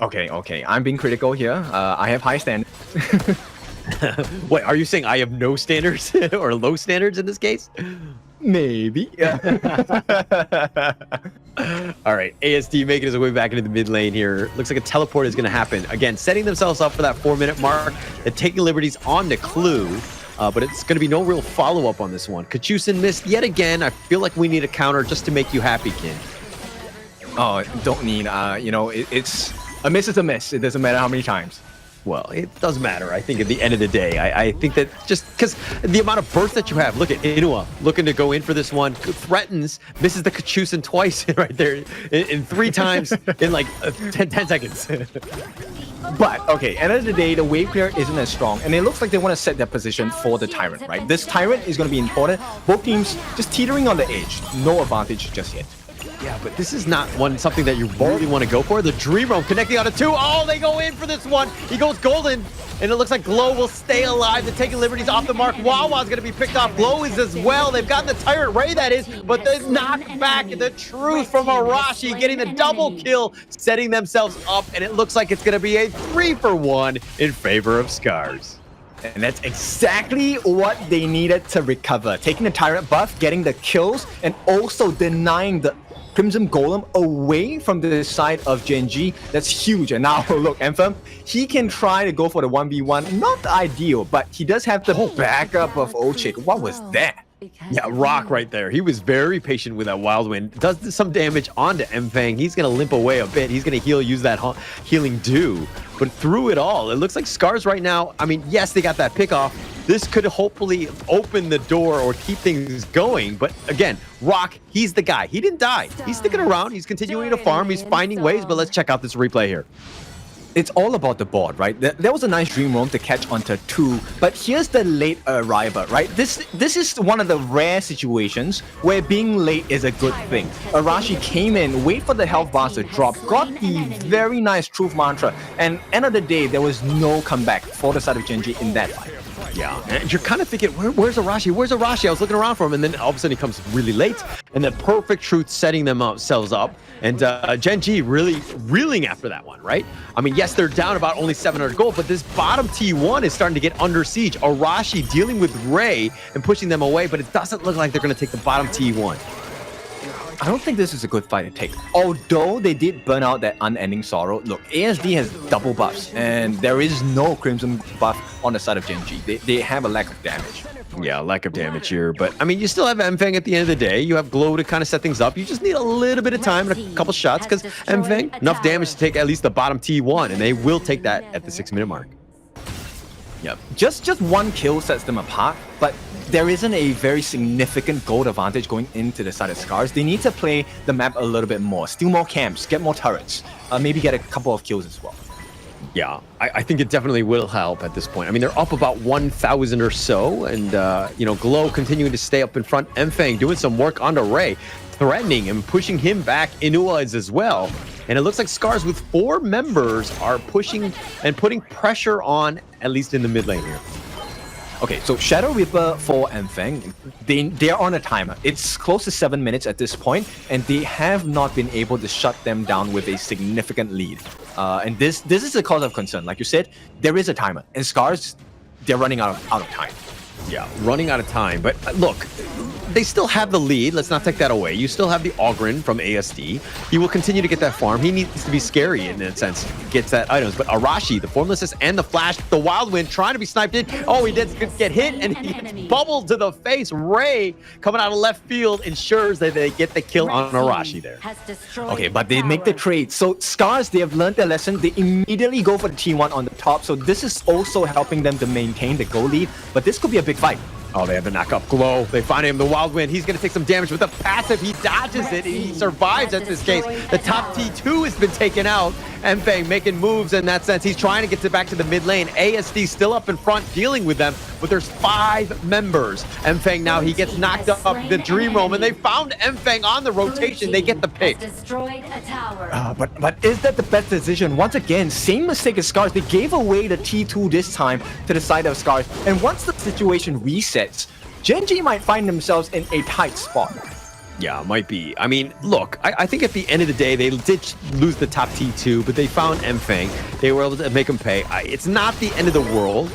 Okay. I'm being critical here. I have high standards. Wait, are you saying I have no standards or low standards in this case? Maybe. Yeah. All right, ASD making his way back into the mid lane here. Looks like a teleport is going to happen. Again, setting themselves up for that 4-minute mark. They're taking liberties on the Clue, but it's going to be no real follow-up on this one. Kachusen missed yet again. I feel like we need a counter just to make you happy, Kin. Oh, don't need. It's a miss is a miss. It doesn't matter how many times. Well, it does matter, I think, at the end of the day. I think that just because the amount of burst that you have, look at Inua looking to go in for this one, threatens, misses the Kachusen twice right there in 3 times in like 10 seconds. But, okay, end of the day, the wave clear isn't as strong, and it looks like they want to set their position for the Tyrant, right? This Tyrant is going to be important. Both teams just teetering on the edge. No advantage just yet. Yeah, but this is not something that you really want to go for. The Dream Roam connecting out of 2. Oh, they go in for this one. He goes golden, and it looks like Glow will stay alive. They're taking liberties off the mark. Wawa's going to be picked off. Glow is as well. They've got the Tyrant Ray, that is, but they knock back the truth from Arashi, getting the double kill, setting themselves up, and it looks like it's going to be a 3-for-1 in favor of SCARZ. And that's exactly what they needed to recover. Taking the Tyrant buff, getting the kills, and also denying the Crimson Golem away from the side of Gen.G. That's huge. And now, look, Anthem, he can try to go for the 1v1. Not ideal, but he does have the backup of Ochik. What was that? Yeah, Rock right there. He was very patient with that Wild Wind. Does some damage onto Mfeng. He's going to limp away a bit. He's going to heal, use that healing dew. But through it all, it looks like SCARZ right now, I mean, yes, they got that pick off, this could hopefully open the door or keep things going. But again, Rock, he's the guy. He didn't die. He's sticking around. He's continuing to farm. He's finding ways. But let's check out this replay here. It's all about the board, right? There was a nice dream roam to catch onto 2, but here's the late arrival, right? This is one of the rare situations where being late is a good thing. Arashi came in, wait for the health bars to drop, got the very nice truth mantra, and end of the day, there was no comeback for the side of Gen.G in that fight. Yeah, and you're kind of thinking, where's Arashi? Where's Arashi? I was looking around for him, and then all of a sudden he comes really late, and the perfect truth setting themselves up, and Gen.G really reeling after that one, right? I mean, yes, they're down about only 700 gold, but this bottom T1 is starting to get under siege. Arashi dealing with Ray and pushing them away, but it doesn't look like they're going to take the bottom T1. I don't think this is a good fight to take. Although they did burn out that unending sorrow, look, ASD has double buffs, and there is no Crimson buff on the side of Gen.G. They have a lack of damage. Yeah, lack of damage here, but I mean, you still have Mfeng at the end of the day. You have Glow to kind of set things up. You just need a little bit of time and a couple shots, because Mfeng, enough damage to take at least the bottom T1, and they will take that at the 6-minute mark. Yep, just one kill sets them apart, but there isn't a very significant gold advantage going into the side of SCARZ. They need to play the map a little bit more, steal more camps, get more turrets, maybe get a couple of kills as well. Yeah, I think it definitely will help at this point. I mean, they're up about 1,000 or so, and, you know, Glow continuing to stay up in front. Mfeng doing some work onto Ray, threatening and pushing him back. Inua is as well. And it looks like SCARZ with 4 members are pushing and putting pressure on, at least in the mid lane here. Okay, so Shadow Reaper for Mfeng, they're on a timer. It's close to 7 minutes at this point, and they have not been able to shut them down with a significant lead. And this is a cause of concern. Like you said, there is a timer, and SCARZ, they're running out of time. Yeah, running out of time. But look, they still have the lead. Let's not take that away. You still have the Ogren from ASD. He will continue to get that farm. He needs to be scary in that sense. Gets that items. But Arashi, the Formlessness and the Flash, the Wild Wind trying to be sniped in. Oh, he did get hit and he gets bubbled to the face. Ray coming out of left field ensures that they get the kill on Arashi there. Okay, but they make the trade. So SCARZ, they have learned their lesson. They immediately go for the T1 on the top. So this is also helping them to maintain the goal lead. But this could be a big fight. Oh, they have the knock-up Glow. They find him, the Wild Wind. He's going to take some damage with the passive. He dodges it. He survives at this case. The top T2 has been taken out. Mfeng making moves in that sense. He's trying to get back to the mid lane. ASD still up in front dealing with them, but there's 5 members. Mfeng now, he gets knocked up the Dream Roam, and they found Mfeng on the rotation. They get the pick. But is that the best decision? Once again, same mistake as SCARZ. They gave away the T2 this time to the side of SCARZ. And once the situation resets, Gen.G might find themselves in a tight spot. Yeah, might be. I mean, look, I think at the end of the day, they did lose the top T2, but they found Mfeng. They were able to make him pay. It's not the end of the world.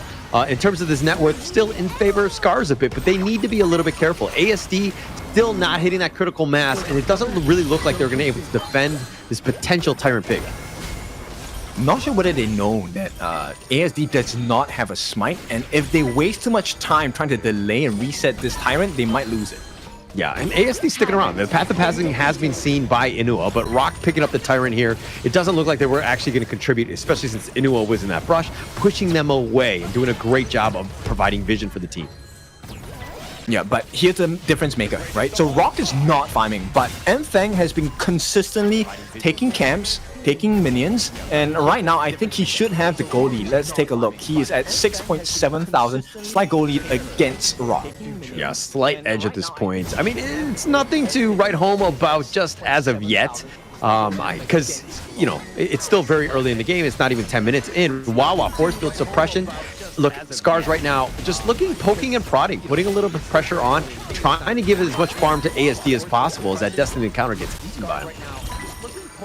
In terms of this net worth, still in favor of SCARZ a bit, but they need to be a little bit careful. ASD still not hitting that critical mass, and it doesn't really look like they're going to be able to defend this potential Tyrant Pig. I'm not sure whether they know that ASD does not have a smite, and if they waste too much time trying to delay and reset this Tyrant, they might lose it. Yeah, and ASD sticking around. The path of passing has been seen by Inua, but Rock picking up the Tyrant here. It doesn't look like they were actually going to contribute, especially since Inua was in that brush, pushing them away and doing a great job of providing vision for the team. Yeah, but here's the difference maker, right? So Rock is not farming, but Mfeng has been consistently taking camps, taking minions, and right now I think he should have the goal lead. Let's take a look. He is at 6,700, slight goal lead against Rock. Yeah, slight edge at this point. I mean, it's nothing to write home about just as of yet. Because, you know, it's still very early in the game. It's not even 10 minutes in. Wawa, force field suppression. Look, SCARZ right now, just looking, poking and prodding, putting a little bit of pressure on, trying to give as much farm to ASD as possible as that Destiny encounter gets eaten by him.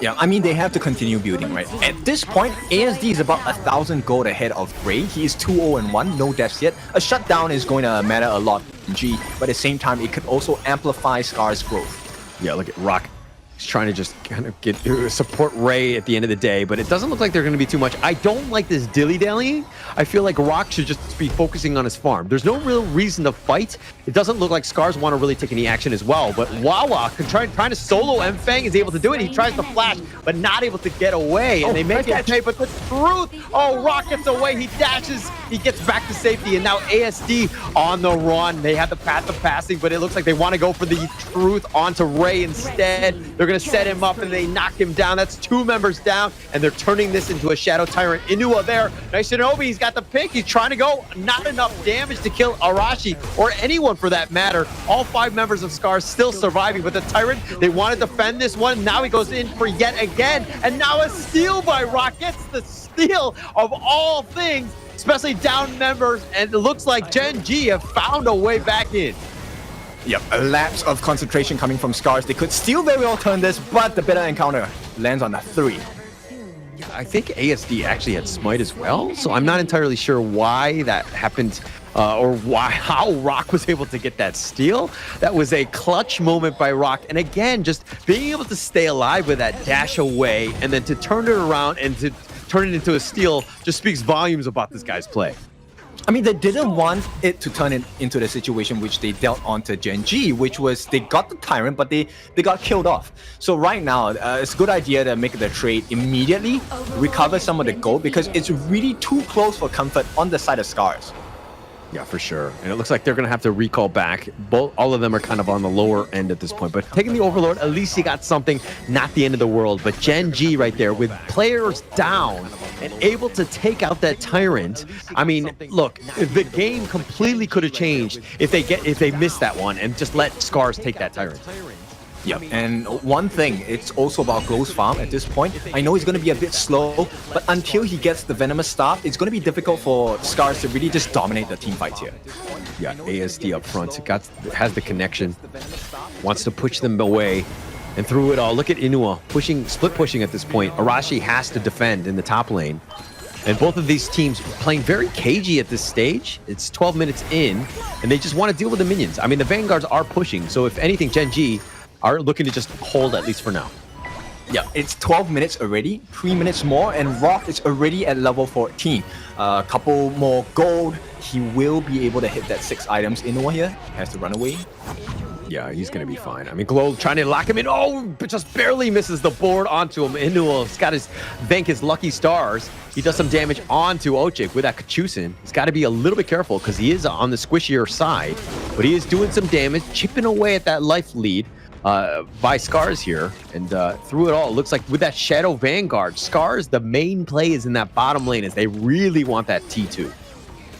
Yeah, I mean, they have to continue building, right? At this point, ASD is about 1,000 gold ahead of Ray. He is 2-0-1, no deaths yet. A shutdown is going to matter a lot in G, but at the same time, it could also amplify SCARZ growth. Yeah, look at Rock. He's trying to just kind of get support Ray at the end of the day, but it doesn't look like they're going to be too much. I don't like this dilly-dallying. I feel like Rock should just be focusing on his farm. There's no real reason to fight. It doesn't look like SCARZ want to really take any action as well, but Wawa trying to solo Mfeng is able to do it. He tries to flash, but not able to get away, and they make it pay, but the truth, oh, Rock gets away. He dashes He gets back to safety, and now ASD on the run. They have the path of passing, but it looks like they want to go for the truth onto Ray instead. They're going to set him up, and they knock him down. That's 2 members down, and they're turning this into a Shadow Tyrant. Inua there. Nice Shinobi, he's got the pick. He's trying to go. Not enough damage to kill Arashi, or anyone for that matter. All 5 members of SCARZ still surviving, but the Tyrant, they want to defend this one. Now he goes in for yet again, and now a steal by Rock. Gets the steal of all things, especially down members, and it looks like Gen.G have found a way back in. Yep, a lapse of concentration coming from SCARZ. They could still very well turn this, but the better encounter lands on a 3. I think ASD actually had Smite as well, so I'm not entirely sure why that happened, or how Rock was able to get that steal. That was a clutch moment by Rock, and again, just being able to stay alive with that dash away, and then to turn it around and to turn it into a steal just speaks volumes about this guy's play. I mean, they didn't want it to turn it into the situation which they dealt onto Gen.G, which was they got the Tyrant, but they got killed off. So right now, it's a good idea to make the trade immediately, recover some of the gold, because it's really too close for comfort on the side of SCARZ. Yeah, for sure. And it looks like they're going to have to recall back. All of them are kind of on the lower end at this point. But taking the Overlord, at least he got something. Not the end of the world. But Gen.G right there with players down and able to take out that Tyrant. I mean, look, the game completely could have changed if they missed that one and just let SCARZ take that Tyrant. Yep, and one thing, it's also about Glow's farm at this point. I know he's going to be a bit slow, but until he gets the Venomous Staff, it's going to be difficult for SCARZ to really just dominate the team fights here. Yeah, ASD up front, has the connection, wants to push them away, and through it all, look at Inua split pushing at this point. Arashi has to defend in the top lane. And both of these teams playing very cagey at this stage. It's 12 minutes in, and they just want to deal with the minions. I mean, the Vanguards are pushing, so if anything, Gen.G are looking to just hold at least for now. Yeah, it's 12 minutes already, 3 minutes more, and Rock is already at level 14. A couple more gold, he will be able to hit that 6 items. Inua here has to run away. Yeah, he's going to be fine. I mean, Glow trying to lock him in. Oh, but just barely misses the board onto him. Inua's got his lucky stars. He does some damage onto Ochik with that Kachusin. He's got to be a little bit careful because he is on the squishier side, but he is doing some damage, chipping away at that life lead by SCARZ here. And through it all, it looks like with that Shadow Vanguard, SCARZ, the main play is in that bottom lane as they really want that T2.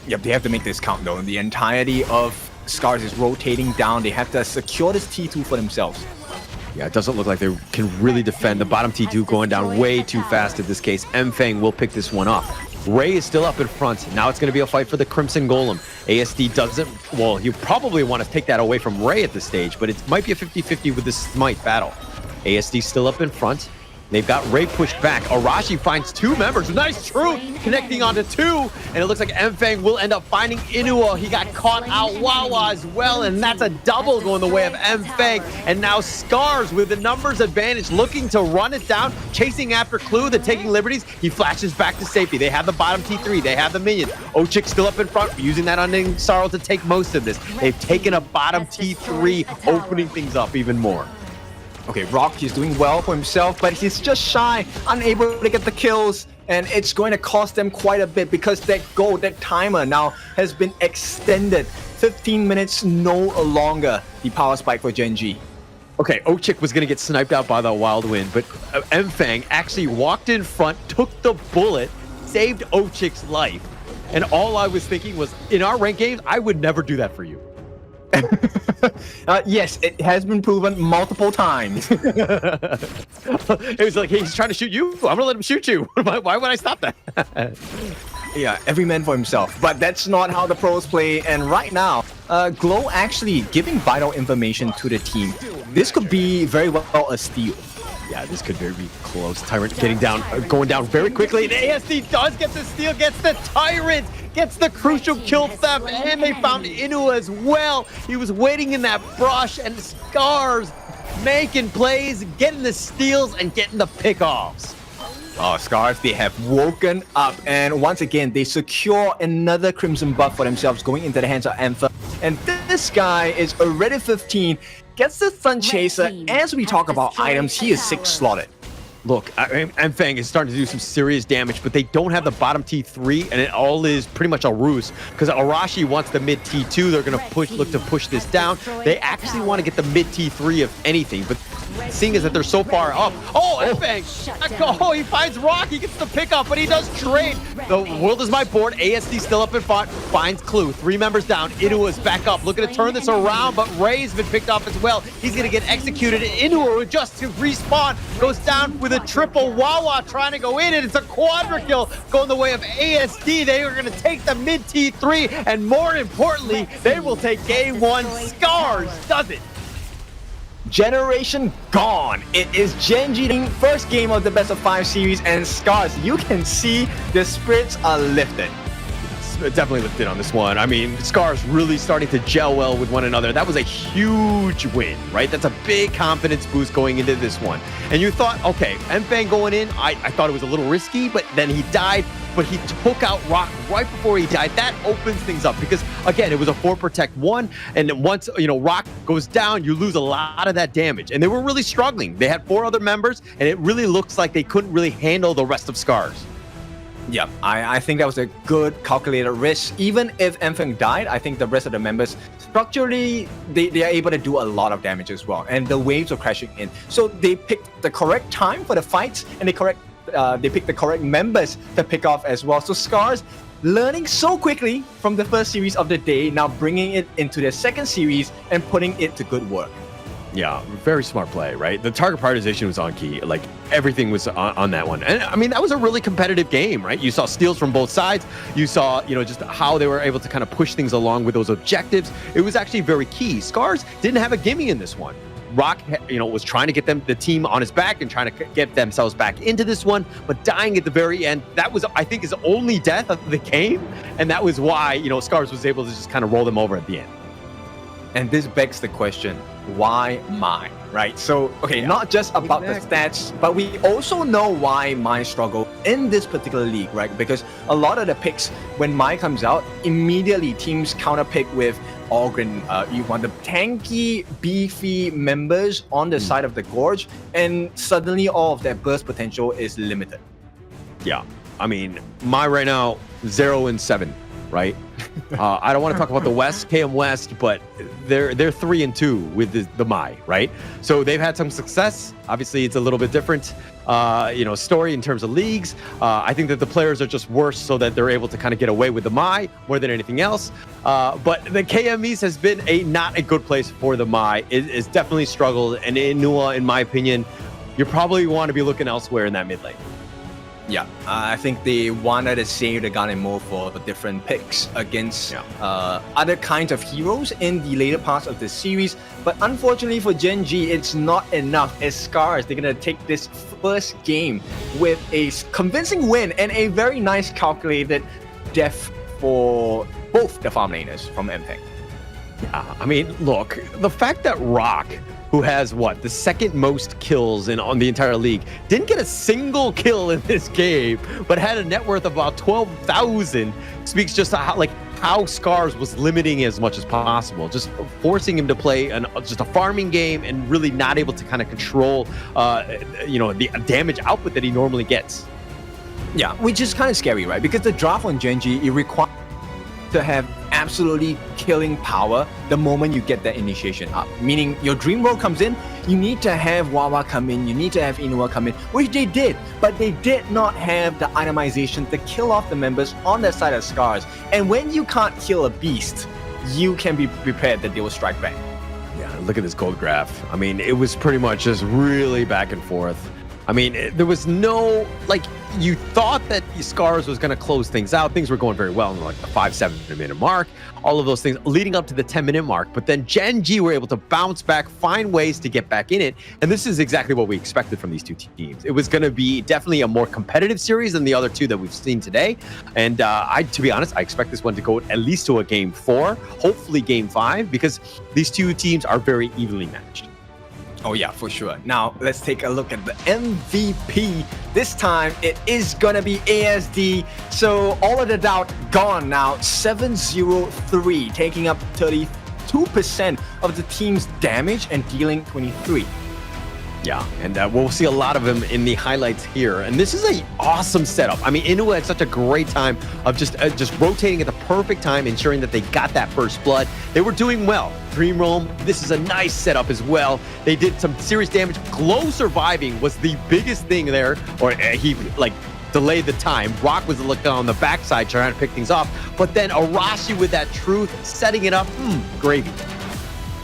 Yep, they have to make this count though. The entirety of SCARZ is rotating down. They have to secure this T2 for themselves. Yeah, it doesn't look like they can really defend. The bottom T2 going down way too fast in this case. M-Fang will pick this one up. Ray is still up in front. Now it's going to be a fight for the Crimson Golem. ASD doesn't... Well, you probably want to take that away from Ray at this stage, but it might be a 50-50 with this Smite battle. ASD still up in front. They've got Ray pushed back. Arashi finds 2 members. Nice truth connecting onto 2. And it looks like M-Fang will end up finding Inua. He got caught out Wawa as well. And that's a double going the way of M-Fang. And now SCARZ with the numbers advantage looking to run it down. Chasing after Clue. They're taking liberties. He flashes back to safety. They have the bottom T3. They have the minion. Ochik still up in front. Using that Unending Sorrow to take most of this. They've taken a bottom T3, opening things up even more. Okay, Rock, he's doing well for himself, but he's just shy, unable to get the kills, and it's going to cost them quite a bit because that goal, that timer now has been extended. 15 minutes no longer, the power spike for Gen.G. Okay, Ochik was going to get sniped out by the Wild Wind, but M-Fang actually walked in front, took the bullet, saved Ochik's life, and all I was thinking was, in our ranked games, I would never do that for you. Yes, it has been proven multiple times. It was like, hey, he's trying to shoot you. I'm gonna let him shoot you. Why would I stop that? Yeah, every man for himself. But that's not how the pros play. And right now, Glow actually giving vital information to the team. This could be very well a steal. Yeah, this could very be close. Tyrant getting down, going down very quickly. And ASD does get the steal, gets the Tyrant, gets the crucial kill theft, and they found Inua as well. He was waiting in that brush, and SCARZ making plays, getting the steals, and getting the pickoffs. Oh, SCARZ, they have woken up, and once again, they secure another Crimson buff for themselves going into the hands of Anthem. And this guy is already 15, gets the Sun Chaser. As we talk about items, he is 6 slotted. Look, Enfang is starting to do some serious damage, but they don't have the bottom T3, and it all is pretty much a ruse. Because Arashi wants the mid T2, they're going to look to push this down. They actually want to get the mid T3 if anything, but seeing as that they're so far up. Oh, Enfang! Oh, he finds Rock, he gets the pickup, but he does trade. The world is my board. ASD still up in front, finds Clue. 3 members down. Inua is back up, looking to turn this around, but Ray's been picked off as well. He's going to get executed. Inua just to respawn, goes down with a triple Wawa trying to go in, and it's a quadra kill going the way of ASD. They are going to take the mid T3, and more importantly, they will take game 1. SCARZ does it. Generation gone. It is Gen.G first game of the best of 5 series, and SCARZ, you can see the spirits are lifted. Definitely lifted on this one. I mean, SCARZ really starting to gel well with one another. That was a huge win, right? That's a big confidence boost going into this one. And you thought, okay, Enfang going in, I thought it was a little risky, but then he died, but he took out Rock right before he died. That opens things up because, again, it was a 4 protect 1, and then once, Rock goes down, you lose a lot of that damage. And they were really struggling. They had 4 other members, and it really looks like they couldn't really handle the rest of SCARZ. Yeah, I think that was a good calculated risk. Even if Enfang died, I think the rest of the members, structurally, they are able to do a lot of damage as well. And the waves are crashing in. So they picked the correct time for the fights, and they picked the correct members to pick off as well. So SCARZ learning so quickly from the first series of the day, now bringing it into the second series and putting it to good work. Yeah, very smart play, right? The target prioritization was on key. Like, everything was on that one. And, I mean, that was a really competitive game, right? You saw steals from both sides. You saw, just how they were able to kind of push things along with those objectives. It was actually very key. SCARZ didn't have a gimme in this one. Rock, was trying to get the team on his back and trying to get themselves back into this one, but dying at the very end. That was, I think, his only death of the game. And that was why, SCARZ was able to just kind of roll them over at the end. And this begs the question, why mine, right? So, okay, not just about the stats, but we also know why mine struggle in this particular league, right? Because a lot of the picks, when mine comes out, immediately teams counter pick with Ogren. You want the tanky, beefy members on the side of the gorge, and suddenly all of that burst potential is limited. Yeah, I mean, mine right now, 0-7. Right? I don't want to talk about the West, KM West, but they're 3-2 with the Mai, right? So they've had some success. Obviously, it's a little bit different, story in terms of leagues. I think that the players are just worse so that they're able to kind of get away with the Mai more than anything else. But the KMEs has been not a good place for the Mai. It's definitely struggled. And Inua, in my opinion, you probably want to be looking elsewhere in that mid lane. Yeah, I think they wanted to save the Garnet more for different picks against other kinds of heroes in the later parts of the series. But unfortunately for Gen.G, it's not enough. As SCARZ, they're going to take this first game with a convincing win and a very nice calculated death for both the farm laners from Enfang. Yeah, I mean, look, the fact that Rock, who has the second most kills on the entire league, didn't get a single kill in this game, but had a net worth of about 12,000, speaks just to how SCARZ was limiting as much as possible, just forcing him to play just a farming game and really not able to kind of control, the damage output that he normally gets. Yeah, which is kind of scary, right? Because the draft on Gen.G, it requires to have absolutely killing power the moment you get that initiation up. Meaning your dream world comes in, you need to have Wawa come in, you need to have Inua come in, which they did, but they did not have the itemization to kill off the members on that side of SCARZ. And when you can't kill a beast, you can be prepared that they will strike back. Yeah, look at this gold graph. I mean, it was pretty much just really back and forth. I mean, there was no, you thought that SCARZ was going to close things out. Things were going very well in the 5-7 minute mark, all of those things leading up to the 10-minute mark. But then Gen.G were able to bounce back, find ways to get back in it. And this is exactly what we expected from these two teams. It was going to be definitely a more competitive series than the other two that we've seen today. And to be honest, I expect this one to go at least to a game 4, hopefully game 5, because these two teams are very evenly matched. Oh yeah, for sure. Now, let's take a look at the MVP. This time, it is gonna be ASD. So, all of the doubt gone now. 703, taking up 32% of the team's damage and dealing 23. Yeah, and we'll see a lot of him in the highlights here. And this is an awesome setup. I mean, Inoue had such a great time of just rotating at the perfect time, ensuring that they got that first blood. They were doing well. Dream Realm, this is a nice setup as well. They did some serious damage. Glow surviving was the biggest thing there, or he delayed the time. Rock was looking on the backside trying to pick things off, but then Arashi with that truth, setting it up, gravy.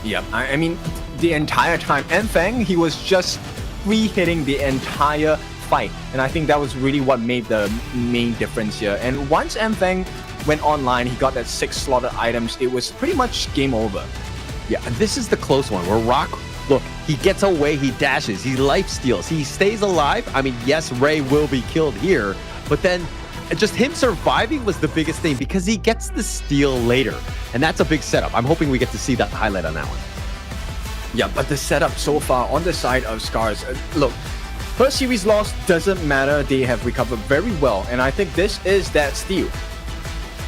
Yeah, I mean, the entire time, Enfang, he was just free hitting the entire fight. And I think that was really what made the main difference here. And once Enfang went online, he got that 6 slaughtered items, it was pretty much game over. Yeah, this is the close one where Rock, look, he gets away, he dashes, he life steals, he stays alive. I mean, yes, Ray will be killed here, but then just him surviving was the biggest thing because he gets the steal later. And that's a big setup. I'm hoping we get to see that highlight on that one. Yeah, but the setup so far on the side of SCARZ, look, first series loss doesn't matter. They have recovered very well. And I think this is that steal.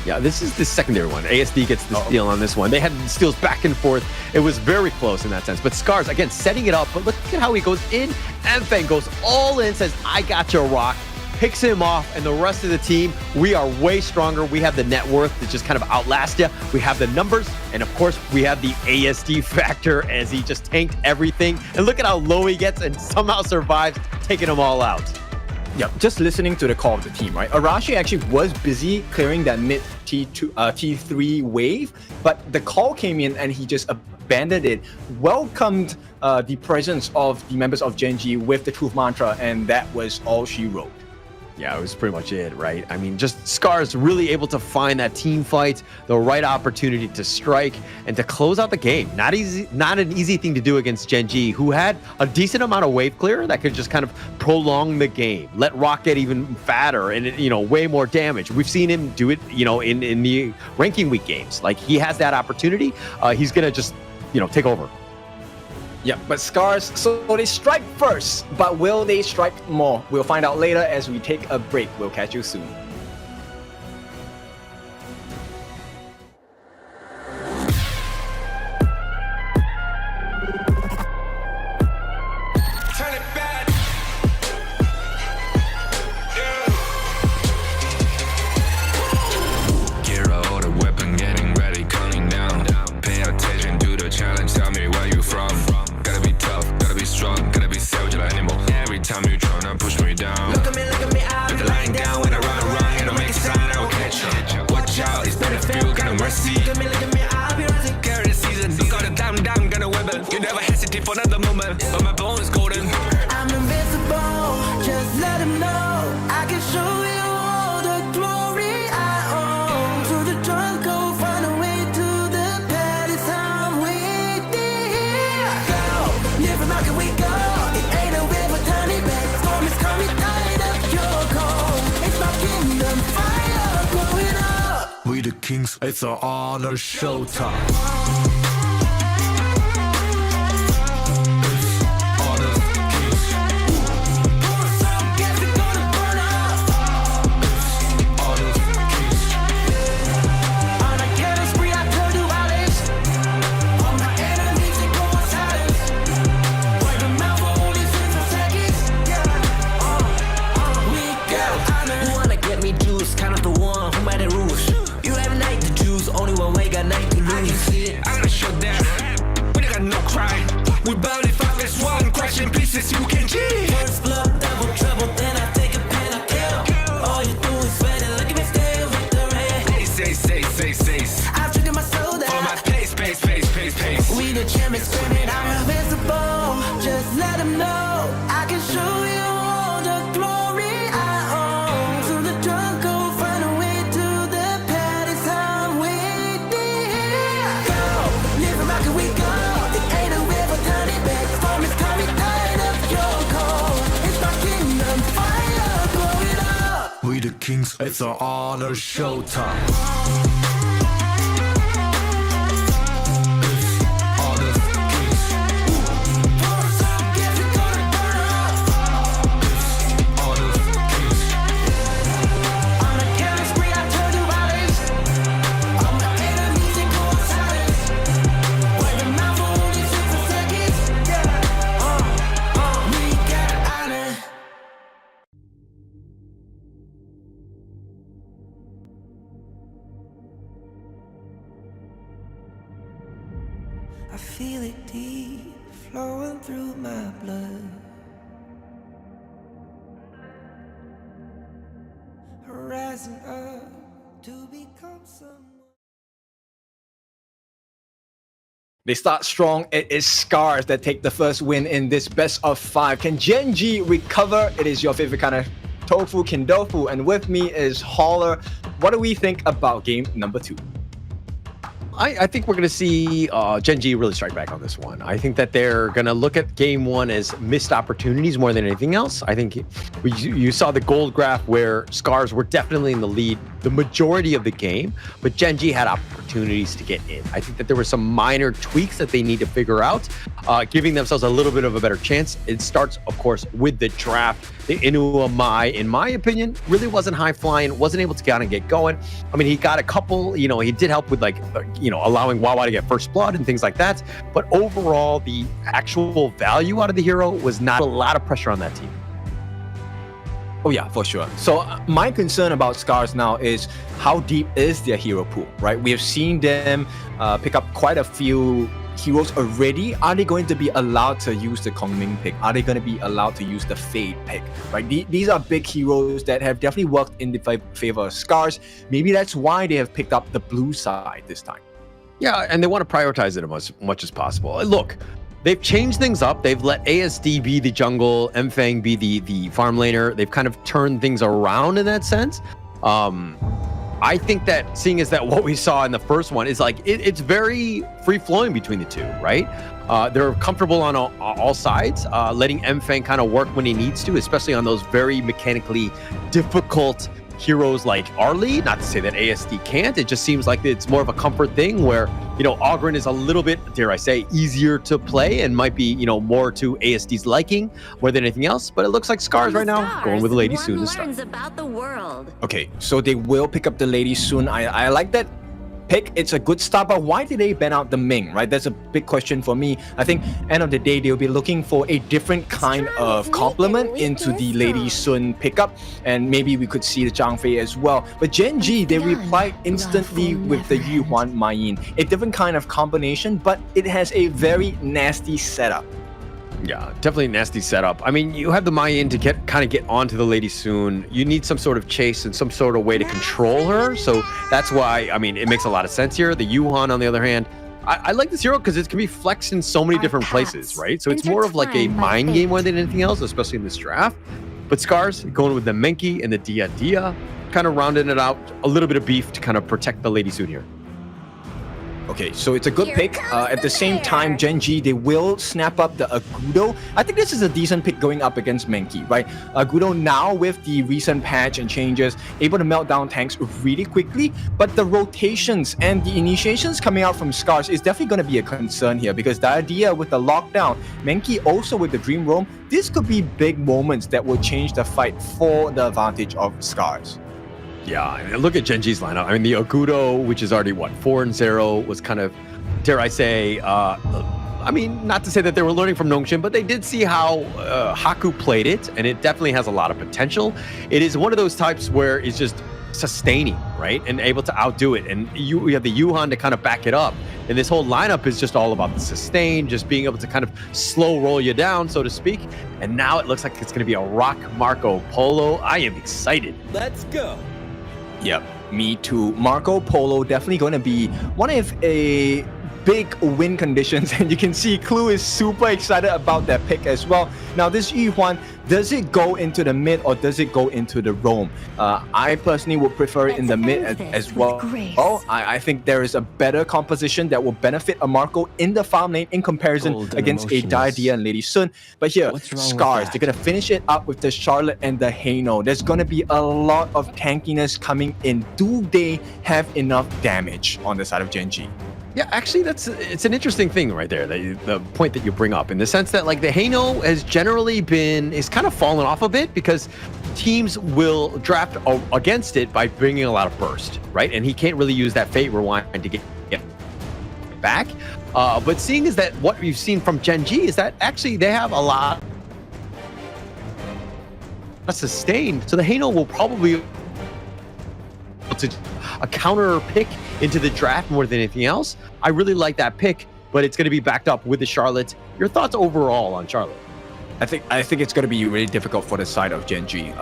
Yeah, this is the secondary one. ASD gets the steal on this one. They had steals back and forth. It was very close in that sense. But SCARZ, again, setting it up. But look at how he goes in. Enfang goes all in, says, I got your Rock. Picks him off, and the rest of the team, we are way stronger. We have the net worth to just kind of outlast you. We have the numbers, and of course, we have the ASD factor as he just tanked everything. And look at how low he gets and somehow survives, taking them all out. Yeah, just listening to the call of the team, right? Arashi actually was busy clearing that mid T3 wave, but the call came in and he just abandoned it, welcomed the presence of the members of Gen.G with the truth mantra, and that was all she wrote. Yeah, it was pretty much it, right? I mean, just SCARZ really able to find that team fight, the right opportunity to strike, and to close out the game. Not an easy thing to do against Gen.G, who had a decent amount of wave clear that could just kind of prolong the game, let Rock get even fatter and, way more damage. We've seen him do it, in the ranking week games. Like, he has that opportunity. He's going to just, take over. Yeah, but SCARZ, so they strike first, but will they strike more? We'll find out later as we take a break. We'll catch you soon. Time you tryna push me down. Look at me, I'll be lying down when I run, and I'll make a sign, I will catch you. Watch out, it's better feel, got no mercy. Look at me, I'll be rising. Carry the season, you got a damn, gonna weapon. You never hesitate for another moment, but my bone is golden. I'm invincible, just let them know. I can show you all the glory I own. To the drunk, go find a way to the palace. I'm waiting here. Go, live from can we go? We the kings, it's an honor showtime. We bout if I miss one, crash in pieces, you can cheat. First blood, double trouble, then I take a pen, I kill. All you do is sweat and look at me still with the red. Say. I've triggered my soul down. For my pace. We the champions screaming, I'm invincible. Just let them know. I can show you all the glory I own. To the drunk, go find a way to the palace. I'm waiting here. Go, live from how can we go? We the kings, it's an honor showtime. I feel it deep flowing through my blood. Rising up to become someone. They start strong. It is SCARZ that take the first win in this best of 5. Can Gen.G recover? It is your favorite kind of tofu kindofu, and with me is Holler. What do we think about game number 2? I think we're going to see Gen.G really strike back on this one. I think that they're going to look at game 1 as missed opportunities more than anything else. I think you saw the gold graph where SCARZ were definitely in the lead the majority of the game, but Gen.G had opportunities to get in. I think that there were some minor tweaks that they need to figure out, giving themselves a little bit of a better chance. It starts, of course, with the draft. The Inua Mai, in my opinion, really wasn't high flying, wasn't able to kind of get going. I mean, he got a couple, he did help with allowing Wawa to get first blood and things like that. But overall, the actual value out of the hero was not a lot of pressure on that team. Oh yeah, for sure. So my concern about SCARZ now is how deep is their hero pool, right? We have seen them pick up quite a few heroes already. Are they going to be allowed to use the Kongming pick? Are they going to be allowed to use the Fade pick, right? These are big heroes that have definitely worked in the favor of SCARZ. Maybe that's why they have picked up the blue side this time. Yeah, and they want to prioritize it as much as possible. Look, they've changed things up. They've let ASD be the jungle, Mfang be the farm laner. They've kind of turned things around in that sense. I think that seeing as that what we saw in the first one is like, it's very free-flowing between the two, right? They're comfortable on all sides, letting Mfang kind of work when he needs to, especially on those very mechanically difficult heroes like Arlie. Not to say that ASD can't, it just seems like it's more of a comfort thing where, Oghren is a little bit, dare I say, easier to play and might be, more to ASD's liking more than anything else. But it looks like SCARZ right now going with the Lady Soon to start. About the world. Okay, so they will pick up the Lady Soon. I like that pick. It's a good start, but why did they ban out the Ming, right? That's a big question for me. I think end of the day, they'll be looking for a different kind of complement into the Lady Sun pickup, and maybe we could see the Zhang Fei as well. But Gen.G, they replied instantly with the Yuhuan Mayin, a different kind of combination, but it has a very nasty setup. Yeah, definitely a nasty setup. I mean, you have the Mayan to get onto the Lady Soon. You need some sort of chase and some sort of way to control her. So that's why, I mean, it makes a lot of sense here. The Yuhan, on the other hand, I like this hero because it can be flexed in so many different places, right? So it's more of like a mind game more than anything else, especially in this draft. But SCARZ going with the Menki and the Dia Dia, kind of rounding it out, a little bit of beef to kind of protect the Lady Soon here. Okay, so it's a good pick. At the same time, Gen.G, they will snap up the Agudo. I think this is a decent pick going up against Menki, right? Agudo now with the recent patch and changes, able to melt down tanks really quickly, but the rotations and the initiations coming out from SCARZ is definitely going to be a concern here because the idea with the lockdown, Menki also with the Dream Roam, this could be big moments that will change the fight for the advantage of SCARZ. Yeah, and look at Gen.G's lineup. I mean, the Agudo, which is already, 4-0, was kind of, dare I say, I mean, not to say that they were learning from Nongshim, but they did see how Haku played it, and it definitely has a lot of potential. It is one of those types where it's just sustaining, right? And able to outdo it. And you have the Yuhan to kind of back it up. And this whole lineup is just all about the sustain, just being able to kind of slow roll you down, so to speak. And now it looks like it's going to be a Rock Marco Polo. I am excited. Let's go. Yep, me too. Marco Polo definitely going to be one of a big win conditions, and you can see Clue is super excited about that pick as well. Now this Yuhuan, does it go into the mid or does it go into the roam? I personally would prefer it in the mid as well. I think there is a better composition that will benefit a Marco in the farm lane in comparison against a Dia and Lady Sun. But here, SCARZ, they're going to finish it up with the Charlotte and the Haino. There's going to be a lot of tankiness coming in. Do they have enough damage on the side of Gen.G? Yeah, actually, it's an interesting thing right there, the point that you bring up, in the sense that like the Haino has generally is kind of fallen off a bit because teams will draft against it by bringing a lot of burst, right? And he can't really use that Fate Rewind to get back. But seeing is that what we've seen from Gen.G is that actually they have a lot of sustain. So the Haino will probably to a counter pick into the draft more than anything else. I really like that pick. but it's going to be backed up with the Charlotte. Your thoughts overall on Charlotte? I think it's going to be really difficult for the side of Gen.G.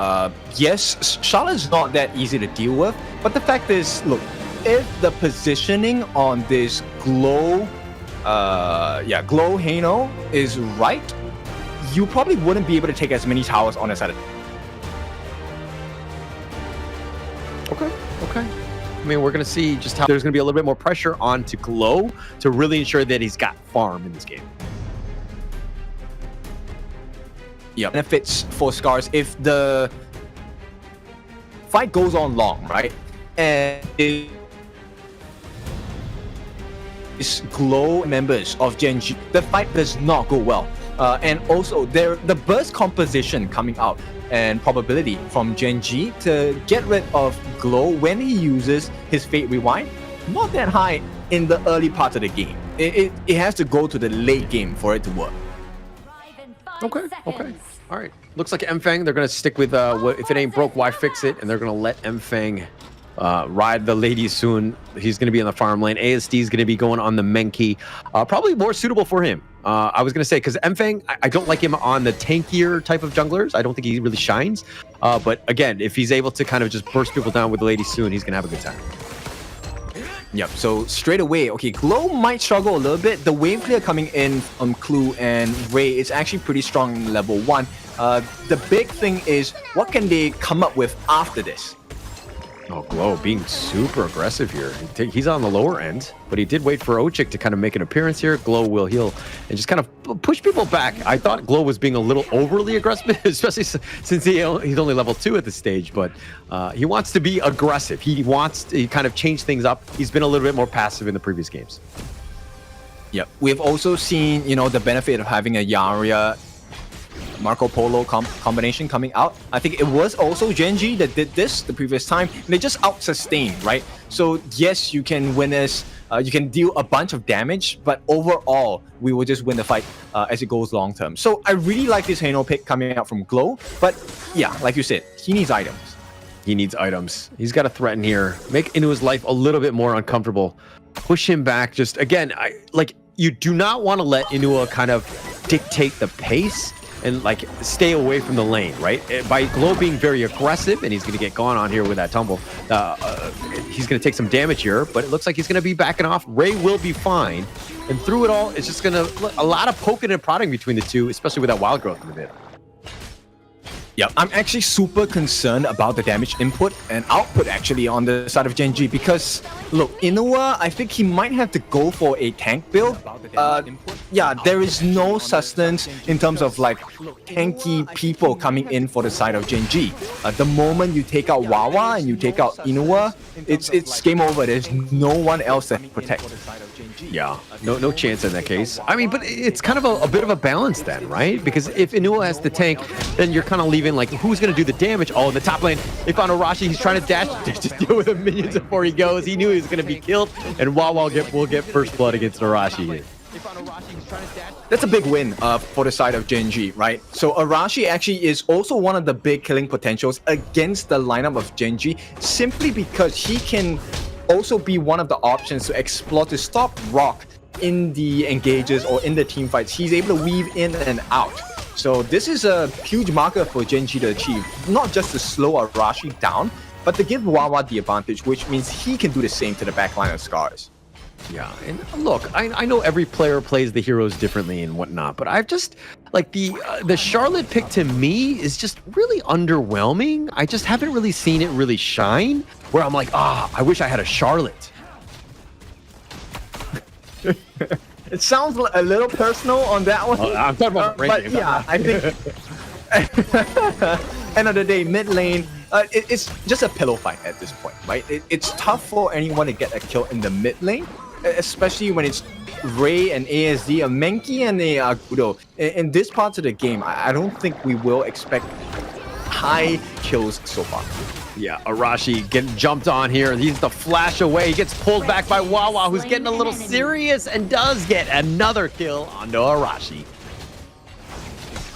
Yes, Charlotte's not that easy to deal with, but the fact is, look, if the positioning on this Glow Hano is right, you probably wouldn't be able to take as many towers on the side. Okay. I mean, we're going to see just how there's going to be a little bit more pressure on to Glow to really ensure that he's got farm in this game. Yeah, benefits for SCARZ if the fight goes on long, right? And it's Glow members of Gen.G, the fight does not go well. And also, the burst composition coming out and probability from Gen.G to get rid of Glow when he uses his Fate Rewind, not that high in the early part of the game. It has to go to the late game for it to work. Okay. All right. Looks like Mfeng, they're going to stick with if it ain't broke, why fix it? And they're going to let Mfeng ride the ladies soon. He's going to be in the farm lane. ASD is going to be going on the Menki. Probably more suitable for him. I was going to say, because Mfeng, I don't like him on the tankier type of junglers. I don't think he really shines. But again, if he's able to kind of just burst people down with the ladies soon, he's going to have a good time. Yep, so straight away, okay, Glow might struggle a little bit. The wave clear coming in from Clue and Ray is actually pretty strong in level 1. The big thing is, what can they come up with after this? Oh, Glow being super aggressive here. He's on the lower end, but he did wait for Ochik to kind of make an appearance here. Glow will heal and just kind of push people back. I thought Glow was being a little overly aggressive, especially since he's only level 2 at this stage, but he wants to be aggressive. He wants to kind of change things up. He's been a little bit more passive in the previous games. Yep, we've also seen, the benefit of having a Yarria Marco Polo combination coming out. I think it was also Gen.G that did this the previous time. They just out-sustained, right? So yes, you can win this, you can deal a bunch of damage, but overall, we will just win the fight as it goes long term. So I really like this Hano pick coming out from Glow, but yeah, like you said, he needs items. He needs items. He's got to threaten here, make Inua's life a little bit more uncomfortable, push him back. Just again, you do not want to let Inua kind of dictate the pace and stay away from the lane, right? By Glow being very aggressive, and he's going to get gone on here with that tumble. He's going to take some damage here, but it looks like he's going to be backing off. Ray will be fine. And through it all, it's just going to a lot of poking and prodding between the two, especially with that wild growth in the mid. Yeah, I'm actually super concerned about the damage input and output actually on the side of Gen.G because, look, Inua, I think he might have to go for a tank build. Yeah, there is no sustenance in terms of tanky people coming in for the side of Gen.G. The moment you take out Wawa and you take out Inua, it's game over. There's no one else that can protect. Yeah, no chance in that case. I mean, but it's kind of a bit of a balance then, right? Because if Inua has the tank, then you're kind of leaving who's going to do the damage? Oh, in the top lane, they found Arashi. He's trying to dash to deal with the minions before he goes. He knew he was going to be killed, and Wawa will get first blood against Arashi. That's a big win for the side of Gen.G, right? So Arashi actually is also one of the big killing potentials against the lineup of Gen.G simply because he can also be one of the options to explore to stop Rock in the engages or in the team fights. He's able to weave in and out. So this is a huge marker for Gen.G to achieve, not just to slow Arashi down, but to give Wawa the advantage, which means he can do the same to the backline of SCARZ. Yeah, and look, I know every player plays the heroes differently and whatnot, but I've just, the Charlotte pick to me is just really underwhelming. I just haven't really seen it really shine, where I'm like, I wish I had a Charlotte. It sounds a little personal on that one. I'm talking about but yeah, I think end of the day, mid lane, it's just a pillow fight at this point, right? It's tough for anyone to get a kill in the mid lane, especially when it's Ray and ASD, a Menki and a Agudo. In this part of the game, I don't think we will expect high kills so far. Yeah, Arashi getting jumped on here. He's the flash away. He gets pulled back by Wawa, who's getting a little serious and does get another kill onto Arashi.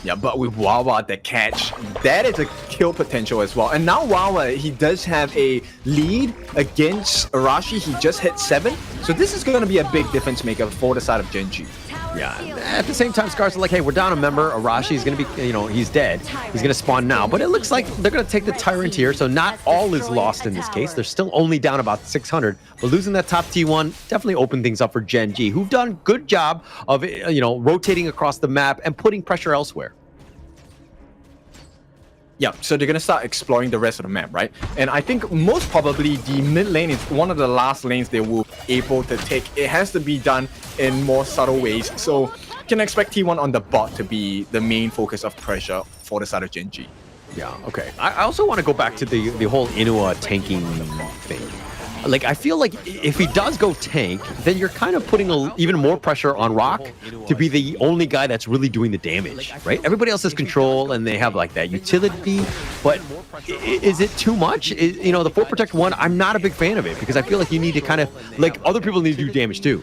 Yeah, but with Wawa, the catch, that is a kill potential as well. And now Wawa, he does have a lead against Arashi. He just hit 7. So this is going to be a big difference maker for the side of Gen.G. Yeah, at the same time, SCARZ are like, hey, we're down a member. Arashi is going to be, he's dead. He's going to spawn now. But it looks like they're going to take the Tyrant here, so not all is lost in this case. They're still only down about 600. But losing that top T1 definitely opened things up for Gen.G, who've done good job of, rotating across the map and putting pressure elsewhere. Yeah, so they're going to start exploring the rest of the map, right? And I think most probably the mid lane is one of the last lanes they will be able to take. It has to be done in more subtle ways. So you can expect T1 on the bot to be the main focus of pressure for the side of Gen.G. Yeah, okay. I also want to go back to the whole Inua tanking thing. Like, I feel like if he does go tank, then you're kind of putting even more pressure on Rock to be the only guy that's really doing the damage, right? Everybody else has control and they have like that utility, but is it too much? The 4 Protect 1, I'm not a big fan of it because I feel like you need to kind of, like, other people need to do damage too.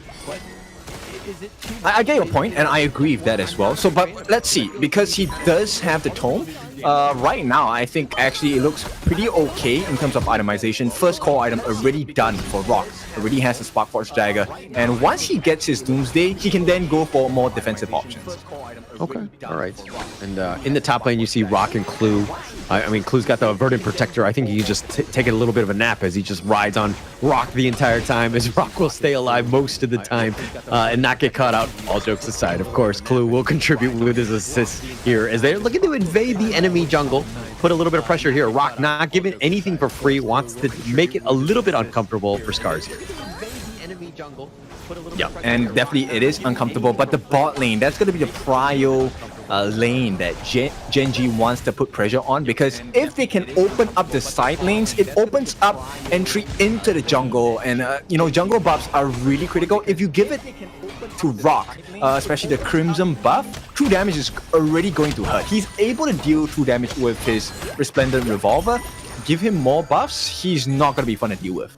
I get your point, and I agree with that as well. So, but let's see, because he does have the tome, right now, I think actually it looks pretty okay in terms of itemization. First core item already done for Rock. Already has the Sparkforce Dagger. And once he gets his Doomsday, he can then go for more defensive options. Okay, all right. And in the top lane, you see Rock and Clue. I mean, Clue's got the Verdant Protector. I think he can just take a little bit of a nap as he just rides on Rock the entire time, as Rock will stay alive most of the time and not get caught out. All jokes aside, of course, Clue will contribute with his assists here as they're looking to invade the enemy jungle. Put a little bit of pressure here. Rock not giving anything for free, wants to make it a little bit uncomfortable for SCARZ here. Yeah, and definitely it is uncomfortable, but the bot lane, that's going to be the prio lane that Gen.G wants to put pressure on, because if they can open up the side lanes, it opens up entry into the jungle, and jungle buffs are really critical. If you give it to Rock, especially the Crimson buff, true damage is already going to hurt. He's able to deal true damage with his Resplendent Revolver. Give him more buffs, he's not going to be fun to deal with.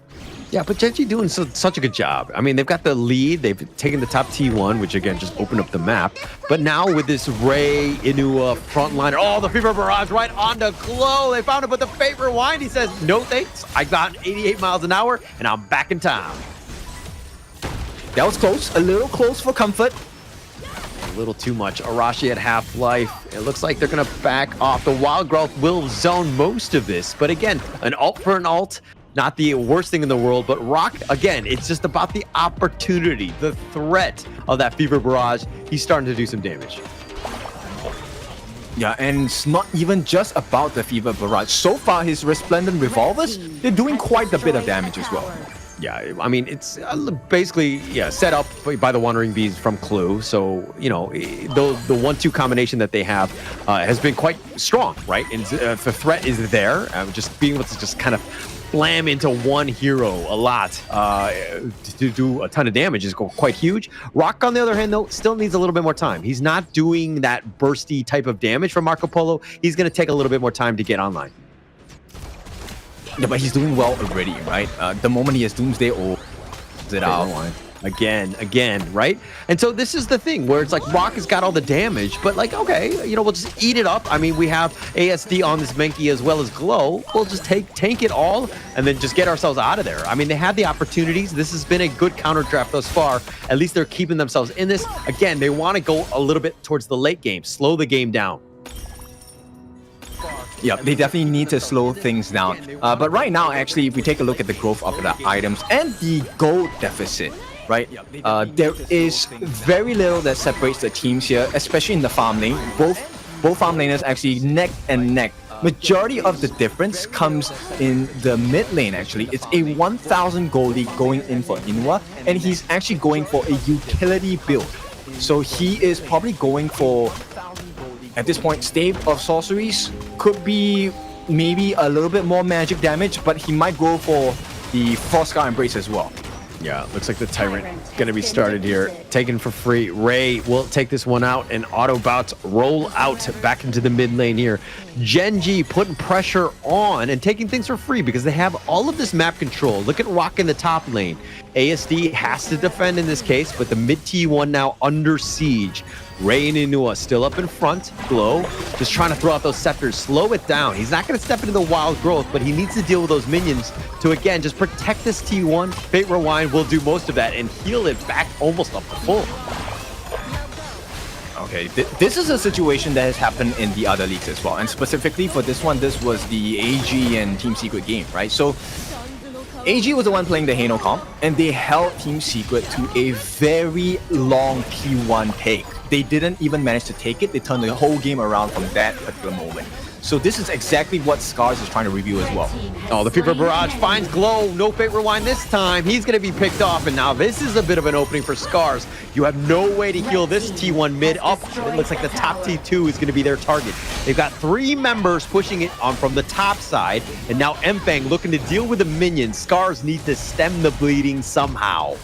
Yeah, but Gen.G doing such a good job. I mean, they've got the lead. They've taken the top T1, which again just opened up the map. But now with this Ray, Inua, frontliner, oh, the Fever Barrage right onto Glow. They found it, but the favorite wine, he says, no thanks. I got 88 miles an hour, and I'm back in town. That was close, a little close for comfort. A little too much. Arashi at half-life. It looks like they're going to back off. The Wild Growth will zone most of this. But again, an ult for an ult. Not the worst thing in the world, but Rock, again, it's just about the opportunity, the threat of that Fever Barrage. He's starting to do some damage. Yeah, and it's not even just about the Fever Barrage. So far, his Resplendent Revolvers, they're doing quite a bit of damage as well. Yeah, I mean, it's basically, set up by the Wandering Bees from Clue. So, the 1-2 combination that they have has been quite strong, right? And the threat is there. Just being able to just kind of slam into one hero a lot to do a ton of damage is quite huge. Rock, on the other hand, though, still needs a little bit more time. He's not doing that bursty type of damage from Marco Polo. He's going to take a little bit more time to get online. Yeah, but he's doing well already, right? The moment he has Doomsday or it out. Again, right? And so this is the thing where it's like Rock has got all the damage, but like, okay, we'll just eat it up. I mean, we have ASD on this Menki as well as Glow. We'll just tank it all and then just get ourselves out of there. I mean, they had the opportunities. This has been a good counter draft thus far. At least they're keeping themselves in this. Again, they want to go a little bit towards the late game, slow the game down. Yeah, they definitely need to slow things down. But right now, actually, if we take a look at the growth of the items and the gold deficit, right? There is very little that separates the teams here, especially in the farm lane. Both farm laners actually neck and neck. Majority of the difference comes in the mid lane, actually. It's a 1,000 goldie going in for Inua, and he's actually going for a utility build. So he is probably going for, at this point, Stave of Sorceries. Could be maybe a little bit more magic damage, but he might go for the Frostscar Embrace as well. Yeah, looks like the Tyrant going to be started here. Taken for free. Ray will take this one out, and Autobots roll out back into the mid lane here. Gen.G putting pressure on and taking things for free because they have all of this map control. Look at Rock in the top lane. ASD has to defend in this case, but the mid T1 now under siege. Ray and Inua still up in front. Glow just trying to throw out those scepters, slow it down. He's not going to step into the wild growth, but he needs to deal with those minions to, again, just protect this T1. Fate Rewind will do most of that and heal it back almost up to full. Okay, this is a situation that has happened in the other leagues as well. And specifically for this one, this was the AG and Team Secret game, right? So AG was the one playing the Hano comp, and they held Team Secret to a very long P1 take. They didn't even manage to take it. They turned the whole game around from that particular moment. So this is exactly what SCARZ is trying to review as well. Oh, the Fever Barrage finds Glow. No Fate Rewind this time. He's going to be picked off, and now this is a bit of an opening for SCARZ. You have no way to heal this T1 mid up. It looks like the top T2 is going to be their target. They've got 3 members pushing it on from the top side, and now Mfang looking to deal with the minions. SCARZ needs to stem the bleeding somehow.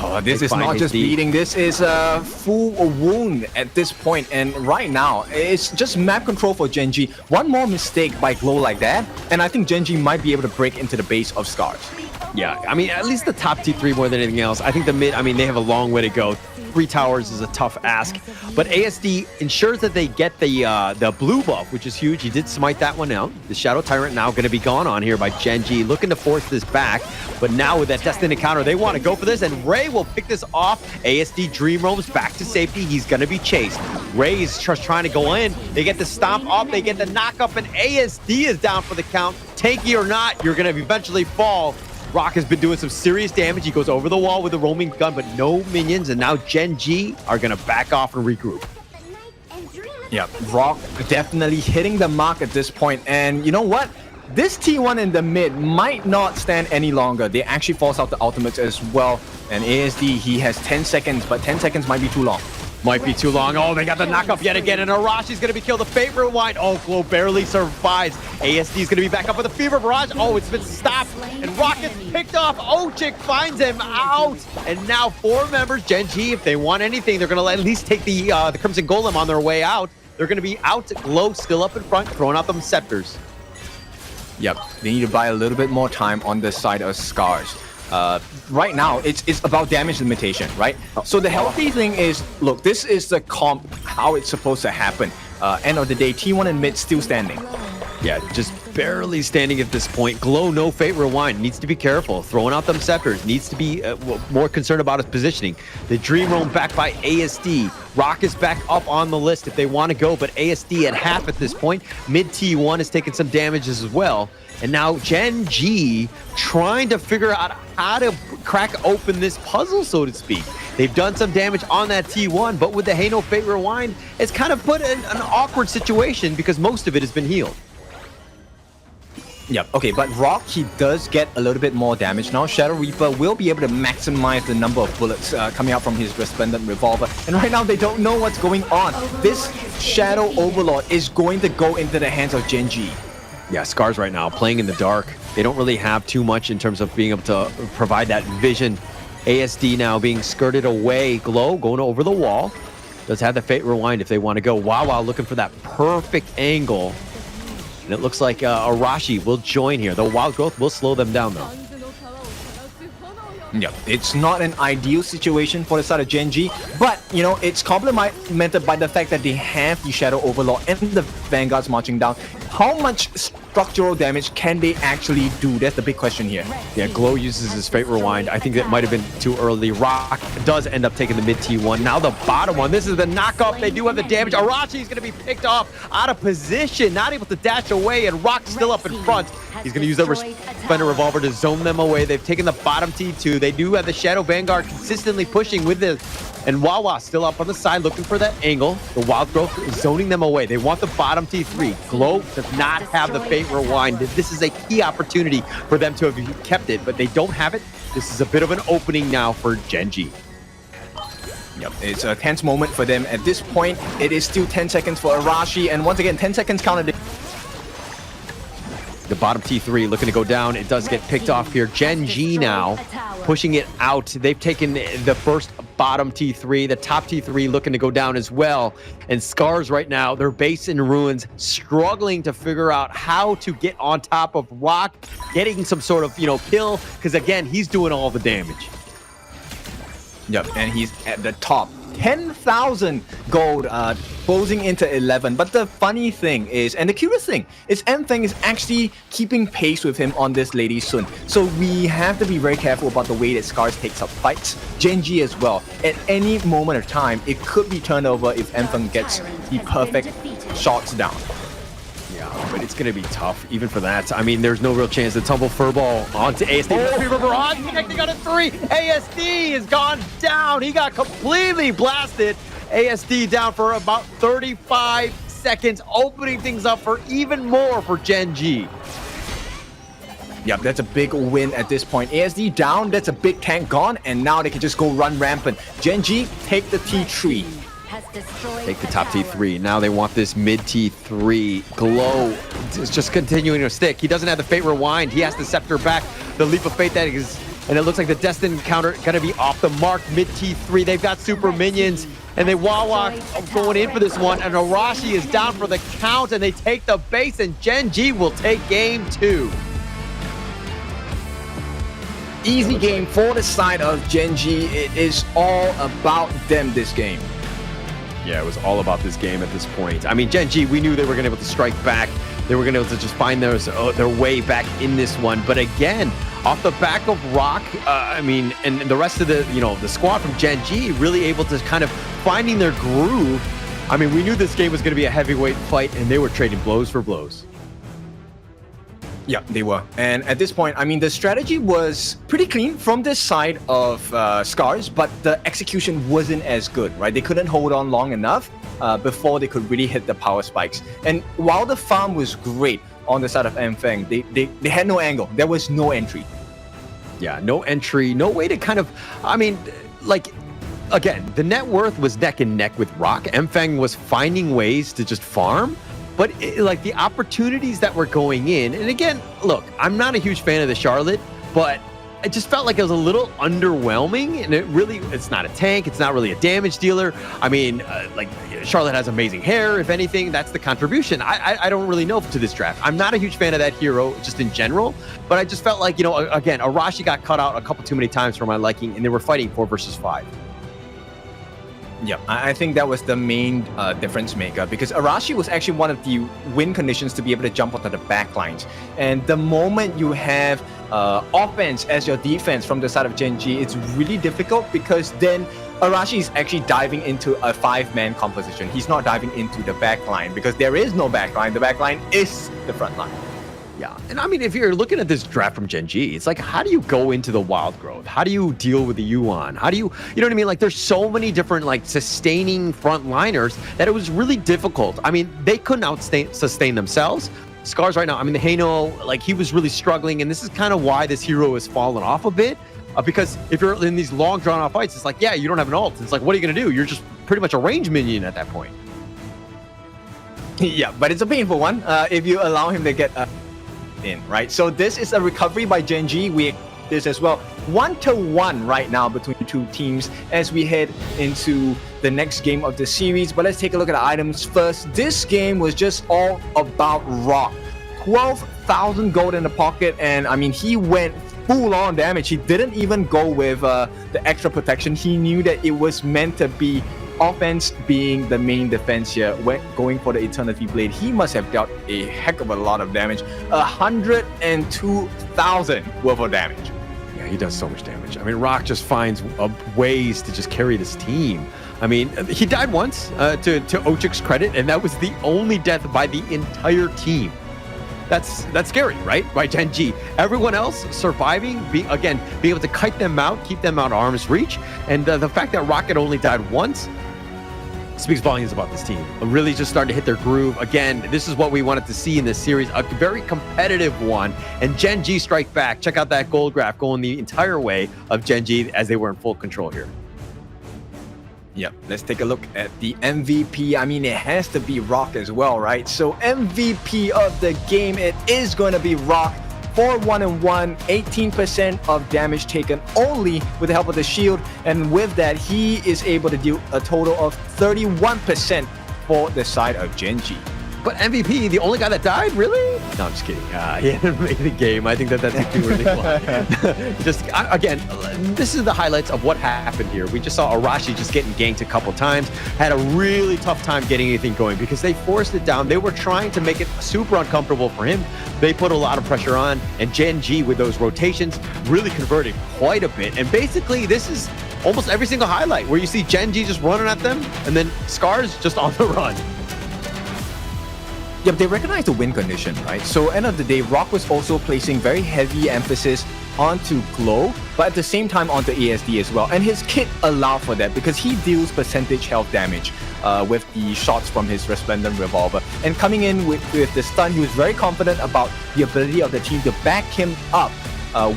Oh, this is not just bleeding, this is a full wound at this point, and right now, it's just map control for Gen.G. One more mistake by Glow like that, and I think Gen.G might be able to break into the base of SCARZ. Yeah, I mean, at least the top T3 more than anything else. I think the mid, I mean, they have a long way to go. 3 towers is a tough ask, but ASD ensures that they get the blue buff, which is huge. He did smite that one out. The Shadow Tyrant now going to be gone on here by Gen.G, looking to force this back, but now with that destined encounter, they want to go for this, and Ray will pick this off. ASD Dream roams back to safety. He's going to be chased. Ray is just trying to go in. They get the stomp off, they get the knock up, and ASD is down for the count. Tanky or not, you're going to eventually fall. Rock has been doing some serious damage. He goes over the wall with a roaming gun, but no minions, and now Gen.G are going to back off and regroup. Yeah, Rock definitely hitting the mark at this point, and you know what? This T1 in the mid might not stand any longer. They actually force out the ultimates as well, and ASD, he has 10 seconds, but 10 seconds might be too long. Might be too long. Oh, they got the knockup yet again, and Arashi's going to be killed. The Fate Rewind. Oh, Glow barely survives. ASD is going to be back up with the Fever Barrage. Oh, it's been stopped, and Rocket's picked off. Ochik finds him out, and now 4 members. Gen.G, if they want anything, they're going to at least take the Crimson Golem on their way out. They're going to be out. Glow still up in front, throwing out them scepters. Yep, they need to buy a little bit more time on the side of SCARZ. Right now, it's about damage limitation, right? So the healthy thing is, look, this is the comp, how it's supposed to happen. End of the day, T1 and mid still standing. Yeah, just barely standing at this point. Glow, no Fate Rewind. Needs to be careful. Throwing out them scepters. Needs to be more concerned about his positioning. The Dream Roam back by ASD. Rock is back up on the list if they want to go, but ASD at half at this point. Mid T1 is taking some damage as well. And now Gen.G trying to figure out how to crack open this puzzle, so to speak. They've done some damage on that T1, but with the Hano Fate Rewind, it's kind of put in an awkward situation because most of it has been healed. Yep, okay, but Rock, he does get a little bit more damage now. Shadow Reaper will be able to maximize the number of bullets coming out from his Resplendent Revolver. And right now, they don't know what's going on. This Shadow Overlord is going to go into the hands of Gen.G. Yeah, SCARZ right now playing in the dark. They don't really have too much in terms of being able to provide that vision. ASD now being skirted away. Glow going over the wall. Does have the Fate Rewind if they want to go. Wow, looking for that perfect angle. And it looks like Arashi will join here. The Wild Growth will slow them down, though. Yep, it's not an ideal situation for the side of Gen.G, but, you know, it's complemented by the fact that they have the Shadow Overlord and the Vanguards marching down. How much structural damage can they actually do? That's the big question here. Yeah, Glow uses his Fate Rewind. I think that might have been too early. Rock does end up taking the mid T1. Now the bottom one. This is the knockup. They do have the damage. Arashi is going to be picked off out of position, not able to dash away, and Rock's still up in front. He's going to use the Resplendent Revolver to zone them away. They've taken the bottom T2. They do have the Shadow Vanguard consistently pushing with this. And Wawa still up on the side looking for that angle. The Wild Growth is zoning them away. They want the bottom T3. Glow does not have the Fate Rewind. This is a key opportunity for them to have kept it, but they don't have it. This is a bit of an opening now for Gen.G. Yep, it's a tense moment for them. At this point, it is still 10 seconds for Arashi, and once again, 10 seconds counted. The bottom T3 looking to go down. It does get picked off here. Gen.G now pushing it out. They've taken the first bottom T3. The top T3 looking to go down as well. And SCARZ right now, their base in ruins, struggling to figure out how to get on top of Rock, getting some sort of, kill, because again, he's doing all the damage. Yep, and he's at the top. 10,000 gold, closing into 11. But the funny thing is, and the curious thing, is Mfeng is actually keeping pace with him on this Lady Sun. So we have to be very careful about the way that SCARZ takes up fights. Gen.G as well. At any moment of time, it could be turned over if Mfeng gets the perfect shots down. Yeah, but it's going to be tough, even for that. I mean, there's no real chance to tumble Furball onto ASD. Barrage connecting on a 3. ASD has gone down. He got completely blasted. ASD down for about 35 seconds, opening things up for even more for Gen.G. Yep, that's a big win at this point. ASD down, that's a big tank gone, and now they can just go run rampant. Gen.G take the T3. Take the top T3. Now they want this mid T3. Glow is just continuing to stick. He doesn't have the Fate Rewind. He has the Scepter back. The Leap of Fate that is, and it looks like the Destined counter gonna be off the mark. Mid T3. They've got super minions, and they Wawa going in for this one. And Arashi is down for the count, and they take the base, and Gen.G will take game 2. Easy game for the side of Gen.G. It is all about them this game. Yeah, it was all about this game at this point. I mean, Gen.G, we knew they were going to be able to strike back. They were going to be able to just find their way back in this one. But again, off the back of Rock, and the rest of the squad from Gen.G really able to kind of finding their groove. I mean, we knew this game was going to be a heavyweight fight, and they were trading blows for blows. Yeah, they were. And at this point, I mean, the strategy was pretty clean from this side of SCARZ, but the execution wasn't as good, right? They couldn't hold on long enough before they could really hit the power spikes. And while the farm was great on the side of Mfeng, they had no angle. There was no entry. Yeah, no entry, no way to kind of, again, the net worth was neck and neck with Rock. Mfeng was finding ways to just farm. But the opportunities that were going in, and again, look, I'm not a huge fan of the Charlotte, but I just felt like it was a little underwhelming, and it's not a tank, it's not really a damage dealer. I mean, Charlotte has amazing hair, if anything, that's the contribution. I don't really know to this draft. I'm not a huge fan of that hero just in general, but I just felt like, again, Arashi got cut out a couple too many times for my liking, and they were fighting 4 versus 5. Yeah, I think that was the main difference maker, because Arashi was actually one of the win conditions to be able to jump onto the back lines. And the moment you have offense as your defense from the side of Gen.G, it's really difficult, because then Arashi is actually diving into a 5-man composition. He's not diving into the back line, because there is no back line. The back line is the front line. Yeah, and I mean, if you're looking at this draft from Gen.G, it's like, how do you go into the wild growth? How do you deal with the Yuan? How do you know what I mean? Like, there's so many different, sustaining frontliners that it was really difficult. I mean, they couldn't sustain themselves. SCARZ right now, I mean, the Haino, he was really struggling, and this is kind of why this hero has fallen off a bit. Because if you're in these long, drawn-out fights, it's like, yeah, you don't have an ult. It's like, what are you going to do? You're just pretty much a range minion at that point. Yeah, but it's a painful one if you allow him to get in, right? So this is a recovery by Gen.G. We this as well. 1-1 right now between the two teams as we head into the next game of the series. But let's take a look at the items first. This game was just all about Rock. 12,000 gold in the pocket, and I mean, he went full on damage. He didn't even go with the extra protection. He knew that it was meant to be offense being the main defense here, going for the Eternity Blade. He must have dealt a heck of a lot of damage. 102,000 worth of damage. Yeah, he does so much damage. I mean, Rock just finds ways to just carry this team. I mean, he died once, to Ochik's credit, and that was the only death by the entire team. That's scary, right? By Gen.G. Everyone else surviving, being able to kite them out, keep them out of arm's reach, and the fact that Rocket only died once speaks volumes about this team. Really just starting to hit their groove. Again, this is what we wanted to see in this series, a very competitive one, and Gen.G strike back. Check out that gold graph going the entire way of Gen.G as they were in full control here. Yep, let's take a look at the MVP. I mean, it has to be Rock as well, right? So MVP of the game, it is going to be Rock. 4-1-1, 18% of damage taken only with the help of the shield. And with that, he is able to do a total of 31% for the side of Gen.G. But MVP, the only guy that died, really? No, I'm just kidding. He didn't make the game. I think that's too really fun. Again, this is the highlights of what happened here. We just saw Arashi just getting ganked a couple times, had a really tough time getting anything going because they forced it down. They were trying to make it super uncomfortable for him. They put a lot of pressure on, and Gen.G with those rotations really converted quite a bit. And basically, this is almost every single highlight where you see Gen.G just running at them, and then SCARZ just on the run. Yep, they recognize the win condition, right? So end of the day, Rock was also placing very heavy emphasis onto Glow, but at the same time onto ASD as well. And his kit allowed for that because he deals percentage health damage with the shots from his Resplendent Revolver. And coming in with the stun, he was very confident about the ability of the team to back him up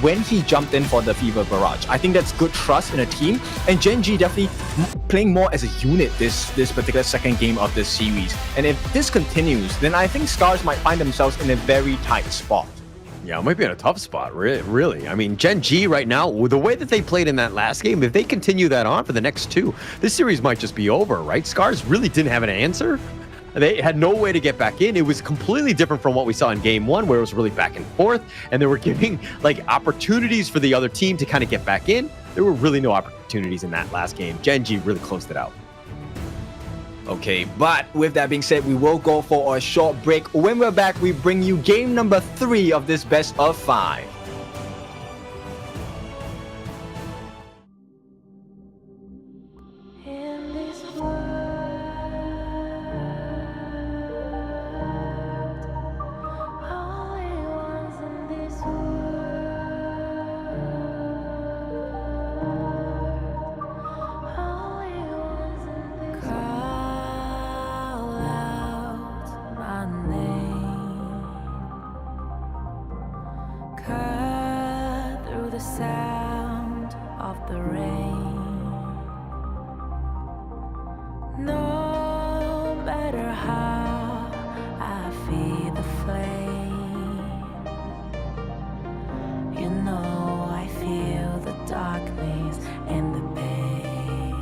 when he jumped in for the Fever Barrage. I think that's good trust in a team, and Gen.G definitely playing more as a unit this particular second game of this series. And if this continues, then I think SCARZ might find themselves in a very tight spot. Yeah, it might be in a tough spot, really. I mean, Gen.G right now, with the way that they played in that last game, if they continue that on for the next two, this series might just be over, right? SCARZ really didn't have an answer. They had no way to get back in. It was completely different from what we saw in game one, where it was really back and forth, and they were giving like opportunities for the other team to kind of get back in. There were really no opportunities in that last game. Gen.G really closed it out. Okay, but with that being said, we will go for a short break. When we're back, we bring you game number 3 of this best of 5. Sound of the rain. No matter how I feed the flame, you know I feel the darkness and the pain.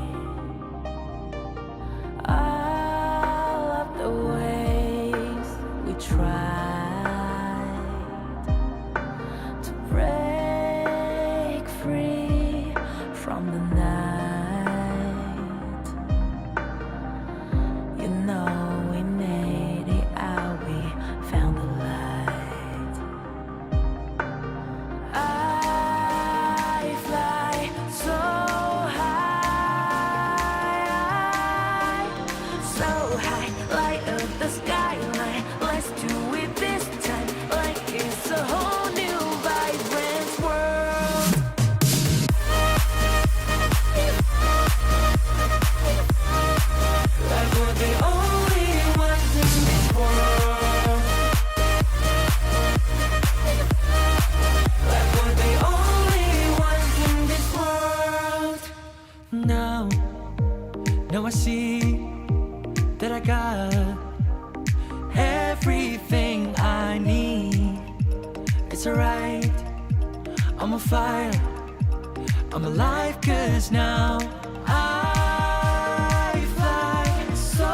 All of the ways we tried to break free from the night, you know we made it out, we found the light. I fly so high, light up the skyline. Let's do it this time, like it's a whole new vibrant world. Like we're the only ones in this world. Like we're the only ones in this world. Now I see that I got everything I need. It's alright, I'm on fire, I'm alive, 'cause now I fly so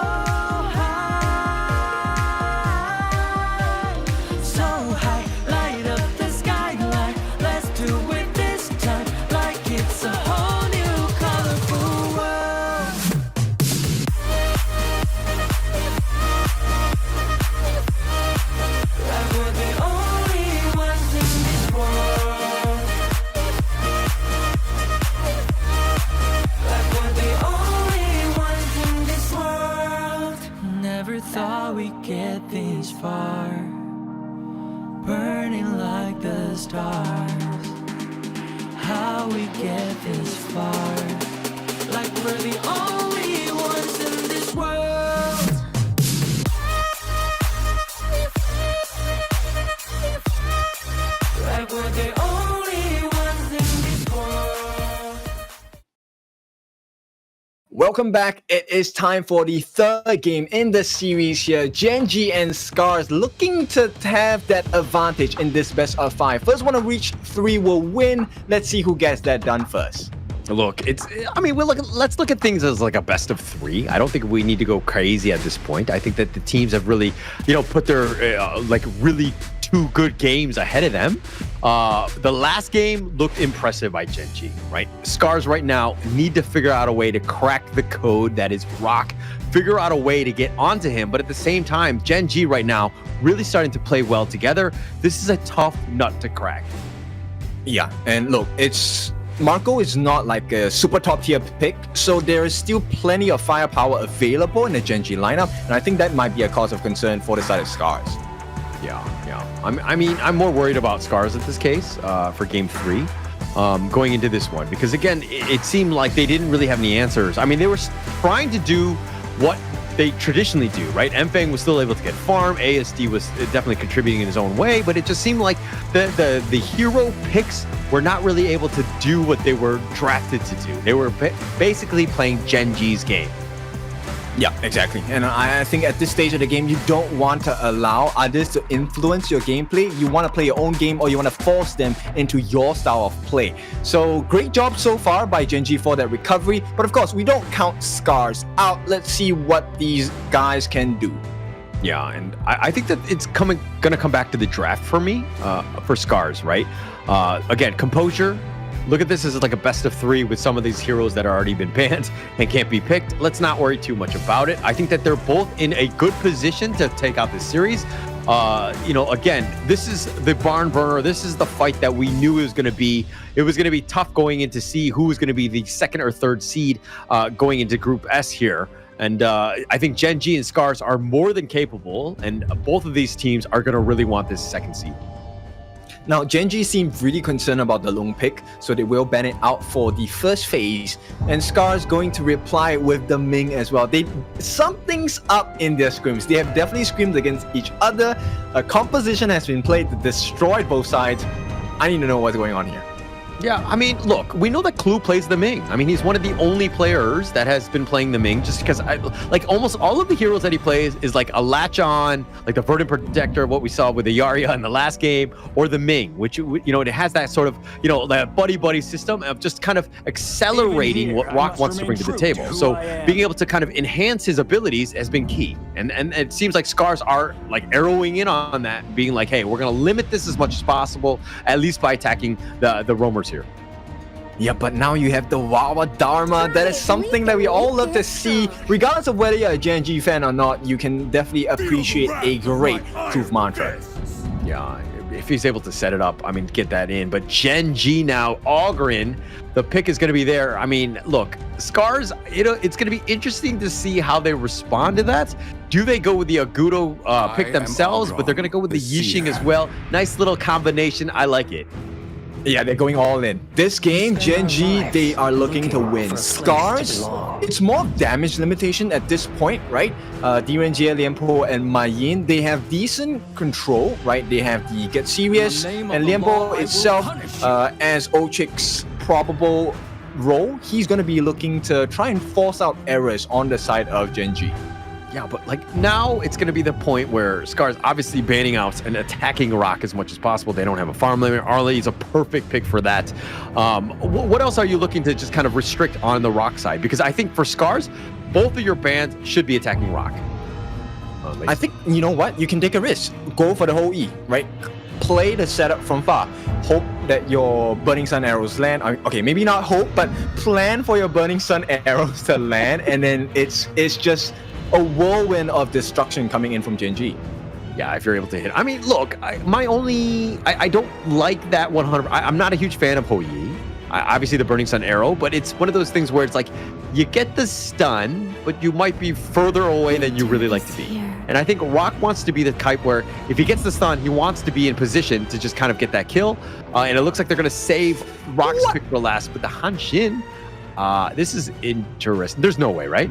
high, light up the skyline. Let's do it this time, like it's a whole new colorful world. Like we're the only ones in this world. Like we're the only ones in this world. Never thought we'd get this far, burning like the stars. How we get this far, like we're the only ones in this world. Like we're the only ones in this world. Welcome back. It is time for the third game in the series here. Gen.G and SCARZ looking to have that advantage in this best of 5. First one to reach 3 will win. Let's see who gets that done first. Look, let's look at things as like a best of 3. I don't think we need to go crazy at this point. I think that the teams have really, put their really 2 good games ahead of them. The last game looked impressive by Gen.G, right? SCARZ right now need to figure out a way to crack the code that is Rock, figure out a way to get onto him, but at the same time, Gen.G right now really starting to play well together. This is a tough nut to crack. Yeah, and look, Marco is not like a super top tier pick, so there is still plenty of firepower available in the Gen.G lineup, and I think that might be a cause of concern for the side of SCARZ. Yeah. I'm more worried about SCARZ in this case for game 3 going into this one, because again, it seemed like they didn't really have any answers. I mean, they were trying to do what they traditionally do, right? Mfang was still able to get farm. ASD was definitely contributing in his own way, but it just seemed like the hero picks were not really able to do what they were drafted to do. They were basically playing Gen.G's game. Yeah, exactly. And I think at this stage of the game, you don't want to allow others to influence your gameplay. You want to play your own game, or you want to force them into your style of play. So great job so far by Gen.G for that recovery. But of course, we don't count SCARZ out. Let's see what these guys can do. Yeah, and I think that it's going to come back to the draft for me, for SCARZ, right? Again, composure. Look at this as like a best of 3 with some of these heroes that are already been banned and can't be picked. Let's not worry too much about it. I think that they're both in a good position to take out this series. Again, this is the barn burner. This is the fight that we knew it was going to be. It was going to be tough going in to see who was going to be the 2nd or 3rd seed going into Group S here. And I think Gen.G and SCARZ are more than capable, and both of these teams are going to really want this 2nd seed. Now, Gen.G seemed really concerned about the Long pick, so they will ban it out for the first phase. And SCARZ going to reply with the Ming as well. Something's up in their scrims. They have definitely scrimmed against each other. A composition has been played to destroy both sides. I need to know what's going on here. Yeah, I mean, look, we know that Clue plays the Ming. I mean, he's one of the only players that has been playing the Ming, just because almost all of the heroes that he plays is like a latch on, like the Verdant Protector, what we saw with the Yarya in the last game, or the Ming, which, it has that sort of, that buddy system of just kind of accelerating what Rock wants to bring to the table. So being able to kind of enhance his abilities has been key. And it seems like SCARZ are like arrowing in on that, being like, hey, we're going to limit this as much as possible, at least by attacking the roamers here. Yeah, but now you have the Wawa Dharma. That is something that we all love to see. Regardless of whether you're a Gen.G fan or not, you can definitely appreciate a great Truth Mantra. Yeah, if he's able to set it up, I mean, get that in. But Gen.G now, Ogren, the pick is going to be there. I mean, look, SCARZ, it's going to be interesting to see how they respond to that. Do they go with the Agudo pick themselves, but they're going to go with the Yixing as well? Nice little combination. I like it. Yeah, they're going all in. This game, Gen.G, they are looking to win. SCARZ, it's more damage limitation at this point, right? Direnjie, Lianpo, and Mayin, they have decent control, right? They have the Get Serious, and Lianpo itself, as Ochik's probable role, he's going to be looking to try and force out errors on the side of Gen.G. Yeah, but now it's going to be the point where SCARZ obviously banning out and attacking Rock as much as possible. They don't have a farm limit. Arlie is a perfect pick for that. What else are you looking to just kind of restrict on the Rock side? Because I think for SCARZ, both of your bans should be attacking Rock. I think, you know what? You can take a risk. Go for the whole E, right? Play the setup from far. Hope that your Burning Sun arrows land. Okay, maybe not hope, but plan for your Burning Sun arrows to land, and then it's just a whirlwind of destruction coming in from Gen.G. Yeah, if you're able to hit. I mean, look, I don't like that 100. I'm not a huge fan of Hou Yi. Obviously, the Burning Sun arrow, but it's one of those things where it's like you get the stun, but you might be further away than you really like to be. And I think Rock wants to be the type where if he gets the stun, he wants to be in position to just kind of get that kill. And it looks like they're going to save Rock's pick for last. But the Hanshin, this is interesting. There's no way, right?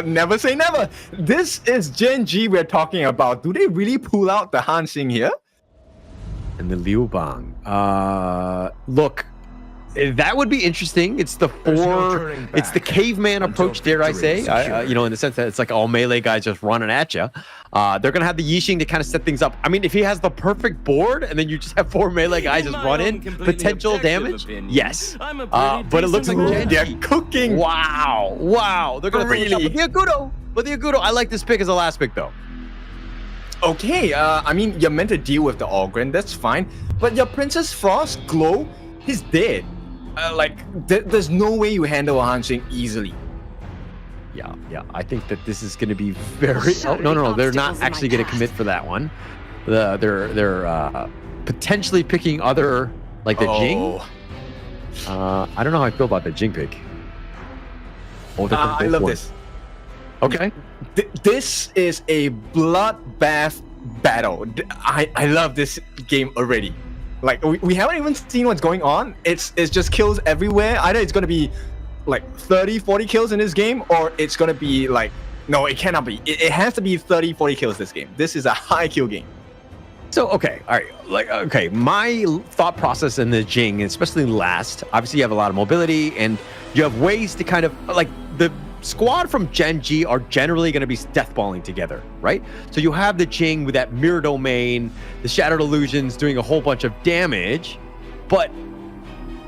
Never say never. This is Gen.G we're talking about. Do they really pull out the Hanshin here? And the Liu Bang. Look, That would be interesting. It's the it's the caveman approach, dare I say? You know, in the sense that it's like all melee guys just running at you. They're gonna have the Yixing to kind of set things up. I mean, if he has the perfect board and then you just have 4 melee guys just run in, potential damage. Yes, but it looks like they're cooking. Wow, they're gonna finish up with the Agudo. With the Agudo, I like this pick as a last pick though. Okay, I mean, you're meant to deal with the Ogren, that's fine. But your Princess Frost Glow, he's dead. There's no way you handle a Hanshin easily. Yeah. I think that this is going to be very. Oh, no. They're not actually going to commit for that one. They're potentially picking other like the Jing. I don't know how I feel about the Jing pick. I love this. Okay. This is a bloodbath battle. I love this game already. Like we haven't even seen what's going on. It's just kills everywhere. Either it's gonna be like 30-40 kills in this game, or it's gonna be like, no, it cannot be. It has to be 30-40 kills this game. This is a high kill game. So okay, all right, my thought process in the Jing, especially last, obviously you have a lot of mobility and you have ways to kind of like the squad from Gen.G are generally going to be deathballing together, right? So you have the Jing with that mirror domain, the Shattered Illusions doing a whole bunch of damage, but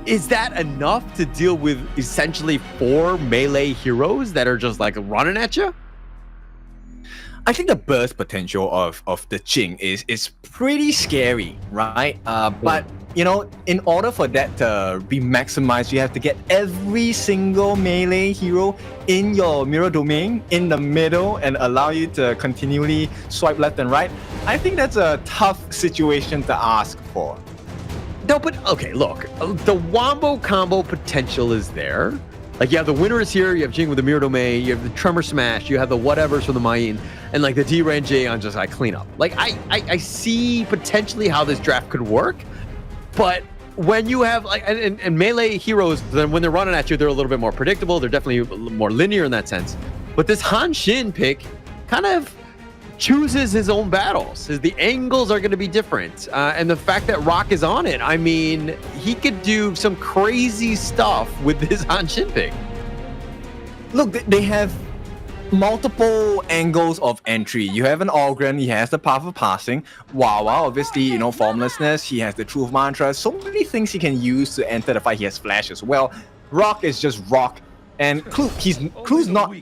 is that enough to deal with essentially 4 melee heroes that are just like running at you? I think the burst potential of the Jing is pretty scary, right? But you know, in order for that to be maximized, you have to get every single melee hero in your mirror domain in the middle and allow you to continually swipe left and right. I think that's a tough situation to ask for. No, but okay, look, the wombo combo potential is there. Like you have the Winners here, you have Jing with the mirror domain, you have the Tremor Smash, you have the whatevers from the Mayin, and like the Gen.G on just like cleanup. Like I see potentially how this draft could work. But when you have like and melee heroes, then when they're running at you, they're a little bit more predictable. They're definitely more linear in that sense. But this Hanshin pick kind of chooses his own battles. The angles are going to be different, and the fact that Rock is on it, I mean, he could do some crazy stuff with this Hanshin pick. Look, they have multiple angles of entry. You have an Ogren, he has the Path of Passing. Wawa, obviously, you know, Formlessness, he has the Truth Mantra. So many things he can use to enter the fight. He has Flash as well. Rock is just Rock. And Clue's not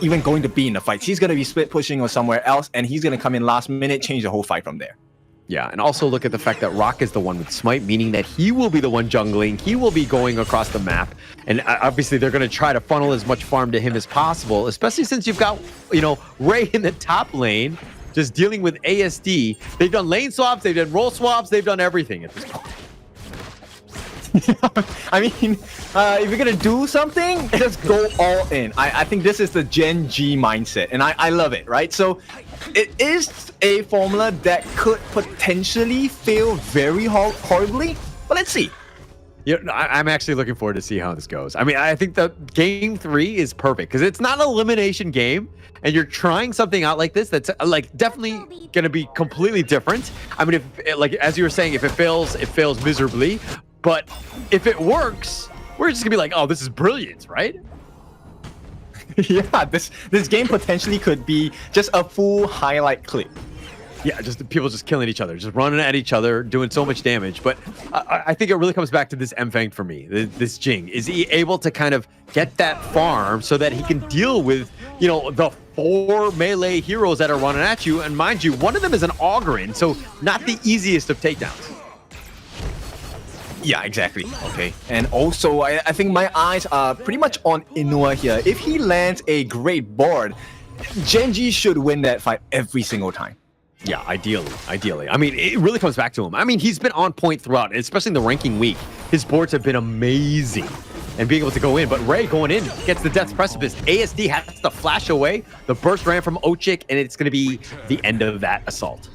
even going to be in the fight. He's going to be split pushing or somewhere else, and he's going to come in last minute, change the whole fight from there. Yeah, and also look at the fact that Rock is the one with Smite, meaning that he will be the one jungling. He will be going across the map. And obviously, they're going to try to funnel as much farm to him as possible, especially since you've got, you know, Ray in the top lane, just dealing with ASD. They've done lane swaps, they've done role swaps, they've done everything at this point. I mean, if you're gonna do something, just go all in. I think this is the Gen.G mindset, and I love it, right? So it is a formula that could potentially fail very horribly, but let's see. Yeah, I'm actually looking forward to see how this goes. I mean, I think the game 3 is perfect because it's not an elimination game, and you're trying something out like this that's like definitely going to be completely different. I mean, if like as you were saying, if it fails miserably. But if it works, we're just gonna be like, oh, this is brilliant, right? Yeah, this game potentially could be just a full highlight clip. Yeah, just people just killing each other, just running at each other, doing so much damage. But I think it really comes back to this Mfang for me, this Jing. Is he able to kind of get that farm so that he can deal with, you know, the 4 melee heroes that are running at you? And mind you, one of them is an Ogren, so not the easiest of takedowns. Yeah, exactly. Okay. And also, I think my eyes are pretty much on Inua here. If he lands a great board, Gen.G should win that fight every single time. Yeah, ideally. I mean, it really comes back to him. I mean, he's been on point throughout, especially in the ranking week. His boards have been amazing and being able to go in. But Ray going in gets the Death's Precipice. ASD has to flash away. The burst ran from Ochik, and it's going to be the end of that assault.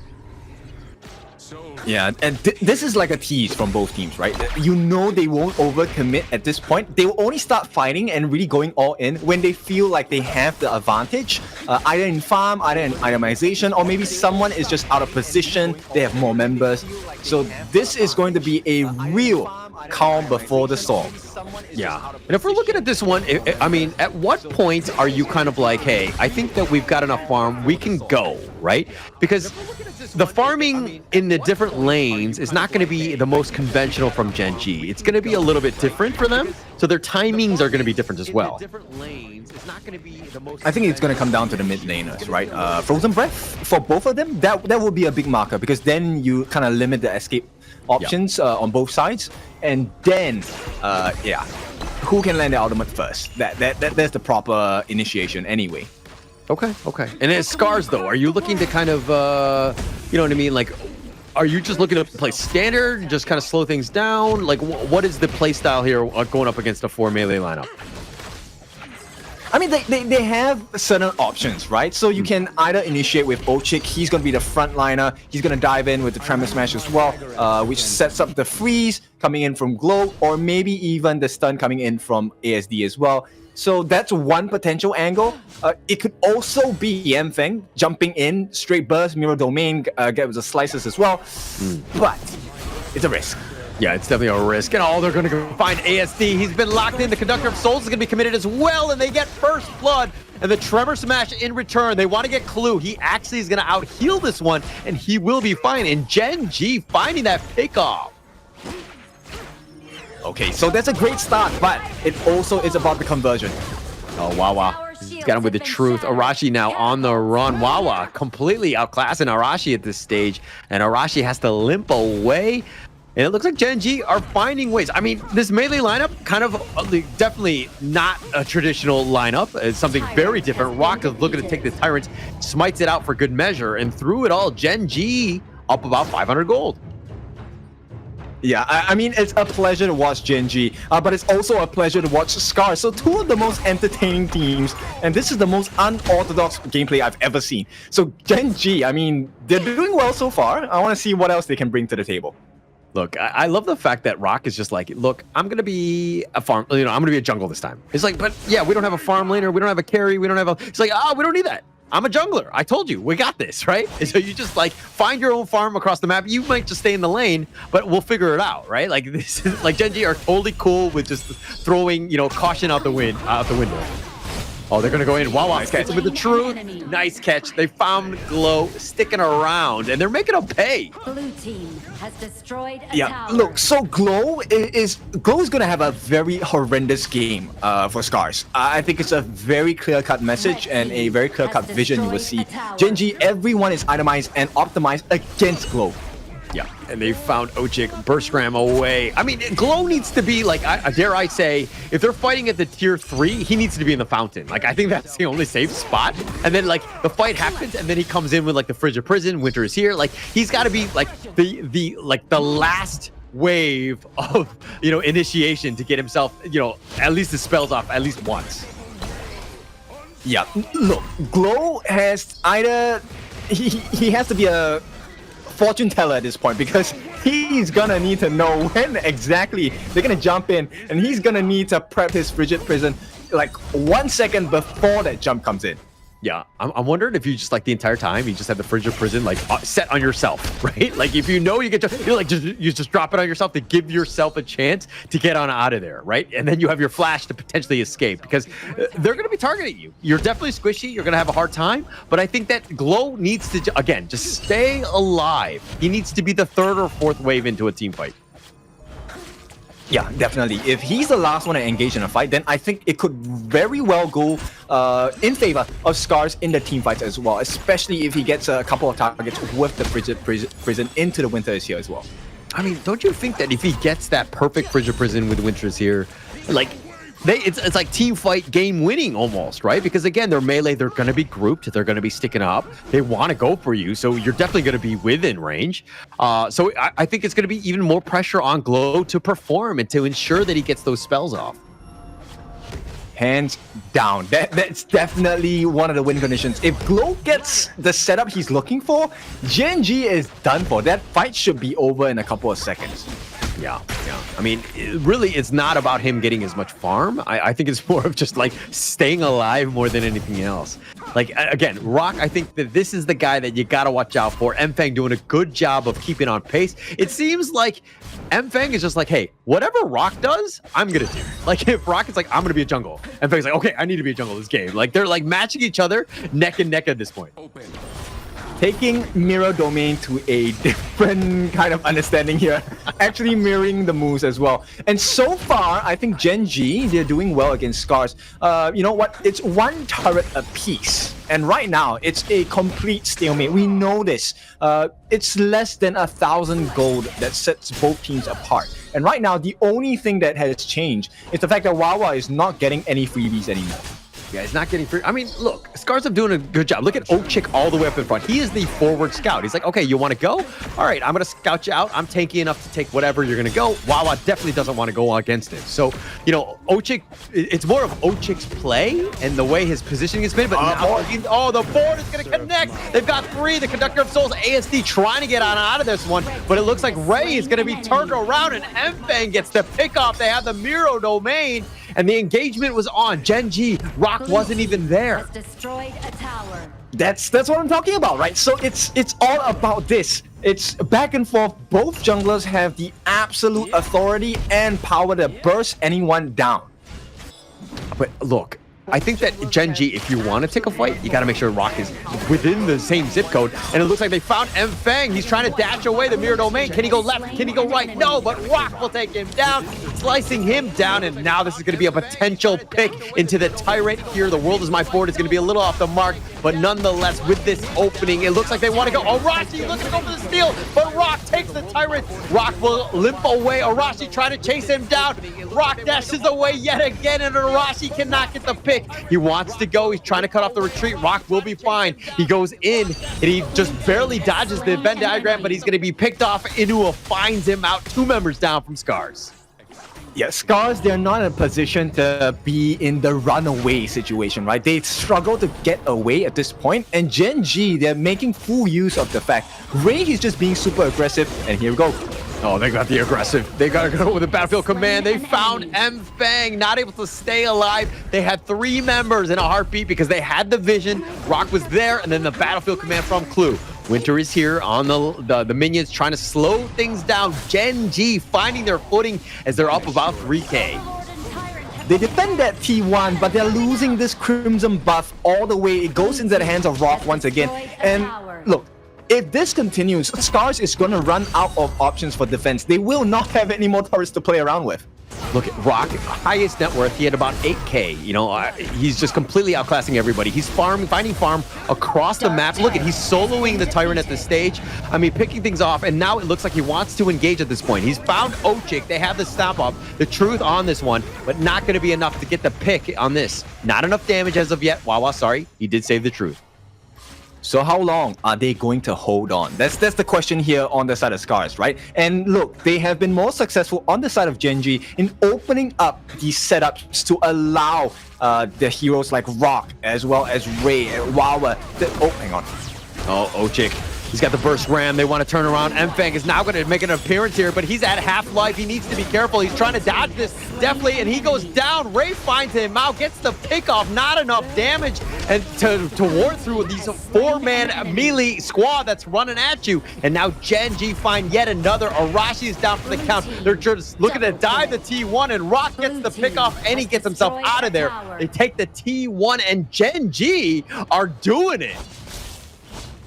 Yeah, and this is like a tease from both teams, right? You know they won't overcommit at this point. They will only start fighting and really going all in when they feel like they have the advantage, either in farm, either in itemization, or maybe someone is just out of position, they have more members. So this is going to be a real calm before the storm. Yeah. And if we're looking at this one, I mean, at what point are you kind of like, hey, I think that we've got enough farm, we can go, right? Because the farming in the different lanes is not going to be the most conventional from Gen.G. It's going to be a little bit different for them. So their timings are going to be different as well. I think it's going to come down to the mid laners, right? Frozen Breath, for both of them, that will be a big marker because then you kind of limit the escape options on both sides. And then, yeah, who can land the ultimate first? That's the proper initiation anyway. Okay. And as SCARZ, though, are you looking to kind of, you know what I mean? Like, are you just looking to play standard, just kind of slow things down? Like, what is the play style here going up against a 4 melee lineup? I mean, they have certain options, right? So you can either initiate with Ochik. He's going to be the frontliner. He's going to dive in with the Tremor Smash as well, which sets up the freeze coming in from Glow, or maybe even the stun coming in from ASD as well. So that's one potential angle. It could also be Yamfeng jumping in, straight burst, mirror domain, get with the slices as well. But it's a risk. Yeah, it's definitely a risk. And they're going to go find ASD. He's been locked in. The Conductor of Souls is going to be committed as well. And they get first blood. And the Tremor Smash in return. They want to get Clue. He actually is going to out-heal this one. And he will be fine. And Gen.G finding that pickoff. Okay, so that's a great start, but it also is about the conversion. Oh, Wawa. He's got him with the truth. Arashi now on the run. Wawa completely outclassing Arashi at this stage. And Arashi has to limp away. And it looks like Gen.G are finding ways. I mean, this melee lineup, kind of definitely not a traditional lineup. It's something very different. Rock is looking to take the Tyrant, smites it out for good measure. And through it all, Gen.G up about 500 gold. Yeah, I mean, it's a pleasure to watch Gen.G, but it's also a pleasure to watch SCARZ. So two of the most entertaining teams, and this is the most unorthodox gameplay I've ever seen. So Gen.G, I mean, they're doing well so far. I want to see what else they can bring to the table. Look, I love the fact that Rock is just like, look, I'm going to be a farm, I'm going to be a jungle this time. It's like, but yeah, we don't have a farm laner, we don't have a carry, we don't have a, it's like, we don't need that. I'm a jungler. I told you, we got this, right? And so you just like find your own farm across the map. You might just stay in the lane, but we'll figure it out, right? Like this is like Gen.G are totally cool with just throwing, caution out the window. Oh, they're gonna go in. Wawa gets him with the truth. Nice catch. They found Glow sticking around, and they're making him pay. Blue team has destroyed a Yeah, tower. look, so Glow is gonna have a very horrendous game for SCARZ. I think it's a very clear-cut message and a very clear-cut vision you will see. Gen.G, everyone is itemized and optimized against Glow. Yeah, and they found Ochik, burst ram away. I mean, Glow needs to be, like, dare I say, if they're fighting at the tier 3, he needs to be in the fountain. Like, I think that's the only safe spot. And then, like, the fight happens, and then he comes in with, like, the Frigid Prison, Winter is here. Like, he's got to be, like, the last wave of, initiation to get himself, at least the spells off at least once. Yeah, look, Glow has either... He has to be a fortune teller at this point because he's gonna need to know when exactly they're gonna jump in, and he's gonna need to prep his Frigid Prison like 1 second before that jump comes in. Yeah, I'm wondering if you just like the entire time you just have the Frigid Prison like set on yourself, right? Like if you know you get to, you just drop it on yourself to give yourself a chance to get on out of there, right? And then you have your flash to potentially escape because they're going to be targeting you. You're definitely squishy. You're going to have a hard time, but I think that Glow needs to again just stay alive. He needs to be the third or fourth wave into a team fight. Yeah, definitely. If he's the last one to engage in a fight, then I think it could very well go in favor of SCARZ in the team fights as well, especially if he gets a couple of targets with the Frigid Prison into the Winter is here as well. I mean, don't you think that if he gets that perfect Frigid Prison with Winter is here, like, it's like team fight game winning almost, right? Because again, they're melee, they're going to be grouped, they're going to be sticking up, they want to go for you, so you're definitely going to be within range. So I think it's going to be even more pressure on Glow to perform and to ensure that he gets those spells off. hands down. That's definitely one of the win conditions. If Glow gets the setup he's looking for, Gen.G is done for. That fight should be over in a couple of seconds. Yeah. I mean, really, it's not about him getting as much farm. I think it's more of just like staying alive more than anything else. Like, again, Rock, I think that this is the guy that you got to watch out for. Mfang doing a good job of keeping on pace. It seems like Mfang is just like, hey, whatever Rock does, I'm going to do. Like, if Rock is like, I'm going to be a jungle, Mfang's like, okay, I need to be a jungle this game. Like, they're like matching each other neck and neck at this point. Taking mirror domain to a different kind of understanding here, actually mirroring the moves as well. And so far, I think Gen.G, they're doing well against SCARZ. You know what? It's one turret apiece. And right now, it's a complete stalemate. We know this. It's less than 1,000 gold that sets both teams apart. And right now, the only thing that has changed is the fact that Wawa is not getting any freebies anymore. Yeah, he's not getting free. I mean, look, SCARZ are doing a good job. Look at Ochik all the way up in front. He is the forward scout. He's like, okay, you want to go? All right, I'm going to scout you out. I'm tanky enough to take whatever you're going to go. Wawa definitely doesn't want to go against him. So, you know, Ochik, it's more of Ochik's play and the way his positioning has been. But now, the board is going to connect. They've got 3. The Conductor of Souls, ASD, trying to get out of this one. But it looks like Ray is going to be turned around, and Mfang gets the pick off. They have the Miro domain, and the engagement was on. Gen.G, Rock wasn't even there. Destroyed a tower. That's what I'm talking about, right? So it's all about this. It's back and forth. Both junglers have the absolute authority and power to burst anyone down. But look, I think that Gen.G, if you want to take a fight, you got to make sure Rock is within the same zip code. And it looks like they found Mfang. He's trying to dash away the mirror domain. Can he go left? Can he go right? No, but Rock will take him down, slicing him down. And now this is going to be a potential pick into the Tyrant here. The world is my board is going to be a little off the mark, but nonetheless, with this opening, it looks like they want to go. Arashi looking to go for the steal, but Rock takes the Tyrant. Rock will limp away. Arashi trying to chase him down. Rock dashes away yet again, and Arashi cannot get the pick. He wants to go. He's trying to cut off the retreat. Rock will be fine. He goes in, and he just barely dodges the Venn diagram, but he's going to be picked off. Inua finds him out. 2 members down from SCARZ. Yeah, SCARZ, they're not in a position to be in the runaway situation, right? They struggle to get away at this point, and Gen.G, they're making full use of the fact Ray is just being super aggressive, and here we go. Oh, they got the aggressive. They got to go with the battlefield command. They found Mfang, not able to stay alive. They had 3 members in a heartbeat because they had the vision. Rock was there, and then the battlefield command from Clue. Winter is here on the minions trying to slow things down. Gen.G finding their footing as they're up about 3K. They defend that T1, but they're losing this Crimson buff all the way. It goes into the hands of Rock once again. And look, if this continues, SCARZ is going to run out of options for defense. They will not have any more turrets to play around with. Look at Rock, highest net worth. He had about 8K. You know, he's just completely outclassing everybody. He's finding farm across the map. Look at, he's soloing the Tyrant at this stage. I mean, picking things off, and now it looks like he wants to engage at this point. He's found Ochik. They have the stomp up, the truth on this one, but not going to be enough to get the pick on this. Not enough damage as of yet. Wawa, sorry, he did save the truth. So how long are they going to hold on? That's the question here on the side of SCARZ, right? And look, they have been more successful on the side of Gen.G in opening up these setups to allow the heroes like Rock as well as Ray and Wawa. Oh, hang on. Oh, Ochik. He's got the burst ram. They want to turn around. Mfang is now going to make an appearance here, but he's at half-life. He needs to be careful. He's trying to dodge this definitely, and he goes down. Ray finds him out, gets the pick off. Not enough damage and to ward through these 4-man melee squad that's running at you. And now Gen.G find yet another. Arashi is down for the count. They're just looking to dive the T1, and Rock gets the pick off, and he gets himself out of there. They take the T1, and Gen.G are doing it.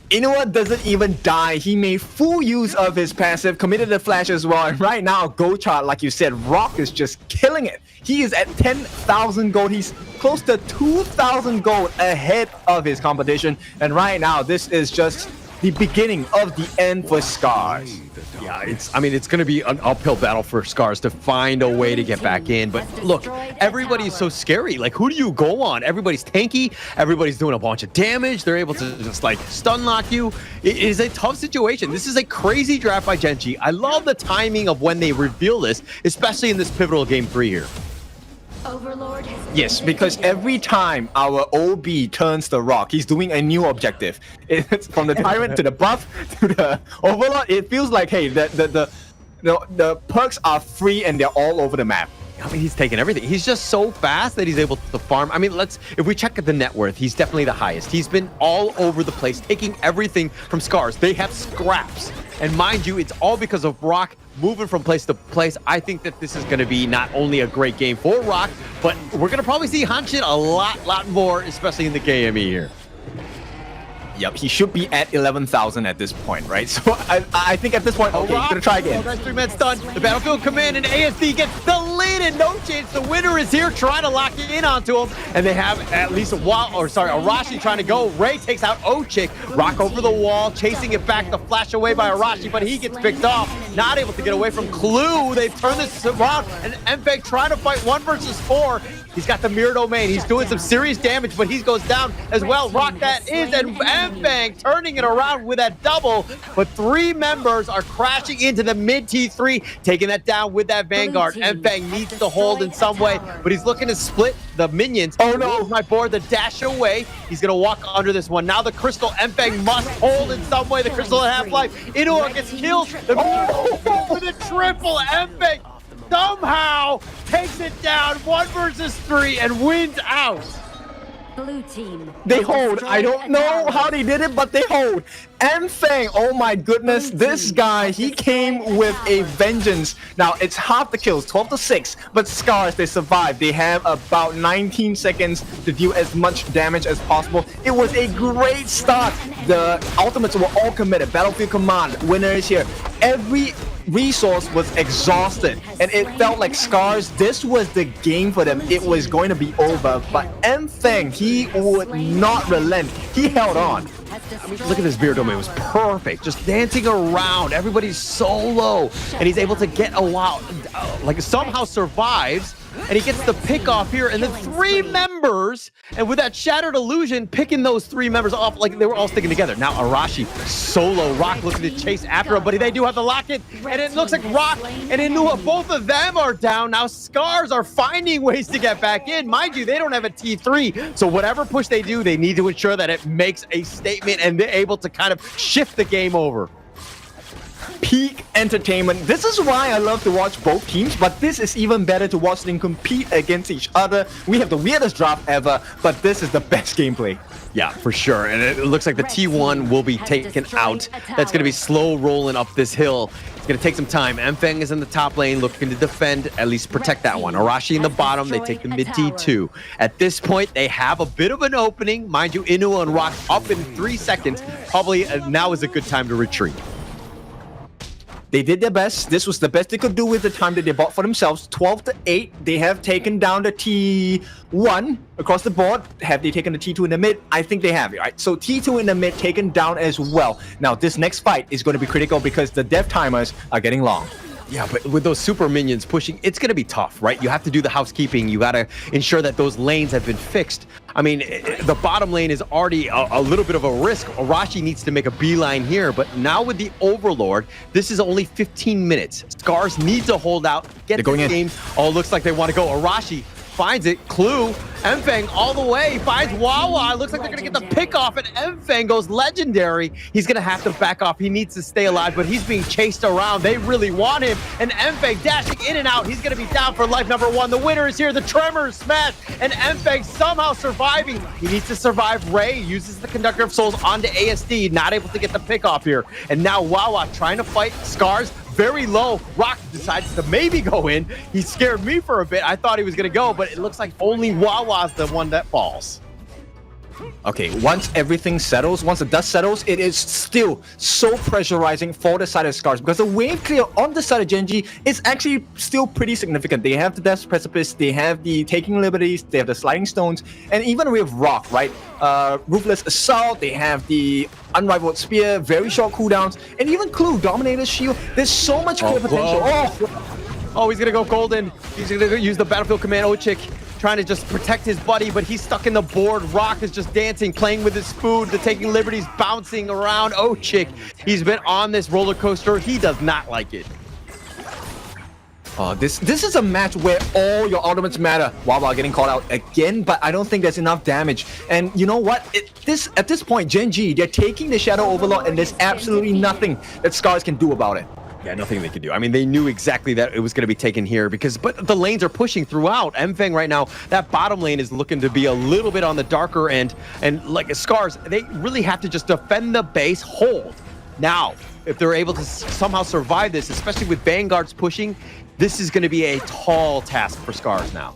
Inua doesn't even die. He made full use of his passive, committed the flash as well. And right now, gold chart, like you said, Rock is just killing it. He is at 10,000 gold. He's close to 2,000 gold ahead of his competition. And right now, this is just the beginning of the end for SCARZ. Yeah, it's going to be an uphill battle for SCARZ to find a way to get back in. But look, everybody's so scary. Like, who do you go on? Everybody's tanky. Everybody's doing a bunch of damage. They're able to just, like, stun lock you. It is a tough situation. This is a crazy draft by Gen.G. I love the timing of when they reveal this, especially in this pivotal game 3 here. Overlord has Yes, because every time our OB turns the rock, he's doing a new objective. It's from the Tyrant to the buff to the Overlord. It feels like, hey, the perks are free and they're all over the map. I mean, he's taking everything. He's just so fast that he's able to farm. I mean, if we check at the net worth, he's definitely the highest. He's been all over the place, taking everything from SCARZ. They have scraps. And mind you, it's all because of Rock moving from place to place. I think that this is going to be not only a great game for Rock, but we're going to probably see Hanshin a lot more, especially in the KME here. Yep, he should be at 11,000 at this point, right? So I think at this point, okay, he's gonna try again. That's 3 men stunned. The Battlefield Command and ASD gets deleted. No chance. The winner is here trying to lock it in onto him. And they have at least Arashi trying to go. Ray takes out Ochik. Rock over the wall, chasing it back. The flash away by Arashi, but he gets picked off. Not able to get away from Clue. They've turned this around. And Mpeg trying to fight 1 versus 4. He's got the mirror domain. He's doing some serious damage, but he goes down as well. Rock that is, and Mpeg turning it around with that double. But 3 members are crashing into the mid T3, taking that down with that Vanguard. Mpeg needs to hold in some way, but he's looking to split the minions. Oh no, my board, the dash away. He's gonna walk under this one. Now the crystal, Mpeg must hold in some way. The crystal at half-life. Inuo gets killed. With a triple, Mpeg somehow takes it down 1 versus 3 and wins out. Blue team. They hold. I don't know how they did it, but they hold. Mpeg, oh my goodness, this guy, he came with a vengeance. Now, it's half the kills, 12-6, but SCARZ, they survived. They have about 19 seconds to deal as much damage as possible. It was a great start. The ultimates were all committed. Battlefield Command, winner is here. Every resource was exhausted, and it felt like SCARZ, this was the game for them. It was going to be over, but Mpeg, he would not relent. He held on. I mean, look at this beer domain. It was perfect. Just dancing around. Everybody's so low. And he's able to get a while, like somehow survives. And he gets the pick off here. And then 3 members. And with that Shattered Illusion, picking those 3 members off like they were all sticking together. Now Arashi solo. Rock looking to chase after him. But they do have the lock-in. And it looks like Rock and Inua, both of them are down. Now SCARZ are finding ways to get back in. Mind you, they don't have a T3. So whatever push they do, they need to ensure that it makes a statement and they're able to kind of shift the game over. Peak entertainment. This is why I love to watch both teams, but this is even better to watch them compete against each other. We have the weirdest draft ever, but this is the best gameplay. Yeah, for sure. And it looks like the T1 will be taken out. That's going to be slow rolling up this hill. It's going to take some time. Mpeg is in the top lane looking to defend, at least protect that one. Arashi in the bottom. They take the mid T2. At this point, they have a bit of an opening. Mind you, Inuo and Rock up in 3 seconds. Probably now is a good time to retreat. They did their best. This was the best they could do with the time that they bought for themselves. 12-8. They have taken down the T1 across the board. Have they taken the T2 in the mid? I think they have, right? So T2 in the mid taken down as well. Now, this next fight is going to be critical because the death timers are getting long. Yeah, but with those super minions pushing, it's going to be tough, right? You have to do the housekeeping. You got to ensure that those lanes have been fixed. I mean, the bottom lane is already a little bit of a risk. Arashi needs to make a beeline here, but now with the Overlord, this is only 15 minutes. SCARZ needs to hold out, get the game. Oh, looks like they want to go. Arashi finds it. Clue. Mpeg all the way. Finds Wawa. It looks like they're going to get the pick off, and Mpeg goes legendary. He's going to have to back off. He needs to stay alive, but he's being chased around. They really want him, and Mpeg dashing in and out. He's going to be down for life number 1. The winner is here. The Tremors smash, and Mpeg somehow surviving. He needs to survive. Ray uses the Conductor of Souls onto ASD, not able to get the pick off here. And now Wawa trying to fight SCARZ. Very low. Rock decides to maybe go in. He scared me for a bit. I thought he was going to go, but it looks like only Wawa's the one that falls. Okay, once everything settles, once the dust settles, it is still so pressurizing for the side of SCARZ because the wave clear on the side of Gen.G is actually still pretty significant. They have the Death Precipice, they have the Taking Liberties, they have the Sliding Stones, and even with Rock, right? Ruthless Assault, they have the Unrivaled Spear, very short cooldowns, and even Clue, Dominator's Shield. There's so much clear potential. Oh, he's gonna go golden. He's gonna use the Battlefield Command Ochik, trying to just protect his buddy, but he's stuck in the board. Rock is just dancing, playing with his food, the Taking Liberties bouncing around Ochik. He's been on this roller coaster. He does not like it. This is a match where all your ultimates matter. Wawa getting called out again, but I don't think there's enough damage. And you know what? At this point, Gen.G, they're taking the Shadow Overlord, and there's absolutely nothing that SCARZ can do about it. Yeah, nothing they could do. I mean, they knew exactly that it was going to be taken here but the lanes are pushing throughout. Mfeng right now, that bottom lane is looking to be a little bit on the darker end. And like SCARZ, they really have to just defend the base, hold. Now, if they're able to somehow survive this, especially with Vanguards pushing, this is going to be a tall task for SCARZ now.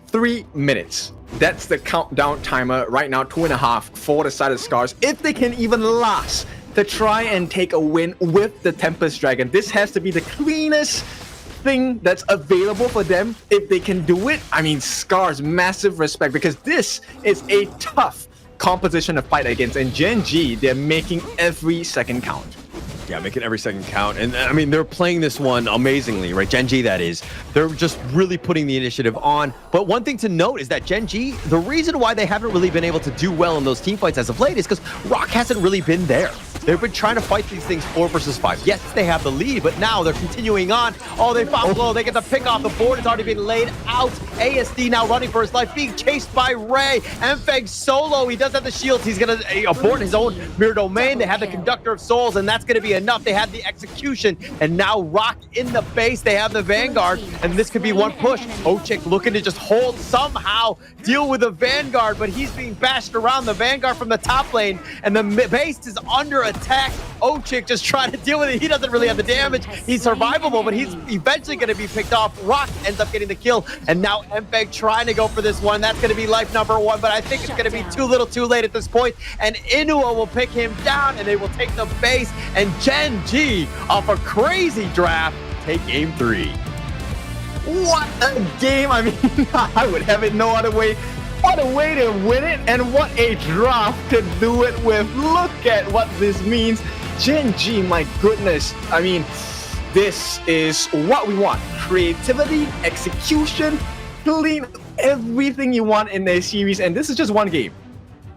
3 minutes. That's the countdown timer right now, 2.5 for the side of SCARZ. If they can even last to try and take a win with the Tempest Dragon, this has to be the cleanest thing that's available for them. If they can do it, I mean, SCARZ, massive respect, because this is a tough composition to fight against, and Gen.G, they're making every second count. Yeah, making every second count. And I mean, they're playing this one amazingly, right? Gen.G, that is. They're just really putting the initiative on. But one thing to note is that Gen.G, the reason why they haven't really been able to do well in those team fights as of late is because Rock hasn't really been there. They've been trying to fight these things 4 versus 5. Yes, they have the lead, but now they're continuing on. Oh, they found low. They get the pick off. The board has already been laid out. ASD now running for his life, being chased by Ray. Mfeng solo. He does have the shields. He's going to abort his own mirror domain. They have the Conductor of Souls, and that's going to be enough. They had the execution, and now Rock in the base. They have the Vanguard, and this could be one push. Ochik looking to just hold, somehow deal with the Vanguard, but he's being bashed around. The Vanguard from the top lane, and the base is under attack. Ochik just trying to deal with it. He doesn't really have the damage. He's survivable, but he's eventually going to be picked off. Rock ends up getting the kill, and now Mfeng trying to go for this one. That's going to be life number 1, but I think it's going to be too little too late at this point, and Inua will pick him down, and they will take the base, and Gen.G, off a crazy draft, take game 3. What a game! I mean, I would have it no other way. What a way to win it, and what a draft to do it with. Look at what this means. Gen.G, my goodness. I mean, this is what we want. Creativity, execution, clean, everything you want in a series, and this is just one game.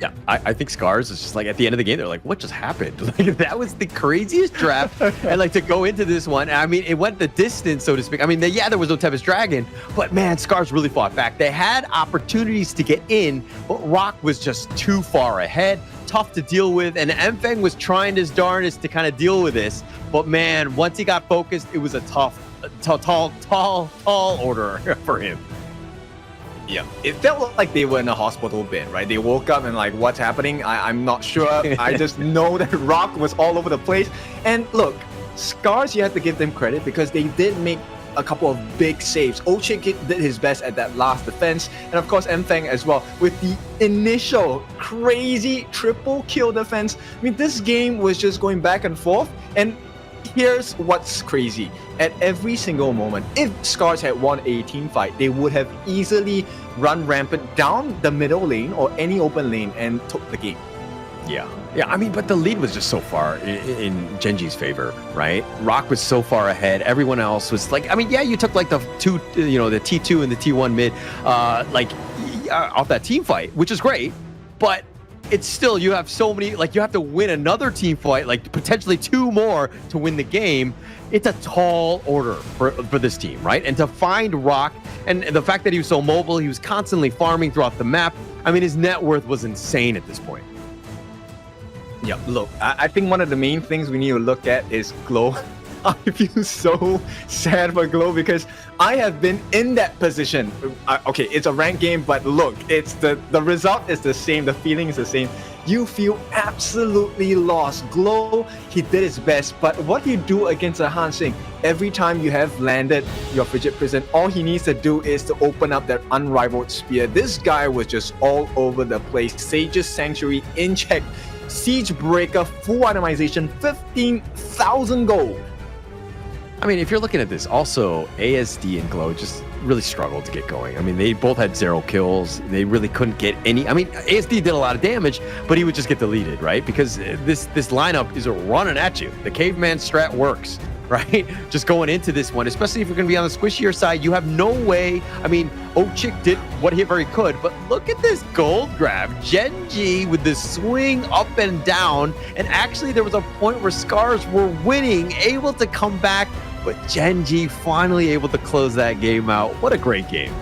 Yeah, I think SCARZ is just like at the end of the game, they're like, what just happened? Like, that was the craziest draft. And like to go into this one, I mean, it went the distance, so to speak. I mean, there was no Tempest Dragon, but man, SCARZ really fought back. They had opportunities to get in, but Rock was just too far ahead, tough to deal with, and Mfeng was trying his darndest to kind of deal with this. But man, once he got focused, it was a tall order for him. Yeah, it felt like they were in a hospital bed, right? They woke up and like, what's happening? I'm not sure. I just know that Rock was all over the place. And look, SCARZ, you have to give them credit because they did make a couple of big saves. Ochik did his best at that last defense, and of course Mfeng as well with the initial crazy triple kill defense. I mean, this game was just going back and forth, and here's what's crazy. At every single moment, if SCARZ had won a team fight, they would have easily run rampant down the middle lane or any open lane and took the game. Yeah, I mean, but the lead was just so far in Gen.G's favor, right? Rock was so far ahead. Everyone else was like, I mean, yeah, you took like the T2 and the T1 mid, off that team fight, which is great, but it's still, you have so many, like you have to win another team fight, like potentially 2 more to win the game. It's a tall order for this team, right? And to find Rock, and the fact that he was so mobile, he was constantly farming throughout the map. I mean, his net worth was insane at this point. Yeah, look, I think one of the main things we need to look at is Glow. I feel so sad for Glow because I have been in that position. Okay, it's a ranked game, but look, it's the result is the same, the feeling is the same. You feel absolutely lost. Glow, he did his best, but what do you do against a Han Sing? Every time you have landed your Frigid Prison, all he needs to do is to open up that unrivaled spear. This guy was just all over the place. Sage's Sanctuary in check. Siege Breaker, full itemization, 15,000 gold. I mean, if you're looking at this, also ASD and Glow just really struggled to get going. I mean, they both had 0 kills. They really couldn't get any. I mean, ASD did a lot of damage, but he would just get deleted, right? Because this lineup is running at you. The caveman strat works, right? Just going into this one, especially if you're going to be on the squishier side, you have no way. I mean, Ochik did whatever he could, but look at this gold grab. Gen.G with this swing up and down, and actually there was a point where SCARZ were winning, able to come back but Gen.G finally able to close that game out. What a great game.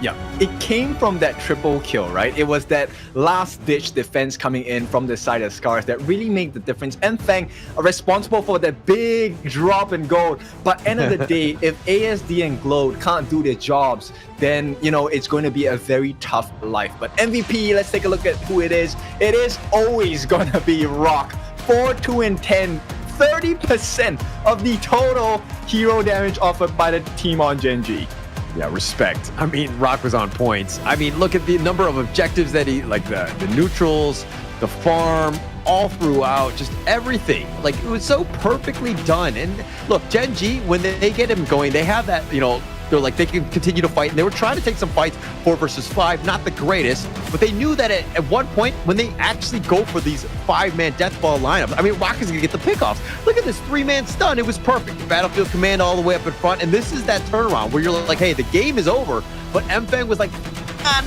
Yeah, it came from that triple kill, right? It was that last-ditch defense coming in from the side of SCARZ that really made the difference. Enfeng are responsible for that big drop in gold. But end of the day, if ASD and Glode can't do their jobs, then, you know, it's going to be a very tough life. But MVP, let's take a look at who it is. It is always going to be Rock. 4, 2, and 10. 30% of the total hero damage offered by the team on Gen.G. Yeah, respect. I mean, Rock was on points. I mean, look at the number of objectives that he, like the neutrals, the farm, all throughout, just everything. Like, it was so perfectly done. And look, Gen.G, when they get him going, they have that, you know, they're like, they can continue to fight. And they were trying to take some fights 4 versus 5, not the greatest, but they knew that at one point, when they actually go for these 5-man deathball lineups, I mean, Rock is going to get the pickoffs. Look at this 3-man stun. It was perfect. Battlefield command all the way up in front. And this is that turnaround where you're like, hey, the game is over. But Enfeng was like,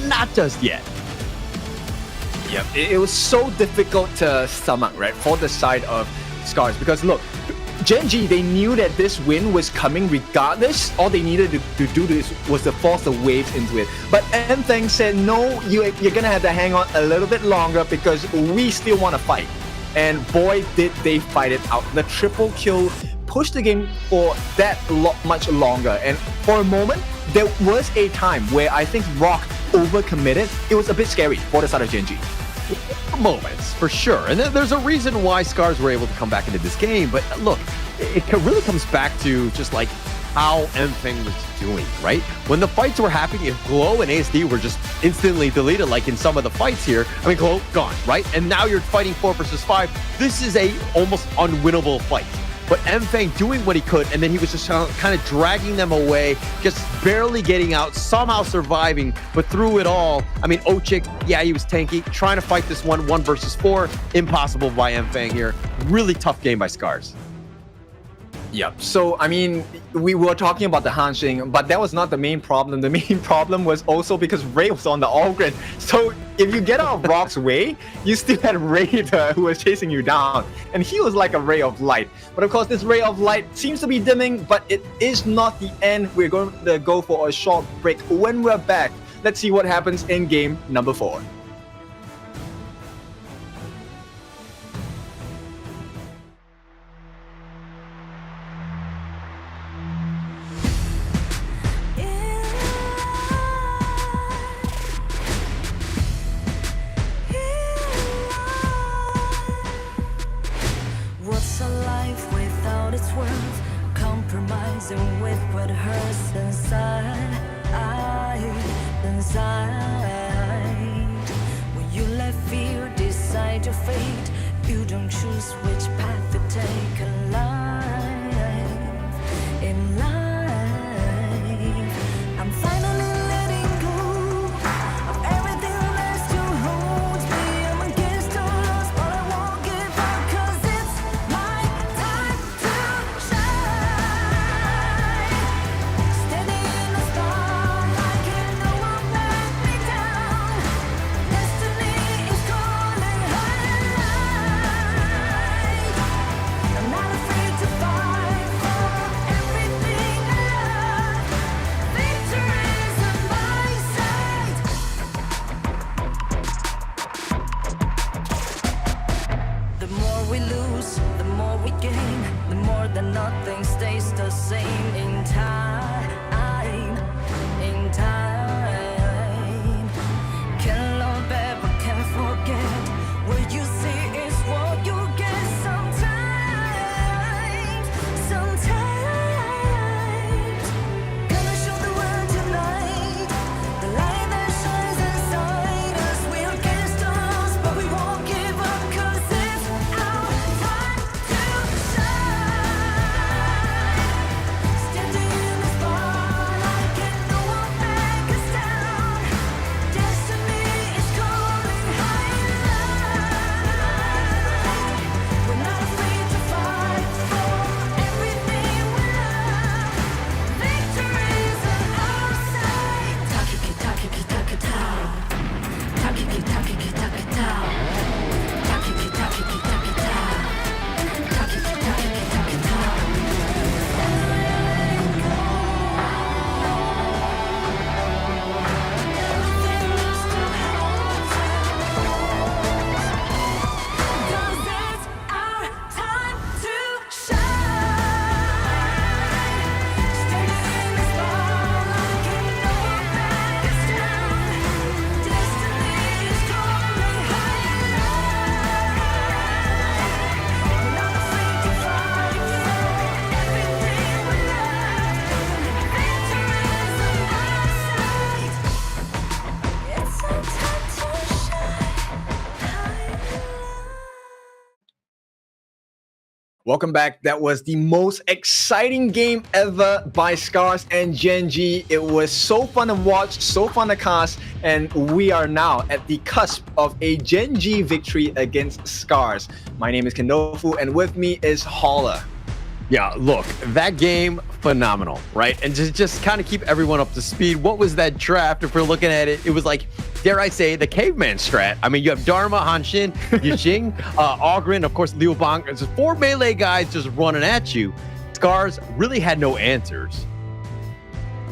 not just yet. Yep, it was so difficult to stomach, right, for the side of SCARZ. Because look, Gen.G, they knew that this win was coming regardless. All they needed to do this was to force the waves into it. But Enfeng said, no, you're going to have to hang on a little bit longer because we still want to fight. And boy, did they fight it out. The triple kill pushed the game for that much longer. And for a moment, there was a time where I think Rock overcommitted. It was a bit scary for the side of Gen.G. Moments, for sure. And there's a reason why SCARZ were able to come back into this game. But look, it really comes back to just like how Enfeng was doing, right? When the fights were happening, if Glow and ASD were just instantly deleted, like in some of the fights here, I mean, Glow gone, right? And now you're fighting 4 versus 5. This is a almost unwinnable fight. But Enfeng doing what he could, and then he was just kind of dragging them away, just barely getting out, somehow surviving. But through it all, I mean, Ochik, yeah, he was tanky, trying to fight this 1 versus 4. Impossible by Enfeng here. Really tough game by SCARZ. Yep. So, I mean, we were talking about the Hanxing, but that was not the main problem. The main problem was also because Ray was on the all grid. So, if you get out of Rock's way, you still had Ray who was chasing you down. And he was like a ray of light. But of course, this ray of light seems to be dimming, but it is not the end. We're going to go for a short break. When we're back, let's see what happens in game number 4. What's a life without its worth? Compromising with what hurts inside. When you let fear decide your fate, you don't choose which path to take alive. In life, I'm finally letting go of everything that still holds me. I'm against all odds, but I won't give up, 'cause it's my time to shine. Standing in the starlight, and no one let me down. Destiny is calling high. I'm not Welcome back. That was the most exciting game ever by SCARZ and Gen.G. It was so fun to watch, so fun to cast, and we are now at the cusp of a Gen.G victory against SCARZ. My name is Kendofu, and with me is Holler. Yeah, look, that game, phenomenal, right? And to just kind of keep everyone up to speed, what was that draft? If we're looking at it, it was like, dare I say, the caveman strat. I mean, you have Dharma, Hanshin, Yixing, Ogren, of course, Liu Bang. It's just 4 melee guys just running at you. SCARZ really had no answers.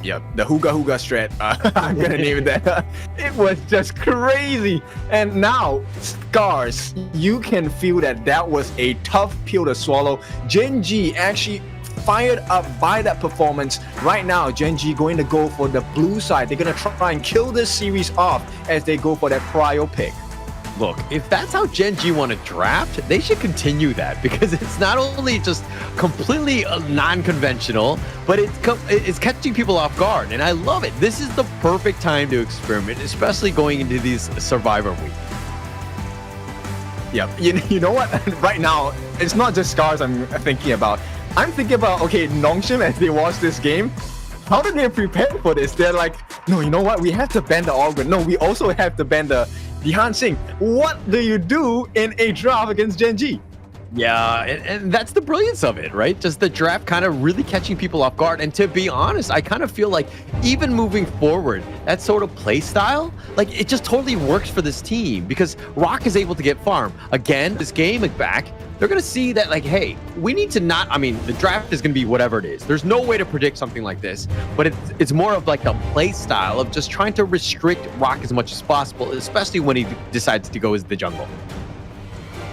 Yep, the Hooga Hooga strat. I'm gonna name it that. It was just crazy. And now, SCARZ, you can feel that was a tough pill to swallow. Gen.G actually fired up by that performance. Right now, Gen.G going to go for the blue side. They're gonna try and kill this series off as they go for that prio pick. Look, if that's how Gen.G want to draft, they should continue that, because it's not only just completely non-conventional, but it's catching people off guard, and I love it. This is the perfect time to experiment, especially going into these Survivor Week. Yep, you know what? Right now, it's not just SCARZ I'm thinking about. I'm thinking about, okay, Nongshim, as they watch this game, how do they prepare for this? They're like, no, you know what? We have to ban the Ogren. No, we also have to ban the Hanshin. What do you do in a draft against Gen.G? Yeah, and that's the brilliance of it, right? Just the draft kind of really catching people off guard. And to be honest, I kind of feel like even moving forward, that sort of play style, like it just totally works for this team, because Rock is able to get farm. Again, this game back, they're going to see that, like, hey, we need to not, I mean, the draft is going to be whatever it is. There's no way to predict something like this, but it's more of like the play style of just trying to restrict Rock as much as possible, especially when he decides to go as the jungle.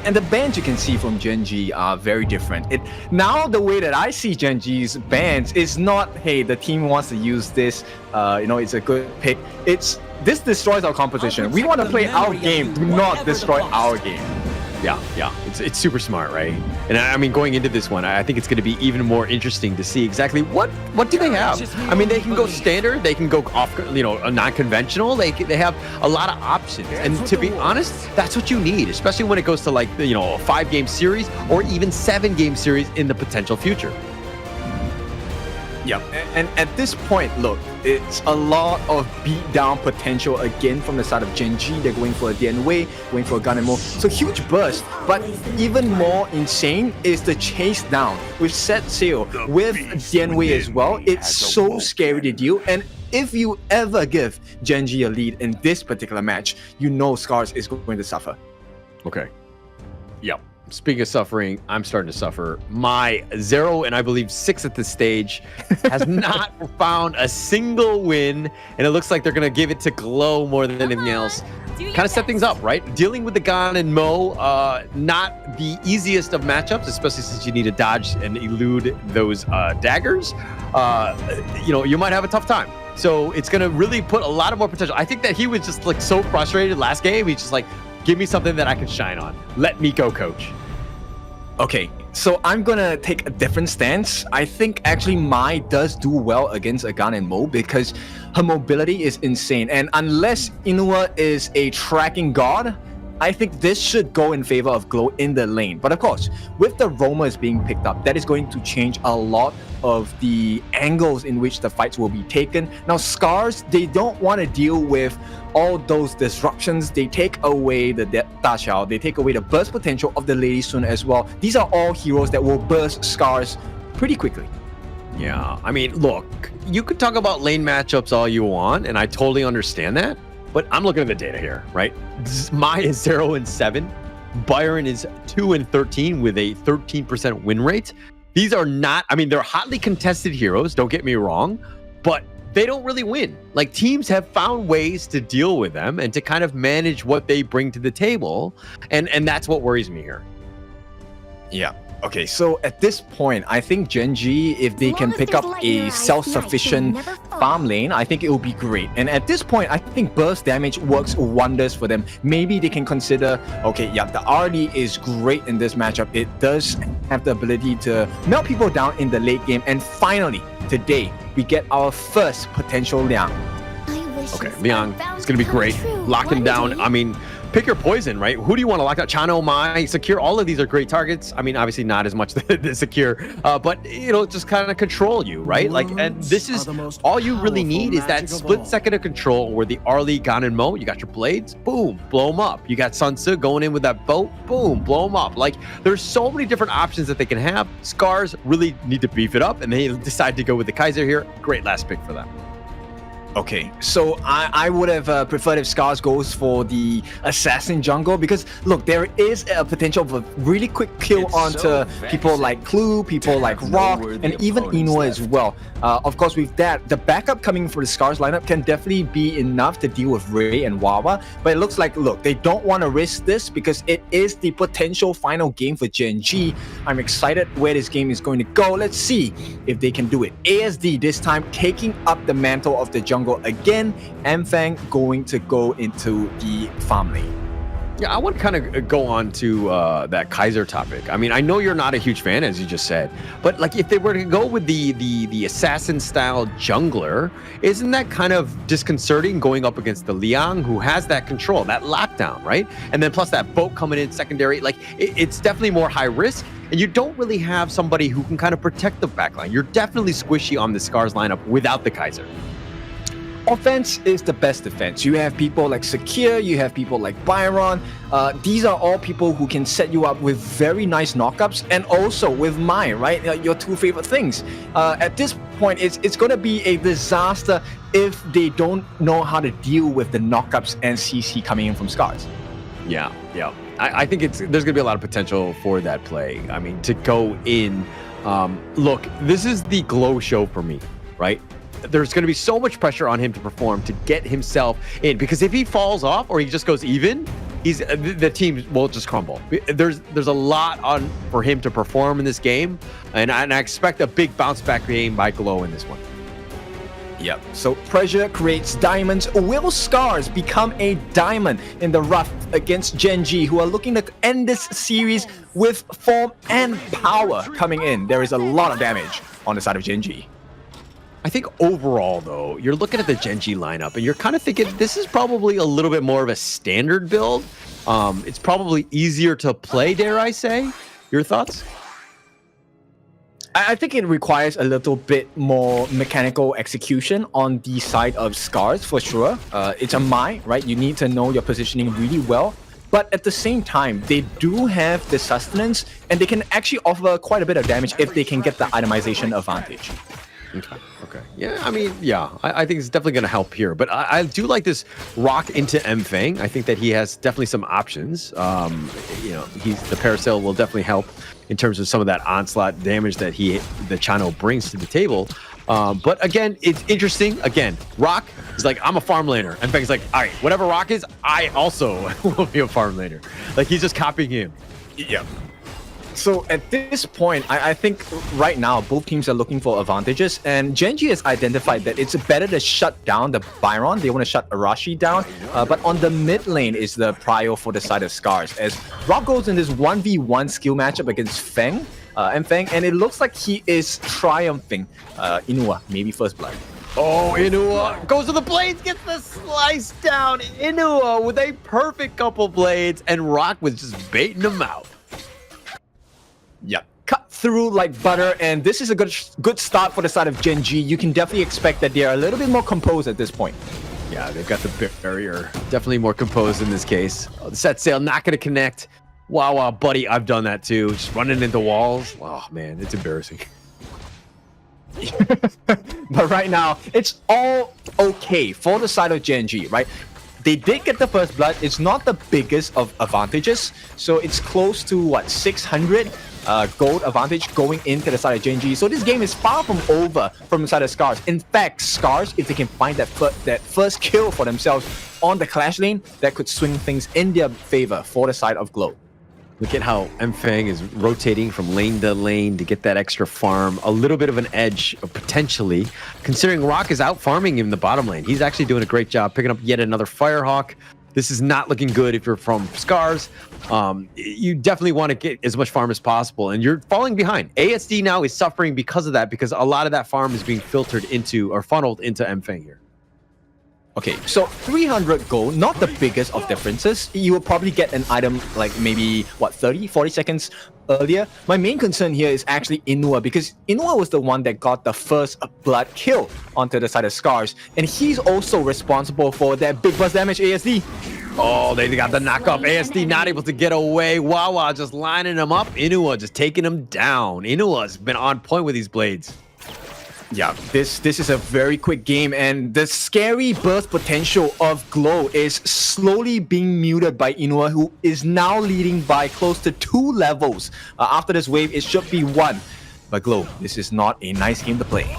And the bans you can see from Gen.G are very different. Now the way that I see Gen.G's bans is not, hey, the team wants to use this, it's a good pick. It's, this destroys our competition. We want to play our game, do not destroy our game. Yeah, it's super smart, right? And I mean, going into this one, I think it's going to be even more interesting to see exactly what do they have. I mean, they can go standard, they can go off, non-conventional. They have a lot of options, and to be honest, that's what you need, especially when it goes to, like, a 5-game series or even 7-game series in the potential future. Yep, and at this point, look, it's a lot of beat-down potential again from the side of Gen.G. They're going for a Dian Wei, going for a Gun and Mo. So huge burst, but even more insane is the chase down. With set sail, with Dian Wei as well, it's so scary to deal. And if you ever give Gen.G a lead in this particular match, you know SCARZ is going to suffer. Okay. Yep. Speaking of suffering, I'm starting to suffer. My 0 and I believe 6 at this stage has not found a single win, and it looks like they're going to give it to Glow more than anything else. Kind of set things up, right? Dealing with the Gan and Mo, not the easiest of matchups, especially since you need to dodge and elude those daggers. You might have a tough time. So it's going to really put a lot of more potential. I think that he was just like so frustrated last game. He's just like, give me something that I can shine on. Let me go, coach. Okay, so I'm gonna take a different stance. I think actually Mai does do well against a Gan and Mo because her mobility is insane. And unless Inua is a tracking god, I think this should go in favor of Glow in the lane. But of course, with the roamers being picked up, that is going to change a lot of the angles in which the fights will be taken. Now, SCARZ, they don't want to deal with all those disruptions. They take away the Da Xiao, they take away the burst potential of the Lady Sun as well. These are all heroes that will burst SCARZ pretty quickly. Yeah, I mean, look, you could talk about lane matchups all you want, and I totally understand that. But I'm looking at the data here, right? Mai is 0 and 7. Byron is 2 and 13 with a 13% win rate. These are not, I mean, they're hotly contested heroes, don't get me wrong, but they don't really win. Like, teams have found ways to deal with them and to kind of manage what they bring to the table. And that's what worries me here. Yeah. Okay, so at this point, I think Gen.G, if they can pick up a self-sufficient farm lane, I think it will be great. And at this point, I think burst damage works wonders for them. Maybe they can consider, okay, yeah, the RD is great in this matchup. It does have the ability to melt people down in the late game. And finally, today, we get our first potential Liang. Okay, Liang is going to be great. Lock him down. I mean, pick your poison, right? Who do you want to lock out? Chano, Mai, Secure, all of these are great targets. I mean, obviously not as much the Secure, but just kind of control you, right? Like, and this is all you really need is that split second of control where the Arlie, Gan, and Mo, you got your blades, boom, blow them up. You got Sun Tzu going in with that boat, boom, blow them up. Like, there's so many different options that they can have. SCARZ really need to beef it up, and they decide to go with the Kaiser here. Great last pick for them. Okay, so I would have preferred if SCARZ goes for the assassin jungle, because look, there is a potential of a really quick kill onto people like Clue, people like Rock, and even Inua as well. Of course, with that, the backup coming for the SCARZ lineup can definitely be enough to deal with Ray and Wawa, but it looks like, look, they don't want to risk this because it is the potential final game for Gen.G. I'm excited where this game is going to go. Let's see if they can do it. ASD this time taking up the mantle of the jungle again, Mfang going to go into the farm lane. Yeah, I want to kind of go on to that Kaiser topic. I mean, I know you're not a huge fan, as you just said, but like if they were to go with the assassin style jungler, isn't that kind of disconcerting going up against the Liang, who has that control, that lockdown, right? And then plus that boat coming in secondary, like it's definitely more high risk. And you don't really have somebody who can kind of protect the backline. You're definitely squishy on the SCARZ lineup without the Kaiser. Offense is the best defense. You have people like Secure, you have people like Byron. These are all people who can set you up with very nice knockups, and also with Mai, right? Your two favorite things. At this point, it's going to be a disaster if they don't know how to deal with the knockups and CC coming in from SCARZ. Yeah. I think there's going to be a lot of potential for that play. I mean, to go in, look, this is the glow show for me, right? There's going to be so much pressure on him to perform to get himself in, because if he falls off or he just goes even, the team will just crumble. There's a lot on for him to perform in this game, and I expect a big bounce back game by Glow in this one. Yep. So pressure creates diamonds. Will SCARZ become a diamond in the rough against Gen.G, who are looking to end this series with form and power coming in? There is a lot of damage on the side of Gen.G. I think overall, though, you're looking at the Gen.G lineup and you're kind of thinking this is probably a little bit more of a standard build. It's probably easier to play, dare I say. Your thoughts? I think it requires a little bit more mechanical execution on the side of SCARZ for sure. It's a Mai, right? You need to know your positioning really well. But at the same time, they do have the sustenance, and they can actually offer quite a bit of damage if they can get the itemization advantage. Okay. Yeah, I mean, I think it's definitely going to help here. But I do like this rock into Mfang. I think that he has definitely some options. The Parasail will definitely help in terms of some of that onslaught damage that the Chano brings to the table. But again, it's interesting. Again, Rock is like, I'm a farm laner. Mfang's like, all right, whatever Rock is, I also will be a farm laner. Like, he's just copying him. Yeah. So at this point, I think right now both teams are looking for advantages, and Gen.G has identified that it's better to shut down the Byron. They want to shut Arashi down, but on the mid lane is the prio for the side of SCARZ, as Rock goes in this 1v1 skill matchup against Feng, and it looks like he is triumphing Inua, maybe first blood. Oh, Inua goes to the blades, gets the slice down. Inua with a perfect couple blades, and Rock was just baiting him out. Yep. Cut through like butter, and this is a good start for the side of Gen.G. You can definitely expect that they are a little bit more composed at this point. Yeah, they've got the barrier. Definitely more composed in this case. The set sail not going to connect. Wow, buddy, I've done that too. Just running into walls. Oh, man, it's embarrassing. But right now, it's all okay for the side of Gen.G, right? They did get the first blood. It's not the biggest of advantages. So it's close to, 600 gold advantage going into the side of Gen.G. So this game is far from over from the side of SCARZ. In fact, SCARZ, if they can find that first kill for themselves on the Clash lane, that could swing things in their favor for the side of Glow. Look at how Mfang is rotating from lane to lane to get that extra farm. A little bit of an edge, potentially, considering Rock is out farming him in the bottom lane. He's actually doing a great job picking up yet another Firehawk. This is not looking good if you're from SCARZ. You definitely want to get as much farm as possible, and you're falling behind. ASD now is suffering because of that, because a lot of that farm is being filtered into or funneled into Mfang here. Okay, so 300 gold, not the biggest of differences. You will probably get an item like maybe, what, 30, 40 seconds earlier. My main concern here is actually Inua, because Inua was the one that got the first blood kill onto the side of SCARZ, and he's also responsible for that big burst damage ASD. Oh, they got the knockup. ASD not able to get away. Wawa just lining him up. Inua just taking him down. Inua's been on point with these blades. Yeah, this is a very quick game, and the scary burst potential of Glow is slowly being muted by Inua, who is now leading by close to 2 levels. After this wave, it should be 1. But Glow, this is not a nice game to play.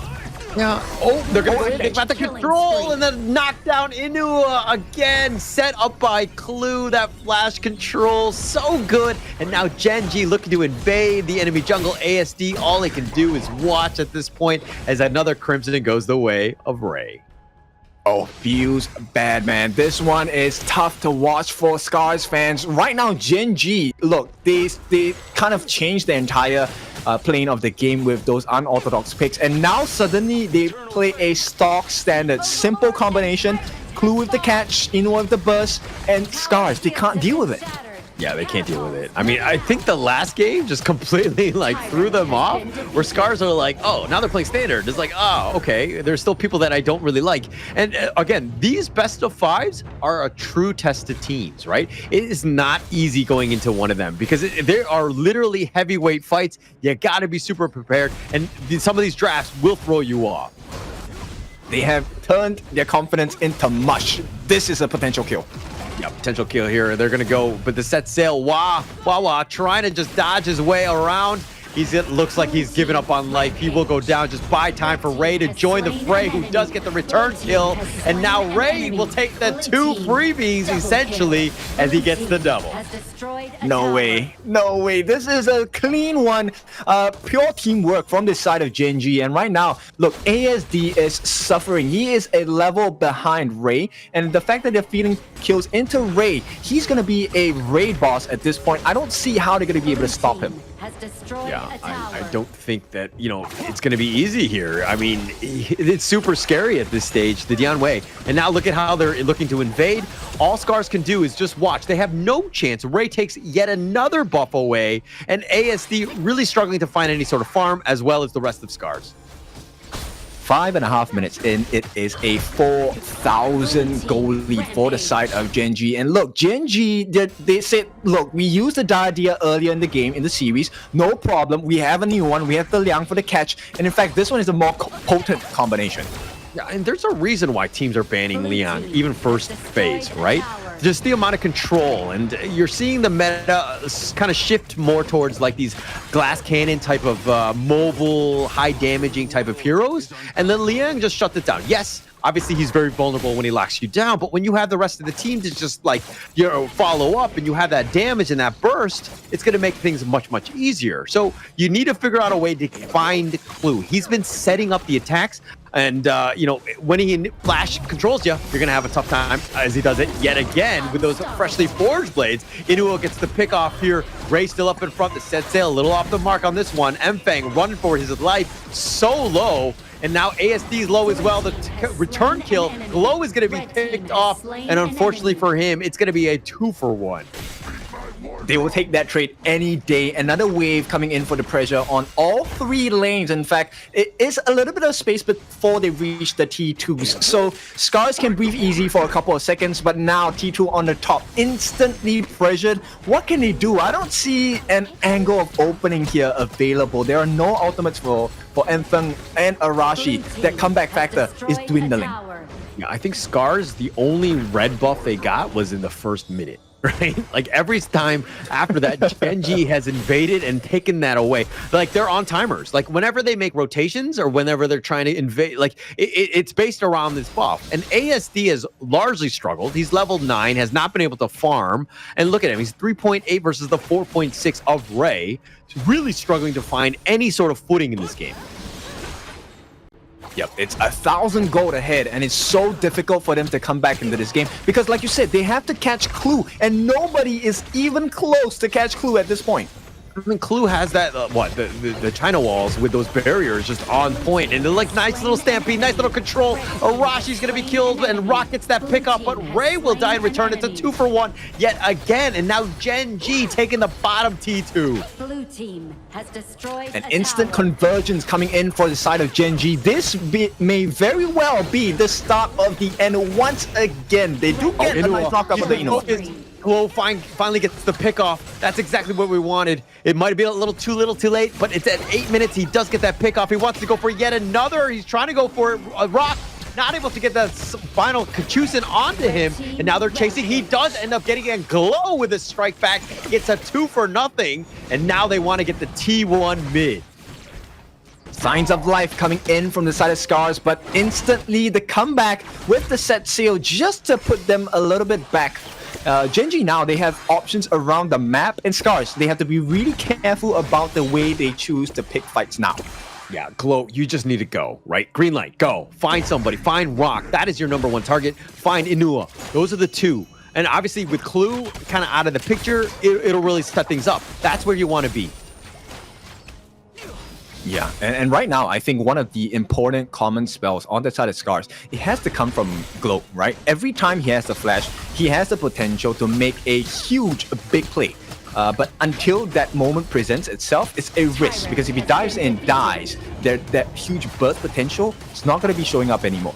Yeah. Oh, they're gonna take back the control and then knock down Inua again. Set up by Clue. That flash control, so good. And now Gen.G looking to invade the enemy jungle. ASD, all he can do is watch at this point as another Crimson goes the way of Ray. Oh, feels bad, man. This one is tough to watch for SCARZ fans. Right now, Gen.G, look, they kind of changed the entire plane of the game with those unorthodox picks, and now suddenly they play a stock standard simple combination. Clue with the catch, Inua with the burst, and SCARZ, they can't deal with it. Yeah, they can't deal with it. I mean, I think the last game just completely like threw them off, where SCARZ are like, oh, now they're playing standard. It's like, oh, okay, there's still people that I don't really like. And again, these best of 5s are a true test of teams, right? It is not easy going into one of them because there are literally heavyweight fights. You got to be super prepared, and some of these drafts will throw you off. They have turned their confidence into mush. This is a potential kill. Yeah, potential kill here. They're gonna go, but the set sail. Wawa trying to just dodge his way around. It looks like he's given up on life. He will go down. Just buy time for Ray to join the fray, who does get the return kill. And now Ray will take the 2 freebies, essentially, as he gets the double. No way. No way. This is a clean one. Pure teamwork from this side of Gen.G. And right now, look, ASD is suffering. He is a level behind Ray. And the fact that they're feeding kills into Ray, he's going to be a raid boss at this point. I don't see how they're going to be able to stop him. Yeah, I don't think that, it's going to be easy here. I mean, it's super scary at this stage, the Dian Wei. And now look at how they're looking to invade. All SCARZ can do is just watch. They have no chance. Ray takes yet another buff away, and ASD really struggling to find any sort of farm, as well as the rest of SCARZ. 5.5 minutes in, it is a 4,000 gold lead for the side of Gen.G. And look, Gen.G, they said, look, we used the Diadia earlier in the game, in the series. No problem. We have a new one. We have the Liang for the catch. And in fact, this one is a more potent combination. Yeah, and there's a reason why teams are banning Liang, even first phase, right? Just the amount of control, and you're seeing the meta kind of shift more towards like these glass cannon type of mobile, high damaging type of heroes, and then Liang just shut it down. Yes, obviously he's very vulnerable when he locks you down, but when you have the rest of the team to just like, follow up and you have that damage and that burst, it's going to make things much, much easier. So you need to figure out a way to find Clue. He's been setting up the attacks. And, when he flash controls you, you're going to have a tough time as he does it yet again with those freshly forged blades. Inua gets the pick off here. Ray still up in front. The set sail a little off the mark on this one. Mfang running for his life so low. And now ASD's low as well. The return kill. Glow is going to be picked off. And unfortunately for him, it's going to be a 2-for-1. They will take that trade any day. Another wave coming in for the pressure on all 3 lanes. In fact, it is a little bit of space before they reach the T2s. So SCARZ can breathe easy for a couple of seconds, but now T2 on the top, instantly pressured. What can they do? I don't see an angle of opening here available. There are no ultimates for Enfeng and Arashi. That comeback factor is dwindling. Yeah, I think SCARZ, the only red buff they got was in the first minute. Right? Like every time after that, Gen.G has invaded and taken that away. Like they're on timers. Like whenever they make rotations or whenever they're trying to invade, like it's based around this buff. And ASD has largely struggled. He's level 9, has not been able to farm. And look at him. He's 3.8 versus the 4.6 of Ray. He's really struggling to find any sort of footing in this game. Yep, it's 1,000 gold ahead, and it's so difficult for them to come back into this game because, like you said, they have to catch Clue, and nobody is even close to catch Clue at this point. I mean, Clue has that, the China walls with those barriers just on point. And they're like, nice little stampede, nice little control. Arashi's going to be killed, and Rock gets that pick up, but Ray will die in return. It's a 2-for-1 yet again. And now Gen.G taking the bottom T2. Blue team has destroyed An instant convergence coming in for the side of Gen.G. This may very well be the start of the end once again. They do get a nice knockup of the Inuwa. Glow finally gets the pick off. That's exactly what we wanted. It might have been a little too late, but it's at 8 minutes. He does get that pick off. He wants to go for yet another. He's trying to go for it. Rock not able to get that final Kachusen onto him, and now they're chasing. He does end up getting a Glow with a strike back. It's a 2-for-0, and now they want to get the T1 mid. Signs of life coming in from the side of SCARZ, but instantly the comeback with the set seal just to put them a little bit back. Gen.G now, they have options around the map, and SCARZ, they have to be really careful about the way they choose to pick fights now. Yeah, Glow, you just need to go, right? Green light, go. Find somebody. Find Rock. That is your #1 target. Find Inua. Those are the two. And obviously with Clue kind of out of the picture, it'll really set things up. That's where you want to be. Yeah, and right now, I think one of the important common spells on the side of SCARZ, it has to come from Glow, right? Every time he has the flash, he has the potential to make a huge, big play. But until that moment presents itself, it's a risk, because if he dives in, dies, that huge burst potential is not going to be showing up anymore.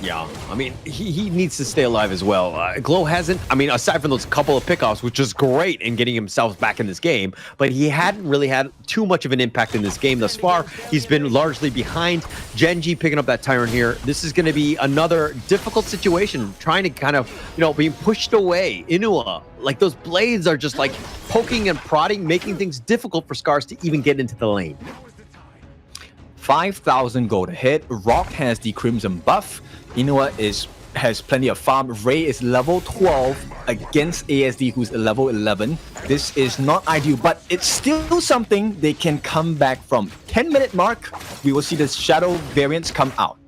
Yeah, I mean, he needs to stay alive as well. Glow hasn't, I mean, aside from those couple of pickoffs, which is great in getting himself back in this game, but he hadn't really had too much of an impact in this game thus far. He's been largely behind. Gen.G picking up that Tyrant here. This is going to be another difficult situation, trying to kind of, being pushed away. Inua, like those blades are just like poking and prodding, making things difficult for SCARZ to even get into the lane. 5,000 gold ahead. Rock has the Crimson buff. Inua has plenty of farm. Ray is level 12 against ASD, who's level 11. This is not ideal, but it's still something they can come back from. 10-minute mark, we will see the Shadow variants come out.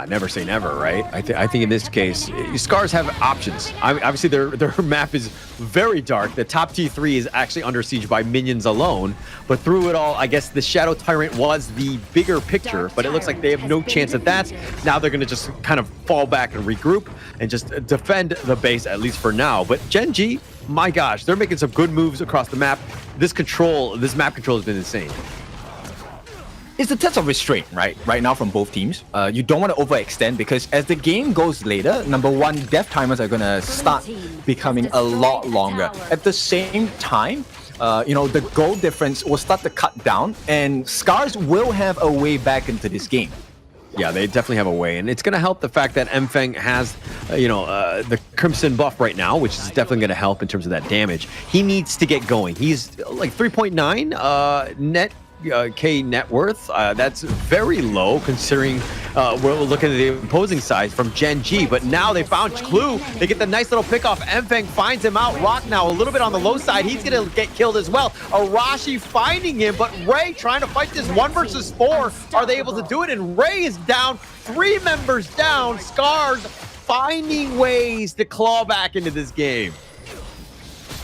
Never say never, right? I think in this case, SCARZ have options. Obviously, their map is very dark. The top T3 is actually under siege by minions alone. But through it all, I guess the Shadow Tyrant was the bigger picture, but it looks like they have no chance at that. Now they're going to just kind of fall back and regroup and just defend the base, at least for now. But Gen.G, my gosh, they're making some good moves across the map. This map control has been insane. It's the test of restraint, right now from both teams. You don't want to overextend, because as the game goes later, #1, death timers are going to start becoming a lot longer. At the same time, the goal difference will start to cut down, and SCARZ will have a way back into this game. Yeah, they definitely have a way, and it's going to help the fact that Mfeng has, the Crimson buff right now, which is definitely going to help in terms of that damage. He needs to get going. He's like 3.9 net K net worth. That's very low considering we're looking at the opposing side from Gen.G. But now they found Clue. They get the nice little pick off. Mfeng finds him out. Rock now a little bit on the low side. He's going to get killed as well. Arashi finding him, but Ray trying to fight this 1 versus 4. Are they able to do it? And Ray is down. 3 members down. SCARZ finding ways to claw back into this game.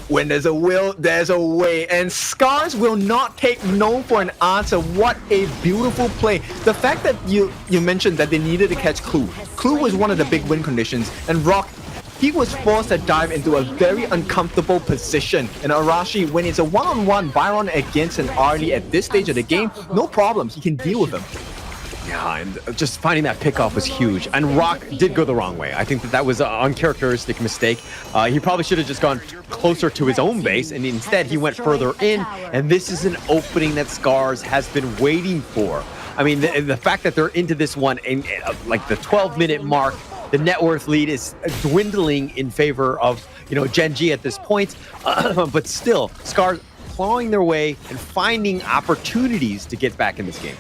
When there's a will, there's a way. And SCARZ will not take no for an answer. What a beautiful play. The fact that you mentioned that they needed to catch Clue. Clue was one of the big win conditions. And Rock, he was forced to dive into a very uncomfortable position. And Arashi, when it's a one-on-one Byron against an Arlie at this stage of the game, no problems. He can deal with him. Yeah, and just finding that pickoff was huge. And Rock did go the wrong way. I think that was an uncharacteristic mistake. He probably should have just gone closer to his own base, and instead he went further in. And this is an opening that SCARZ has been waiting for. I mean, the fact that they're into this one in like the 12-minute mark, the net worth lead is dwindling in favor of Gen.G at this point. But still, SCARZ clawing their way and finding opportunities to get back in this game.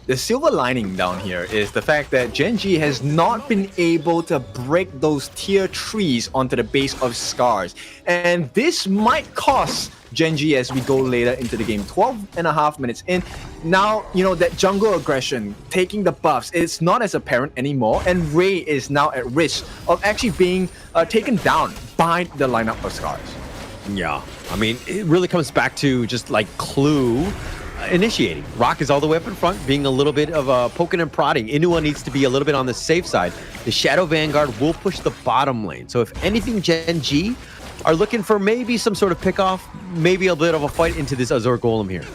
The silver lining down here is the fact that Gen.G has not been able to break those tier 3s onto the base of SCARZ. And this might cost Gen.G as we go later into the game. 12.5 minutes in. Now, that jungle aggression, taking the buffs, it's not as apparent anymore. And Ray is now at risk of actually being taken down by the lineup of SCARZ. Yeah, I mean, it really comes back to just like Clue initiating. Rock is all the way up in front, being a little bit of a poking and prodding. Inua needs to be a little bit on the safe side. The Shadow Vanguard will push the bottom lane. So if anything, Gen.G are looking for maybe some sort of pickoff, maybe a bit of a fight into this Azure Golem here.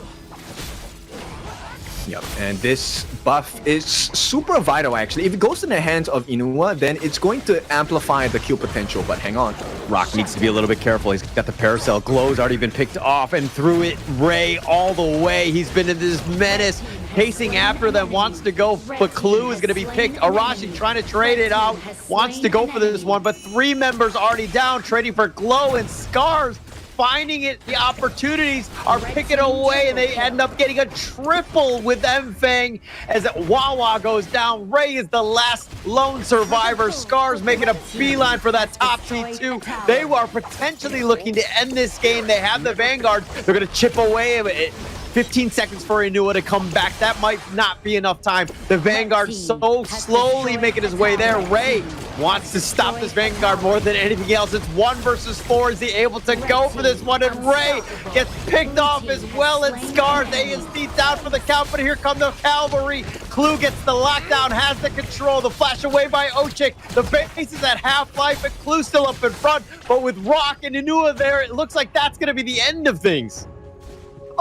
Yep, and this buff is super vital actually. If it goes in the hands of Inua, then it's going to amplify the kill potential, but hang on. Rock needs to be a little bit careful. He's got the Paracel. Glow's already been picked off and threw it. Ray all the way. He's been in this menace. Pacing after them, wants to go, but Clue is going to be picked. Arashi trying to trade it out, wants to go for this one, but 3 members already down, trading for Glow and SCARZ. Finding it, the opportunities are picking away, and they end up getting a triple with M-Fang as Wawa goes down. Ray is the last lone survivor. SCARZ making a beeline for that top T2. They are potentially looking to end this game. They have the Vanguard. They're going to chip away. 15 seconds for Inua to come back. That might not be enough time. The Vanguard so slowly making his way there. Ray wants to stop this Vanguard more than anything else. It's 1 versus 4. Is he able to go for this one? And Ray gets picked off as well. And SCARZ, ASD down for the count, but here come the Cavalry. Clue gets the lockdown, has the control. The flash away by Ochik. The base is at half-life, and Clue still up in front. But with Rock and Inua there, it looks like that's going to be the end of things.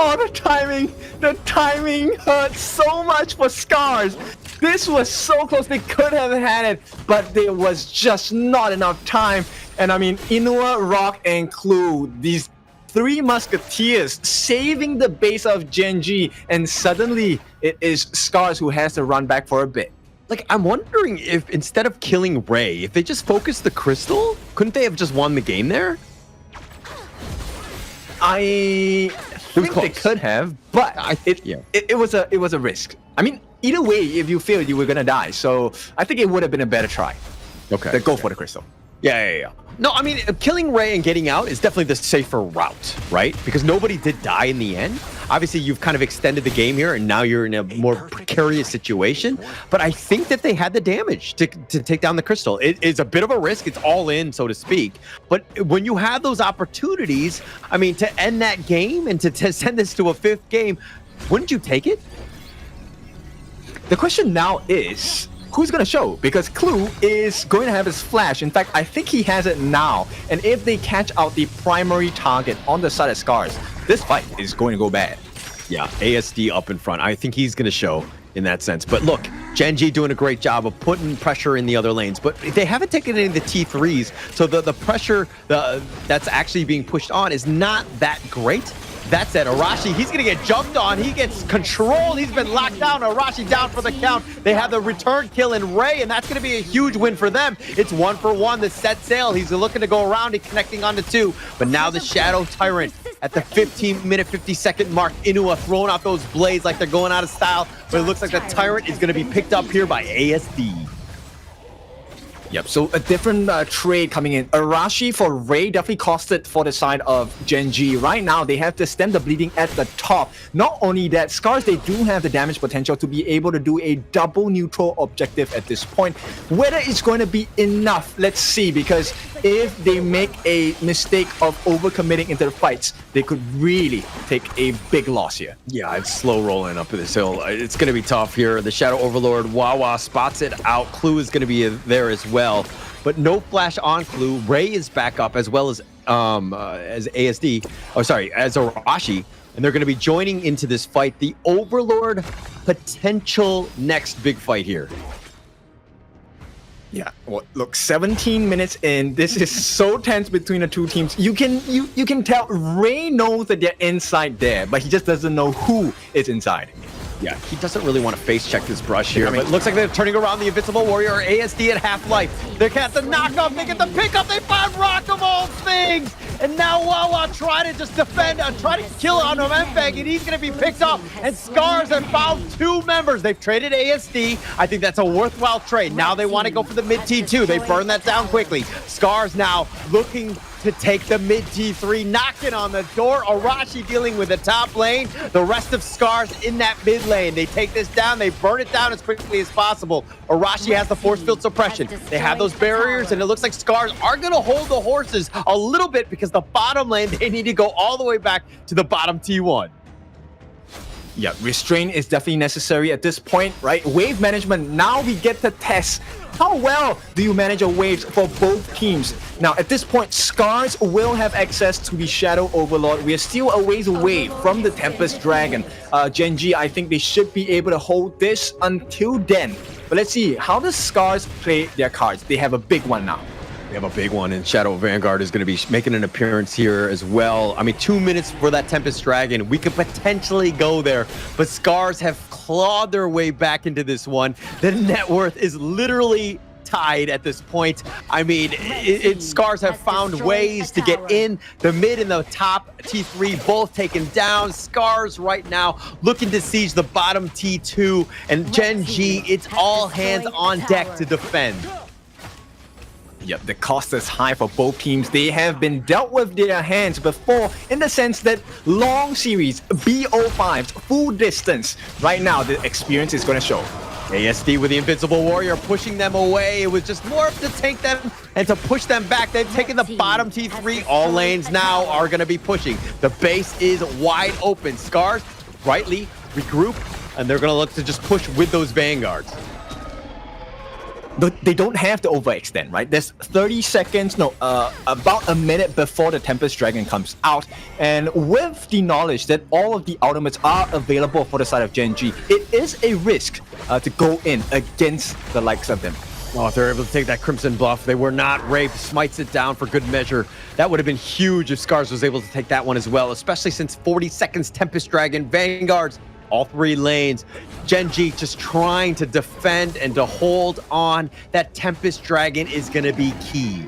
Oh, the timing hurt so much for SCARZ. This was so close, they could have had it, but there was just not enough time. And I mean, Inua, Rock, and Clue, these 3 musketeers saving the base of Gen.G, and suddenly it is SCARZ who has to run back for a bit. Like, I'm wondering if instead of killing Ray, if they just focused the crystal, couldn't they have just won the game there? I think they could have, but it was a risk. I mean, either way, if you failed, you were gonna die. So I think it would have been a better try. Okay. Go for the crystal. Yeah. No, I mean, killing Ray and getting out is definitely the safer route, right? Because nobody did die in the end. Obviously, you've kind of extended the game here, and now you're in a more precarious situation. But I think that they had the damage to take down the crystal. It is a bit of a risk. It's all in, so to speak. But when you have those opportunities, I mean, to end that game and to send this to a 5th game, wouldn't you take it? The question now is, who's going to show? Because Clue is going to have his flash. In fact, I think he has it now. And if they catch out the primary target on the side of SCARZ, this fight is going to go bad. Yeah, ASD up in front. I think he's going to show in that sense. But look, Gen.G doing a great job of putting pressure in the other lanes. But they haven't taken any of the T3s. So the pressure that's actually being pushed on is not that great. That said, Arashi, he's going to get jumped on. He gets controlled. He's been locked down. Arashi down for the count. They have the return kill in Ray, and that's going to be a huge win for them. It's 1 for 1. The set sail. He's looking to go around and connecting onto 2. But now the Shadow Tyrant at the 15-minute, 50-second mark. Inua throwing out those blades like they're going out of style. But it looks like the Tyrant is going to be picked up here by ASD. Yep, so a different trade coming in. Arashi for Ray definitely costed for the side of Gen.G. Right now, they have to stem the bleeding at the top. Not only that, SCARZ, they do have the damage potential to be able to do a double neutral objective at this point. Whether it's going to be enough, let's see, because if they make a mistake of overcommitting into the fights, they could really take a big loss here. Yeah, it's slow rolling up this hill. It's going to be tough here. The Shadow Overlord, Wawa spots it out. Clue is going to be there as well. But no flash on Clue. Ray is back up as well as ASD. Oh, sorry, as Arashi. And they're going to be joining into this fight. The Overlord potential next big fight here. Yeah, well, look, 17 minutes in. This is so tense between the 2 teams. You can tell Ray knows that they're inside there, but he just doesn't know who is inside. Yeah, he doesn't really want to face check this brush here, but it looks like they're turning around the Invincible Warrior, ASD at half-life. They get the knockoff, they get the pickup, they find Rock of all things! And now Wawa trying to just defend, try to kill on M-Fang, and he's going to be picked up. And SCARZ have found 2 members. They've traded ASD. I think that's a worthwhile trade. Now they want to go for the mid-T2. They burn that down quickly. SCARZ now looking to take the mid T3, knocking on the door. Arashi dealing with the top lane. The rest of SCARZ in that mid lane. They take this down. They burn it down as quickly as possible. Arashi has the force field suppression. They have those barriers, and it looks like SCARZ are going to hold the horses a little bit because the bottom lane, they need to go all the way back to the bottom T1. Yeah, restraint is definitely necessary at this point, right? Wave management, now we get to test how well do you manage a wave for both teams. Now, at this point, SCARZ will have access to the Shadow Overlord. We are still a ways away from the Tempest Dragon. Gen.G, I think they should be able to hold this until then. But let's see, how does SCARZ play their cards? They have a big one now. We have a big one, and Shadow Vanguard is going to be making an appearance here as well. I mean, 2 minutes for that Tempest Dragon. We could potentially go there, but SCARZ have clawed their way back into this one. The net worth is literally tied at this point. I mean, SCARZ have found ways to get in. The mid and the top T3 both taken down. SCARZ right now looking to siege the bottom T2, and Gen.G, it's all hands on deck to defend. Yep, the cost is high for both teams. They have been dealt with their hands before in the sense that long series, BO5s, full distance. Right now, the experience is going to show. ASD with the Invincible Warrior pushing them away. It was just more to take them and to push them back. They've taken the bottom T3. All lanes now are going to be pushing. The base is wide open. SCARZ rightly regroup, and they're going to look to just push with those Vanguards. But they don't have to overextend, right? There's 30 seconds, no, about a minute before the Tempest Dragon comes out. And with the knowledge that all of the ultimates are available for the side of Gen.G, it is a risk to go in against the likes of them. Oh, if they're able to take that Crimson Buff, they were not raped, smites it down for good measure. That would have been huge if SCARZ was able to take that one as well, especially since 40 seconds, Tempest Dragon, Vanguards, all three lanes. Gen.G just trying to defend and to hold on. That Tempest Dragon is going to be key.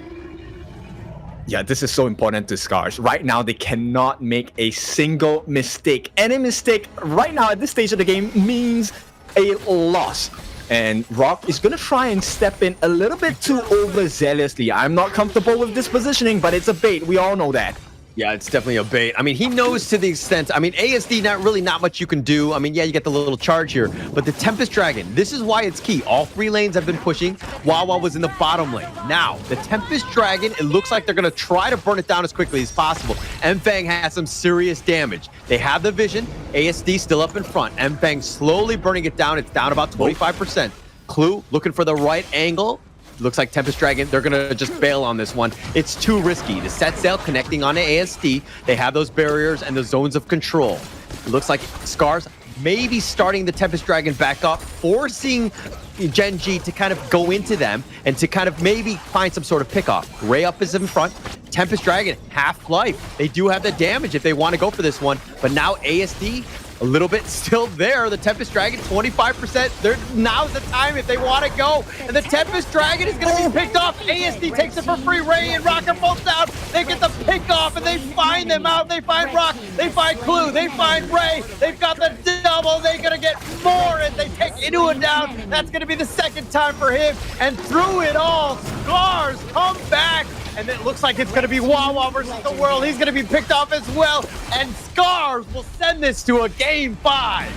Yeah, this is so important to SCARZ. Right now, they cannot make a single mistake. Any mistake right now at this stage of the game means a loss. And Rock is going to try and step in a little bit too overzealously. I'm not comfortable with this positioning, but it's a bait. We all know that. Yeah, it's definitely a bait. I mean, he knows to the extent. I mean, ASD, not much you can do. I mean, yeah, you get the little charge here, but the Tempest Dragon, this is why it's key. All three lanes have been pushing. Wawa was in the bottom lane. Now, the Tempest Dragon, it looks like they're going to try to burn it down as quickly as possible. Mfang has some serious damage. They have the vision. ASD still up in front. Mfang slowly burning it down. It's down about 25%. Clue looking for the right angle. Looks like Tempest Dragon, they're going to just bail on this one. It's too risky. The set sail connecting on ASD. They have those barriers and the zones of control. It looks like SCARZ maybe starting the Tempest Dragon back up, forcing Gen.G to kind of go into them and to kind of maybe find some sort of pickoff. Ray up is in front. Tempest Dragon, half-life. They do have the damage if they want to go for this one. But now ASD, a little bit still there. The Tempest Dragon, 25%. Now's the time if they want to go. And the Tempest Dragon is going to be picked off. ASD takes it for free. Ray and Rock are both down. They get the pick off and they find them out. They find Rock. They find Clue. They find Ray. They've got the double. They're going to get more and they take Inua down. That's going to be the second time for him. And through it all, SCARZ come back. And it looks like it's going to be Wawa versus the world. He's going to be picked off as well. And SCARZ will send this to a Game 5.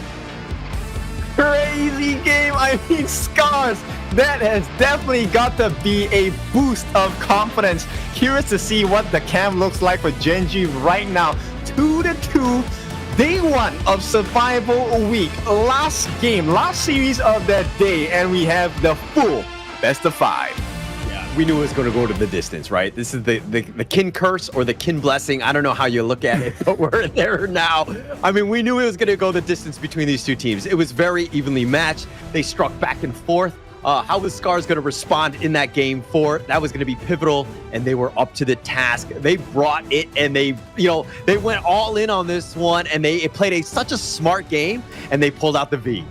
Crazy game. I mean, SCARZ, that has definitely got to be a boost of confidence. Curious to see what the camp looks like for Gen.G right now. 2-2. Day one of Survival Week. Last game, last series of that day. And we have the full best of 5. We knew it was going to go to the distance, right? This is the kin curse or the kin blessing. I don't know how you look at it, but we're there now. I mean, we knew it was going to go the distance between these two teams. It was very evenly matched. They struck back and forth. How was SCARZ going to respond in that game 4? That was going to be pivotal, and they were up to the task. They brought it, and they went all in on this one, and they played such a smart game, and they pulled out the V.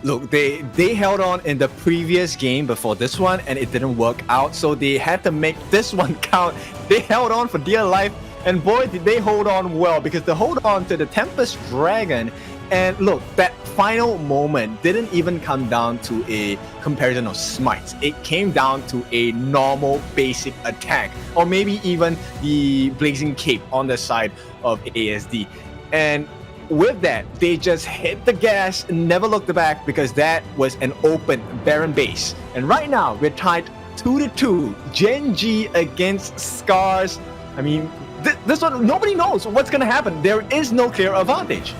Look, they held on in the previous game before this one, and it didn't work out, so they had to make this one count. They held on for dear life, and boy, did they hold on well, because the hold on to the Tempest Dragon And look, that final moment didn't even come down to a comparison of smites. It came down to a normal basic attack, or maybe even the blazing cape on the side of ASD. And with that, they just hit the gas and never looked back, because that was an open, barren base. And right now, we're tied 2-2. Gen.G against SCARZ. I mean, this one, nobody knows what's going to happen. There is no clear advantage.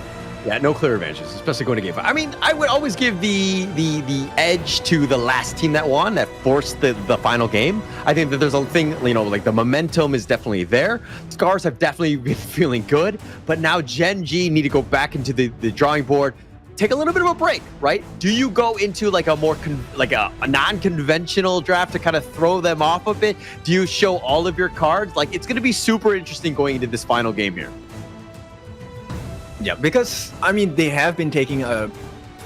Yeah, no clear advantages, especially going to game 5. I mean, I would always give the edge to the last team that won, that forced the final game. I think that there's a thing, like the momentum is definitely there. SCARZ have definitely been feeling good, but now Gen.G need to go back into the drawing board, take a little bit of a break, right? Do you go into like a more a non-conventional draft to kind of throw them off a bit? Do you show all of your cards? Like, it's going to be super interesting going into this final game here. Yeah, because, I mean, they have been taking a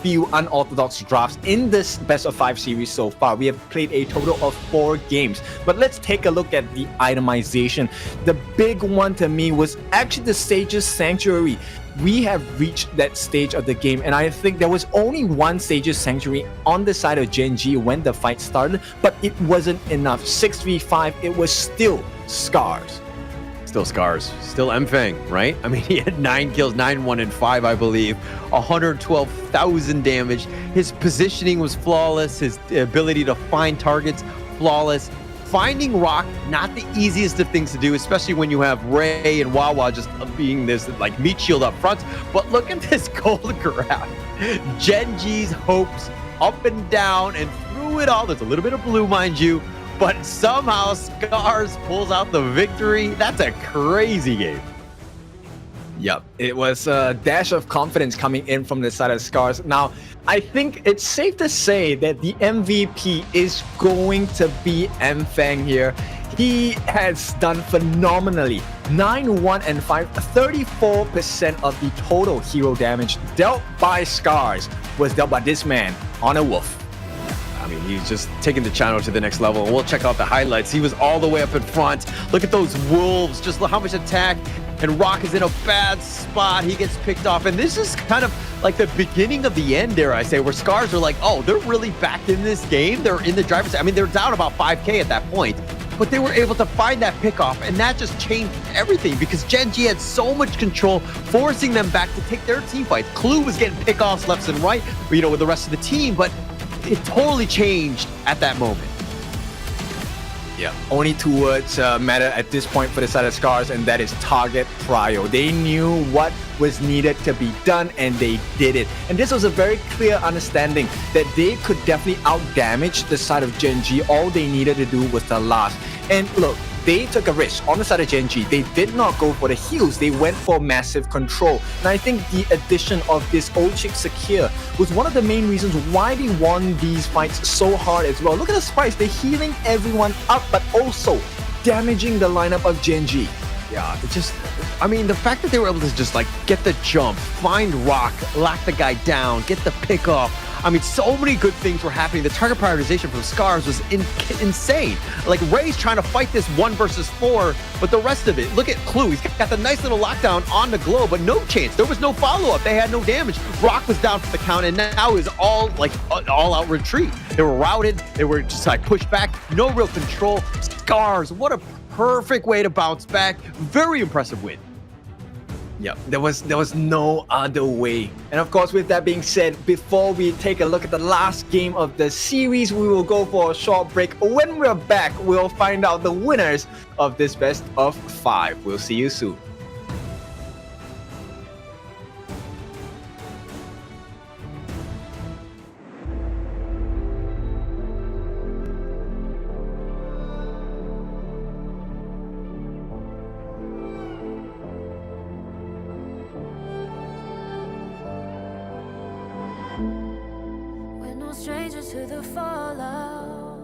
few unorthodox drafts in this best of 5 series so far. We have played a total of 4 games. But let's take a look at the itemization. The big one to me was actually the Sage's Sanctuary. We have reached that stage of the game, and I think there was only one Sage's Sanctuary on the side of Gen.G when the fight started, but it wasn't enough. 6v5, it was still SCARZ. Still SCARZ, still Mfang, right? I mean, he had 9 kills, 9-1 and 5, I believe, 112,000 damage. His positioning was flawless. His ability to find targets, flawless. Finding Rock, not the easiest of things to do, especially when you have Ray and Wawa just being this like meat shield up front. But look at this gold grab. Gen.G's hopes up and down and through it all. There's a little bit of blue, mind you, but somehow SCARZ pulls out the victory. That's a crazy game. Yep, it was a dash of confidence coming in from the side of SCARZ. Now, I think it's safe to say that the MVP is going to be Mfang here. He has done phenomenally. 9-1 and 5, 34% of the total hero damage dealt by SCARZ was dealt by this man on a wolf. I mean, he's just taking the channel to the next level. And we'll check out the highlights. He was all the way up in front. Look at those wolves. Just look how much attack. And Rock is in a bad spot. He gets picked off. And this is kind of like the beginning of the end, dare I say, where SCARZ are like, oh, they're really back in this game. They're in the driver's seat. I mean, they're down about 5K at that point. But they were able to find that pickoff, and that just changed everything because Gen.G had so much control, forcing them back to take their team fight. Clue was getting pickoffs left and right, with the rest of the team, but it totally changed at that moment. Yeah, only 2 words matter at this point for the side of SCARZ, and that is target prio. They knew what was needed to be done, and they did it. And this was a very clear understanding that they could definitely out-damage the side of Gen.G. All they needed to do was the last. And look, they took a risk on the side of Gen.G. They did not go for the heals. They went for massive control. And I think the addition of this old chick Sakir was one of the main reasons why they won these fights so hard as well. Look at the spikes. They're healing everyone up, but also damaging the lineup of Gen.G. Yeah, it just, I mean, the fact that they were able to just like get the jump, find Rock, lock the guy down, get the pick off. I mean, so many good things were happening. The target prioritization from SCARZ was insane. Like, Ray's trying to fight this 1 versus 4, but the rest of it, look at Clue. He's got the nice little lockdown on the glow, but no chance. There was no follow-up. They had no damage. Rock was down for the count, and now is all out retreat. They were routed. They were just like pushed back. No real control. SCARZ, what a perfect way to bounce back. Very impressive win. Yep, there was no other way. And of course, with that being said, before we take a look at the last game of the series, we will go for a short break. When we're back, we'll find out the winners of this best of 5. We'll see you soon. Strangers to the fallout,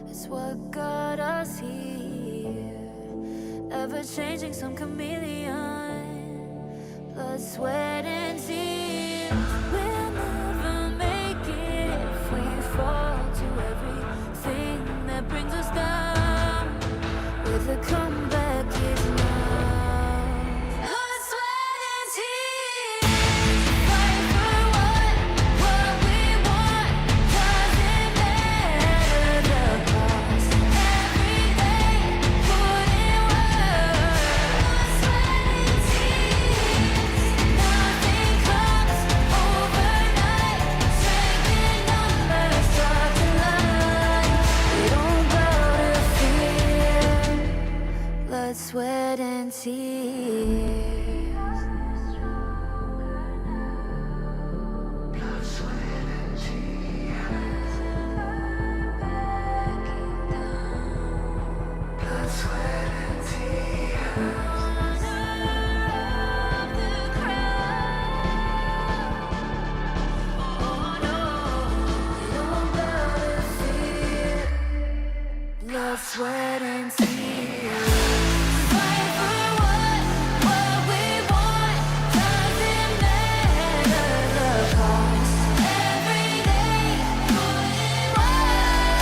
it's what got us here. Ever changing, some chameleon, blood, sweat, and tears. We'll never make it if we fall to everything that brings us down. With a comeback is now. Blood, sweat, and tears. Fight sweat and tears. Blood, sweat, and tears. Fight for what we want. Doesn't matter the cost. Every day, put in work.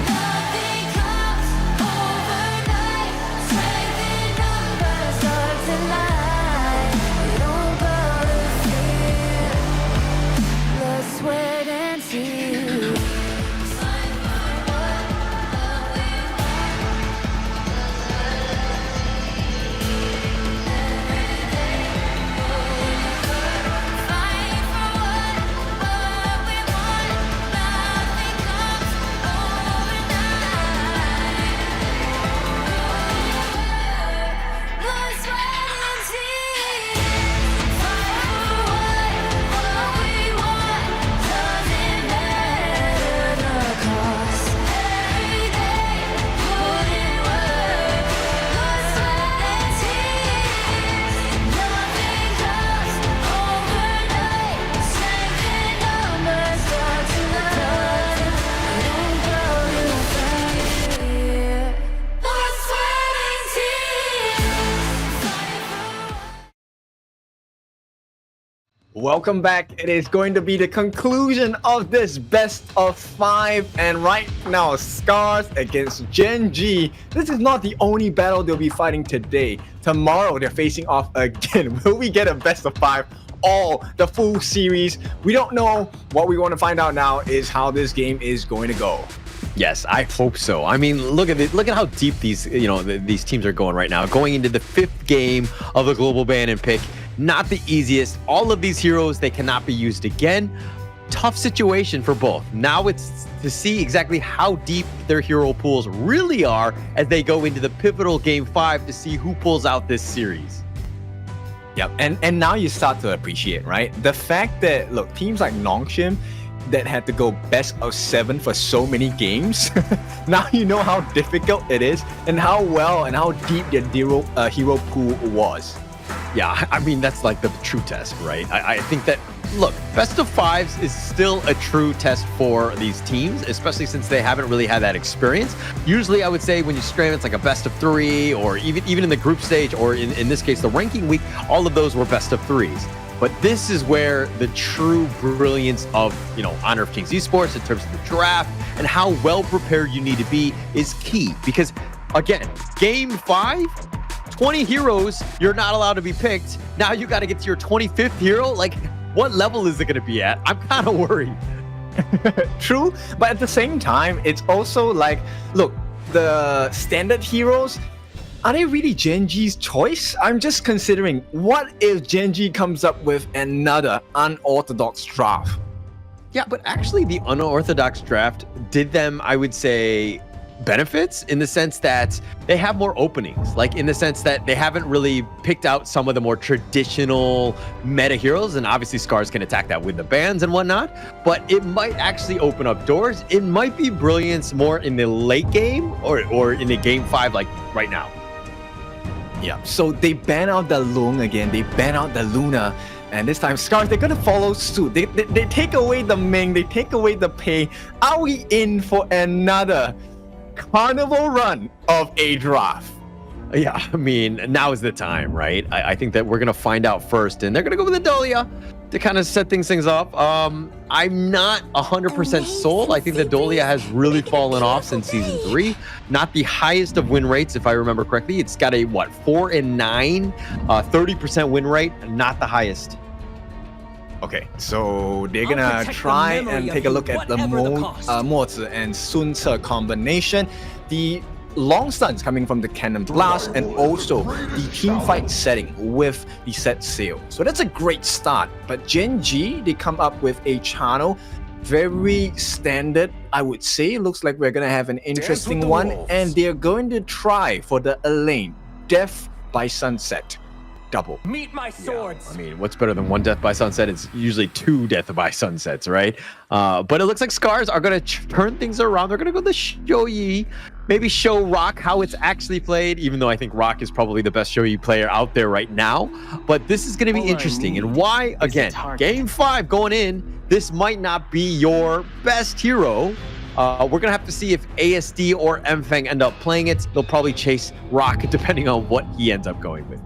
Nothing comes overnight. Strength in numbers starts to lie. You don't gotta fear. Blood, sweat, and tears. Welcome back. It is going to be the conclusion of this best of 5, and right now SCARZ against Gen.G. This is not the only battle they'll be fighting today. Tomorrow they're facing off again. Will we get a best of 5? All the full series? We don't know. What we want to find out now is how this game is going to go. Yes, I hope so. I mean, look at it. Look at how deep these, these teams are going right now. Going into the 5th game of the global ban and pick. Not the easiest. All of these heroes, they cannot be used again. Tough situation for both. Now it's to see exactly how deep their hero pools really are as they go into the pivotal game 5 to see who pulls out this series. Yep, and now you start to appreciate, right? The fact that, look, teams like Nongshim that had to go best of 7 for so many games, now you know how difficult it is and how well and how deep their hero pool was. Yeah, I mean, that's like the true test, right? I think that, look, best of 5s is still a true test for these teams, especially since they haven't really had that experience. Usually, I would say when you scram, it's like a best of 3, or even in the group stage, or in this case, the ranking week, all of those were best of 3s. But this is where the true brilliance of, Honor of Kings Esports in terms of the draft and how well prepared you need to be is key. Because, again, game 5, 20 heroes, you're not allowed to be picked. Now you got to get to your 25th hero. Like, what level is it going to be at? I'm kind of worried. True, but at the same time, it's also like, look, the standard heroes, are they really Gen.G's choice? I'm just considering, what if Gen.G comes up with another unorthodox draft? Yeah, but actually the unorthodox draft did them, I would say, benefits in the sense that they have more openings, like in the sense that they haven't really picked out some of the more traditional meta heroes, and obviously SCARZ can attack that with the bans and whatnot, but it might actually open up doors. It might be brilliance more in the late game or in the game 5, like right now. Yeah, so they ban out the Lung again, they ban out the Luna, and this time SCARZ, they're gonna follow suit. They take away the Ming, they take away the Pei. Are we in for another carnival run of a draft? Yeah, I mean, now is the time, right? I think that we're going to find out first, and they're going to go with the Dolia to kind of set things off. I'm not 100% sold. I think the Dolia has really fallen off since season 3. Not the highest of win rates, if I remember correctly. It's got a, 4 and 9, 30% win rate, not the highest. Okay, so they're gonna try and take a look at the Mozi and Sun Ce combination. The long stuns coming from the Cannon Blast, and also the team fight setting with the set sail. So that's a great start. But Gen.G, they come up with a channel very standard, I would say. Looks like we're gonna have an interesting one, and they're going to try for the Elaine Death by Sunset double. Meet my swords. I mean, what's better than one death by sunset? It's usually two death by sunsets, right? But it looks like SCARZ are going to turn things around. They're going to go the Shoyi, maybe show Rock how it's actually played, even though I think Rock is probably the best Shoyi player out there right now. But this is going to be interesting. And why, again, game 5 going in, this might not be your best hero. We're going to have to see if ASD or Mfeng end up playing it. They'll probably chase Rock depending on what he ends up going with.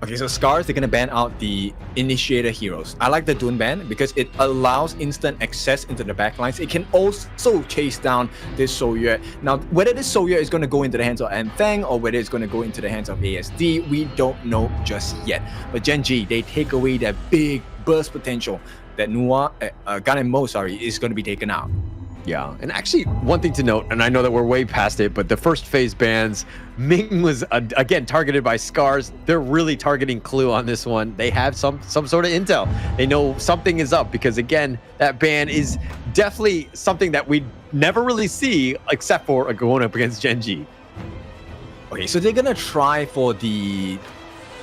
Okay, so SCARZ, they're going to ban out the Initiator heroes. I like the Dune ban because it allows instant access into the backlines. It can also chase down this Soyue. Now, whether this Soyue is going to go into the hands of Mfeng or whether it's going to go into the hands of ASD, we don't know just yet. But Gen.G, they take away that big burst potential that Gan and Mo, is going to be taken out. Yeah, and actually, one thing to note, and I know that we're way past it, but the first phase bans, Ming was, again, targeted by SCARZ. They're really targeting Clue on this one. They have some sort of intel. They know something is up because, again, that ban is definitely something that we never really see except for going up against Gen.G. Okay, so they're going to try for the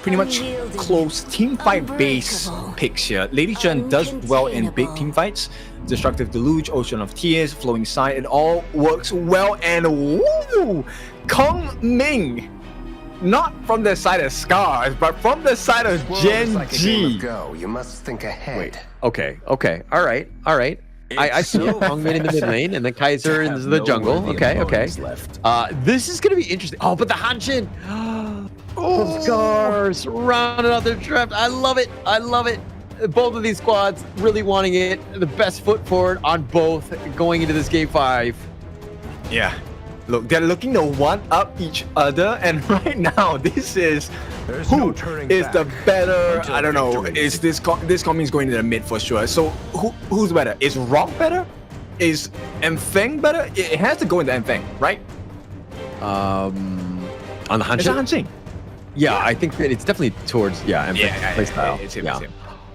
pretty much close team fight base picks here. Lady Chen does well in big team fights. Destructive Deluge, Ocean of Tears, Flowing Side, it all works well. And woo! Kong Ming, not from the side of SCARZ, but from the side of Gen.G. You must think ahead. Wait, okay, all right. I see Kong Ming in the mid lane and then Kaiser in the jungle. Okay. This is gonna be interesting. Oh, but the Hanshin! Oh, SCARZ rounding out their draft. I love it. Both of these squads really wanting it. The best foot forward on both going into this game 5. Yeah. Look, they're looking to one-up each other, and right now, this is who is the better. I don't know. Is this coming is going to the mid for sure? So who's better? Is Rock better? Is Mfeng better? It has to go into Mfeng, right? On the Hanshin? It's a Hanshin. Yeah, I think that it's definitely towards Mfeng playstyle. It's him.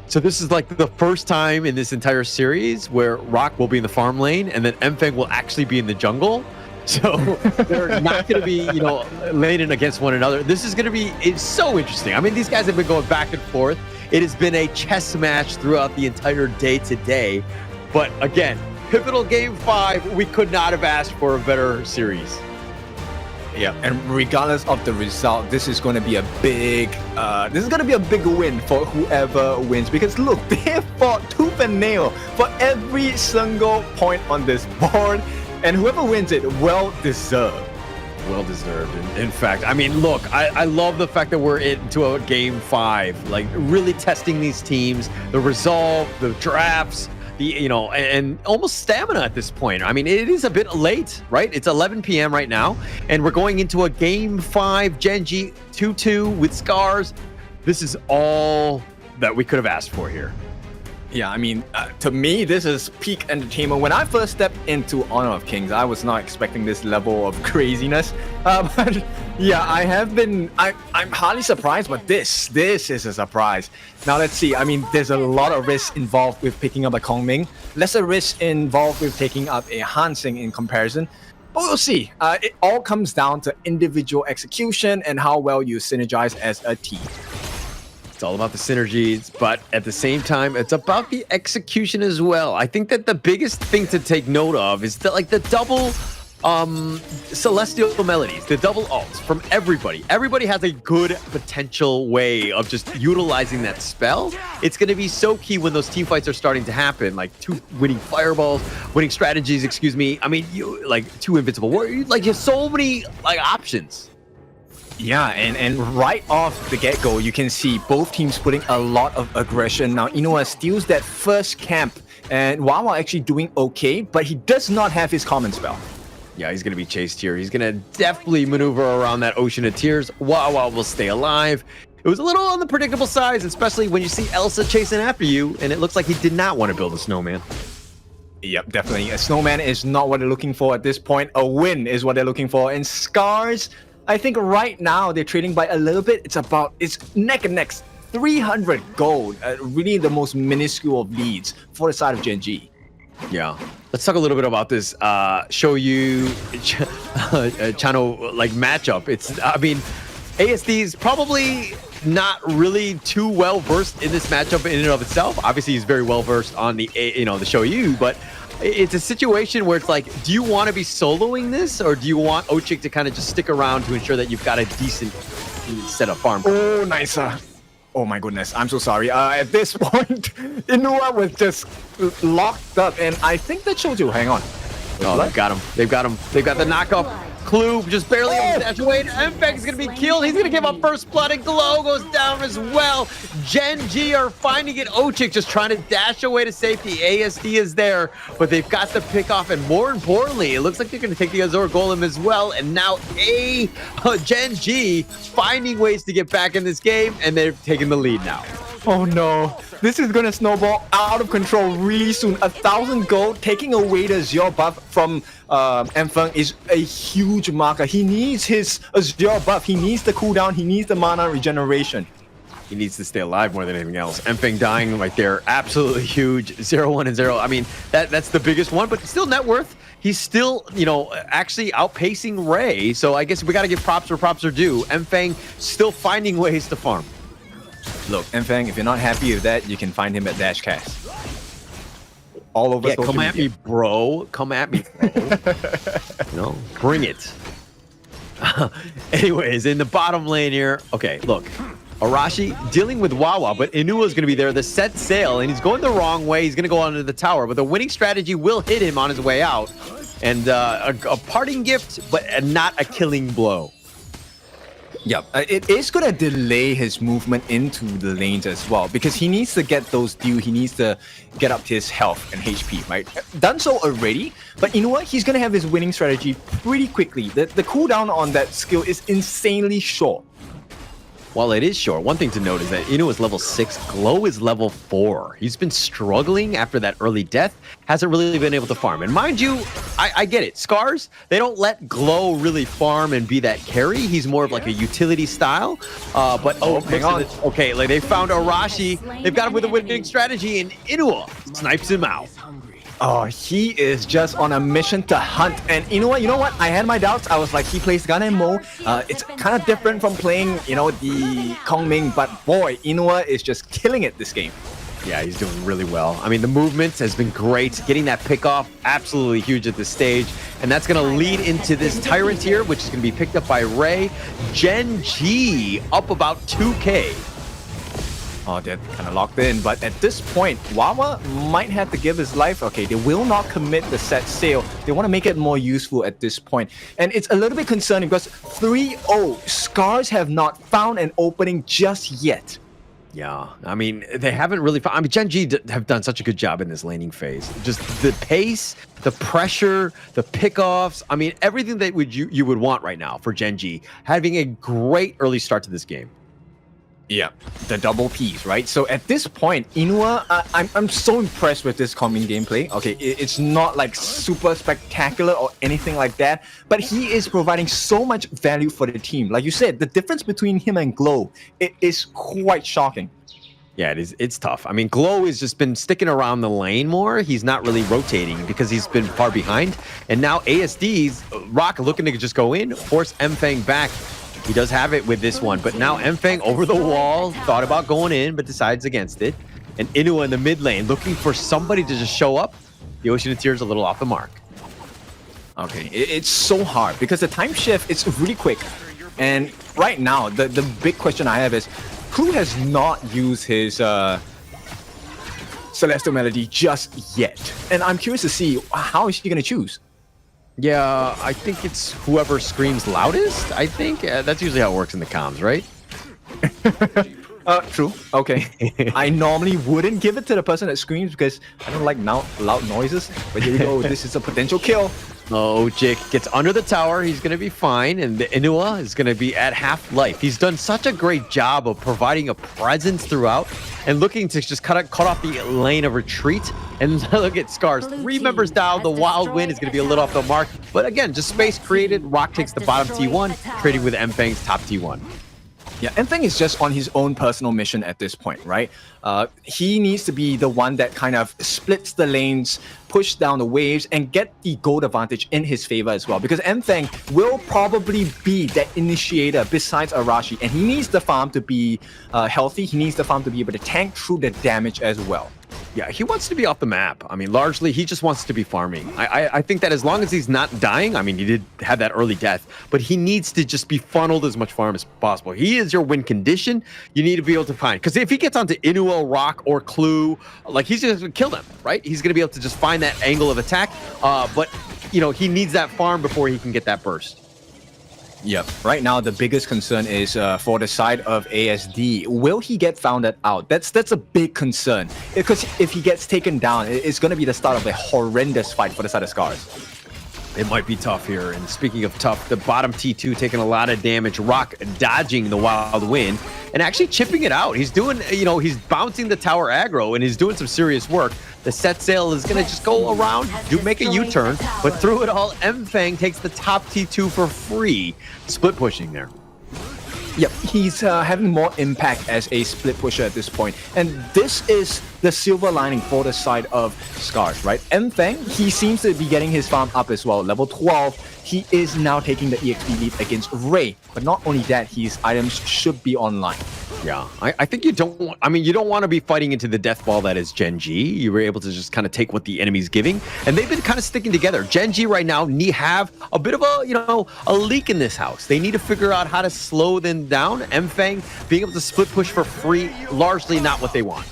So this is like the first time in this entire series where Rock will be in the farm lane and then Mfeng will actually be in the jungle. So they're not going to be, laning against one another. This is going to be, it's so interesting. I mean, these guys have been going back and forth. It has been a chess match throughout the entire day today. But again, pivotal game 5, we could not have asked for a better series. Yeah, and regardless of the result, this is going to be a big win for whoever wins. Because look, they have fought tooth and nail for every single point on this board, and whoever wins it, well deserved. Well deserved. In fact, I mean, look, I love the fact that we're into a game 5, like really testing these teams, the resolve, the drafts. And almost stamina at this point. I mean, it is a bit late, right? It's 11 p.m. right now, and we're going into a game 5 Gen.G 2-2 with SCARZ. This is all that we could have asked for here. Yeah, I mean, to me, this is peak entertainment. When I first stepped into Honor of Kings, I was not expecting this level of craziness. But yeah, I'm hardly surprised, but this is a surprise. Now let's see. I mean, there's a lot of risk involved with picking up a Kong Ming. Lesser risk involved with picking up a Hansing in comparison. But we'll see. It all comes down to individual execution and how well you synergize as a team. It's all about the synergies, but at the same time, it's about the execution as well. I think that the biggest thing to take note of is that, like, the double celestial melodies, the double ults from everybody. Everybody has a good potential way of just utilizing that spell. It's going to be so key when those team fights are starting to happen, like winning fireballs, winning strategies, excuse me. I mean, you like 2 invincible warriors, like you have so many options. Yeah, and right off the get-go, you can see both teams putting a lot of aggression. Now, Inoue steals that first camp, and Wawa actually doing okay, but he does not have his common spell. Yeah, he's going to be chased here. He's going to definitely maneuver around that Ocean of Tears. Wawa will stay alive. It was a little on the predictable side, especially when you see Elsa chasing after you, and it looks like he did not want to build a snowman. Yep, definitely. A snowman is not what they're looking for at this point. A win is what they're looking for. And SCARZ, I think right now they're trading by a little bit. It's neck and neck. 300 gold. Really the most minuscule of leads for the side of Gen.G. Yeah. Let's talk a little bit about this show you channel like matchup. ASD is probably not really too well versed in this matchup in and of itself. Obviously, he's very well versed on the the show you, but it's a situation where it's like, do you want to be soloing this, or do you want Ochik to kind of just stick around to ensure that you've got a decent set of farm? Oh, nice. Oh my goodness, I'm so sorry. At this point, Inua was just locked up, and I think that shows you. Hang on. Oh, they've got him. They've got him. They've got the knockoff. Clue just barely able to dash away. Mfeng's gonna be killed. He's gonna give up first blood, and Glow goes down as well. Gen.G are finding it. Ochik just trying to dash away to safety. ASD is there, but they've got the pick off, and more importantly, it looks like they're gonna take the Azor Golem as well. And now Gen.G finding ways to get back in this game, and they're taking the lead now. Oh no, this is gonna snowball out of control really soon. 1,000 gold, taking away the Azure buff from Mfeng is a huge marker. He needs his Azure buff, he needs the cooldown, he needs the mana regeneration. He needs to stay alive more than anything else. Mfeng dying right there, absolutely huge. 0-1 and 0. I mean, that's the biggest one, but still net worth. He's still, actually outpacing Ray. So I guess we got to give props where props are due. Mfeng still finding ways to farm. Look, Mfeng, if you're not happy with that, you can find him at Dashcast. All over social come at media. me, bro. Come at me, bro. Bring it. Anyways, in the bottom lane here. Okay, look. Arashi dealing with Wawa, but Inua is going to be there. The set sail, and he's going the wrong way. He's going to go onto the tower, but the winning strategy will hit him on his way out. And a parting gift, but not a killing blow. Yeah, it is going to delay his movement into the lanes as well, because he needs to get those deals. He needs to get up his health and HP, right? Done so already, but you know what? He's going to have his winning strategy pretty quickly. The cooldown on that skill is insanely short. While it is short, one thing to note is that Inu is level 6, Glow is level 4. He's been struggling after that early death, hasn't really been able to farm. And mind you, I get it. SCARZ, they don't let Glow really farm and be that carry. He's more of like a utility style. Hang on. Okay, like they found Arashi. They've got him with a winning strategy, and Inua snipes him out. Oh, he is just on a mission to hunt. And you know what? I had my doubts. I was like, he plays Gun and Mo. It's kind of different from playing, the Kongming. But boy, Inua is just killing it this game. Yeah, he's doing really well. I mean, the movement has been great. Getting that pick off, absolutely huge at this stage. And that's going to lead into this Tyrant here, which is going to be picked up by Ray. Gen.G up about 2K. Oh, they're kind of locked in, but at this point, Wawa might have to give his life. Okay, they will not commit the set sail. They want to make it more useful at this point. And it's a little bit concerning because 3-0, SCARZ have not found an opening just yet. Yeah, I mean, they haven't really found... I mean, Gen.G have done such a good job in this laning phase. Just the pace, the pressure, the pickoffs. I mean, everything that you would want right now for Gen.G. Having a great early start to this game. Yeah, the double Ps, right? So at this point, Inua, I'm so impressed with this Kongming gameplay. Okay, it's not like super spectacular or anything like that, but he is providing so much value for the team. Like you said, the difference between him and Glow, it is quite shocking. Yeah, it is. It's tough. I mean, Glow has just been sticking around the lane more. He's not really rotating because he's been far behind. And now ASD's Rock looking to just go in, force Mfeng back. He does have it with this one, but now Mfeng over the wall, thought about going in, but decides against it. And Inua in the mid lane, looking for somebody to just show up. The Ocean of Tears a little off the mark. Okay, it's so hard because the time shift is really quick. And right now, the big question I have is, who has not used his Celestial Melody just yet? And I'm curious to see, how is he going to choose? Yeah, I think it's whoever screams loudest, I think. That's usually how it works in the comms, right? True. Okay. I normally wouldn't give it to the person that screams because I don't like loud noises. But here we go. This is a potential kill. Oh, Jake gets under the tower. He's going to be fine. And the Inua is going to be at half life. He's done such a great job of providing a presence throughout and looking to just cut off the lane of retreat. And look at SCARZ. 3 members down. The Wild Wind is going to be a little off the mark. But again, just space created. Rock takes the bottom T1, trading with Mfeng's top T1. Yeah, Enfeng is just on his own personal mission at this point, right? He needs to be the one that kind of splits the lanes, push down the waves, and get the gold advantage in his favor as well. Because Enfeng will probably be that initiator besides Arashi, and he needs the farm to be healthy. He needs the farm to be able to tank through the damage as well. Yeah, he wants to be off the map. I mean, largely, he just wants to be farming. I think that as long as he's not dying, I mean, he did have that early death, but he needs to just be funneled as much farm as possible. He is your win condition. You need to be able to find, because if he gets onto Inuo, Rock, or Clue, like, he's just going to kill them, right? He's going to be able to just find that angle of attack, but, you know, he needs that farm before he can get that burst. Yep. Right now, the biggest concern is for the side of ASD. Will he get found out? That's a big concern. Because if he gets taken down, it's going to be the start of a horrendous fight for the side of SCARZ. It might be tough here. And speaking of tough, the bottom T2 taking a lot of damage. Rock dodging the wild wind and actually chipping it out. He's doing, you know, he's bouncing the tower aggro and he's doing some serious work. The set sail is going to just go around, make a U-turn, but through it all, Enfeng takes the top T2 for free. Split pushing there. Yep, he's having more impact as a split pusher at this point. And this is the silver lining for the side of SCARZ, right? Enfeng, he seems to be getting his farm up as well. Level 12, he is now taking the EXP lead against Ray. But not only that, his items should be online. Yeah, I think you don't want, I mean, you don't want to be fighting into the death ball that is Gen.G. You were able to just kind of take what the enemy's giving, and they've been kind of sticking together. Gen.G right now have a bit of a, you know, a leak in this house. They need to figure out how to slow them down. Enfeng being able to split push for free, largely not what they want.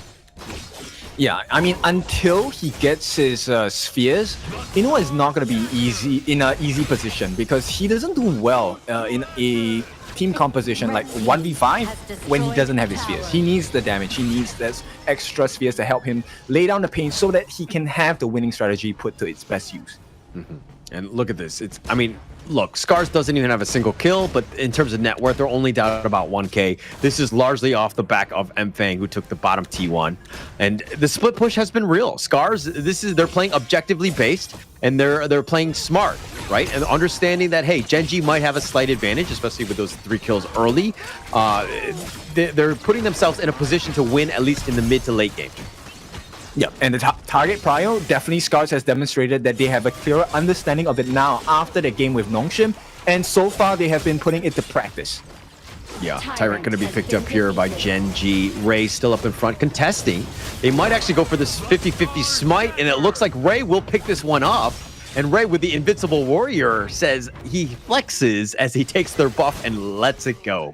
Yeah, I mean, until he gets his spheres, Inuo is not going to be in an easy position because he doesn't do well in a team composition like 1v5 when he doesn't have his spheres. He needs the damage. He needs that extra spheres to help him lay down the pain so that he can have the winning strategy put to its best use. Mm-hmm. And look at this. It's, I mean, look, SCARZ doesn't even have a single kill, but in terms of net worth, they're only down about 1K. This is largely off the back of Enfeng, who took the bottom T1. And the split push has been real. SCARZ, they're playing objectively based, and they're playing smart, right? And understanding that, hey, Gen.G might have a slight advantage, especially with those 3 kills early. They're putting themselves in a position to win, at least in the mid to late game. Yeah, and the target prio, definitely SCARZ has demonstrated that they have a clearer understanding of it now after the game with Nongshim, and so far they have been putting it to practice. Yeah, Tyrant going to be picked up here by Gen.G. Ray still up in front, contesting. They might actually go for this 50-50 smite, and it looks like Ray will pick this one up. And Ray with the Invincible Warrior says he flexes as he takes their buff and lets it go.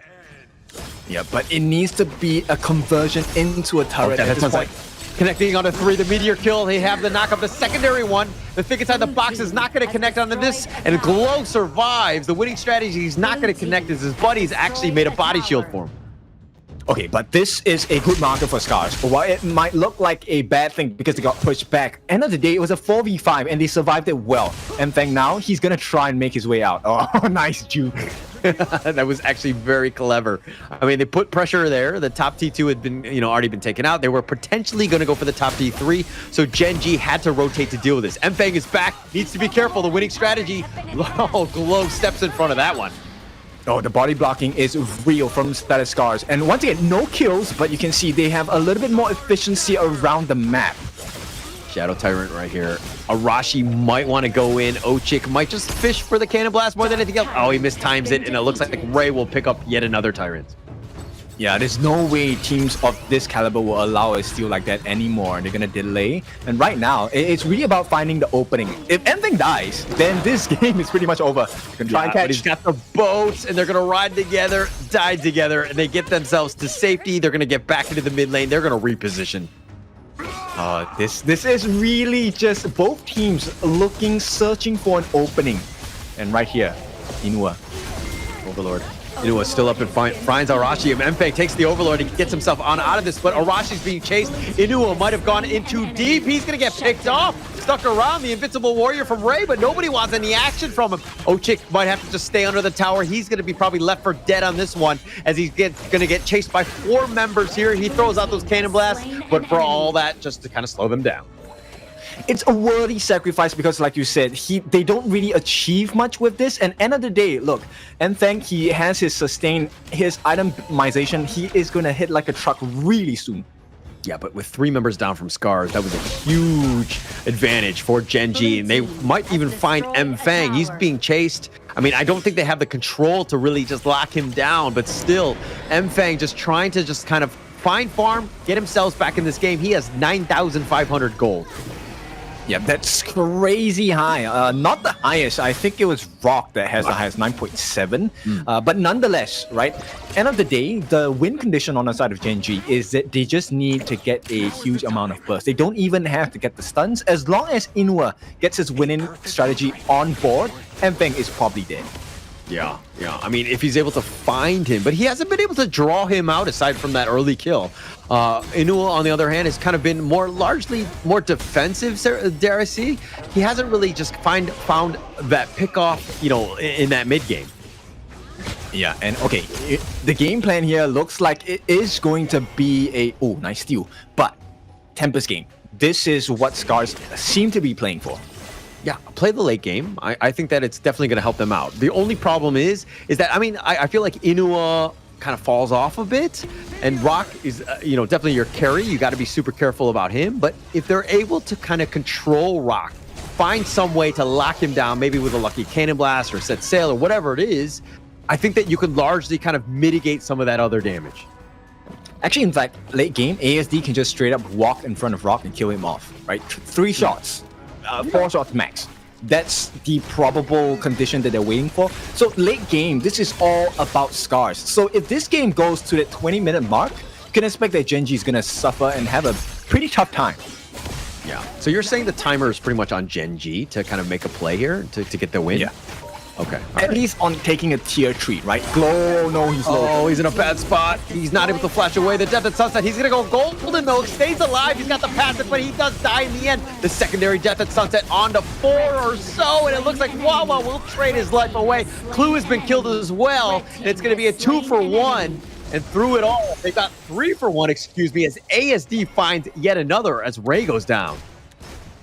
Yeah, but it needs to be a conversion into a turret at this point. Connecting onto 3, the meteor kill. They have the knock up, the secondary one. The thing inside the box is not going to connect onto this, and Glow survives. The winning strategy he's not going to connect is his buddies actually made a body shield for him. Okay, but this is a good marker for SCARZ. While it might look like a bad thing because they got pushed back, end of the day, it was a 4v5 and they survived it well. Enfeng now, he's going to try and make his way out. Oh, nice juke. That was actually very clever. I mean, they put pressure there. The top T2 had been, you know, already been taken out. They were potentially going to go for the top T3, so Gen.G had to rotate to deal with this. Enfeng is back, needs to be careful. The winning strategy. Oh, Glow steps in front of that one. Oh, the body blocking is real from status SCARZ. And once again, no kills, but you can see they have a little bit more efficiency around the map. Shadow Tyrant right here. Arashi might want to go in. Ochik might just fish for the Cannon Blast more than anything else. Oh, he mistimes it, and it looks like Ray will pick up yet another Tyrant. Yeah, there's no way teams of this caliber will allow a steal like that anymore. They're going to delay. And right now, it's really about finding the opening. If anything dies, then this game is pretty much over. You can try and catch. But he's got the boats, and they're going to ride together, die together, and they get themselves to safety. They're going to get back into the mid lane. They're going to reposition. This is really just both teams searching for an opening. And right here, Inuo. Overlord. Inuo still up and finds Arashi. Enfeng takes the Overlord. He gets himself out of this, but Arashi's being chased. Inuo might have gone in too deep. He's going to get picked off. Stuck around the Invincible Warrior from Ray, but nobody wants any action from him. Ochik might have to just stay under the tower. He's going to be probably left for dead on this one as he's going to get chased by 4 members here. He throws out those Cannon Blasts, but for all that, just to kind of slow them down. it's a worthy sacrifice because, like you said, they don't really achieve much with this. And end of the day, look, Enfeng, he has his itemization. He is going to hit like a truck really soon. Yeah, but with 3 members down from SCARZ, that was a huge advantage for Gen.G, and they might even find Enfeng. He's being chased. I mean, I don't think they have the control to really just lock him down, but still, Enfeng just trying to just kind of find farm, get himself back in this game. He has 9,500 gold. Yeah, that's crazy high. Not the highest. I think it was Rock that has the highest, 9.7. But nonetheless, right, end of the day, the win condition on the side of Gen.G is that they just need to get a huge amount of burst. They don't even have to get the stuns. As long as Inua gets his winning strategy on board, Enfeng is probably dead. Yeah. I mean, if he's able to find him, but he hasn't been able to draw him out aside from that early kill. Inua, on the other hand, has kind of been largely more defensive, dare I say. He hasn't really just found that pick off, in that mid game. Yeah, and okay, the game plan here looks like it is going to be a nice steal, but Tempest game. This is what SCARZ seem to be playing for. Yeah, play the late game. I think that it's definitely going to help them out. The only problem is that, I mean, I feel like Inua kind of falls off a bit, and Rock is, definitely your carry. You got to be super careful about him. But if they're able to kind of control Rock, find some way to lock him down, maybe with a lucky cannon blast or set sail or whatever it is, I think that you could largely kind of mitigate some of that other damage. Actually, in fact, late game, ASD can just straight up walk in front of Rock and kill him off, right? 3 shots. 4 shots max. That's the probable condition that they're waiting for. So late game, this is all about SCARZ. So if this game goes to the 20-minute mark, you can expect that Gen.G is going to suffer and have a pretty tough time. Yeah. So you're saying the timer is pretty much on Gen.G to kind of make a play here to get the win? Yeah. Okay. At least on taking a tier 3, right? Glow, no, he's low. Oh, he's in a bad spot. He's not able to flash away the Death at Sunset. He's going to go golden, though. Stays alive. He's got the passive, but he does die in the end. The secondary Death at Sunset on to 4 or so, and it looks like Wawa will trade his life away. Clue has been killed as well, and it's going to be a 2-for-1. And through it all, they got 3-for-1, excuse me, as ASD finds yet another as Ray goes down.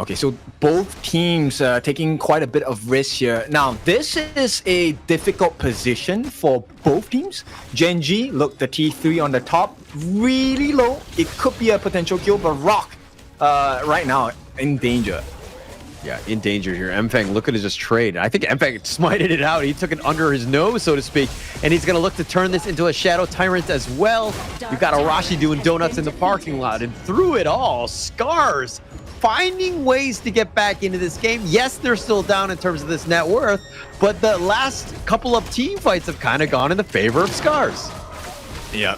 Okay, so both teams taking quite a bit of risk here. Now, this is a difficult position for both teams. Gen.G, look, the T3 on the top, really low. It could be a potential kill, but Rock, right now, in danger. Yeah, in danger here. Enfeng looking to just trade. I think Enfeng smited it out. He took it under his nose, so to speak, and he's going to look to turn this into a Shadow Tyrant as well. You've got Arashi doing donuts in the parking lot, and through it all, SCARZ finding ways to get back into this game. Yes, they're still down in terms of this net worth, but the last couple of team fights have kind of gone in the favor of SCARZ. Yeah.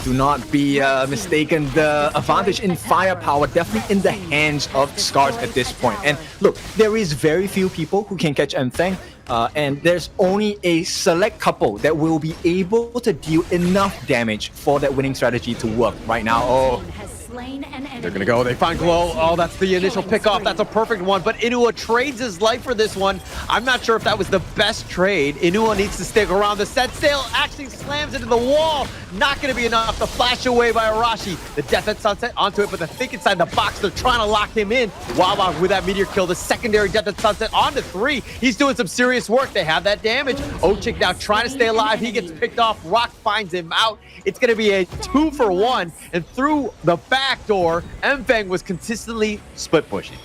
Do not be mistaken. The advantage in firepower definitely in the hands of SCARZ at this point. And look, there is very few people who can catch Enfeng, and there's only a select couple that will be able to deal enough damage for that winning strategy to work right now. Oh. They're gonna go, they find Glow. Oh, that's the initial pickoff. That's a perfect one, but Inua trades his life for this one. I'm not sure if that was the best trade. Inua needs to stick around. The set sail actually slams into the wall. Not gonna be enough. The flash away by Arashi. The Death at Sunset onto it, but the think inside the box, they're trying to lock him in. Wawa with that meteor kill. The secondary Death at Sunset onto 3. He's doing some serious work. They have that damage. Ochik now trying to stay alive. He gets picked off. Rock finds him out. It's gonna be a 2-for-1, and through the back door, Enfeng was consistently split pushing.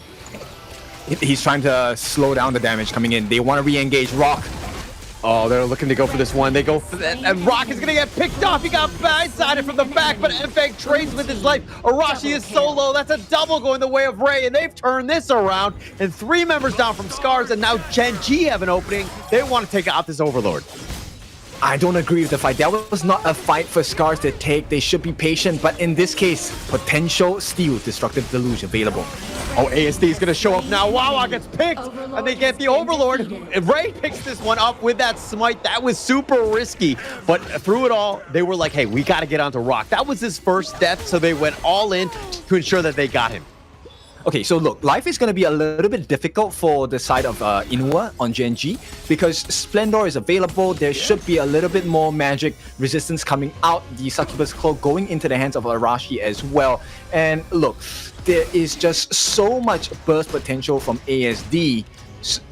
He's trying to slow down the damage coming in. They want to re-engage Rock. Oh, they're looking to go for this one. They go for that, and Rock is going to get picked off. He got blindsided from the back, but Enfeng trades with his life. Arashi is solo. That's a double going the way of Ray, and they've turned this around. And 3 members down from SCARZ, and now Gen.G have an opening. They want to take out this Overlord. I don't agree with the fight. That was not a fight for SCARZ to take. They should be patient, but in this case, potential steal, Destructive Deluge available. Oh, ASD is going to show up now. Wawa gets picked, and they get the Overlord. Ray picks this one up with that smite. That was super risky, but through it all, they were like, hey, we got to get onto Rock. That was his first death, so they went all in to ensure that they got him. Okay, so look, life is going to be a little bit difficult for the side of Inua on Gen.G because Splendor is available. There should be a little bit more magic resistance coming out. The Succubus Cloak going into the hands of Arashi as well. And look, there is just so much burst potential from ASD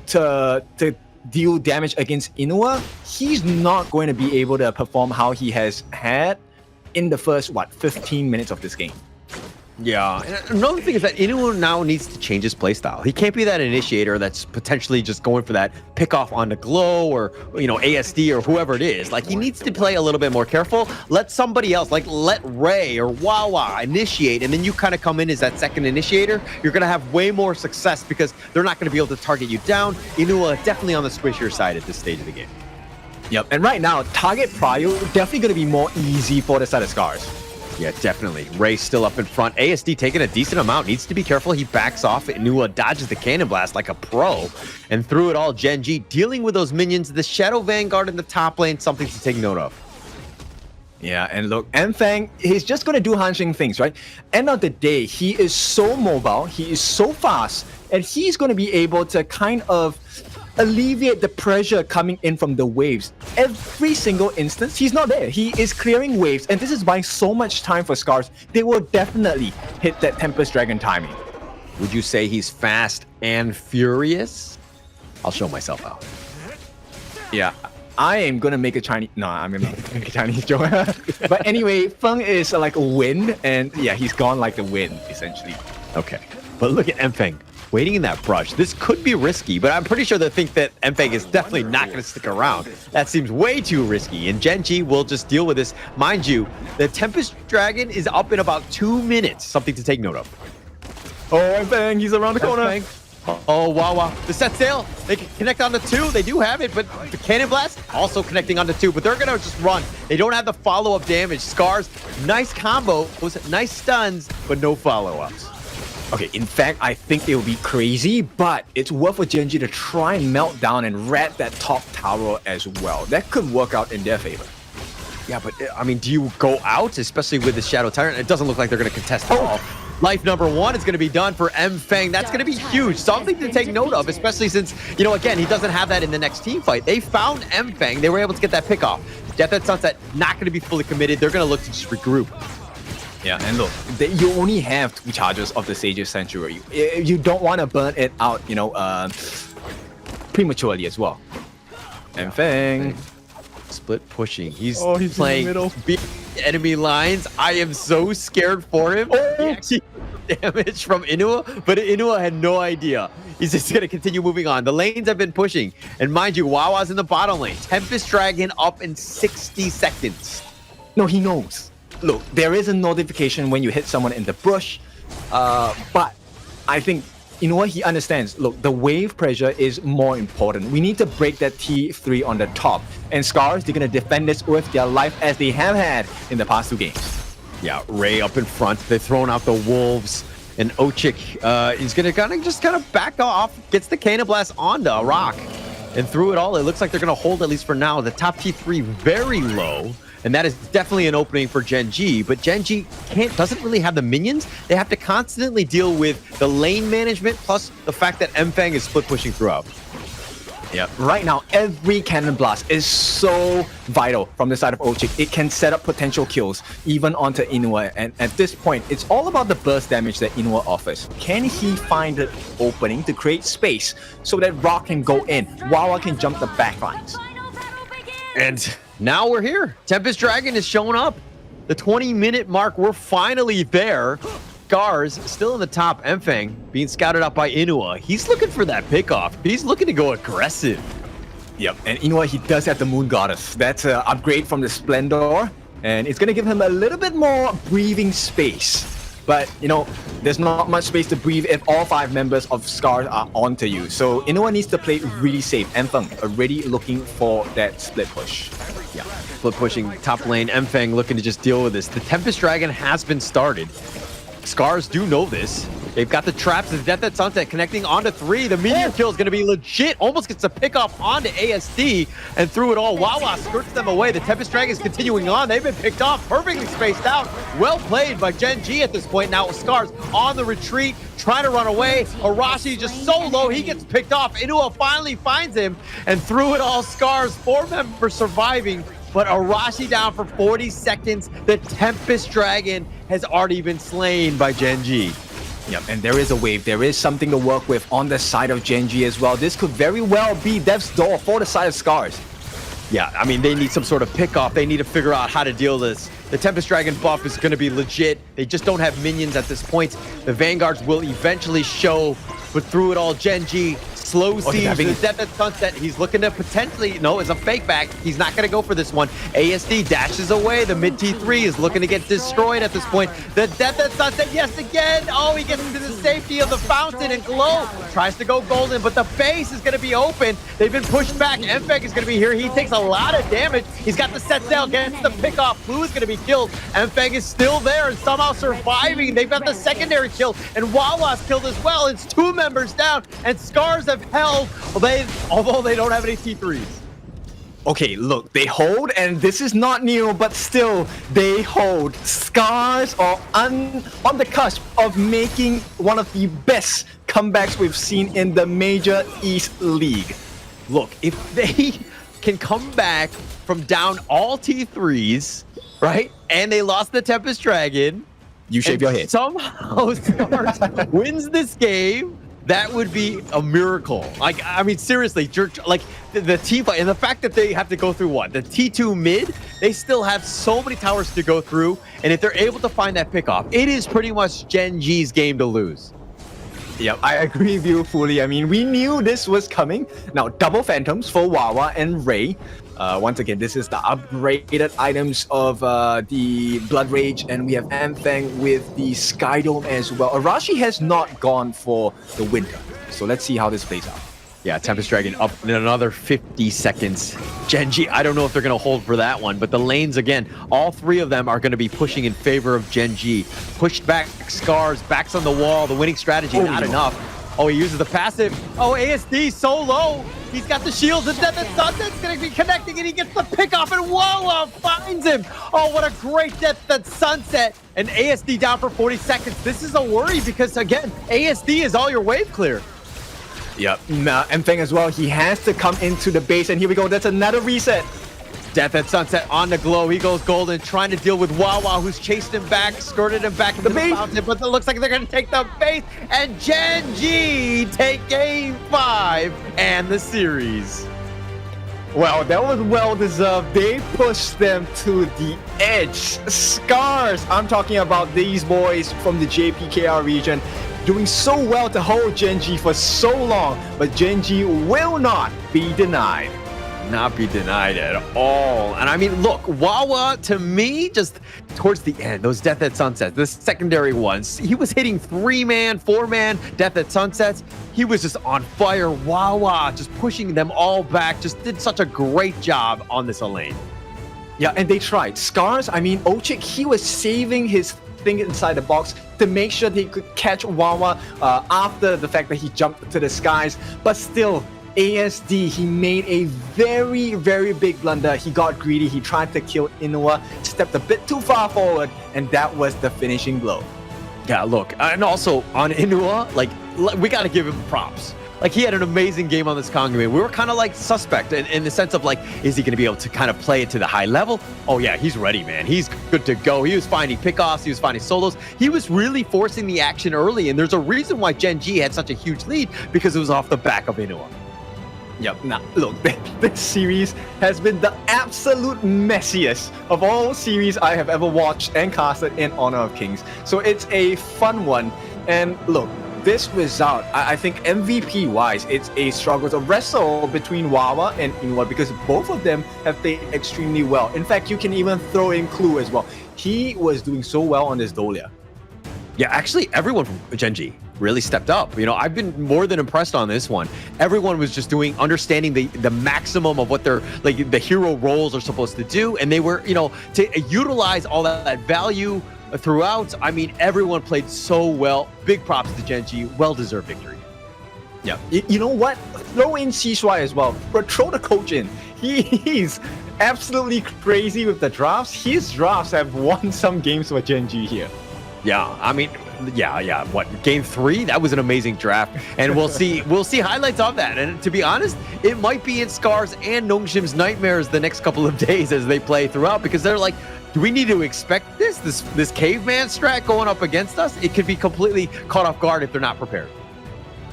to deal damage against Inua. He's not going to be able to perform how he has had in the first, 15 minutes of this game. Yeah, and another thing is that Inu now needs to change his playstyle. He can't be that initiator that's potentially just going for that pick off on the glow or, you know, ASD or whoever it is. Like, he needs to play a little bit more careful. Let somebody else, like let Ray or Wawa initiate, and then you kind of come in as that second initiator. You're going to have way more success because they're not going to be able to target you down. Inua definitely on the squishier side at this stage of the game. Yep, and right now, target prio definitely going to be more easy for the side of SCARZ. Yeah, definitely. Ray still up in front. ASD taking a decent amount. Needs to be careful. He backs off. Inua dodges the cannon blast like a pro. And through it all, Gen.G dealing with those minions. The Shadow Vanguard in the top lane, something to take note of. Yeah, and look, Mfang, he's just going to do Hanshing things, right? End of the day, he is so mobile, he is so fast, and he's going to be able to kind of alleviate the pressure coming in from the waves. Every single instance, he's not there. He is clearing waves, and this is buying so much time for SCARZ. They will definitely hit that Tempest Dragon timing. Would you say he's fast and furious? I'll show myself out. Yeah, I am gonna make a Chinese. No, I'm gonna make a Chinese joke. But anyway, Feng is like a wind, and yeah, he's gone like the wind essentially. Okay, but look at Mfeng. Waiting in that brush. This could be risky, but I'm pretty sure they think that Mfeng is definitely not going to stick around. That seems way too risky, and Gen.G will just deal with this. Mind you, the Tempest Dragon is up in about 2 minutes. Something to take note of. Oh, Mfeng, he's around the corner. Oh, Wawa. The set sail. They can connect on the 2. They do have it, but the Cannon Blast also connecting on the 2, but they're going to just run. They don't have the follow-up damage. SCARZ, nice combo, nice stuns, but no follow-ups. Okay, in fact, I think it will be crazy, but it's worth for Gen.G to try and melt down and rat that top tower as well. That could work out in their favor. Yeah, but I mean, do you go out, especially with the Shadow Tyrant? It doesn't look like they're going to contest at all. Life number 1 is going to be done for Mfeng. That's going to be huge. Something to take note of, especially since, you know, again, he doesn't have that in the next team fight. They found Mfeng. They were able to get that pick off. Death at Sunset, not going to be fully committed. They're going to look to just regroup. Yeah, and look, you only have 2 charges of the Sage's Sanctuary. You don't want to burn it out, you know, prematurely as well. Mfeng. Split pushing. He's playing in the middle. Enemy lines. I am so scared for him. Oh. He actually took damage from Inua, but Inua had no idea. He's just going to continue moving on. The lanes have been pushing. And mind you, Wawa's in the bottom lane. Tempest Dragon up in 60 seconds. No, he knows. Look, there is a notification when you hit someone in the bush, but I think, you know what, he understands. Look, the wave pressure is more important. We need to break that T3 on the top. And SCARZ, they're going to defend this with their life as they have had in the past 2 games. Yeah, Ray up in front. They're throwing out the wolves. And Ochik is going to just kind of back off, gets the Cannon Blast onto a rock. And through it all, it looks like they're going to hold, at least for now, the top T3 very low. And that is definitely an opening for Gen.G, but Gen.G doesn't really have the minions. They have to constantly deal with the lane management, plus the fact that Mfeng is split pushing throughout. Yeah, right now, every cannon blast is so vital from the side of Ochik. It can set up potential kills, even onto Inua. And at this point, it's all about the burst damage that Inua offers. Can he find the opening to create space so that Rock can go in, Wawa can jump the backlines? And now we're here. Tempest Dragon is showing up. The 20-minute mark, we're finally there. SCARZ still in the top. Mfeng being scouted out by Inua. He's looking for that pickoff. He's looking to go aggressive. Yep, and Inua, he does have the Moon Goddess. That's an upgrade from the Splendor, and it's going to give him a little bit more breathing space. But, you know, there's not much space to breathe if all 5 members of SCARZ are onto you. So Inua needs to play really safe. Mfeng already looking for that split push. Yeah, split pushing top lane. Mfeng looking to just deal with this. The Tempest Dragon has been started. SCARZ do know this. They've got the traps, the Death at Sunset connecting onto 3. The meteor kill is going to be legit. Almost gets a pick off onto ASD and through it all. Wawa skirts them away. The Tempest Dragon is continuing on. They've been picked off, perfectly spaced out. Well played by Gen.G at this point. Now SCARZ on the retreat, trying to run away. Arashi just so low, he gets picked off. Inua finally finds him, and through it all, SCARZ, 4 members surviving. But Arashi down for 40 seconds. The Tempest Dragon has already been slain by Gen.G. Yep, and there is a wave. There is something to work with on the side of Gen.G as well. This could very well be Dev's door for the side of SCARZ. Yeah, I mean, they need some sort of pick-off. They need to figure out how to deal with this. The Tempest Dragon buff is going to be legit. They just don't have minions at this point. The Vanguards will eventually show, but through it all, Gen.G slow sees the Death at Sunset. He's looking to potentially, no, it's a fake back. He's not going to go for this one. ASD dashes away. The mid T3 is looking to get destroyed at this point. The Death at Sunset, yes, again. Oh, he gets into the safety of the fountain, and Glow tries to go golden, but the base is going to be open. They've been pushed back. Mfeg is going to be here. He takes a lot of damage. He's got the set sail, gets the pick off. Blue is going to be killed. Mfeg is still there and somehow surviving. They've got the secondary kill, and Wawa's killed as well. It's 2 members down, and SCARZ have held, although they don't have any T3s. Okay, look, they hold, and this is not new, but still, they hold. SCARZ are on the cusp of making one of the best comebacks we've seen in the Major East League. Look, if they can come back from down all T3s, right, and they lost the Tempest Dragon, you shave your head. Somehow SCARZ wins this game. That would be a miracle. Like, I mean, seriously, like the T5 and the fact that they have to go through what? The T2 mid, they still have so many towers to go through. And if they're able to find that pickoff, it is pretty much Gen.G's game to lose. Yep, I agree with you fully. I mean, we knew this was coming. Now, double Phantoms for Wawa and Ray. Once again, this is the upgraded items of the Blood Rage, and we have Anfang with the Skydome as well. Arashi has not gone for the Winter, so let's see how this plays out. Yeah, Tempest Dragon up in another 50 seconds. Gen.G, I don't know if they're going to hold for that one, but the lanes, again, all 3 of them are going to be pushing in favor of Gen.G. Pushed back, SCARZ, backs on the wall, the winning strategy, not enough. Oh, he uses the passive. Oh, ASD so low. He's got the shields, and Death at Sunset's going to be connecting, and he gets the pick off, and Wawa finds him. Oh, what a great Death at Sunset. And ASD down for 40 seconds. This is a worry because, again, ASD is all your wave clear. Yep, Mfeng as well. He has to come into the base, and here we go. That's another reset. Death at Sunset on the Glow. He goes golden, trying to deal with Wawa, who's chased him back, skirted him back into the fountain, but it looks like they're going to take the base, and Gen.G take game 5 and the series. Well, that was well deserved. They pushed them to the edge. SCARZ, I'm talking about these boys from the JPKR region, doing so well to hold Gen.G for so long, but Gen.G will not be denied. Not be denied at all. And I mean, look, Wawa, to me, just towards the end, those Death at Sunsets, the secondary ones, he was hitting 3-man, 4-man Death at Sunsets. He was just on fire. Wawa just pushing them all back, just did such a great job on this lane. Yeah, and they tried. SCARZ, I mean, Ochik, he was saving his thing inside the box to make sure they could catch Wawa after the fact that he jumped to the skies, but still, ASD, he made a very, very big blunder. He got greedy. He tried to kill Inua, stepped a bit too far forward, and that was the finishing blow. Yeah, look, and also on Inua, like, we got to give him props. Like, he had an amazing game on this Kongame. We were kind of like suspect in the sense of like, is he going to be able to kind of play it to the high level? Oh yeah, he's ready, man. He's good to go. He was finding pickoffs. He was finding solos. He was really forcing the action early, and there's a reason why Gen.G had such a huge lead, because it was off the back of Inua. Yep, now look, this series has been the absolute messiest of all series I have ever watched and casted in Honor of Kings. So it's a fun one. And look, this result, I think MVP-wise, it's a struggle to wrestle between Wawa and Inua because both of them have played extremely well. In fact, you can even throw in Clue as well. He was doing so well on this Dolia. Yeah, actually, everyone from Gen.G really stepped up. You know, I've been more than impressed on this one. Everyone was just understanding the maximum of what their, like, the hero roles are supposed to do, and they were, you know, to utilize all that value throughout. I mean, everyone played so well. Big props to Gen.G. Well-deserved victory. Yeah. You know what? Throw in Xishuai as well. But throw the coach in. He's absolutely crazy with the drafts. His drafts have won some games for Gen.G here. Yeah, I mean, yeah. What, game 3? That was an amazing draft, and we'll see highlights of that. And to be honest, it might be in SCARZ and Nongshim's nightmares the next couple of days as they play throughout, because they're like, do we need to expect this caveman strat going up against us? It could be completely caught off guard if they're not prepared.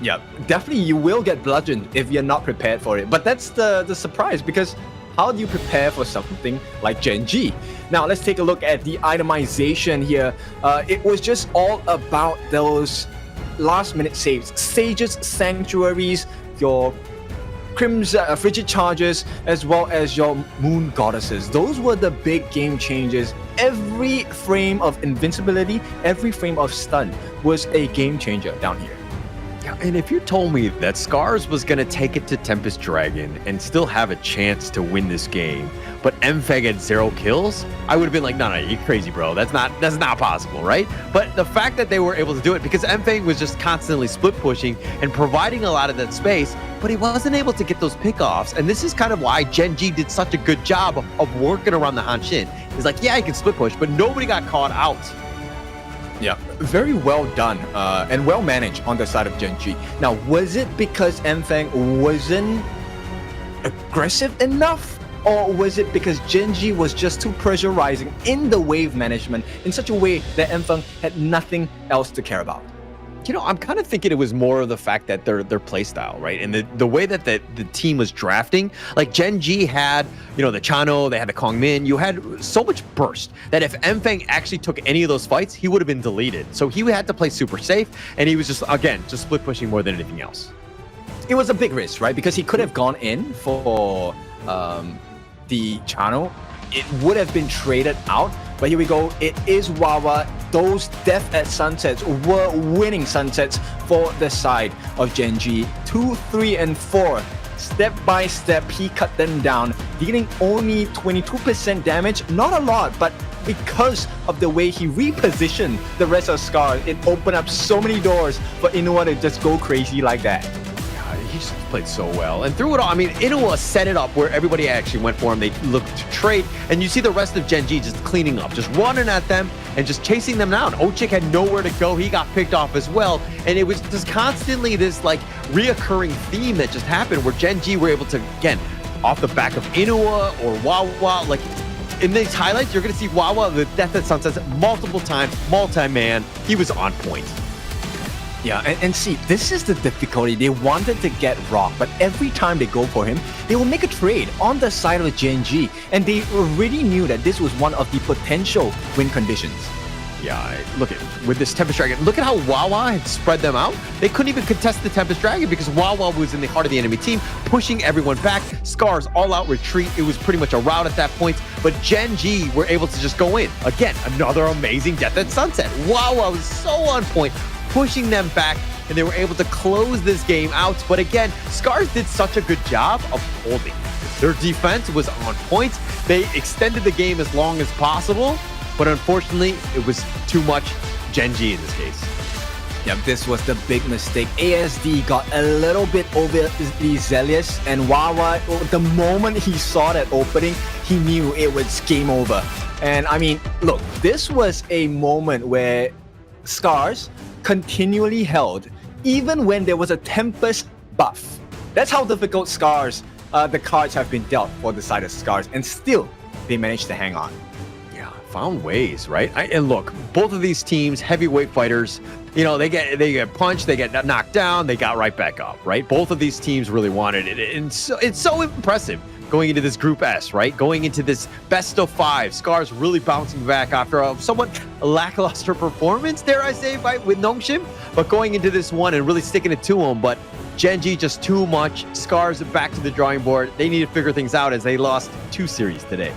Yeah, definitely you will get bludgeoned if you're not prepared for it. But that's the surprise, because how do you prepare for something like Gen.G? Now, let's take a look at the itemization here. It was just all about those last-minute saves. Sages, Sanctuaries, your Frigid Chargers, as well as your Moon Goddesses. Those were the big game changers. Every frame of invincibility, every frame of stun was a game changer down here. And if you told me that SCARZ was going to take it to Tempest Dragon and still have a chance to win this game, but MFAG had 0 kills, I would have been like, no, you're crazy, bro. That's not possible, right? But the fact that they were able to do it, because MFAG was just constantly split pushing and providing a lot of that space, but he wasn't able to get those pickoffs. And this is kind of why Gen.G did such a good job of working around the Hanshin. He's like, yeah, he can split push, but nobody got caught out. Yeah, very well done and well managed on the side of Gen.G. Now, was it because MFAG wasn't aggressive enough? Or was it because Gen.G was just too pressurizing in the wave management in such a way that MFAG had nothing else to care about? You know, I'm kind of thinking it was more of the fact that their playstyle, right? And the way that the team was drafting, like Gen.G had, you know, the Chano, they had the Kongmin, you had so much burst that if MFAG actually took any of those fights, he would have been deleted. So he had to play super safe, and he was just split pushing more than anything else. It was a big risk, right? Because he could have gone in for the Chano. It would have been traded out, but here we go. It is Wawa. Those Death at Sunsets were winning sunsets for the side of Gen.G. 2, 3, and 4. Step by step, he cut them down, dealing only 22% damage. Not a lot, but because of the way he repositioned the rest of SCARZ, it opened up so many doors for Inuwa to just go crazy like that. He just played so well. And through it all, I mean, Inuwa set it up where everybody actually went for him. They looked to trade. And you see the rest of Gen.G just cleaning up, just running at them and just chasing them down. Ochik had nowhere to go. He got picked off as well. And it was just constantly this like reoccurring theme that just happened where Gen.G were able to, again, off the back of Inuwa or Wawa, like in these highlights, you're going to see Wawa, the Death at Sunsets, multiple times, multi-man. He was on point. Yeah, and see, this is the difficulty. They wanted to get Rock, but every time they go for him, they will make a trade on the side of Gen.G, and they already knew that this was one of the potential win conditions. Yeah, look at with this Tempest Dragon. Look at how Wawa had spread them out. They couldn't even contest the Tempest Dragon because Wawa was in the heart of the enemy team, pushing everyone back. SCARZ all-out retreat. It was pretty much a rout at that point, but Gen.G were able to just go in. Again, another amazing Death at Sunset. Wawa was so on point, pushing them back, and they were able to close this game out. But again, SCARZ did such a good job of holding. Their defense was on point. They extended the game as long as possible, but unfortunately, it was too much Gen.G in this case. Yeah, this was the big mistake. ASD got a little bit overly zealous, and Wawa, the moment he saw that opening, he knew it was game over. And I mean, look, this was a moment where SCARZ continually held, even when there was a Tempest buff. That's how difficult SCARZ, the cards have been dealt for the side of SCARZ, and still, they managed to hang on. Yeah, found ways, right? And look, both of these teams, heavyweight fighters, you know, they get punched, they get knocked down, they got right back up, right? Both of these teams really wanted it, and so it's so impressive going into this Group S, right? Going into this best of 5, SCARZ really bouncing back after a somewhat lackluster performance, dare I say, with Nongshim, but going into this one and really sticking it to them. But Gen.G just too much. SCARZ back to the drawing board. They need to figure things out as they lost 2 series today.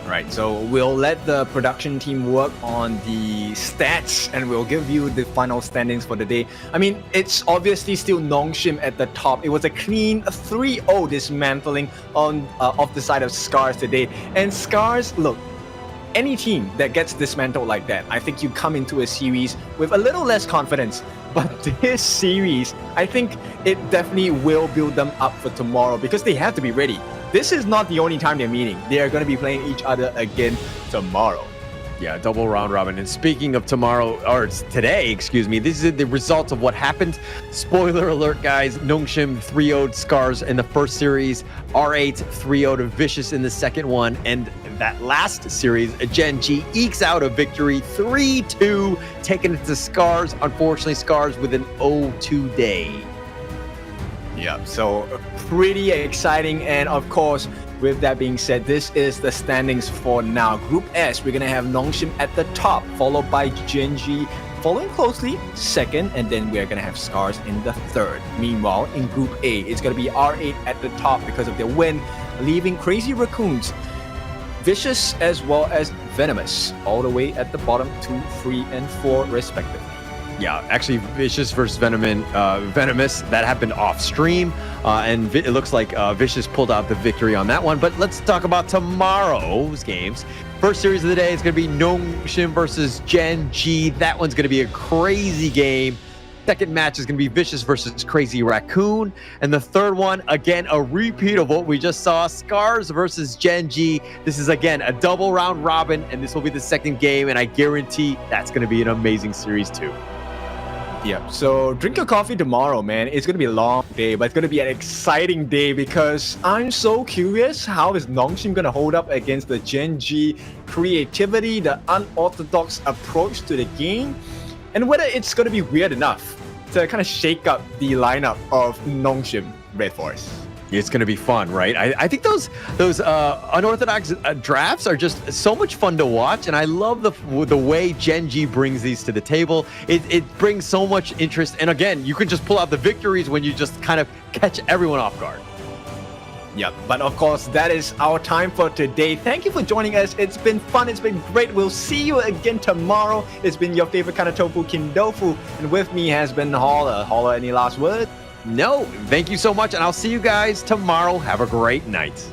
Right, so we'll let the production team work on the stats and we'll give you the final standings for the day. I mean, it's obviously still Nongshim at the top. It was a clean 3-0 dismantling on of the side of SCARZ today. And SCARZ, look, any team that gets dismantled like that, I think you come into a series with a little less confidence. But this series, I think it definitely will build them up for tomorrow because they have to be ready. This is not the only time they're meeting. They are going to be playing each other again tomorrow. Yeah, double round robin. And speaking of tomorrow, or today, excuse me, this is the results of what happened. Spoiler alert, guys. Nongshim 3-0'd SCARZ in the first series. R8 3-0'd Vicious in the second one. And that last series, Gen.G ekes out a victory 3-2, taking it to SCARZ. Unfortunately, SCARZ with an 0-2 day. Yeah, so pretty exciting. And of course, with that being said, this is the standings for now. Group S, we're going to have Nongshim at the top, followed by Gen.G following closely, second, and then we're going to have SCARZ in the third. Meanwhile, in Group A, it's going to be R8 at the top because of their win, leaving Crazy Raccoons, Vicious, as well as Venomous, all the way at the bottom, 2, 3, and 4 respectively. Yeah, actually, Vicious versus Venomous, that happened off stream, and it looks like Vicious pulled out the victory on that one. But let's talk about tomorrow's games. First series of the day is going to be Nongshim versus Gen.G. That one's going to be a crazy game. Second match is going to be Vicious versus Crazy Raccoon. And the third one, again, a repeat of what we just saw, SCARZ versus Gen.G. This is, again, a double round robin, and this will be the second game, and I guarantee that's going to be an amazing series too. Yep, so drink your coffee tomorrow, man. It's going to be a long day, but it's going to be an exciting day because I'm so curious how is Nongshim going to hold up against the Gen.G creativity, the unorthodox approach to the game, and whether it's going to be weird enough to kind of shake up the lineup of Nongshim RedForce. It's going to be fun, right? I think those unorthodox drafts are just so much fun to watch, and I love the way Gen.G brings these to the table. It brings so much interest, and again, you can just pull out the victories when you just kind of catch everyone off guard. Yep, but of course, that is our time for today. Thank you for joining us. It's been fun. It's been great. We'll see you again tomorrow. It's been your favorite kind of tofu, Kindofu, and with me has been Holler. Holler, any last words? No, thank you so much, and I'll see you guys tomorrow. Have a great night.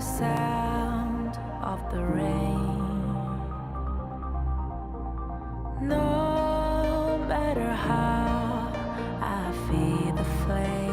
sound of the rain. No matter how I feed the flame.